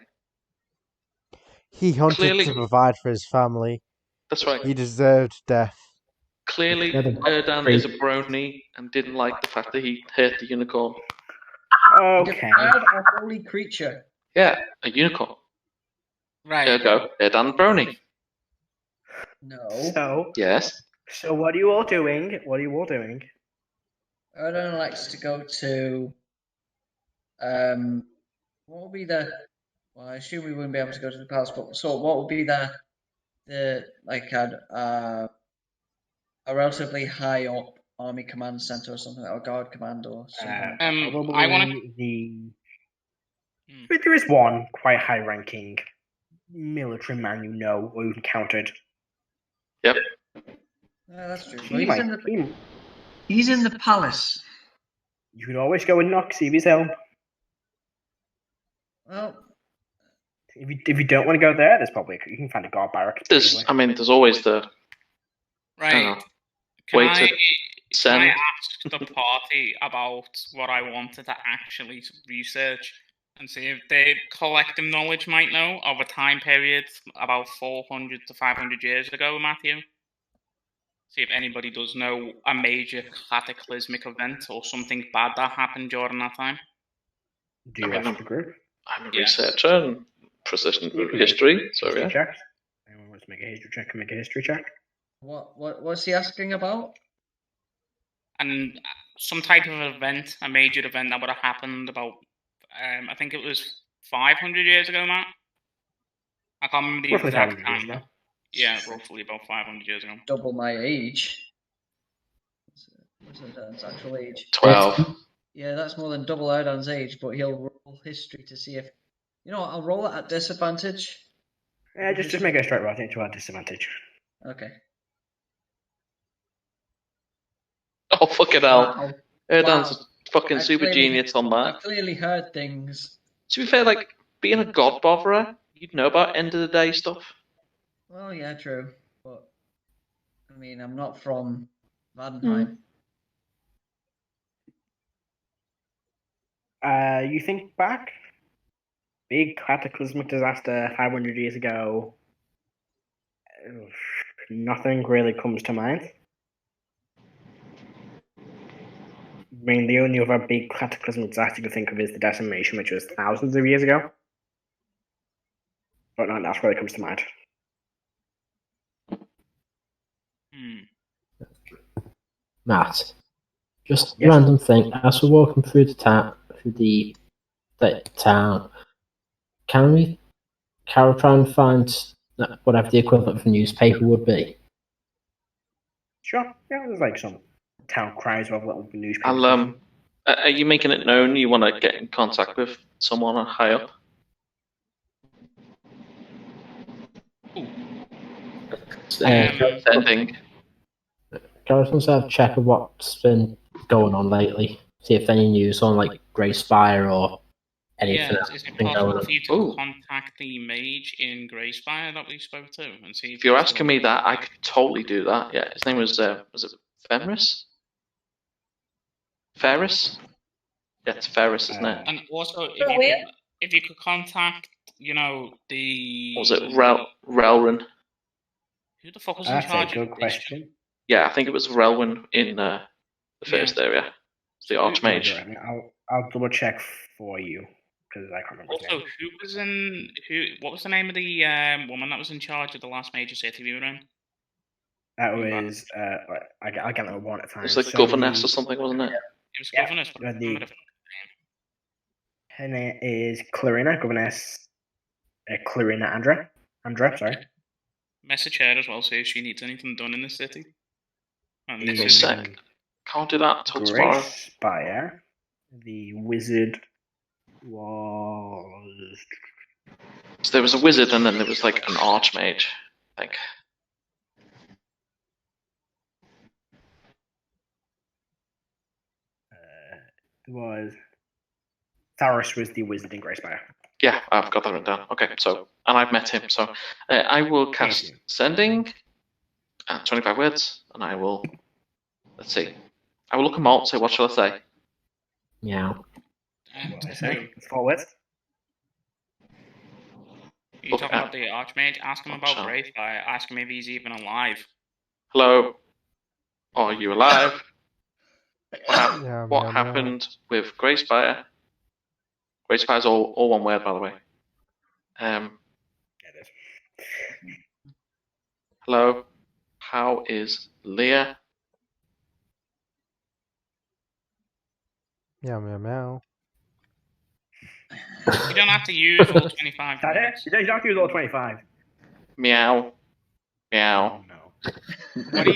He hunted to provide for his family. That's right. He deserved death. Clearly, Erdan is a brony and didn't like the fact that he hurt the unicorn. Okay. Defiled a holy creature. Yeah, a unicorn. Right. There you go. Erdan brony. No. Yes. So what are you all doing? Erdan likes to go to. What would be the? Well, I assume we wouldn't be able to go to the palace, but so what would be the a relatively high up army command center or something, or guard command or something? I want to. There is one quite high-ranking military man or you've encountered. Yep. Yeah, that's true. He's in the palace. You can always go and knock, see if he's home. Well, if you don't want to go there, there's probably you can find a guard barrack. There's always the right. way to send. Can I ask the party about what I wanted to actually research and see if the collective knowledge might know of a time period about 400 to 500 years ago, Matthew? See if anybody does know a major cataclysmic event or something bad that happened during that time. Do you have the group? I'm a researcher and precision history, so yeah. Check. Anyone wants to make a history check? Can make a history check. What's he asking about? And some type of event, a major event that would have happened about, I think it was 500 years ago, Matt. I can't remember the exact time. Yeah, roughly about 500 years ago. Double my age. What's Erdan's actual age? 12. Yeah, that's more than double Erdan's age, but he'll roll history to see if... I'll roll it at disadvantage. Yeah, just make a straight roll into our disadvantage. Okay. Oh, fucking hell. Erdan's a fucking super genius on that. I clearly heard things. To be fair, like, being a god botherer, you'd know about end of the day stuff. Well, yeah, true. But, I mean, I'm not from Vandenheim. You think back? Big cataclysmic disaster 500 years ago. Nothing really comes to mind. I mean, the only other big cataclysmic disaster you can think of is the decimation, which was thousands of years ago. But nothing else really comes to mind. Matt, just a random thing. As we're walking through the town, can we, Karo, try and find whatever the equivalent of a newspaper would be? Sure. Yeah, there's like some town cries of little newspapers. Are you making it known you want to get in contact with someone high up? Sending. Karo wants to have a check of what's been going on lately. See if any news on like Greyspire or anything else. Is it possible for you to contact the mage in Greyspire that we spoke to and see if you're asking me that, I could totally do that. Yeah, his name was it Fenris? Ferris? Yeah, it's Ferris, isn't it? And also, if you could contact, the... Was it Relwyn? Who the fuck was in charge of this? That's a good question. Yeah, I think it was Relwyn in the first area. It's the Archmage. I'll double check for you because I can't remember. Also, what was the name of the woman that was in charge of the last major city we were in? That was I get that one at a time. It was like governess or something, wasn't it? It was governess. Her name is Clarina, governess. Clarina Andra, sorry. Message her as well, see if she needs anything done in the city. And this is sick. Can't do that until tomorrow. Spire, the wizard was So there was a wizard, and then there was like an archmage, I think. Tharos was the wizard in Greyspire. Yeah, I've got that written down. Okay, so, and I've met him, so I will cast Sending at 25 words, and I will, let's see, I will look at Molt, say, what shall I say? Meow. It's 4 words. You talking about the Archmage? Ask him about Greyspire. Ask him if he's even alive. Hello? Are you alive? What happened with Greyspire? Greyspire's all one word, by the way. Hello? How is Leah? Meow, meow, meow. You don't have to use all 25 words. You don't have to use all 25. Meow. Meow. Oh, no. What are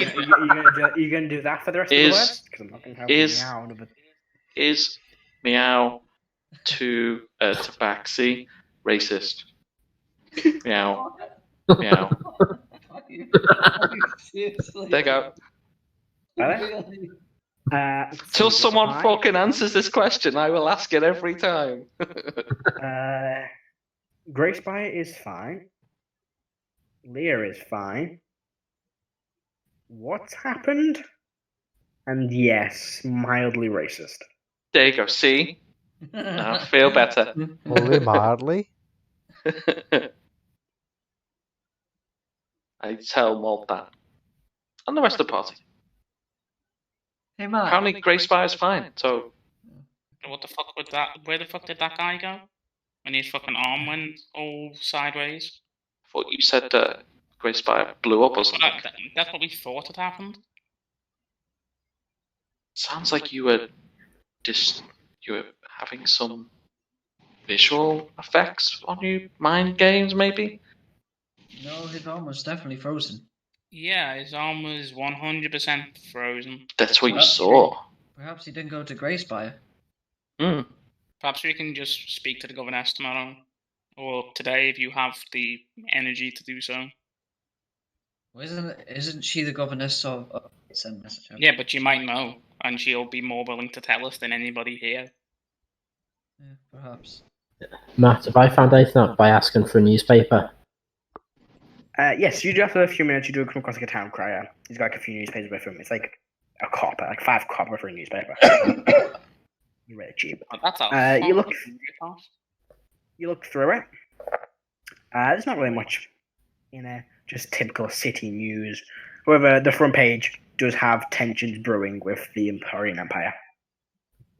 you going to do that for the rest of the words? Because I'm not going to have meow. But... Is meow to tabaxi racist? Meow. Meow. There you go. Till someone fucking answers this question, I will ask it every time. Greyspire is fine. Leah is fine. What's happened? And yes, mildly racist. There you go. See? Now I feel better. Only mildly? I tell Molt that. And the rest of the party. Hey, Mark. Apparently Greyspire's fine, so... What the fuck was that? Where the fuck did that guy go? When his fucking arm went all sideways? I thought you said Greyspire blew up or something. That's what we thought had happened. Sounds like you were having some visual effects on you, mind games maybe? No, his arm was definitely frozen. Yeah, his arm was 100% frozen. That's what you saw. Perhaps he didn't go to Greyspire. Perhaps we can just speak to the governess tomorrow. Or today if you have the energy to do so. Well, isn't she the governess of send a message out? Yeah, but she might know, and she'll be more willing to tell us than anybody here. Yeah, perhaps. Matt, have I found anything out by asking for a newspaper? Yes, you do after a few minutes. You do come across like a town crier. He's got like a few newspapers with him. It's like a copper, like 5 copper for a newspaper. Really cheap. Oh, that's you look through it. There's not really much in just typical city news. However, the front page does have tensions brewing with the Empyrean Empire.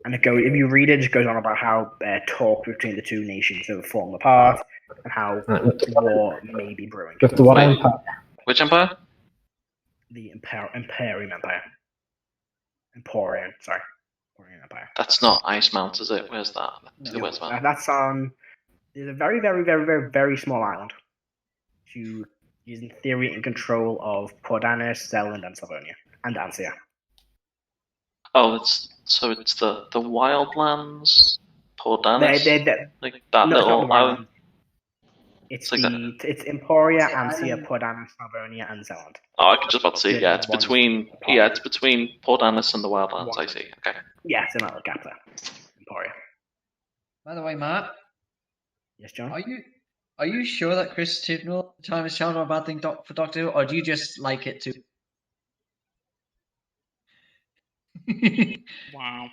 And if you read it, it goes on about how talk between the two nations have fallen apart, and how war may be brewing. With the what empire? Which empire? The Empyrean Empire. Empyrean Empire. That's not Icemount, is it? Where's that? No, where's that? That's on... There's a very, very, very, very, very small island. Is in theory in control of Pordanis, Zealand, and Salvonia. And Ansia. Oh, it's the Wildlands, Pordanis? Like that little island? It's Emporia, Ansia, Pordanis, Salvonia, and Zealand. Oh, I could just about to see. Yeah, it's between Pordanis and the Wildlands. I see. Okay. Yeah, it's another gap there. Emporia. By the way, Matt. Yes, John. Are you sure that Chris Chibnall time is challenged a bad thing for Doctor Who, or do you just like it too? Wow.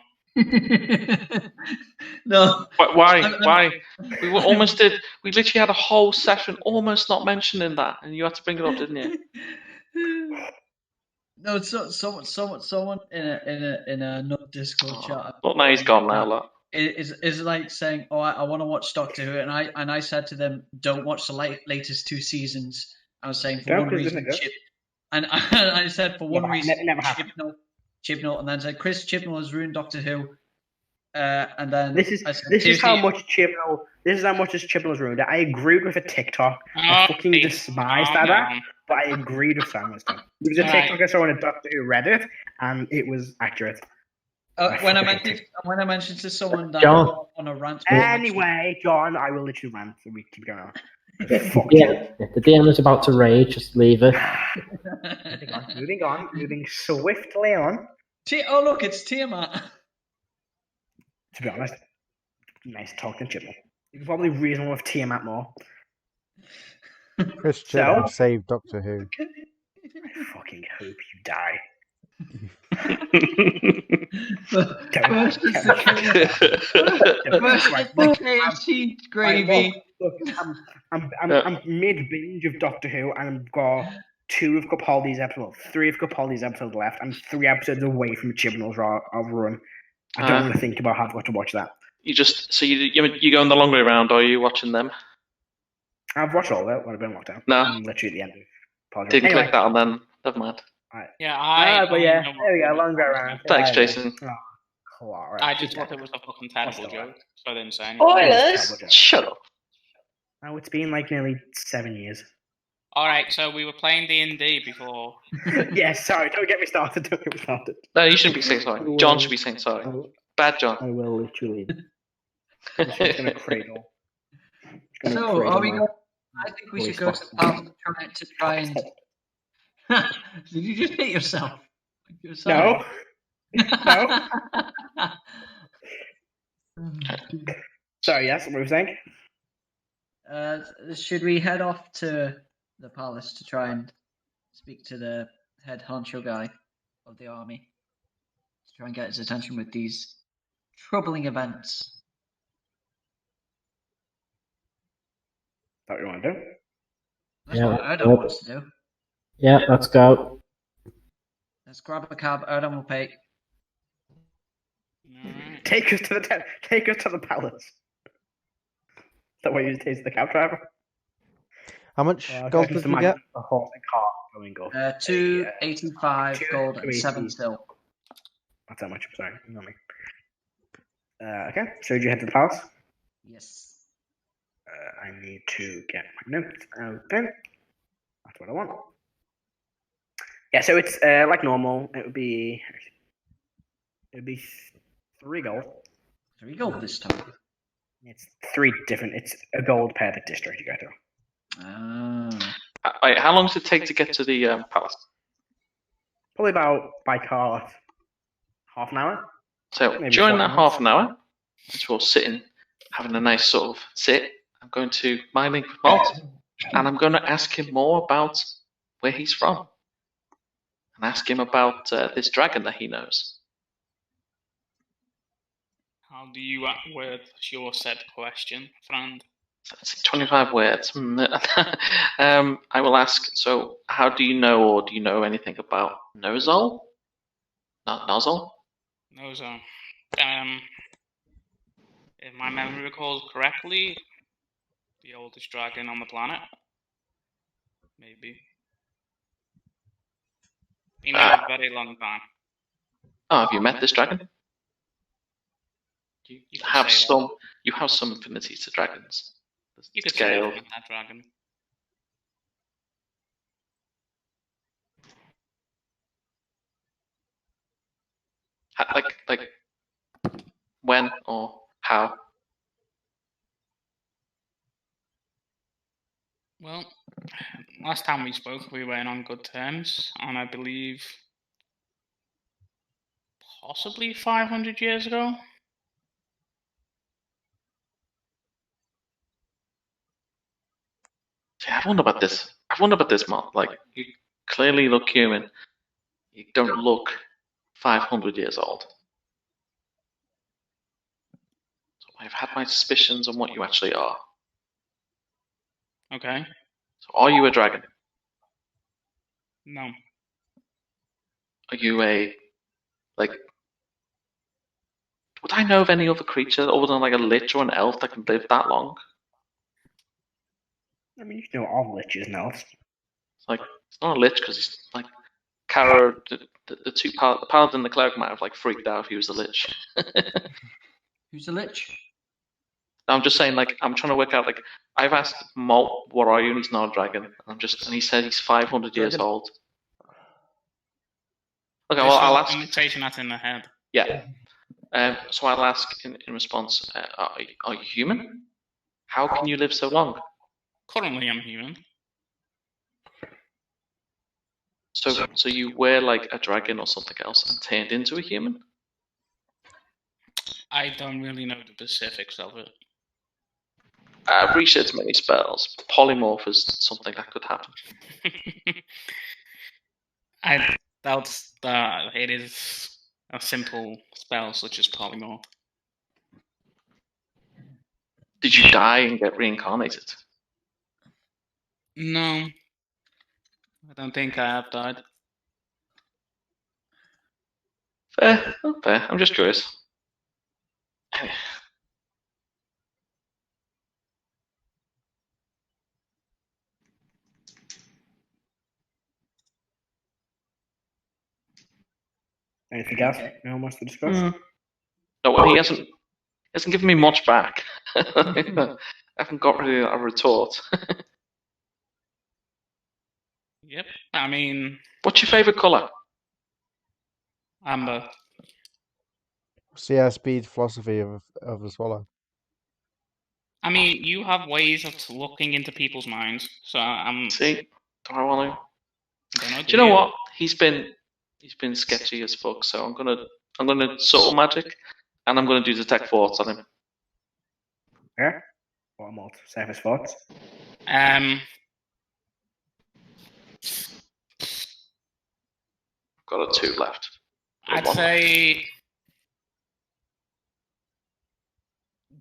No. Why? We literally had a whole session almost not mentioning that, and you had to bring it up, didn't you? No, someone in a Discord chat. Well, now he's gone now, look. Is like saying, "Oh, I want to watch Doctor Who," and I said to them, "Don't watch the latest 2 seasons." I was saying for one reason, and I said for one reason, Chibnall, and then said Chris Chibnall has ruined Doctor Who, and then this is how much Chibnall has ruined it. I agreed with a TikTok. I fucking despised that, but I agreed with Samuel's thing. There was a TikTok I saw on a Doctor Who Reddit, and it was accurate. When I mentioned to someone that John. on a rant. Anyway, John, I will literally rant so we keep going on. Yeah, the DM is about to rage. Just leave it. Moving swiftly on. Oh look, it's Tiamat. To be honest, nice talking chipmunk. You can probably reason with Tiamat more. Chris Chibnall saved Doctor Who. I fucking hope you die. First is the KFC gravy. Look, I'm mid binge of Doctor Who, and I've got 2 of Capaldi's episodes, 3 of Capaldi's episodes left. I'm 3 episodes away from Chibnall's run. I don't want to think about how I've got to watch that. You going the long way around, or are you watching them? I've watched all of it when I've been locked down. No. I'm literally at the end of Pod. Didn't click that on then. Never mind. Yeah, but yeah, there we go. Long go around. Thanks, Jason. Oh, I just thought it was a fucking terrible joke, so I didn't say anything. Spoilers! Shut up. Oh, it's been like nearly 7 years. Alright, so we were playing D&D before. Yes, sorry, don't get me started. No, you shouldn't be saying sorry. John should be saying sorry. Bad John. I will literally. I'm just going to cradle. So, are we going? I think we should go to the pub to try and. Did you just hit yourself? No. Sorry, yes, what were you saying? Should we head off to the palace to try and speak to the head honcho guy of the army? To try and get his attention with these troubling events. Is that what you want to do? That's what Erdan wants to do. Yeah, let's go. Let's grab a cab. Erdan will pay. Take us to the palace. Is that what you say to the cab driver? How much gold did you get? A horse and cart going up. 285 gold and 7 sil. That's how much. Sorry, not me. Okay, so did you head to the palace? Yes. I need to get my notes out then. That's what I want. Yeah, so it's like normal. It would be 3 gold. 3 gold this time. It's 3 different. It's a gold per district you go to. Wait, how long does it take to get to the palace? Probably about by car half an hour. So Maybe during 40 that minutes. half an hour, as we're sitting, having a nice sort of sit, I'm going to my link with Molt, and I'm going to ask him more about where he's from, and ask him about this dragon that he knows. How do you word your said question, friend? 25 words. I will ask, so how do you know, or do you know anything about Nozol? Not Nozol? Nozol. If my memory recalls correctly, the oldest dragon on the planet. Maybe. Been there a very long time. Oh, have you met this dragon? You have some. You have some affinities to dragons. You could say I've met that dragon. Like, when or how? Well, last time we spoke, we weren't on good terms, and I believe possibly 500 years ago. See, I wonder about this. Molt. Like, you clearly look human. You don't look 500 years old. So I've had my suspicions on what you actually are. Okay. So are you a dragon? No. Are you a, like, would I know of any other creature other than like a lich or an elf that can live that long? I mean, you know all liches and elves. It's like, it's not a lich because he's like, Karo, the two the Paladin and the Cleric might have like freaked out if he was the lich. Who's the lich? I'm just saying, like, I'm trying to work out, like, I've asked Molt, what are you, and he's not a dragon. And he said he's 500 years old. Okay, well, I'll ask. Conversation that's in the head. Yeah. So I'll ask in response, are you human? How can you live so long? Currently, I'm human. So you were like a dragon or something else and turned into a human? I don't really know the specifics of it. I've researched many spells. Polymorph is something that could happen. I doubt that it is a simple spell such as polymorph. Did you die and get reincarnated? No. I don't think I have died. Fair. Fair. I'm just curious. Anything else no one wants to discuss? No, well, he hasn't given me much back. I haven't got really a retort. Yep. I mean, what's your favourite colour? Amber. See our speed philosophy of the swallow. I mean, you have ways of looking into people's minds, so I'm. See, do I want to? Don't know, do you know what? He's been sketchy as fuck. So I'm gonna subtle magic, and I'm gonna do detect thoughts on him. Yeah. What Molt? Surface thoughts. Got a 2 left. I'd say.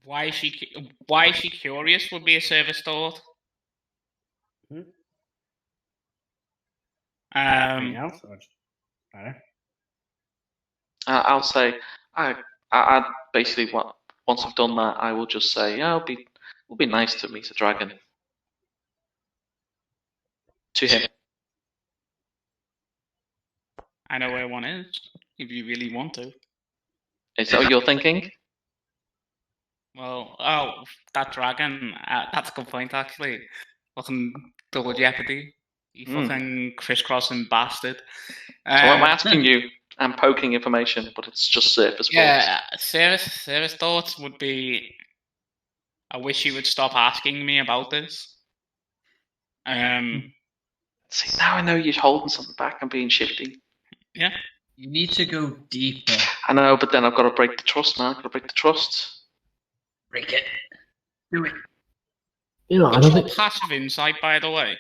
Why is she curious would be a service thought. Anything else? Or just, I don't know. I'll say I basically once I've done that, I will just say, yeah, it'll be nice to meet a dragon. To him. I know where one is, if you really want to. Is that what you're thinking? Well, that dragon, that's a good point, actually. Fucking double jeopardy. You fucking crisscrossing bastard. So I'm asking you, I'm poking information, but it's just surface thoughts. Yeah, serious thoughts would be, I wish you would stop asking me about this. See, now I know you're holding something back and being shifty. Yeah. You need to go deeper. I know, but then I've got to break the trust, man. I've got to break the trust. Break it. Do it. You know, I What's don't your think. passive insight, by the way?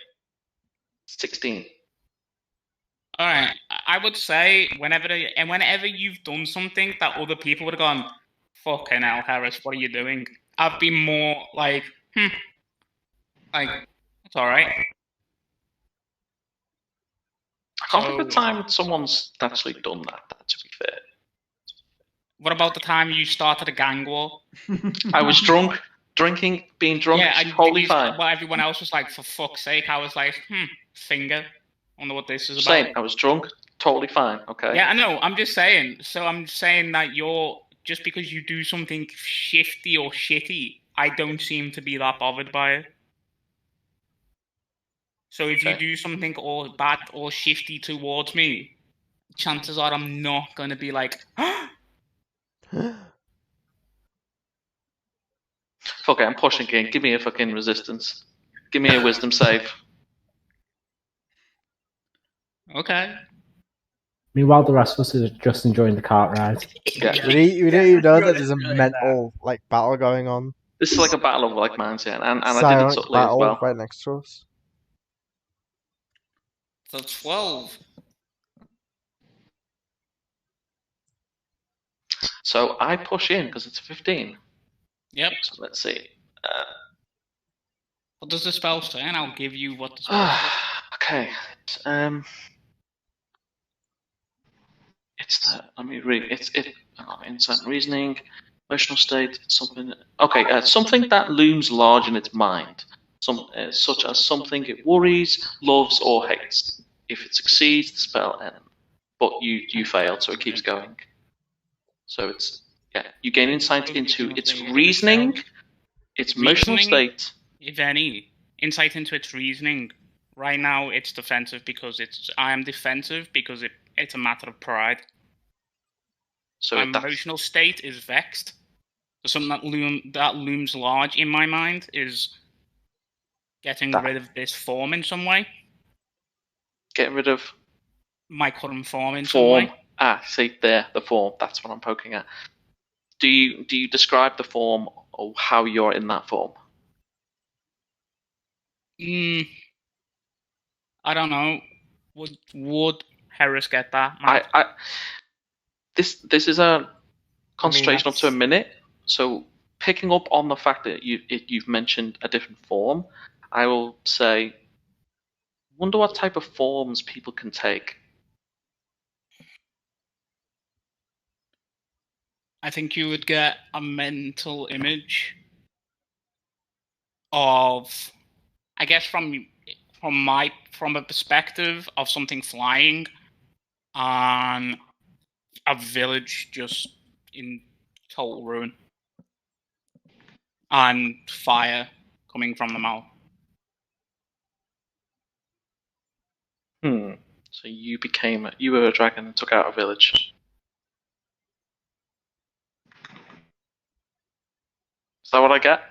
16. Alright, I would say whenever you've done something that other people would have gone, fucking hell, Heris, what are you doing? I've been more like, like, it's alright. I can't remember the time someone's actually done that, to be fair. What about the time you started a gang war? I was drunk, being drunk, Yeah, totally fine. Well, everyone else was like, for fuck's sake. I was like, finger. I wonder what this is about. Saying I was drunk, totally fine, okay? Yeah, I know, I'm just saying. So I'm saying that just because you do something shifty or shitty, I don't seem to be that bothered by it. So if you do something all bad or shifty towards me, chances are I'm not going to be like, Fuck it, I'm pushing in. Give me a fucking resistance. Give me a wisdom save. okay. Meanwhile, the rest of us are just enjoying the cart ride. Yeah. We don't even know that there's a mental battle going on. This is like a battle of like minds, yeah, and I did it Silent subtly as battle well. right next to us. So 12. So I push in because it's a 15. Yep. So let's see. What does the spell say? And I'll give you what the spell says. Okay. It's the. Let me read. It's insight and reasoning, emotional state. Something. Okay. Something that looms large in its mind. Such as something it worries, loves, or hates. If it succeeds, the spell ends. But you failed, so it keeps going. So it's you gain insight into its reasoning, its emotional state. If any, insight into its reasoning. Right now, it's defensive because I am defensive because it's a matter of pride. So my emotional state is vexed. So something that looms large in my mind is getting rid of this form in some way. Getting rid of my current form in some way. See there, the form. That's what I'm poking at. Do you describe the form or how you're in that form? I don't know. Would Heris get that? This is a concentration up to a minute. So picking up on the fact that you've mentioned a different form, I will say, wonder what type of forms people can take. I think you would get a mental image of, I guess from a perspective of something flying on a village just in total ruin and fire coming from the mouth. So you were a dragon and took out a village. Is that what I get?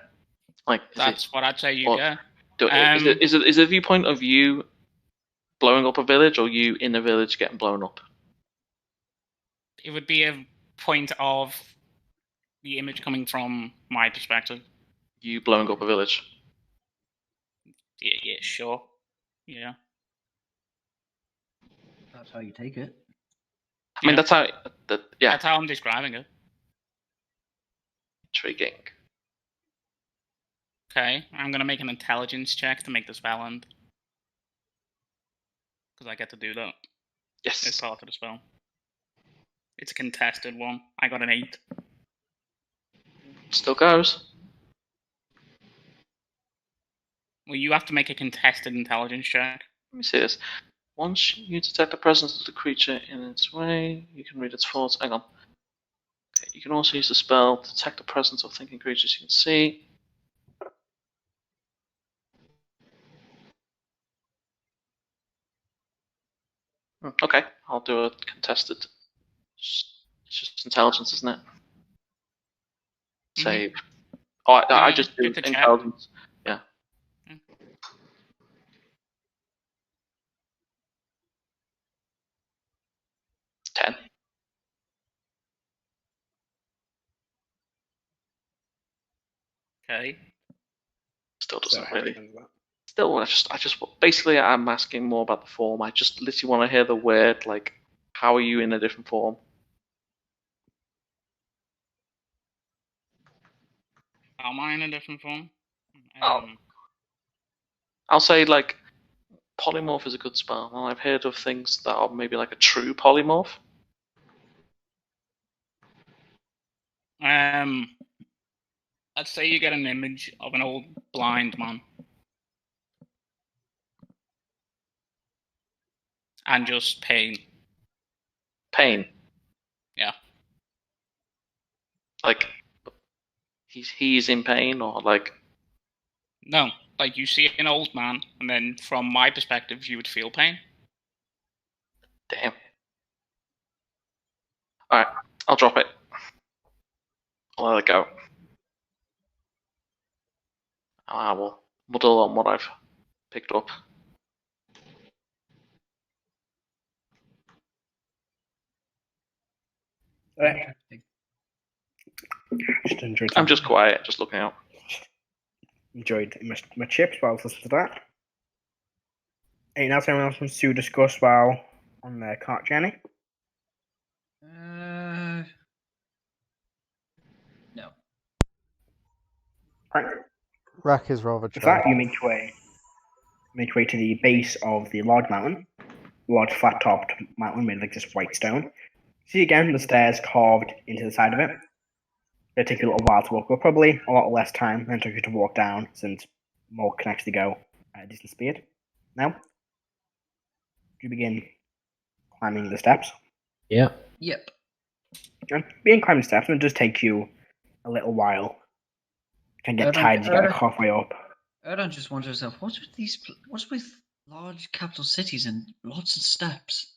That's what I'd say you get. Is it a viewpoint of you blowing up a village, or you in a village getting blown up? It would be a point of the image coming from my perspective. You blowing up a village? Yeah, sure. Yeah. That's how you take it. I mean, that's how. That's how I'm describing it. Intriguing. Okay, I'm gonna make an intelligence check to make the spell end. Because I get to do that. Yes. It's part of the spell. It's a contested one. I got an 8. Still goes. Well, you have to make a contested intelligence check. Let me see this. Once you detect the presence of the creature in its way, you can read its thoughts. Hang on. Okay, you can also use the spell to detect the presence of thinking creatures you can see. Okay, I'll do a contested. It's just intelligence, isn't it? Save. Oh, I just do intelligence. Yeah. 10. Okay. Still doesn't really. Still, I just basically I'm asking more about the form. I just literally want to hear the word, like, how are you in a different form? How am I in a different form? I'll say, like, polymorph is a good spell. Well, I've heard of things that are maybe like a true polymorph. I'd say you get an image of an old blind man. And just pain. Pain? Yeah. Like, he's in pain, or like... No, like you see an old man, and then from my perspective, you would feel pain. Damn. Alright, I'll drop it. I'll let it go. I will muddle on what I've picked up. I'm just quiet, just looking out. Enjoyed my chips while I was listening to that. Anything else anyone else wants to discuss while on their cart journey? No. Right. Rrak is rather With that, you make your way to the base of the large mountain, large flat-topped mountain made of like this white stone. See again the stairs carved into the side of it. It'll take you a little while to walk up, probably a lot less time than it took you to walk down, since Molt can actually go at a decent speed. Now, you begin climbing the steps. Yeah. Yep. And being climbing steps, it does take you a little while. You can get tired as you get halfway up. Erdan just wonders himself, what's with large capital cities and lots of steps?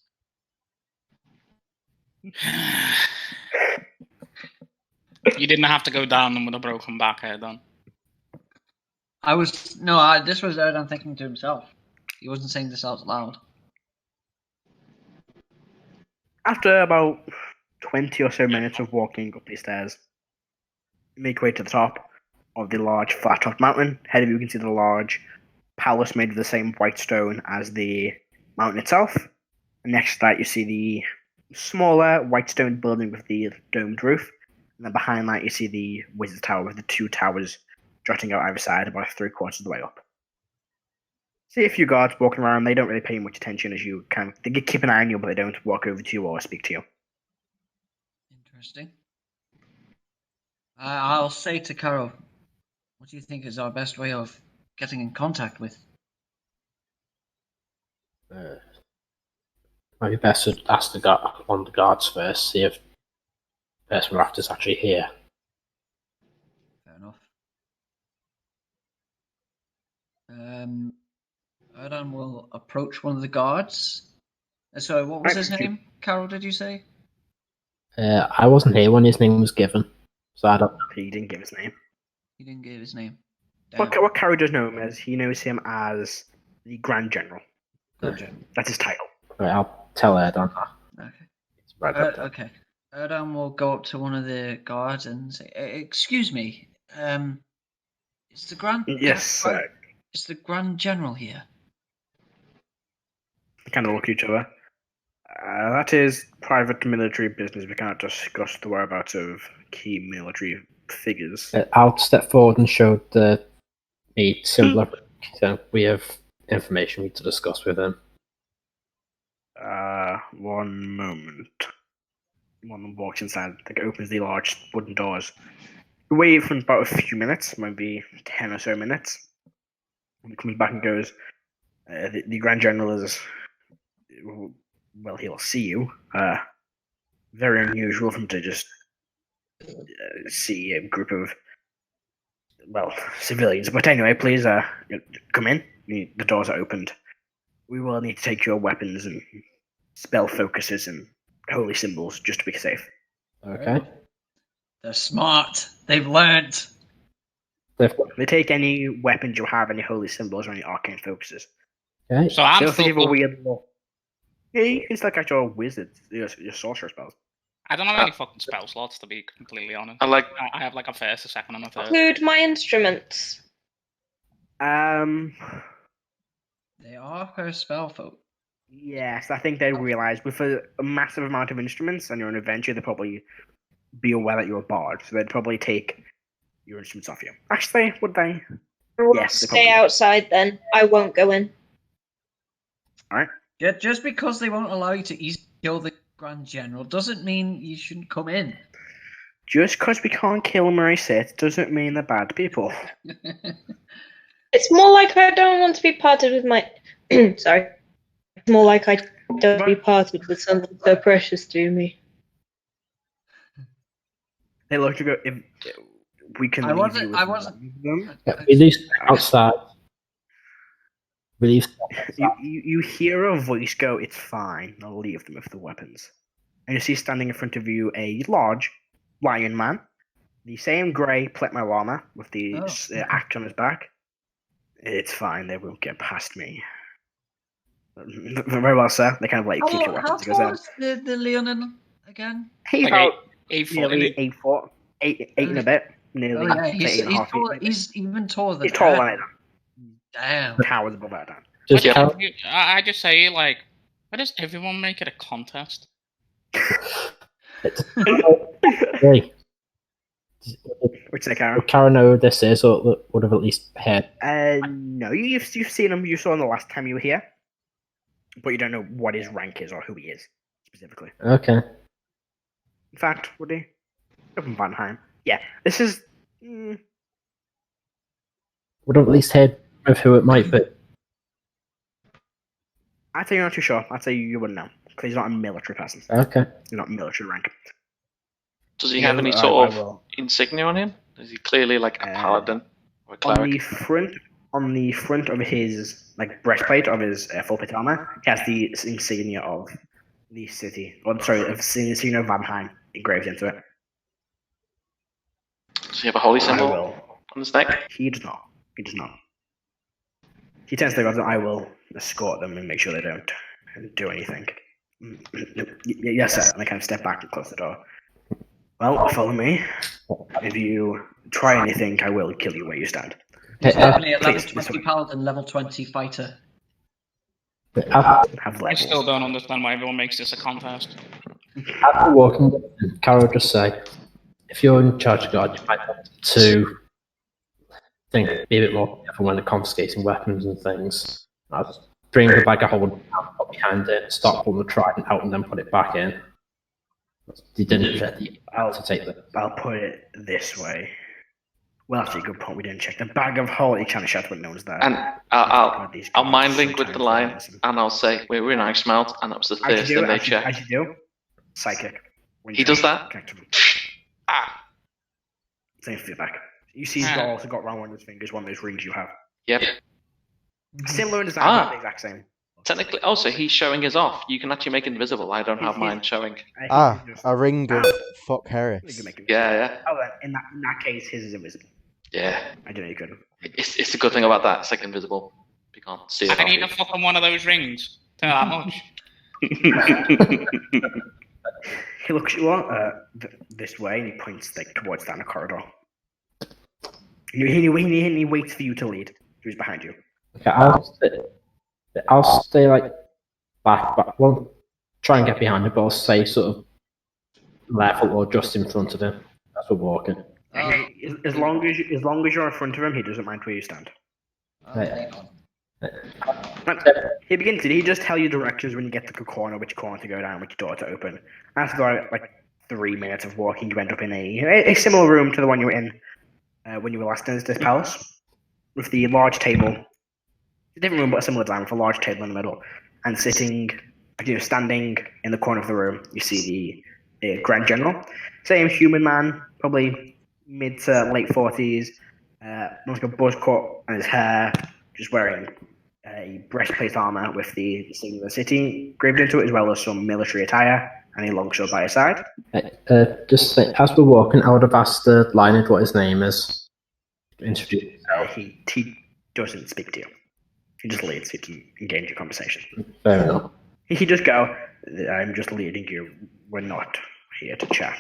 You didn't have to go down them with a broken back, Erdan. This was Erdan thinking to himself. He wasn't saying this out loud. After about 20 or so minutes of walking up these stairs, you make your way to the top of the large flat-topped mountain. Ahead of you can see the large palace made of the same white stone as the mountain itself. And next to that you see the smaller white stone building with the domed roof. And then behind that you see the wizard's tower with the two towers jutting out either side about 3/4 of the way up. See a few guards walking around. They don't really pay much attention as you they keep an eye on you, but they don't walk over to you or speak to you. Interesting. I'll say to Karo, what do you think is our best way of getting in contact with? Might be best to ask one of the guards first, see if the person we're after is actually here. Fair enough. Erdan will approach one of the guards. Sorry, what was his name? Karo, did you say? I wasn't here when his name was given, so I don't know. He didn't give his name. He didn't give his name. What Karo does know him as, he knows him as the Grand General. That's his title. Right, I'll tell Erdan. Okay. It's right up there. Okay. Erdan will go up to one of the guards and say, "Excuse me, is the Grand? Yes. Is the Grand General here?" They kind of look at each other. That is private military business. We cannot discuss the whereabouts of key military figures. I'll step forward and show the symbol. So we have information we need to discuss with him. One moment. One of them walks inside. It opens the large wooden doors. We wait for about a few minutes, maybe 10 or so minutes. And he comes back and goes, the Grand General is, well, he'll see you. Very unusual for him to just see a group of, well, civilians. But anyway, please come in. The doors are opened. We will need to take your weapons and spell focuses and holy symbols just to be safe. Okay. They're smart. They've learnt. They take any weapons you have, any holy symbols, or any arcane focuses. Okay. So I'm They'll still give a weird look. Yeah, you can still catch your wizard, your sorcerer spells. I don't have any fucking spell slots, to be completely honest. I have like a first, a second, and a third. Include my instruments. They are her spell folk. Yes, I think they realise with a massive amount of instruments and you're an adventurer, they'd probably be aware that you're a bard, so they'd probably take your instruments off you. Actually, would they? Yes, they Stay probably outside then. I won't go in. Alright. Just because they won't allow you to easily kill the Grand General doesn't mean you shouldn't come in. Just because we can't kill them where he sits doesn't mean they're bad people. It's more like I don't want to be parted with my... Sorry. It's more like I don't want to be parted with something so precious to me. They look to go, if we can leave you with them. Yeah, at least outside. You hear a voice go, "It's fine, I'll leave them with the weapons." And you see standing in front of you a large lion man, the same grey plate-mail armor with the axe on his back. "It's fine, they won't get past me." "Very well, sir." They kind of keep your weapons. How tall is the Leonin again? He's Like about 8 foot. nearly 8 foot, eight and a bit, nearly. Oh, yeah. He's 8.5 feet. He's even taller than He's taller than Erdan. Erdan. Damn. Towers above Erdan. I just say, like, why does everyone make it a contest? Hey. Which they Karo? Would Karo know who this is, or would have at least heard? No, you've seen him. You saw him the last time you were here, but you don't know what his rank is or who he is specifically. Okay. In fact, would he? Open Vanheim. Yeah, this is. Would have at least heard of who it might be. I'd say you're not too sure. I'd say you wouldn't know because he's not a military person. Okay. He's not military rank. Does he have any sort of insignia on him? Is he clearly like a paladin or a cleric? On the front of his breastplate of his full plate armor, he has the insignia of the city. Of the insignia of Vanheim engraved into it. Does he have a holy I symbol will. on his neck? He does not. He does not. He tends to go, I will escort them and make sure they don't do anything. Yes, sir. And I kind of step back and close the door. Well, follow me. If you try anything, I will kill you where you stand. He's definitely a level please, 20 paladin, level 20 fighter. Have I levels. still don't understand why everyone makes this a contest. After walking, Karo just say, if you're in charge of God, you might want to be a bit more careful when they're confiscating weapons and things. I'll just bring the bag of holding out, put behind it, start pulling the trident out, and then put it back in. You didn't check to take the. I'll put it this way. Well, that's a good point. We didn't check the bag of holy channel shot when no one's there. And I'll mind link with the line, and I'll say we were in Icemelt, and that was the first thing they checked. As you do, psychic. He does that. Same feedback. You see, he's also got around one of his fingers, one of those rings you have. Yep. Similar in design, not the exact same. Technically, also he's showing his off. You can actually make it invisible. I don't have mine showing. A ring of fuck Heris. Yeah. Oh, in that case, his is invisible. Yeah. I don't know you could. It's a good thing about that. It's like invisible. You can't see it. I need to fuck on one of those rings. Tell that much. He looks at you this way, and he points like towards down the corridor. He waits for you to lead. Who's behind you? Okay, I'll stay like back, but I won't try and get behind him, but I'll stay sort of level or just in front of him as we're walking. As long as you're in front of him, he doesn't mind where you stand. He just tell you directions when you get to the corner, which corner to go down, which door to open. After like 3 minutes of walking, you end up in a similar room to the one you were in when you were last in this palace, with the large table. A different room, but a similar design, with a large table in the middle, and standing in the corner of the room, you see the Grand General, same human man, probably mid to late 40s, like a buzz cut on his hair, just wearing a breastplate armor with the sign of the city engraved into it, as well as some military attire, and a longsword by his side. Just as we're walking, I would have asked the Lionid what his name is. Introduce himself. He doesn't speak to you. He just leads you to engage in conversation. Fair enough. He just go, I'm just leading you. We're not here to chat.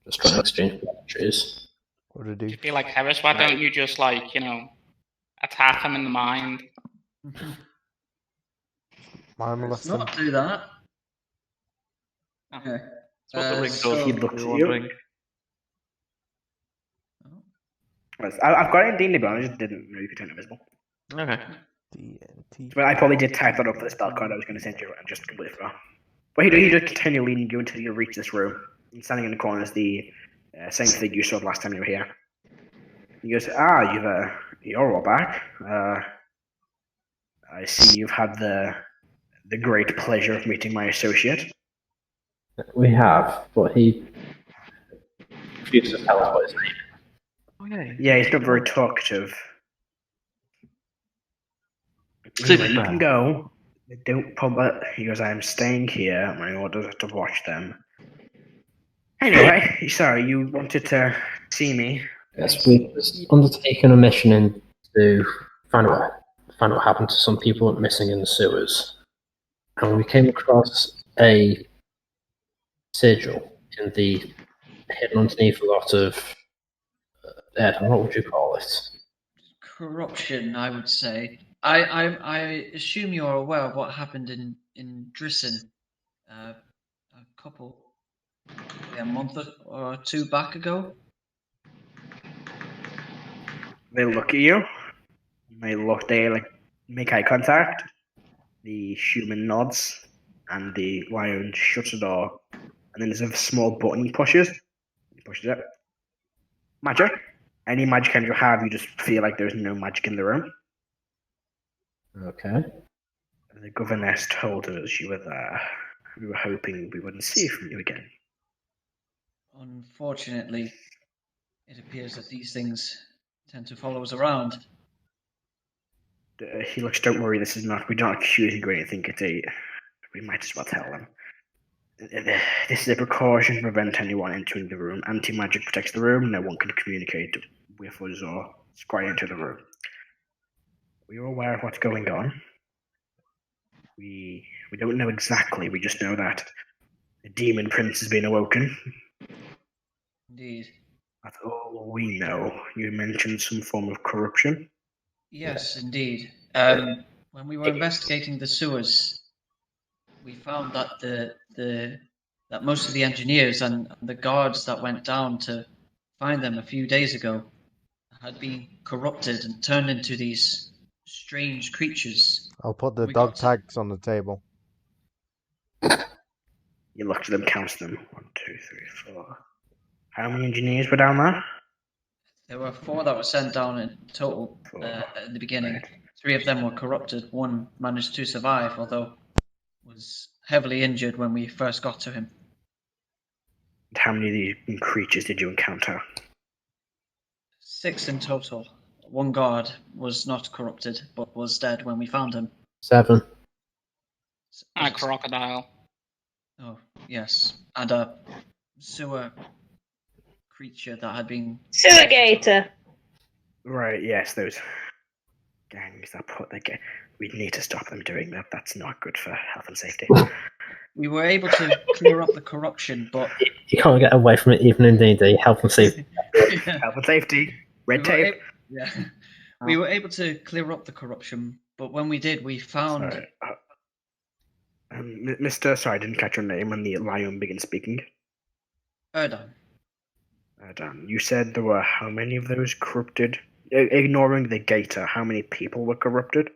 Just trying to exchange messages. What do I do? You feel like Heris, why don't you just attack him in the mind? Let's not do that. Okay. What the ring so he looks at you. I've got it in D&D, but I just didn't know you could turn invisible. Okay. But I probably did type that up for the spell card I was going to send you and just completely forgot. But he just continue leading you until you reach this room. And standing in the corner is the same thing you saw last time you were here. He goes, you're all back. I see you've had the great pleasure of meeting my associate. We have, but he refuses to tell us what his name is. Yeah, he's not very talkative. Anyway, you can go. Don't bother. He goes, I'm staying here. My orders are to watch them. Anyway, sorry, you wanted to see me. Yes, we've undertaken a mission to find out what happened to some people missing in the sewers. And we came across a sigil hidden underneath a lot of Erdan, what would you call it? Corruption, I would say. I assume you're aware of what happened in Drissen a month or two back ago. They look at you. They make eye contact. The human nods, and the lion shuts the door. And then there's a small button he pushes. He pushes it. Magic. Any magic you have, you just feel like there's no magic in the room. Okay. The governess told us you were there. We were hoping we wouldn't see from you again. Unfortunately, it appears that these things tend to follow us around. He looks, don't worry, we're not accusing you or anything. We might as well tell them. This is a precaution to prevent anyone entering the room. Anti-magic protects the room. No one can communicate with us or scry into the room. We are aware of what's going on. We don't know exactly. We just know that the demon prince has been awoken. Indeed. That's all we know. You mentioned some form of corruption. Yes, indeed. When we were investigating the sewers, we found that that most of the engineers and the guards that went down to find them a few days ago had been corrupted and turned into these strange creatures. I'll put the dog tags on the table. You look at them, count them. 1, 2, 3, 4. How many engineers were down there? There were 4 that were sent down in total at the beginning. Right. 3 of them were corrupted. 1 managed to survive, although was heavily injured when we first got to him. And how many of these creatures did you encounter? 6 in total. 1 guard was not corrupted, but was dead when we found him. 7. A crocodile. Oh, yes. And a sewer creature that had been... Sewer gator. Right, yes, those gangs that put the we need to stop them doing that. That's not good for health and safety. We were able to clear up the corruption, but... You can't get away from it even in D&D. Health and safety. Health and safety. Red tape. We were able to clear up the corruption, but when we did, we found... Sorry. Mr. Sorry, I didn't catch your name when the lion began speaking. Erdan. Erdan, you said there were how many of those corrupted? Ignoring the gator, how many people were corrupted?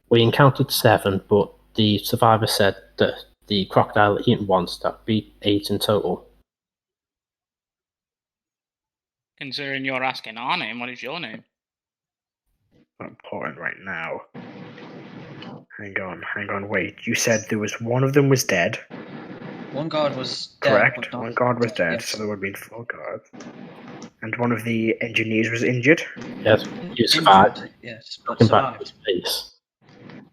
We encountered 7, but the survivor said that the crocodile eaten ones, that'd be 8 in total. Considering you're asking our name, what is your name? Not important right now. Hang on, wait. You said there was one of them was dead. 1 guard was dead. Correct. 1 guard was dead, yes. so there would have been 4 guards. And one of the engineers was injured? Yes, you survived. Yes, but Come back to survived. space.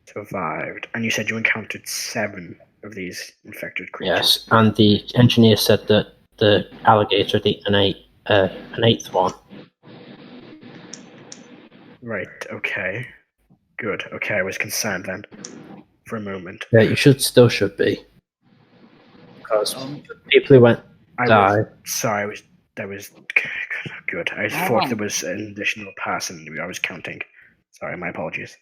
Survived. And you said you encountered 7 of these infected creatures? Yes, and the engineer said that the alligator had eaten an 8th one. Right, okay. Good. Okay, I was concerned then. For a moment. Yeah, you should be. Because people who went die. That was good. I thought there was an additional person I was counting. Sorry, my apologies.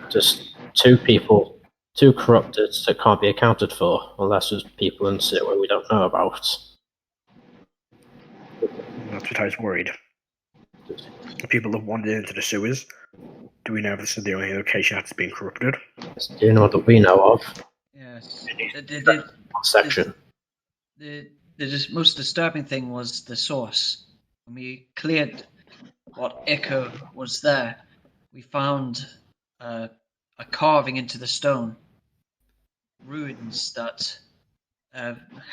Just 2 people, 2 corrupted that can't be accounted for, unless there's people in the sewer we don't know about. That's what I was worried. The people that wandered into the sewers, do we know if this is the only location that's been corrupted? Do you know that we know of? Yes. Section. The most disturbing thing was the source. When we cleared what echo was there, we found a carving into the stone. Ruins that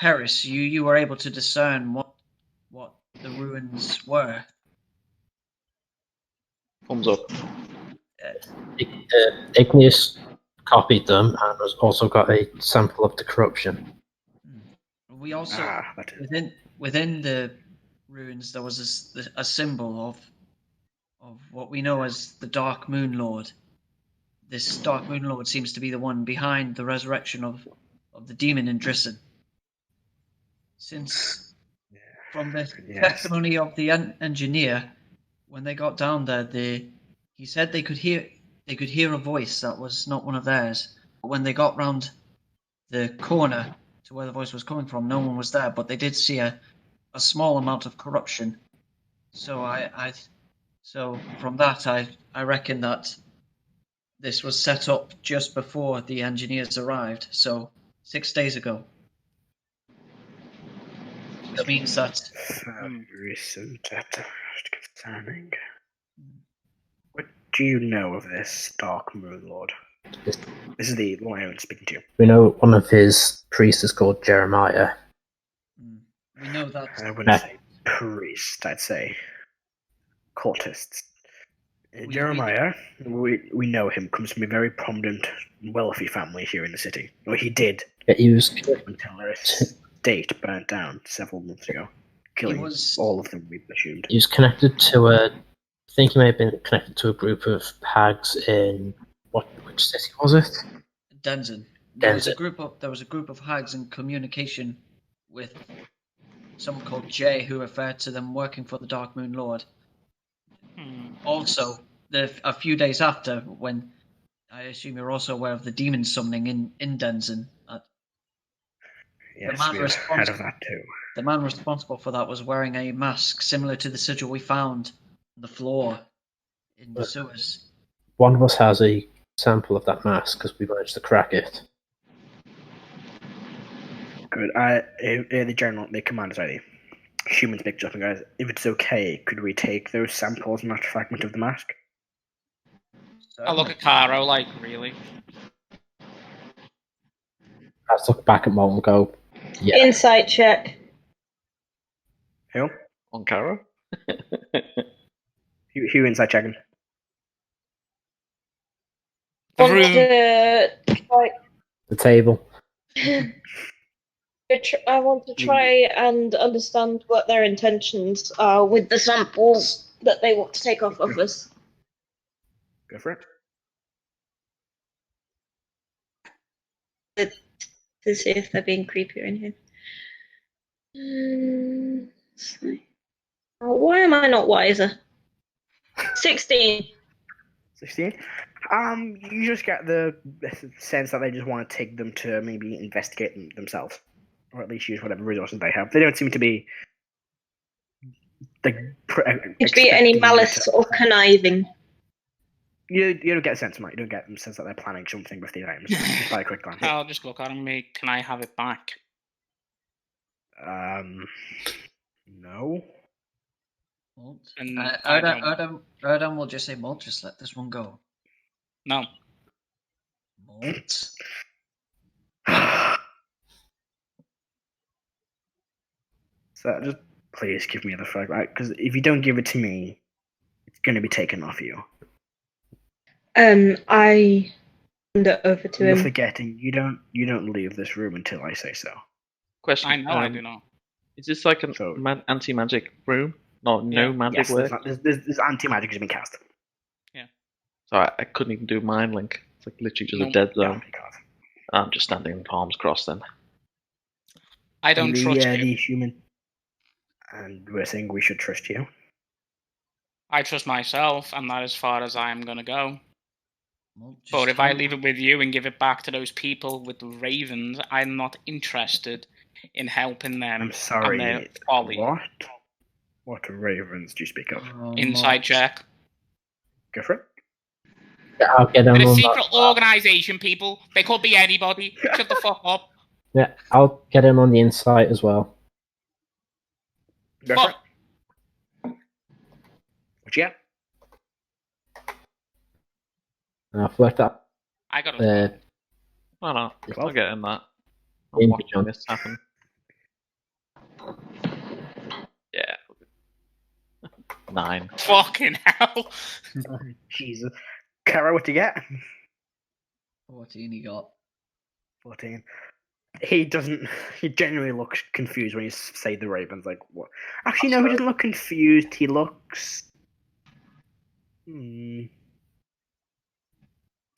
Heris, you were able to discern what the ruins were. Thumbs up. Igneous copied them and has also got a sample of the corruption. We also within the ruins there was a symbol of what we know as the Dark Moon Lord. This Dark Moon Lord seems to be the one behind the resurrection of the demon in Drissen. Since from the testimony of the engineer, when they got down there, he said they could hear a voice that was not one of theirs. But when they got round the corner to where the voice was coming from, no one was there. But they did see a small amount of corruption. So so from that I reckon that this was set up just before the engineers arrived. So 6 days ago. Which means that recent concerning. What do you know of this Dark Moon Lord? This is the lion speaking to you. We know one of his priests is called Jeremiah. We know that. I wouldn't say priest, I'd say cultists. Jeremiah, we know him, comes from a very prominent, wealthy family here in the city. Or he did. Yeah, he was until their estate burnt down several months ago, killing all of them, we assumed. He was connected to I think he may have been connected to a group of hags in which city was it? Denzin. There was a group of hags in communication with someone called Jay, who referred to them working for the Dark Moon Lord. Also, a few days after, when I assume you're also aware of the demon summoning in Yes, Denzin. we've heard of that too. The man responsible for that was wearing a mask similar to the sigil we found on the floor in the sewers. One of us has a sample of that mask because we managed to crack it. Good. The commander, sorry, the humans picked up, and guys, if it's okay, could we take those samples and that fragment of the mask? I look at Karo like, really? Let's look back at Molt and go, yeah. Insight check. Who? On Karo? Who insight checking? The table. I want to try and understand what their intentions are with the samples that they want to take off of us. Go for To see if they're being creepy or anything. Why am I not wiser? 16. 16? You just get the sense that they just want to take them to maybe investigate them themselves. Or at least use whatever resources they have. They don't seem to be any malice or conniving. You don't get a sense of that. You don't get the sense that they're planning something with these items. Just by a quick glance. I'll just look at them and make, can I have it back? No. Erdan will just say, Molt, just let this one go. No. Molt. So just please give me the fragment, because if you don't give it to me, it's going to be taken off you. I hand it over to him. You're forgetting, you don't leave this room until I say so. Question. I know I do not. Is this like an anti-magic room? No magic work? There's anti-magic has been cast. Yeah. So I couldn't even do mind link. It's like literally just a dead zone. I'm just standing with arms crossed then. I don't trust you. The human. And we're saying we should trust you. I trust myself, and that is as far as I am going to go. But if I leave it with you and give it back to those people with the ravens, I'm not interested in helping them. I'm sorry. And their folly. What ravens do you speak of? Inside check. Go for it. Yeah, I'll get They're a secret organisation, people. They could be anybody. Shut the fuck up. Yeah, I'll get him on the insight as well. Go for it. What you got? I feel like that. I got it. No, I'll get in that. In I'm watching this happen. Yeah. 9. Fucking hell. Jesus. Kara, what do you get? 14 he got. 14. He genuinely looks confused when you say the ravens, like, what? Actually, no, he doesn't look confused, he looks...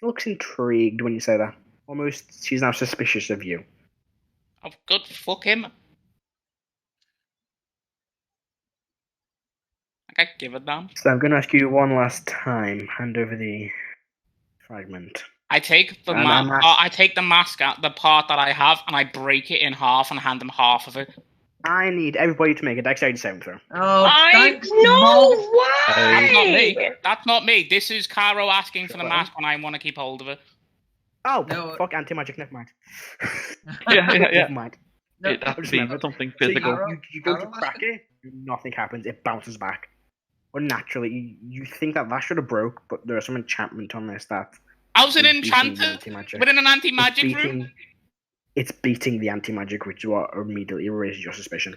looks intrigued when you say that. Almost, she's now suspicious of you. Oh, good, fuck him. Okay, give it down. So I'm going to ask you one last time. Hand over the fragment. I take the mask out, the part that I have, and I break it in half and hand them half of it. I need everybody to make a dexterity saving throw. Oh, thanks, no way! That's not me. That's not me. This is Karo asking for the mask when I want to keep hold of it. Oh, no. Fuck anti-magic, never mind. Yeah. Never mind. No, it has to be something physical. So you go to crack it, nothing happens, it bounces back. Or naturally, you think that should have broke, but there's some enchantment on this that... How's it enchanted within an anti-magic room? It's beating the anti-magic, which immediately raises your suspicion.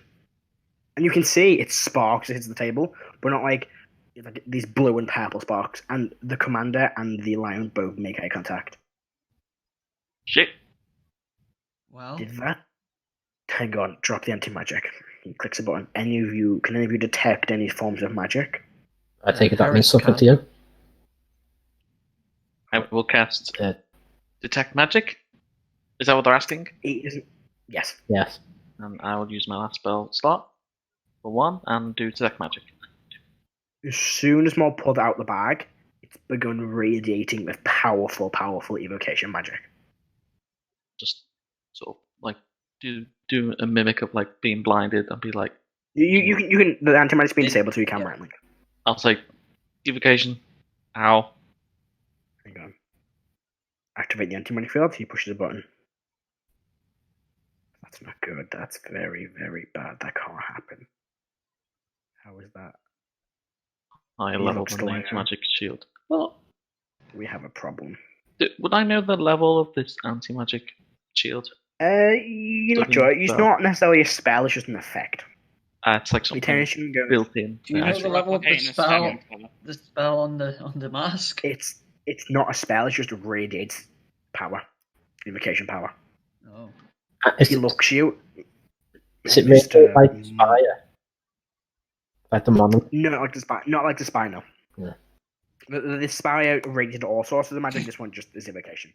And you can see it sparks, it hits the table, but not like like these blue and purple sparks, and the commander and the lion both make eye contact. Shit. Well, Did that? Hang on, drop the anti-magic. He clicks a button. Can any of you detect any forms of magic? I take it that Heris means something can. to you. I will cast Detect Magic. Is that what they're asking? Yes. Yes. And I will use my last spell slot for 1 and do Detect Magic. As soon as Molt pulled out the bag, it's begun radiating with powerful, powerful evocation magic. Just sort of like do a mimic of like being blinded and be like, You can the anti-magic's been disabled, so you can Yeah. randomly. I'll say evocation. Ow. Hang on. Activate the anti-magic field. He pushes a button. That's not good. That's very, very bad. That can't happen. How is that? I He leveled looks an the way anti-magic shield. Well, We have a problem. would I know the level of this anti-magic shield? You're not Doesn't sure. It's spell. not necessarily a spell. It's just an effect. It's like something Retention goes. built in. do you know Actually, the level of the Replicating a spell? seven color. The spell on the mask. It's not a spell. It's just radiates power, evocation power. Oh, He looks you. Is it really like fire? Like the monument? No, not like the spy. Not like the spy. No. Yeah. The spy radiated all sorts of the magic. This one just is evocation.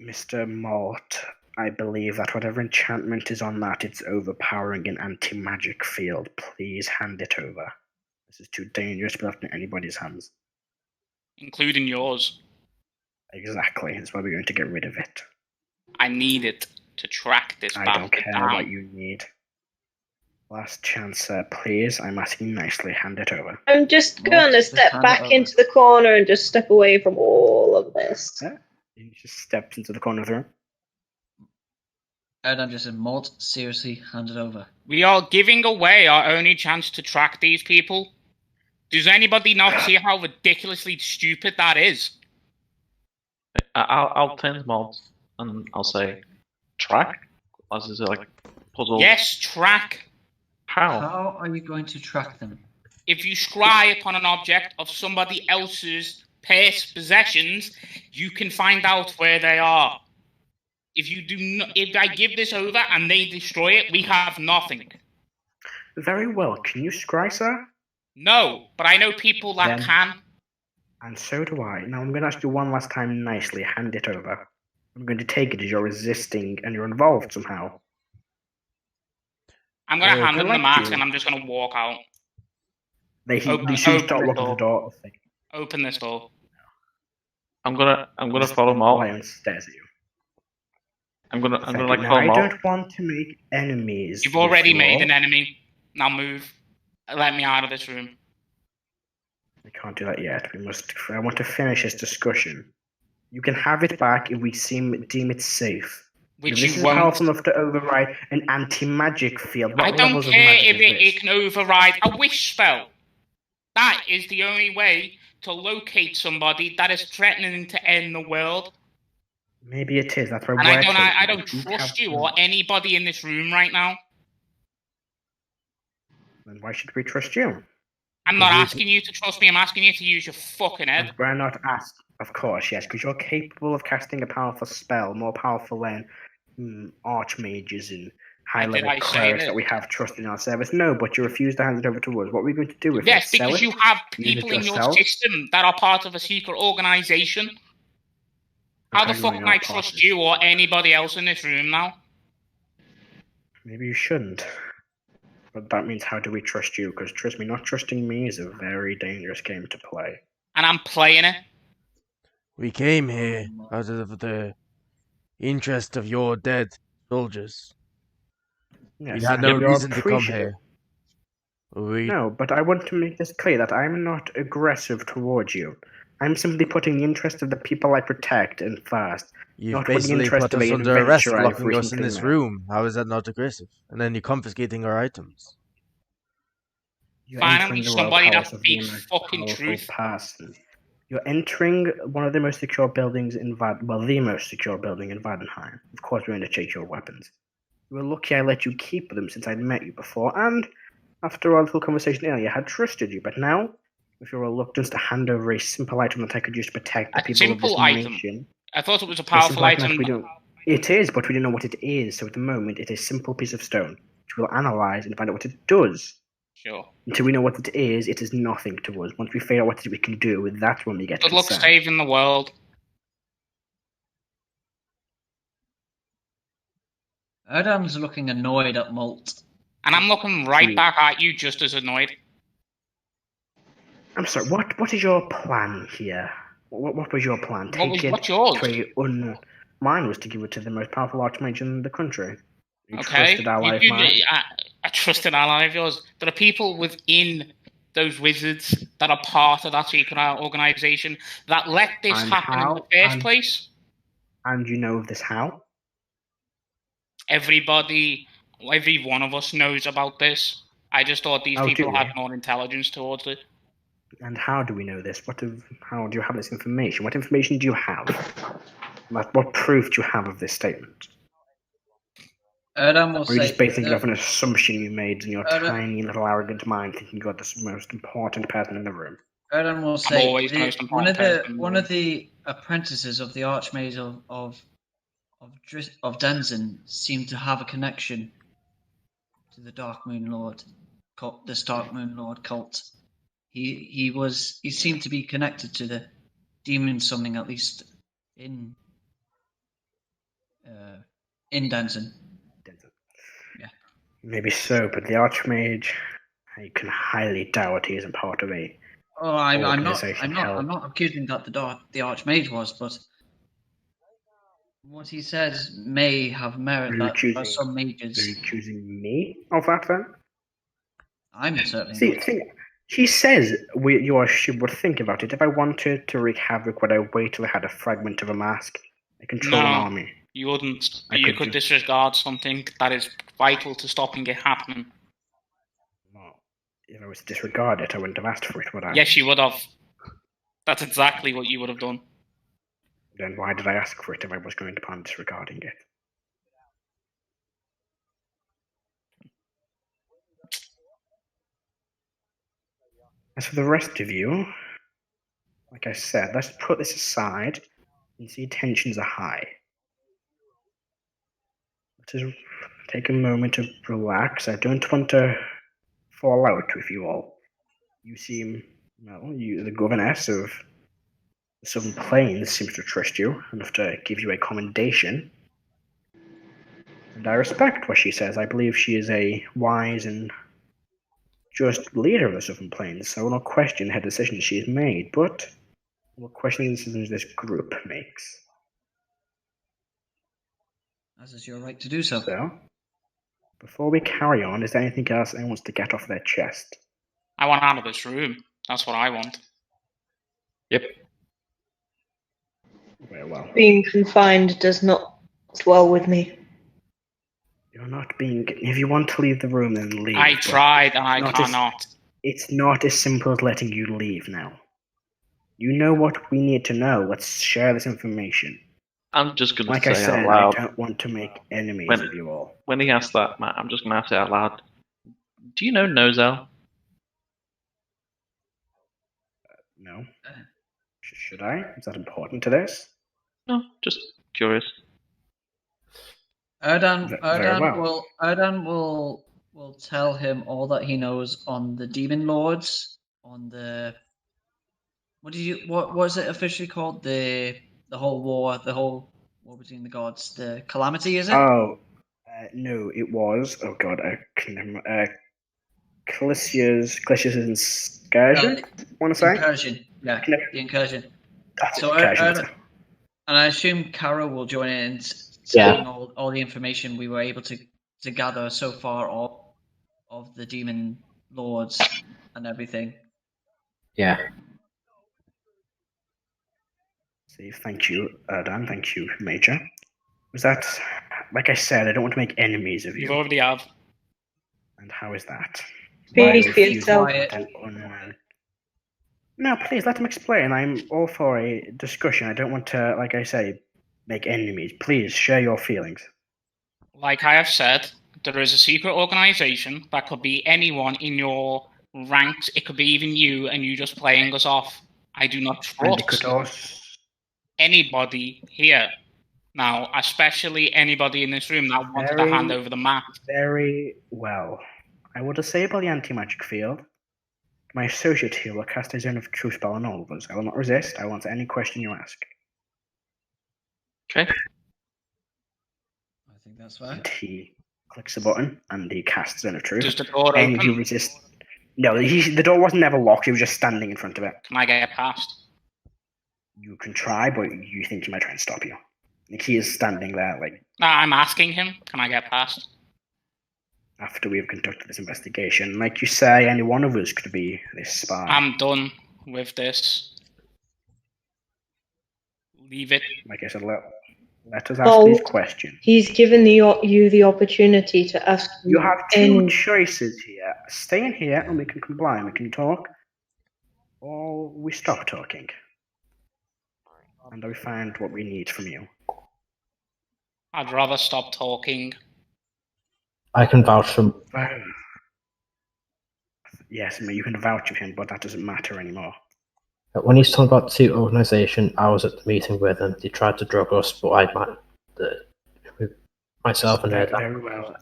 Mr. Molt, I believe that whatever enchantment is on that, it's overpowering an anti-magic field. Please hand it over. This is too dangerous to be left in anybody's hands. Including yours. Exactly. That's why we're going to get rid of it. I need it to track this I bastard don't care down. what you need. Last chance, sir. Please, I'm asking nicely. Hand it over. I'm just Molt, gonna just step hand it back over. into the corner and just step away from all of this. Yeah. He just steps into the corner of the room. Erdan just said, Molt, seriously, hand it over. We are giving away our only chance to track these people. Does anybody not see how ridiculously stupid that is? I'll turn to Molt and I'll say, track? As is it like puzzle? Yes, track. How? How are you going to track them? If you scry upon an object of somebody else's possessions, you can find out where they are. If I give this over and they destroy it, we have nothing. Very well. Can you scry, sir? No, but I know people that Then- can. And so do I. Now I'm going to ask you one last time nicely. Hand it over. I'm going to take it as you're resisting and you're involved somehow. I'm going to hand I them the like mask you. and I'm just going to walk out. They Open- soon open start the looking at the door. Open this door. I'm gonna follow Molt. Lion stares at you. I'm gonna like Now, follow I Molt. don't want to make enemies. You've with already you made all. an enemy. Now move. Let me out of this room. We can't do that yet. I want to finish this discussion. You can have it back if we deem it safe. Which If this you is won't. powerful enough to override an anti-magic field. What I don't levels of care magic if is it this? can override a wish spell. That is the only way to locate somebody that is threatening to end the world. Maybe it is. That's why And we're I taking don't it. trust you or anybody in this room right now. Then why should we trust you? I'm not asking you to trust me. I'm asking you to use your fucking head. We're not asked. Of course, yes, because you're capable of casting a powerful spell, more powerful than archmages and high-level I say clerics that? that we have trusted in our service. No, but you refuse to hand it over to us. What are we going to do with it? Yes, Sell because it? you have Use it people in your yourself? system that are part of a secret organization. How the Okay, fuck we can are I part trust of it. you or anybody else in this room now? Maybe you shouldn't. But that means how do we trust you? Because trust me, not trusting me is a very dangerous game to play. And I'm playing it. We came here out of the interest of your dead soldiers. Yes, We had and no you're reason to come appreciative. here. No, but I want to make this clear that I'm not aggressive towards you. I'm simply putting the interest of the people I protect in first. You've Not for the basically interest put of us an under arrest, adventurer I've locking us in recently this met. room. How is that not aggressive? And then you're confiscating our items. You're Finally, entering the somebody royal that house of the speaks most fucking powerful truth. person. You're entering one of the most secure buildings in the most secure building in Vadenheim. Of course, we're going to take your weapons. You were lucky I let you keep them since I'd met you before, and after our little conversation earlier, I had trusted you. But now, with your reluctance to hand over a simple item that I could use to protect the A people of this simple item? nation. I thought it was a A powerful simple item that item. we don't. It is, but we don't know what it is. So at the moment, it's a simple piece of stone, which we'll analyze and find out what it does. Sure. Until we know what it is nothing to us. Once we figure out what we can do with that, when we get Good luck concerned. saving the world. Erdan's looking annoyed at Molt. And I'm looking right back at you, just as annoyed. I'm sorry. What is your plan here? What was your plan? What's yours? Mine was to give it to the most powerful archmage in the country. Okay. Trusted ally of mine. A trusted ally of yours. There are people within those wizards that are part of that secret organization that let this happen in the first place. And you know this how? Every one of us knows about this. I just thought these people had more intelligence towards it. And how do we know this? How do you have this information? What information do you have? What proof do you have of this statement? Erdan will say... Or are you just basing it off an assumption you made in your tiny little arrogant mind, thinking you're the most important person in the room? Erdan will say one of the apprentices of the Archmage of Denzin seemed to have a connection to the Dark Moon Lord, this Dark Moon Lord cult. He seemed to be connected to the demon summoning, at least in Denzin. Yeah. Maybe so, but the Archmage, I can highly doubt he isn't part of a. Oh, I'm not accusing that the Archmage was, but what he says may have merit that some mages. Are you accusing me of that then? I'm certainly. See, he says you would think about it. If I wanted to wreak havoc, would I wait till I had a fragment of a mask? I control an army. You wouldn't. You could disregard something that is vital to stopping it happening. Well, if I was to disregard it, I wouldn't have asked for it, would I? Yes, you would have. That's exactly what you would have done. Then why did I ask for it if I was going to plan disregarding it? As for the rest of you, like I said, let's put this aside and see tensions are high. Let us take a moment to relax. I don't want to fall out with you all. You seem, the governess of the Southern Plains seems to trust you enough to give you a commendation. And I respect what she says. I believe she is a wise and just leader of the Southern Plains, so I will not question her decisions she has made, but I will question the decisions this group makes. As is your right to do so. So, before we carry on, is there anything else anyone wants to get off their chest? I want out of this room. That's what I want. Yep. Very well. Being confined does not well with me. You're not being... If you want to leave the room, then leave. I tried, and I cannot. It's not as simple as letting you leave now. You know what we need to know. Let's share this information. I'm just going to like say I said, out loud. I don't want to make enemies of you all. When he asked that, Matt, I'm just going to say out loud. Do you know Nozel? No. Should I? Is that important to this? No, just curious. Erdan will tell him all that he knows on the demon lords, on the what was it officially called? The whole war between the gods, the calamity, is it? Oh, no, it was. Oh god, I can remember. Calicia's incursion. Want to say? Incursion, yeah, the incursion. That's so incursion. And I assume Karo will join in and saying all the information we were able to gather so far of the demon lords and everything. Yeah. Thank you, Erdan. Thank you, Major. Was that, like I said, I don't want to make enemies of you. You already have. And how is that? Speak for yourself. No, please, let him explain. I'm all for a discussion. I don't want to, like I say, make enemies. Please, share your feelings. Like I have said, there is a secret organization that could be anyone in your ranks. It could be even you, and you just playing us off. I do not trust anybody here. Now, especially anybody in this room that wanted to hand over the map. Very well. I will disable the anti-magic field. My associate here will cast a Zone of Truth spell on all of us. I will not resist. I will answer any question you ask. Okay. I think that's fair. And he clicks the button, and he casts Zone of Truth. Does the door Any open? of you resist... No, the door wasn't ever locked. He was just standing in front of it. Can I get past? You can try, but you think he might try and stop you. Like, he is standing there, like... No, I'm asking him. Can I get past? After we have conducted this investigation. Like you say, any one of us could be this spy. I'm done with this. Leave it. Like I said, let us ask these questions. He's given you the opportunity to ask. You have two choices here. Stay in here and we can comply and we can talk. Or we stop talking. And we find what we need from you. I'd rather stop talking. I can vouch for... Yes, I mean, you can vouch for him, but that doesn't matter anymore. When he's talking about the organisation, I was at the meeting with them. They tried to drug us, but myself and Erdan. Very well.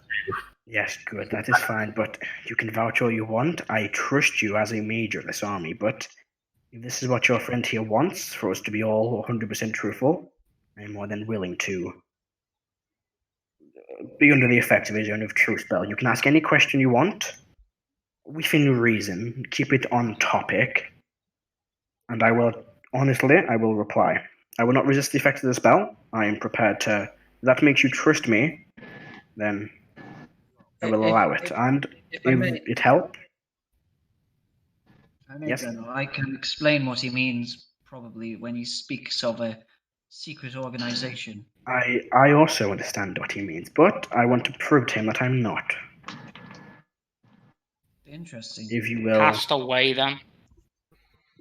Yes, good, that is fine, but you can vouch all you want. I trust you as a major of this army, but if this is what your friend here wants, for us to be all 100% truthful, I'm more than willing to be under the effect of a Zone of Truth spell. You can ask any question you want, within reason, keep it on topic, and I will reply. I will not resist the effect of the spell. I am prepared to... If that makes you trust me, then I will allow it. And if it helps... Yes. I can explain what he means, probably, when he speaks of a secret organization. I also understand what he means, but I want to prove to him that I'm not. Interesting. If you will... Cast away, then.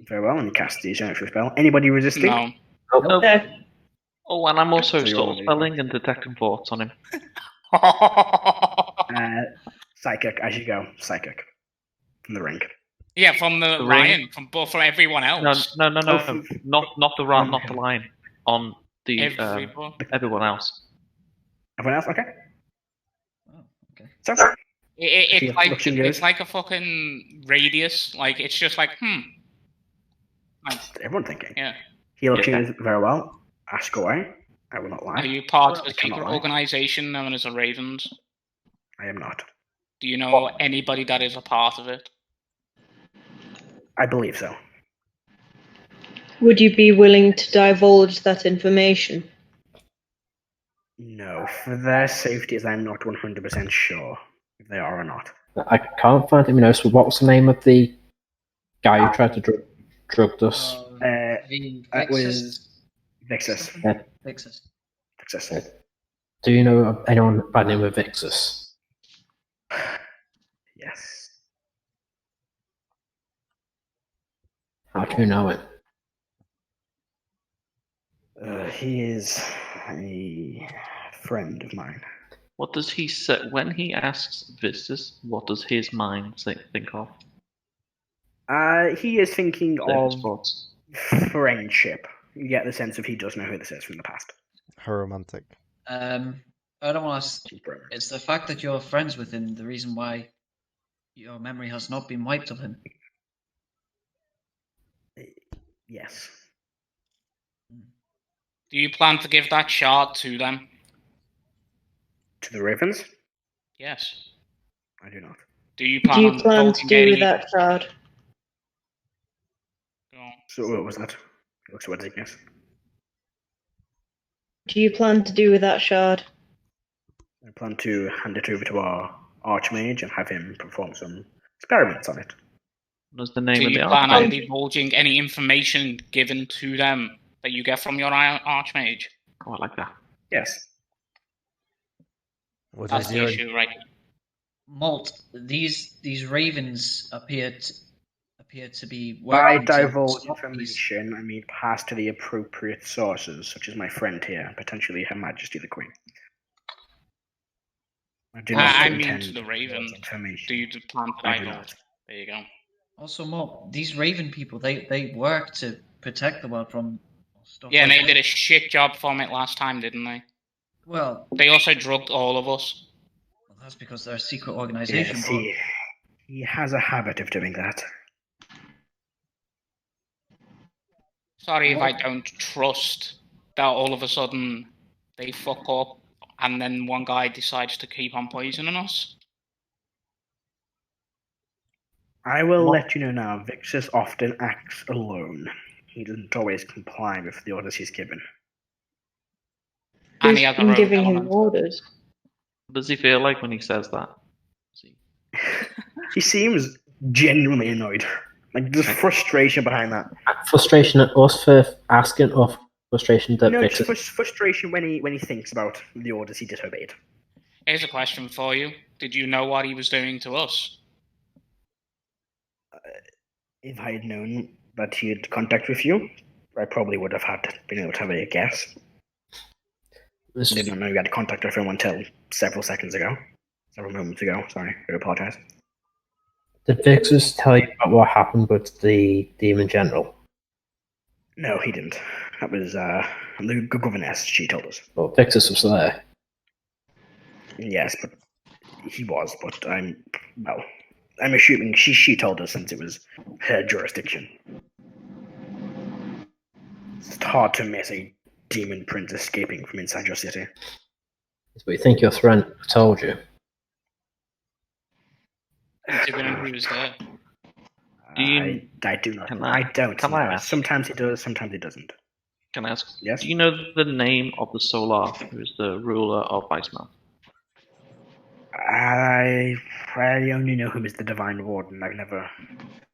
Very well, and you cast the Zone of Truth spell. Anybody resisting? No. No. Oh, and I'm also sort of spelling and detecting thoughts on him. Psychic, as you go. Psychic. From the ring. Yeah, from the lion, from everyone else. No. Not the lion. On the everyone else. Everyone else, okay. Oh, okay. So, it's like a fucking radius. Like, it's just like, everyone thinking. Yeah. He looks at you very well. Ask away. I will not lie. Are you part of a secret organization known as the Ravens? I am not. Do you know anybody that is a part of it? I believe so. Would you be willing to divulge that information? No, for their safety, as I'm not 100% sure if they are or not. I can't find him. So what was the name of the guy who tried to drug us? It was Vixus. Vixus. Do you know of anyone by the name of Vixus? Yes. How do you know him? He is a friend of mine. What does he say when he asks Vixus? What does his mind think of? He is thinking of Sports. friendship. You get the sense of he does know who this is from the past. How romantic. I don't want to... It's the fact that you're friends with him, the reason why your memory has not been wiped of him. Yes. Do you plan to give that shard to them? To the Ravens? Yes. I do not. Do you plan to do with that shard? So what was that? It looks towards Igneous. Do you plan to do with that shard? I plan to hand it over to our Archmage and have him perform some experiments on it. What's the name Do of the you plan Archmage? on divulging any information given to them that you get from your Archmage? Oh, I like that. Yes. That's the issue, right? Molt, these ravens appear to be... By divulge information, I mean pass to the appropriate sources, such as my friend here, and potentially Her Majesty the Queen. I mean to the Ravens. Do you plan to divulge? There you go. Also, Molt, these Raven people, they work to protect the world from stuff. Yeah, and like they did a shit job from it last time, didn't they? Well, they also drugged all of us. Well, that's because they're a secret organization. Yes, he has a habit of doing that. Sorry if I don't trust that all of a sudden they fuck up and then one guy decides to keep on poisoning us. I will let you know now, Vixus often acts alone. He doesn't always comply with the orders he's given. Who's been giving him orders? What does he feel like when he says that? He seems genuinely annoyed. Like, there's frustration behind that. Frustration at us for asking, or frustration that No, Vixus... just frustration when he thinks about the orders he disobeyed. Here's a question for you. Did you know what he was doing to us? If I had known that he had contact with you, I probably would have been able to have a guess. I didn't know you had contact with him until several moments ago. Sorry, I apologize. Did Vixus tell you about what happened with the Demon General? No, he didn't. That was the governess, she told us. Well, Vixus was there. Yes, but he was, but I'm assuming she told us since it was her jurisdiction. It's hard to miss a demon prince escaping from inside your city. But you think your friend told you? Considering who was there. I do not. I don't. Can I ask? Sometimes he does, sometimes he doesn't. Can I ask? Yes? Do you know the name of the Solar, who is the ruler of Weissmouth? I only know him as the Divine Warden. I've never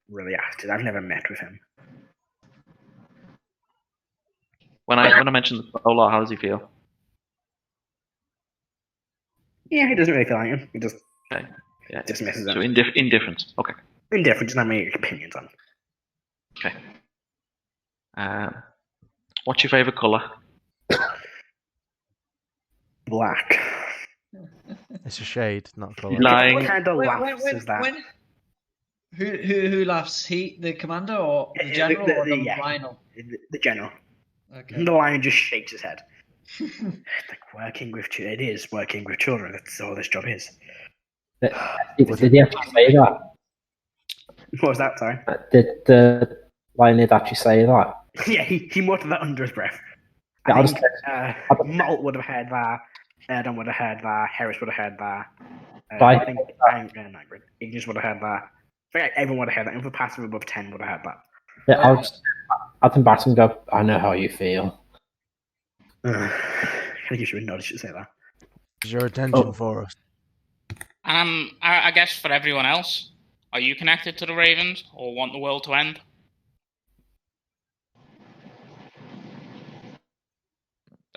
really asked it. I've never met with him. When I mention the Solar, how does he feel? Yeah, he doesn't really feel like him. He just dismisses So him. indifferent. Okay. Indifferent, doesn't have any opinions on. Okay. What's your favourite colour? Black. It's a shade, not colour. Lying. What kind of laughs is that? Who laughs? He, the commander, or the general, or the Lionel? The general. Okay. The lion just shakes his head. Like working with children. It is working with children. That's all this job is. Did he actually say that? What was that? Sorry. Did the Lionid actually say that? Yeah, he muttered that under his breath. Yeah, I think Molt would have heard that. Erdan would have heard that. Heris would have heard that. I think Igneous would have heard that. I think everyone would have heard that. Even the passive above 10 would have heard that. Yeah, I'll come back and go, I know how you feel. I guess you would know to say that. Is your attention for us? I guess for everyone else, are you connected to the Ravens or want the world to end?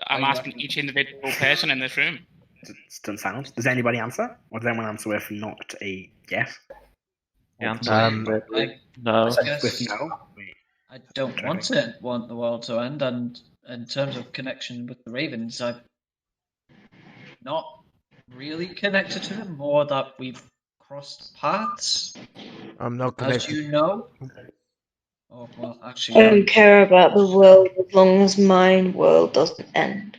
I'm asking each individual person in this room. It doesn't sound. Does anybody answer? Or does anyone answer with not a yes? The answer no. With no? I don't want the world to end, and in terms of connection with the Ravens, I'm not really connected to them, more that we've crossed paths. I'm not connected. As you know. Oh, well, I actually, don't care about the world as long as my world doesn't end.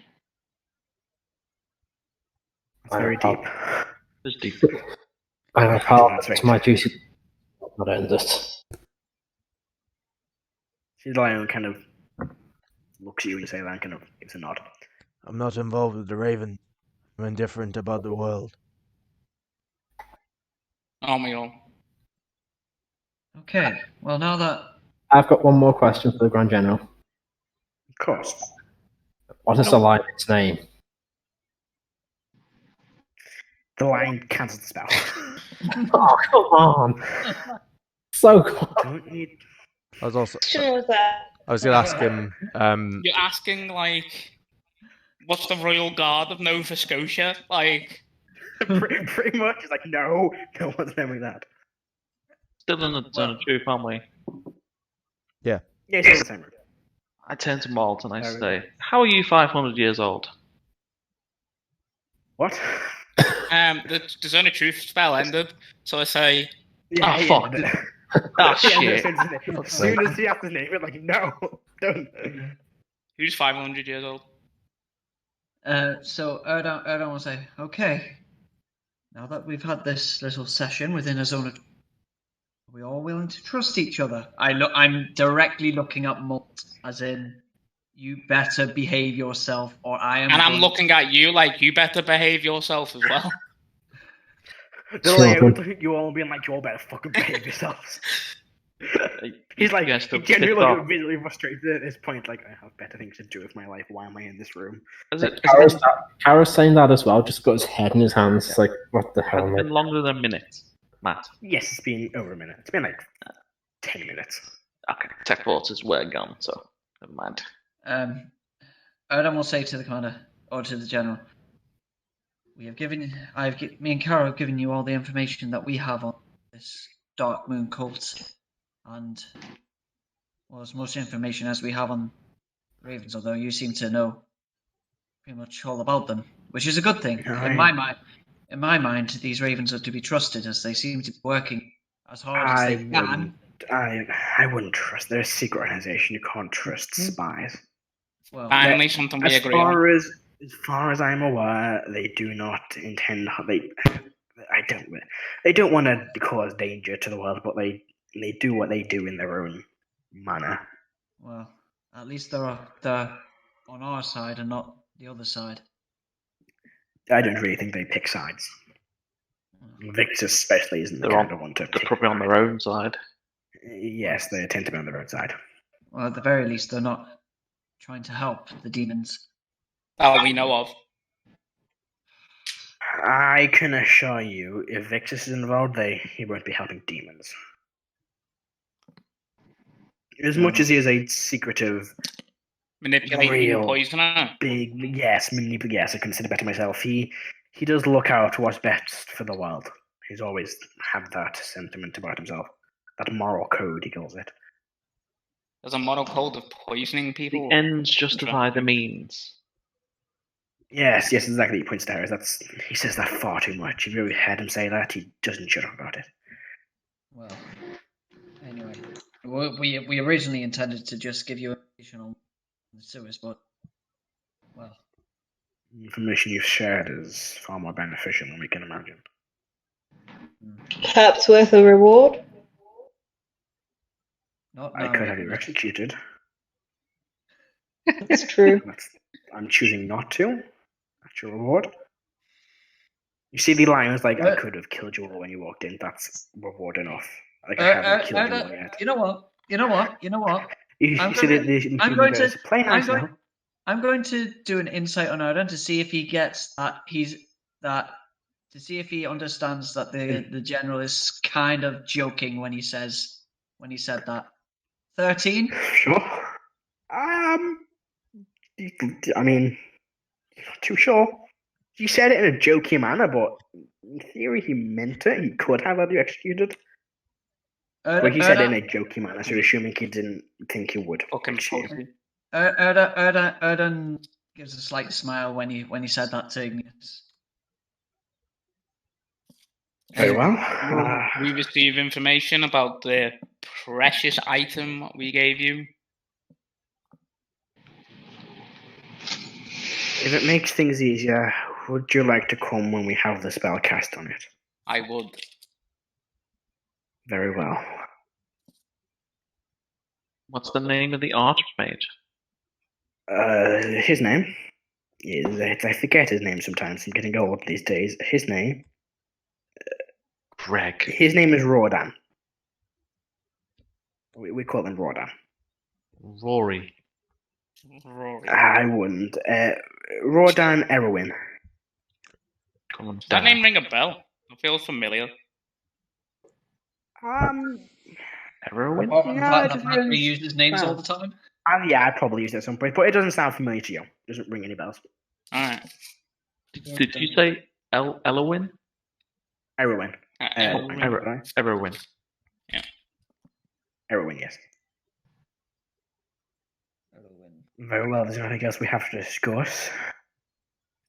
It's very deep. It's deep. I'm a part of my duty. Not end it. She's lion kind of looks at you when you say that and kind of gives a nod. I'm not involved with the Raven. I'm indifferent about the world. Aren't we all? Okay, well, now that... I've got one more question for the Grand General. Of course. What is the Lion's name? The lion cancels the spell. Oh, come on. So cool. Don't need... I was also. Question was that? I was going to ask him. You're asking, like, what's the Royal Guard of Nova Scotia? Like... pretty much. It's like, no one's knowing that. Still in the zone of truth, aren't we? Yeah. Yeah, it's the same. I turn to Molt and I say, how are you 500 years old? What? The Zone of Truth spell ended, so I say, fuck. Oh, shit. As soon as he asked his name, we're like, no, don't. Who's 500 years old? So Erdan will say, okay, now that we've had this little session within a zone of... Are we all willing to trust each other? I'm directly looking at Molt, as in, you better behave yourself, or I am... And I'm looking at you like, you better behave yourself as well. You all being like, you all better fucking behave yourselves. He's like, he genuinely visually frustrated at this point, like, I have better things to do with my life, why am I in this room? Karo's saying that as well, just got his head in his hands, it's like, what the hell? Has it been longer than a minute, Matt? Yes, it's been over a minute. It's been like 10 minutes. Okay, tech porters were gone, so never mind. Erdan will say to the commander, or to the general, me and Karo have given you all the information that we have on this Dark Moon cult, and well, as much information as we have on Ravens, although you seem to know pretty much all about them, which is a good thing. In my mind, these Ravens are to be trusted, as they seem to be working as hard as they can. I wouldn't trust. They're a secret organization. You can't trust spies. Well, finally, something we agree on. As far as I'm aware, they do not intend. They don't want to cause danger to the world, but they do what they do in their own manner. Well, at least they're on our side and not the other side. I don't really think they pick sides. Victor especially isn't the kind of one to pick. They're probably on their own side. Yes, they tend to be on their own side. Well, at the very least, they're not trying to help the demons. That we know of. I can assure you, if Victus is involved, he won't be helping demons. As much as he is a secretive, manipulating poisoner. Yes, I consider better myself. He does look out for what's best for the world. He's always had that sentiment about himself. That moral code, he calls it. There's a moral code of poisoning people. The ends justify the means. Yes, exactly. He points to Heris. He says that far too much. If you ever heard him say that, he doesn't shut up about it. Well, anyway, we originally intended to just give you information on the sewers, but well, the information you've shared is far more beneficial than we can imagine. Perhaps worth a reward. I could have you executed. That's true. I'm choosing not to. That's your reward. You see the line was like, I could have killed you all when you walked in. That's reward enough. Like, I haven't killed you all yet. You know what? I'm going to do an insight on Erdan to see if he gets that. To see if he understands that the general is kind of joking when he said that. 13? Sure. I mean, not too sure. He said it in a jokey manner, but in theory he meant it. He could have had you executed. But he said it in a jokey manner, so assuming he didn't think he would. Erdan gives a slight smile when he said that to Igneous. Very well. We receive information about the precious item we gave you. If it makes things easier, would you like to come when we have the spell cast on it? I would. Very well. What's the name of the archmage? His name is... I forget his name sometimes. I'm getting old these days. His name... Greg. His name is Rordan. We call him Rordan. Rory. I wouldn't. Rordan Erwin. Does that name ring a bell? It feels familiar. Erwin? We use his names all the time? Yeah, I probably used it at some point, but it doesn't sound familiar to you. It doesn't ring any bells. Alright. Did you say Elwin? Erwin. Erwin. Yeah. Erwin, yes. Very well, there's nothing else we have to discuss.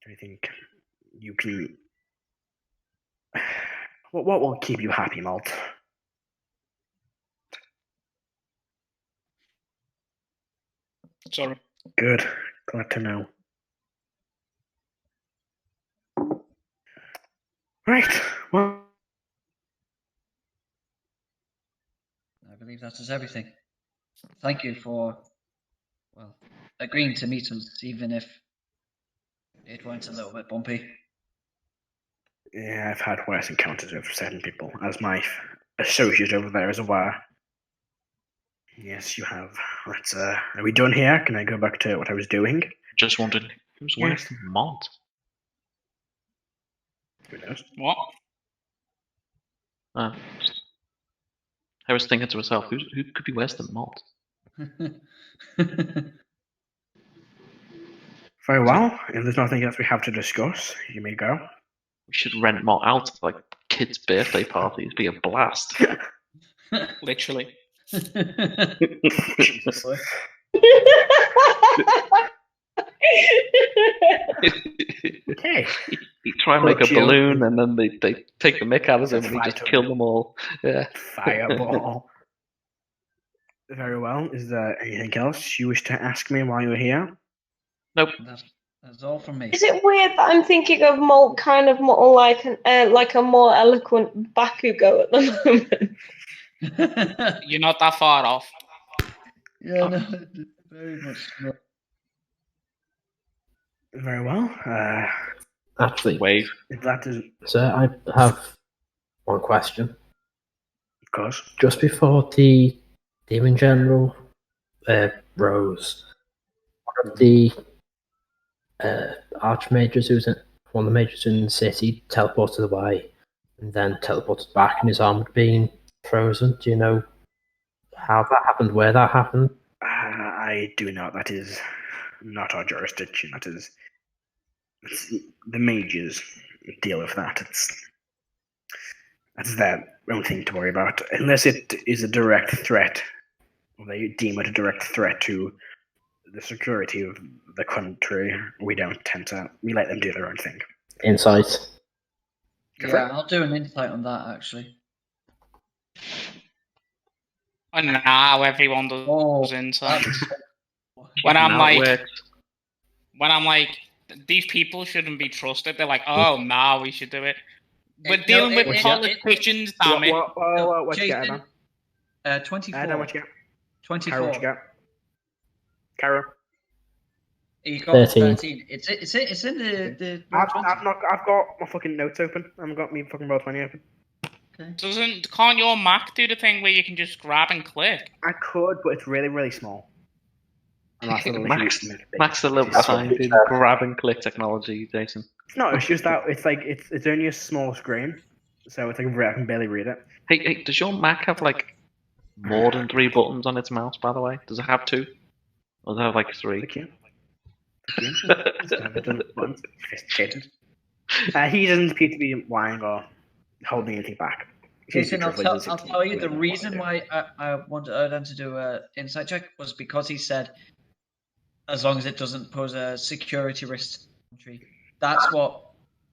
Do you think you can... What will keep you happy, Molt? Sorry. Good. Glad to know. Right. Well, I believe that is everything. Thank you for, well, agreeing to meet us, even if it went a little bit bumpy. yeah, I've had worse encounters with certain people, as my associate over there is aware. Yes, you have. Let's, are we done here? Can I go back to what I was doing? Just wondered who's worse than Molt? Who knows? What? I was thinking to myself, who could be worse than Molt? Very well. If there's nothing else we have to discuss, you may go. We should rent Molt out like kids' birthday parties. It'd be a blast. Literally. Jesus. Okay. You try and make a balloon, and then they take the mick out of him, and he just Fight kill them all. Yeah. Fireball. Very well. Is there anything else you wish to ask me while you're here? Nope. That's all from me. Is it weird that I'm thinking of Molt kind of more like a more eloquent Bakugo at the moment? You're not that far off. Yeah, no, very much. No. Very well. Actually, Wave. If that is, sir, I have one question. of course. Just before the Demon General rose, one of the archmages who was one of the mages in the city teleported away and then teleported back, and his arm had been frozen. Do you know how that happened? Where that happened? I do not. That is not our jurisdiction. It's the mages deal with that. That's their own thing to worry about. Unless it is a direct threat, or they deem it a direct threat to the security of the country, we don't tend to. We let them do their own thing. Insight. Yeah, I'll do an insight on that actually. And now everyone does insight. When I'm like, these people shouldn't be trusted. They're like, oh, now we should do it. We're dealing with politicians, damn it. What you get, Jason, Adam? 24. Adam, what you get? 24. Karo, what you get? Karo? You got 13. 13. It's in the I've got my fucking notes open. I haven't got me fucking Roll20 open. Okay. Can't your Mac do the thing where you can just grab and click? I could, but it's really, really small. Max the little tiny grab and click technology, Jason. No, it's just that it's only a small screen, so it's like I can barely read it. Hey, does your Mac have like more than 3 buttons on its mouse? By the way, does it have 2? Or does it have like 3? He doesn't appear to be lying or holding anything back. Jason, I'll tell you the reason why I wanted Erdan to do an insight check was because he said, as long as it doesn't pose a security risk to the country. That's what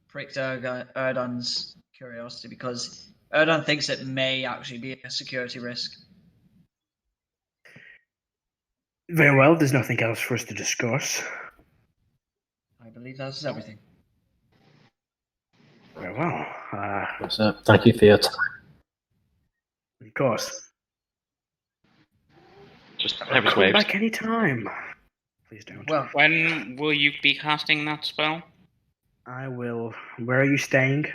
pricked Erdan's curiosity, because Erdan thinks it may actually be a security risk. Very well, there's nothing else for us to discuss. I believe that's everything. Very well. So, thank you for your time. Of course. Just Come back any time. Please don't. Well, When will you be casting that spell? I will. Where are you staying?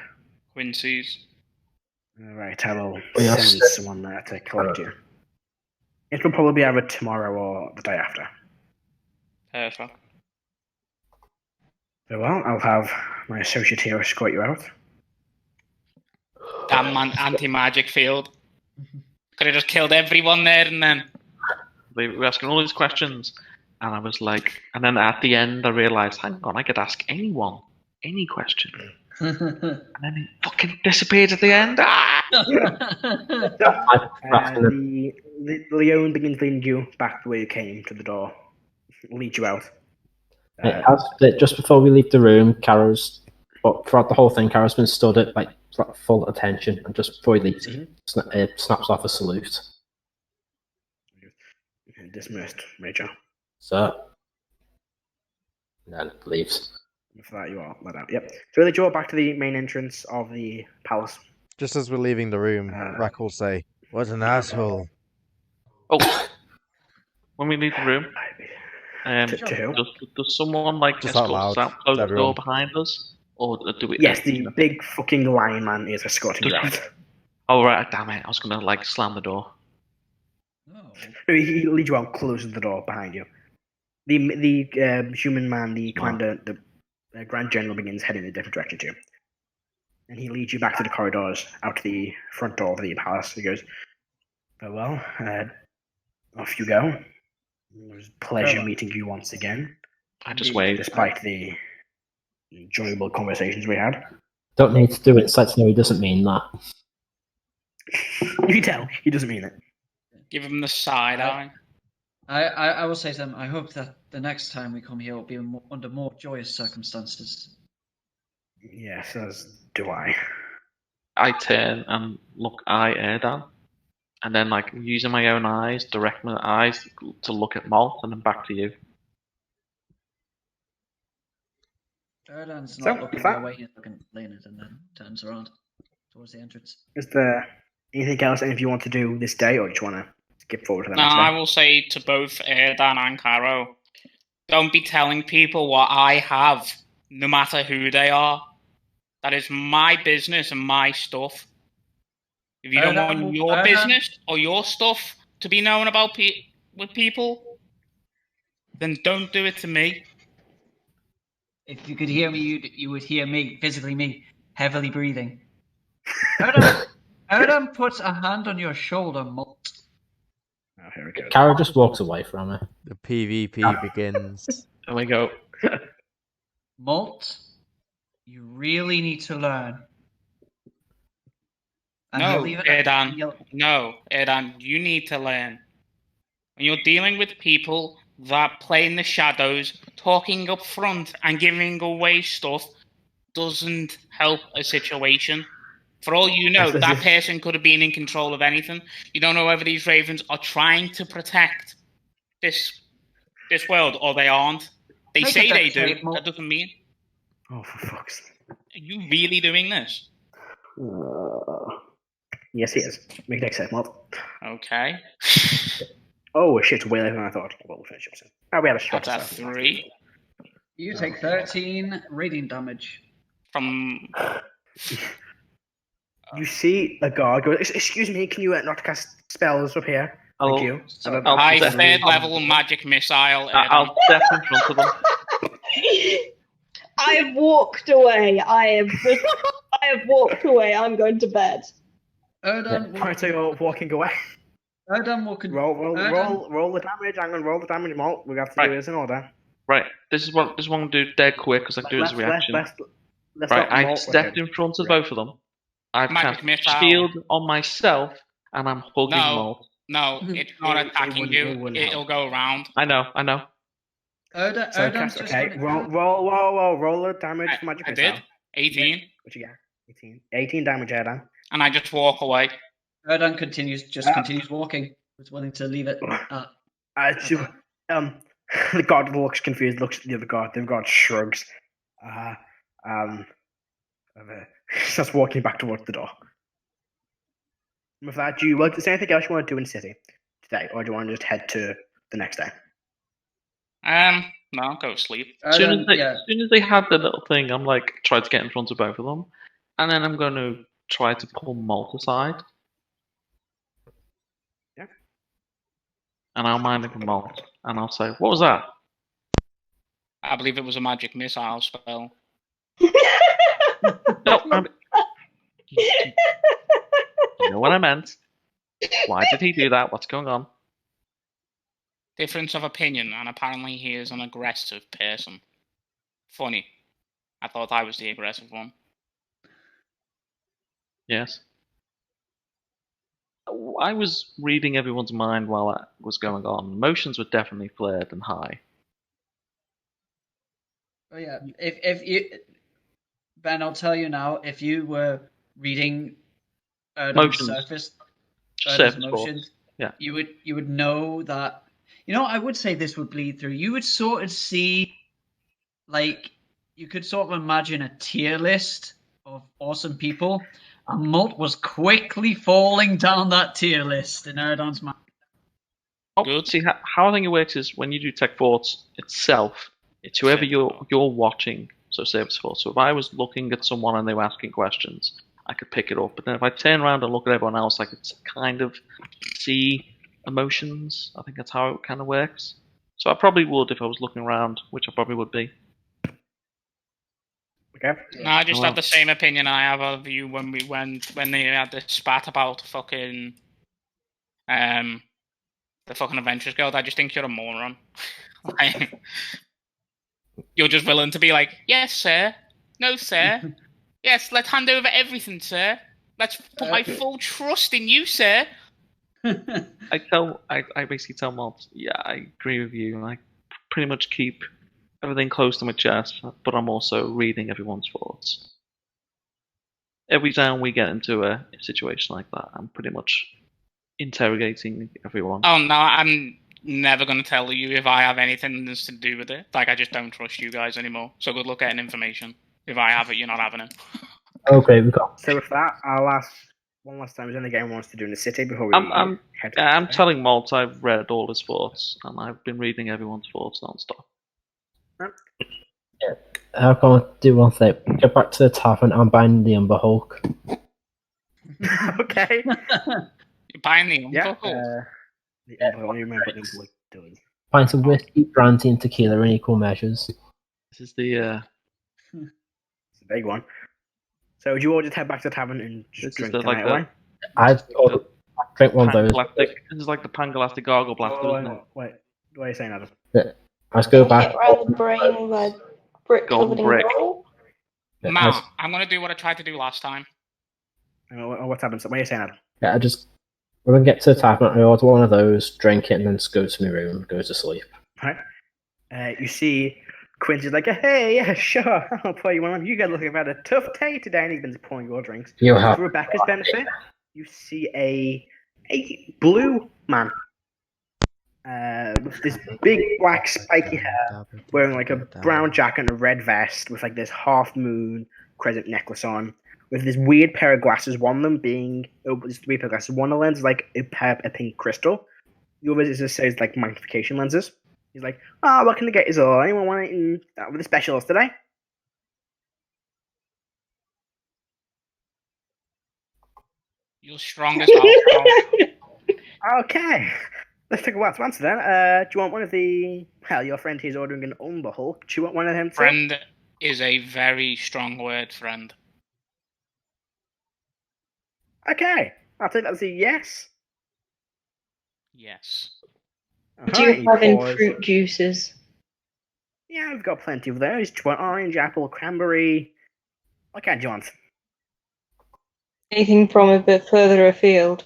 Quincy's. Alright, I will send someone there to collect you. It will probably be either tomorrow or the day after. Perfect. Very well, I'll have my associate here escort you out. Damn anti-magic field. Could have just killed everyone there and then. We were asking all these questions, and I was like, and then at the end I realised, hang on, I could ask anyone any question. And then he fucking disappeared at the end. The Leon begins leading you back the way you came to the door. Lead you out. Just before we leave the room, throughout the whole thing, Karo's been stood at like full attention, and just before he leaves, snaps off a salute. Dismissed, Major. So, and then it leaves. For that, you are let out. Yep. So they draw back to the main entrance of the palace. Just as we're leaving the room, Rrak will say, "What an asshole!" Oh, when we leave the room, To does someone like Just out escort us loud, out, close the everyone. door behind us, or do we? Yes, the big fucking lion man is escorting you Does out. Oh right, damn it! I was gonna like slam the door. No. He leads you out, closes the door behind you. The human man, the commander, the Grand General begins heading in a different direction too. And he leads you back to the corridors, out to the front door of the palace. He goes, "Farewell, off you go. It was a pleasure meeting you once again. I just wave. Despite the enjoyable conversations we had." Don't need to do insights, no, he doesn't mean that. You can tell, he doesn't mean it. Give him the side eye. I will say to them, I hope that the next time we come here will be under more joyous circumstances. Yes, as do I. I turn and look Erdan, and then like using my own eyes, direct my eyes to look at Molt, and then back to you. Erdan's not looking your way, he's looking at Leonard and then turns around towards the entrance. Is there anything else if you want to do this day, or do you want to skip forward to the No, next day? I will say to both Erdan and Karo, don't be telling people what I have, no matter who they are. That is my business and my stuff. If you don't want your business or your stuff to be known about with people, then don't do it to me. If you could hear me, you would hear me, physically me, heavily breathing. Erdan puts a hand on your shoulder, Molt. Oh, here we go. Karo just walks away from her. The PvP begins. There we go. Molt, you really need to learn. And No, Erdan. No, Erdan, you need to learn. When you're dealing with people that play in the shadows, talking up front and giving away stuff doesn't help a situation. For all you know, that person could have been in control of anything. You don't know whether these ravens are trying to protect this world or they aren't. They say they do. That doesn't mean. Oh, for fuck's sake. Are you really doing this? Yes, he is. Make next save, Molt. Okay. Oh, shit, way later than I thought. Well, we'll finish up soon. Oh, we had a shot. That's a 3. You take 13 radiant damage. From... You see a guard go, "Excuse me, can you not cast spells up here?" Thank you. High third level magic missile. I'll step in front of them. I have walked away. I have walked away. I'm going to bed. Erdan, Right, so you're walking away. Erdan will roll the damage. I'm going to roll the damage, Molt. We have to do this in order. Right, this is what I'm going to do dead quick because I can do it as a reaction. Right, I stepped in front of both of them. I've cast shield on myself, and I'm hugging Molt. No, it's not attacking you. It'll go around. I know. Erdan's just okay. Roll the damage for magic missile. I did. 18. What you got? 18 damage, Erdan. And I just walk away. Erdan continues walking. He's willing to leave it the guard looks confused, looks at the other guard. The other guard shrugs. Starts walking back towards the door. With that, is there anything else you want to do in the city today, or do you want to just head to the next day? No, I'll go to sleep. As soon as they have the little thing, I'm like, try to get in front of both of them, and then I'm going to try to pull Molt aside. Yeah. And I'll mind it for Molt, and I'll say, "What was that?" I believe it was a magic missile spell. No, you know what I meant. Why did he do that? What's going on? Difference of opinion, and apparently he is an aggressive person. Funny. I thought I was the aggressive one. Yes. I was reading everyone's mind while that was going on. Emotions were definitely flared and high. Oh yeah, if you, Ben, I'll tell you now. If you were reading Erdan's surface emotions, yeah, you would know that You know, I would say this would bleed through. You would sort of see, like, you could sort of imagine a tier list of awesome people, and Molt was quickly falling down that tier list in Erdan's mind. Oh, Good. see, how I think it works is when you do tech forts itself, it's whoever you're watching, so service fort. So if I was looking at someone and they were asking questions, I could pick it up. But then if I turn around and look at everyone else, I could kind of see emotions. I think that's how it kind of works. So I probably would if I was looking around, which I probably would be. Okay. No, I just have the same opinion I have of you when they had this spat about fucking the fucking Adventurers Guild. I just think you're a moron. Like, you're just willing to be like, yes, sir. No, sir. Yes, let's hand over everything, sir. Let's put my full trust in you, sir. I basically tell Molt, yeah, I agree with you. I pretty much keep everything close to my chest, but I'm also reading everyone's thoughts. Every time we get into a situation like that, I'm pretty much interrogating everyone. Oh no, I'm never going to tell you if I have anything to do with it. Like, I just don't trust you guys anymore. So good luck getting information. If I have it, you're not having it. Okay, we got. So with that, I'll ask one last time. Is there anything anyone wants to do in the city before we head? I'm telling Molt I've read all his thoughts, and I've been reading everyone's thoughts non-stop. Yeah, I'm going to do one thing. Get back to the tavern. I'm buying the Umber Hulk. Okay. You're buying the Umber Hulk? The Umber, I don't remember what the Umber does. Pints of whiskey, brandy, and tequila in equal measures. This is the It's a big one. So would you all just head back to the tavern and just drink tonight away? I drink one of those. This is like the Pangalactic Gargle Blaster, isn't it? Wait, what are you saying, Adam? Yeah. Let's go back. Brain like brick Golden covered in brick. gold. Matt, I'm going to do what I tried to do last time. What's happened? What are you saying, Adam? Yeah, when we get to the tavern, I order one of those, drink it, and then just go to my room and go to sleep. Right. You see Quincy's like, hey, yeah, sure, I'll pour you one. You guys looking about a tough day today, and he's been pouring your drinks. For Rebecca's benefit, you see a blue man with this big black spiky hair, wearing like a brown jacket and a red vest with like this half moon crescent necklace on, with this weird pair of glasses. One of them being there's three pair of glasses. One of the lenses is like a pink crystal. The other just says like magnification lenses. He's like, what can I get? Is all anyone want anything with the specials today? You're strongest. Okay. Let's take a while to answer then. Do you want one of the... Hell, your friend here's ordering an Umber Hulk. Do you want one of them too? Friend is a very strong word, friend. Okay. I'll take that as a yes. Yes. Do you have in fruit juices? Yeah, we've got plenty of those. Do you want orange, apple, cranberry? What kind do you want? Anything from a bit further afield?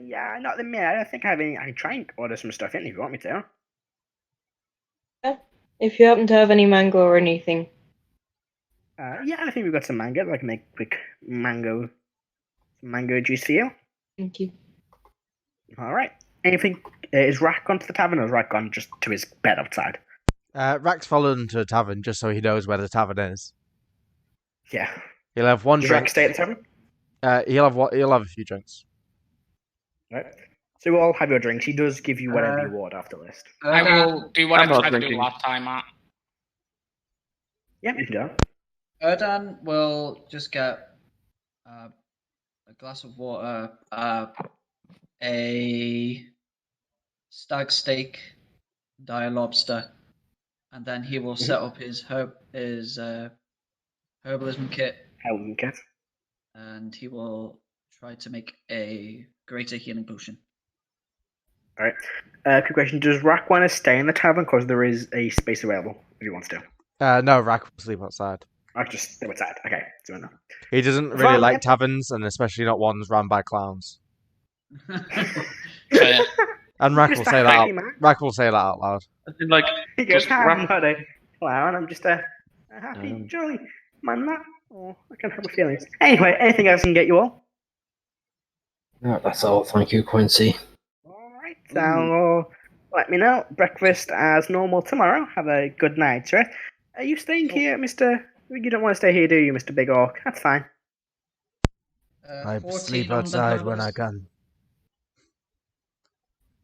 Yeah, not the minute. I don't think I have any. I can try and order some stuff in if you want me to. Yeah. If you happen to have any mango or anything. Yeah, I think we've got some mango. I can make quick mango juice for you. Thank you. All right. Anything? Is Rrak gone to the tavern, or is Rrak gone just to his bed outside? Rrak's fallen to the tavern just so he knows where the tavern is. Yeah. He'll have one Does drink. Rrak stay at the tavern? He'll have a few drinks. Right. So we'll all have your drinks. He does give you whatever you order after the list. I will do what I tried to do drinking. last time, Matt. Yeah, you can do it. Erdan will just get a glass of water, a stag steak, dire lobster, and then he will set up his herbalism kit, and he will try to make a greater healing potion. All right. Quick question: does Rrak want to stay in the tavern because there is a space available if he wants to? No, Rrak will sleep outside. I'll just stay outside. Okay, so enough. He doesn't really like taverns, and especially not ones run by clowns. And Rrak will say that. Rrak will say that out loud. Like, he goes, I'm not a clown. I'm just a happy, jolly man. Oh, I can't have my feelings. Anyway, anything else I can get you all? No, that's all. Thank you, Quincy. All right. So let me know. Breakfast as normal tomorrow. Have a good night's rest. Are you staying here, Mr.? You don't want to stay here, do you, Mr. Big Orc? That's fine. I 14 sleep on the outside when I herbalism. can.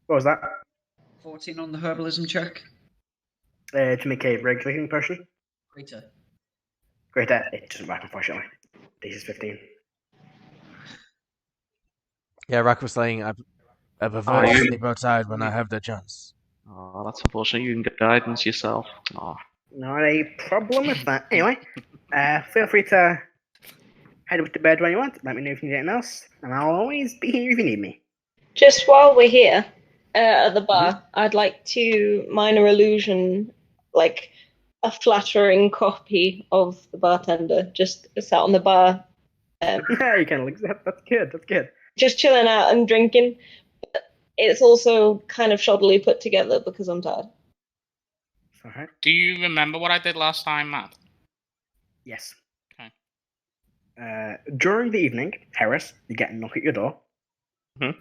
What was that? 14 on the herbalism check. To make a regular person. Greater. Greater. It doesn't work, unfortunately. This is 15. Yeah, Rrak was saying I prefer to sleep outside when I have the chance. Oh, that's unfortunate. You can get guidance yourself. Oh. Not a problem with that. Anyway, feel free to head up to bed when you want. Let me know if you need anything else, and I'll always be here if you need me. Just while we're here at the bar, I'd like to minor illusion, like a flattering copy of the bartender, just sat on the bar. Yeah, you can look. That's good. That's good. Just chilling out and drinking. But it's also kind of shoddily put together because I'm tired. Alright. Do you remember what I did last time, Matt? Yes. Okay. During the evening, Heris, you get a knock at your door. Mm-hmm.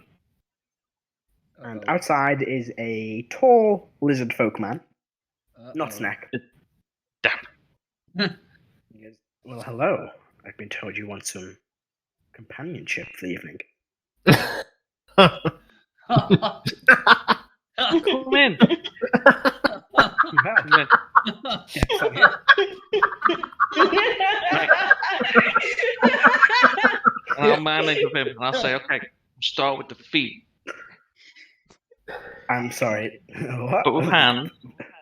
And outside is a tall lizard folk man. Not Snack. Damn. He goes, well, hello. I've been told you want some companionship for the evening. Come in. Come in. And I'll manage with him. And I'll say, okay, start with the feet. I'm sorry. What? But with hand,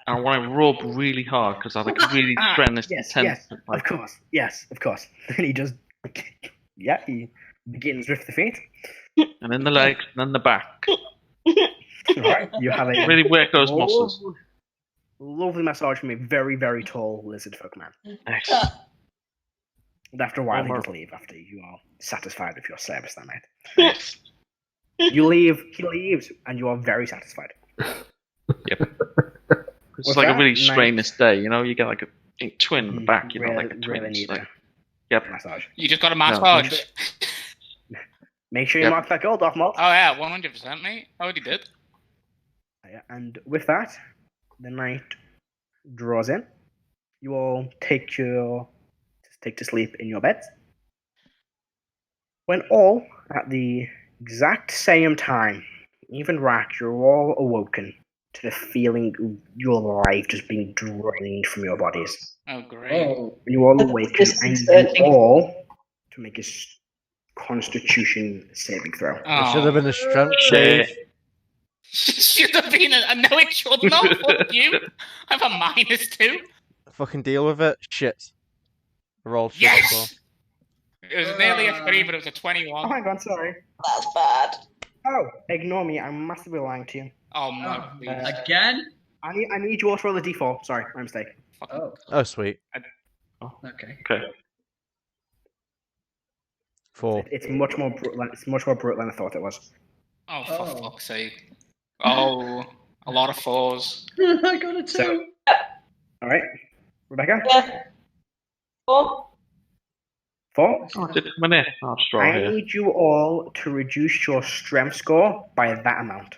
I want to rub really hard because I like really strenuous, yes, intense. yes, of course. Yes, of course. And he just, yeah, he begins with the feet. And then the legs, and then the back. Right, you have a Really work those muscles. lovely massage from a very, very tall lizard folk man. Excellent. And after a while, he does leave after you are satisfied with your service that night. You leave, he leaves, and you are very satisfied. Yep. It's like a really strenuous day, you know? You get like a twin in the back, you know, like a twin. Really need like, a massage. You just got a massage. Make sure you mark that gold off, Molt. Oh yeah, 100%, mate. I already did. And with that, the night draws in. You all take to sleep in your beds. When all at the exact same time, even Rrak, you're all awoken to the feeling of your life just being drained from your bodies. Oh great! You all awaken, and you all to make a Constitution saving throw. It should have been a strength save. Should have been a no, it should not. Fuck you. I have a -2. Fucking deal with it. Shit. I rolled shit. Yes. It was nearly a 3, but it was a 21. Oh my god, sorry. That's bad. Oh, ignore me. I'm massively lying to you. Oh my god. Again? I need you all to roll a d4. Sorry, my mistake. Oh, sweet. Okay. Okay. 4. It's much more brutal than I thought it was. Oh, for fuck's sake. Oh, a lot of 4s. I got a 2. So, all right, Rebecca. Yeah. 4. 4. Oh, did it come in here? I'll just roll I here. need you all to reduce your strength score by that amount.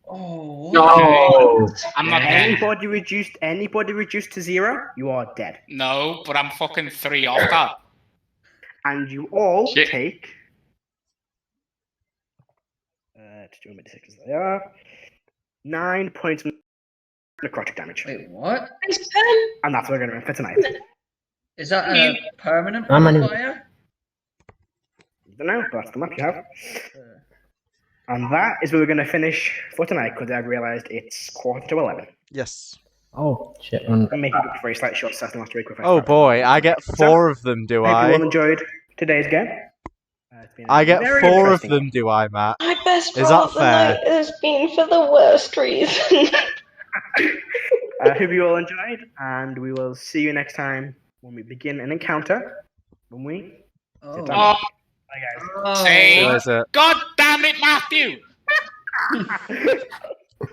Oh. No. I'm not dead. Anybody reduced to 0, you are dead. No, but I'm fucking 3 off that. And you all Shit. take. They are 9 points of necrotic damage. Wait, what? And that's what we're going to run for tonight. Is that a permanent How many- modifier? I don't know, but that's the map you have. And that is where we're going to finish for tonight, because I've realised it's 11:15. Yes. Oh, shit. I'm making up for a slight short session last week. With Oh boy, I get 4 of them, do I hope you all I? enjoyed today's game. It's been I get very 4 of interesting. them, do I, Matt? My best Is roll that of the fair? night has been for the worst reason. I hope you all enjoyed, and we will see you next time when we begin an encounter. When we Oh. Oh, bye guys. say, There's it. God damn it, Matthew!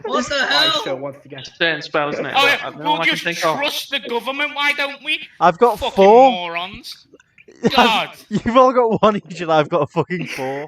What the I hell? still want to get. Certain spell, isn't it? Oh, I yeah, don't know we'll what I can just think of. trust the government, why don't we? I've got Fucking 4. morons. God. You've all got 1 each, and I've got a fucking 4.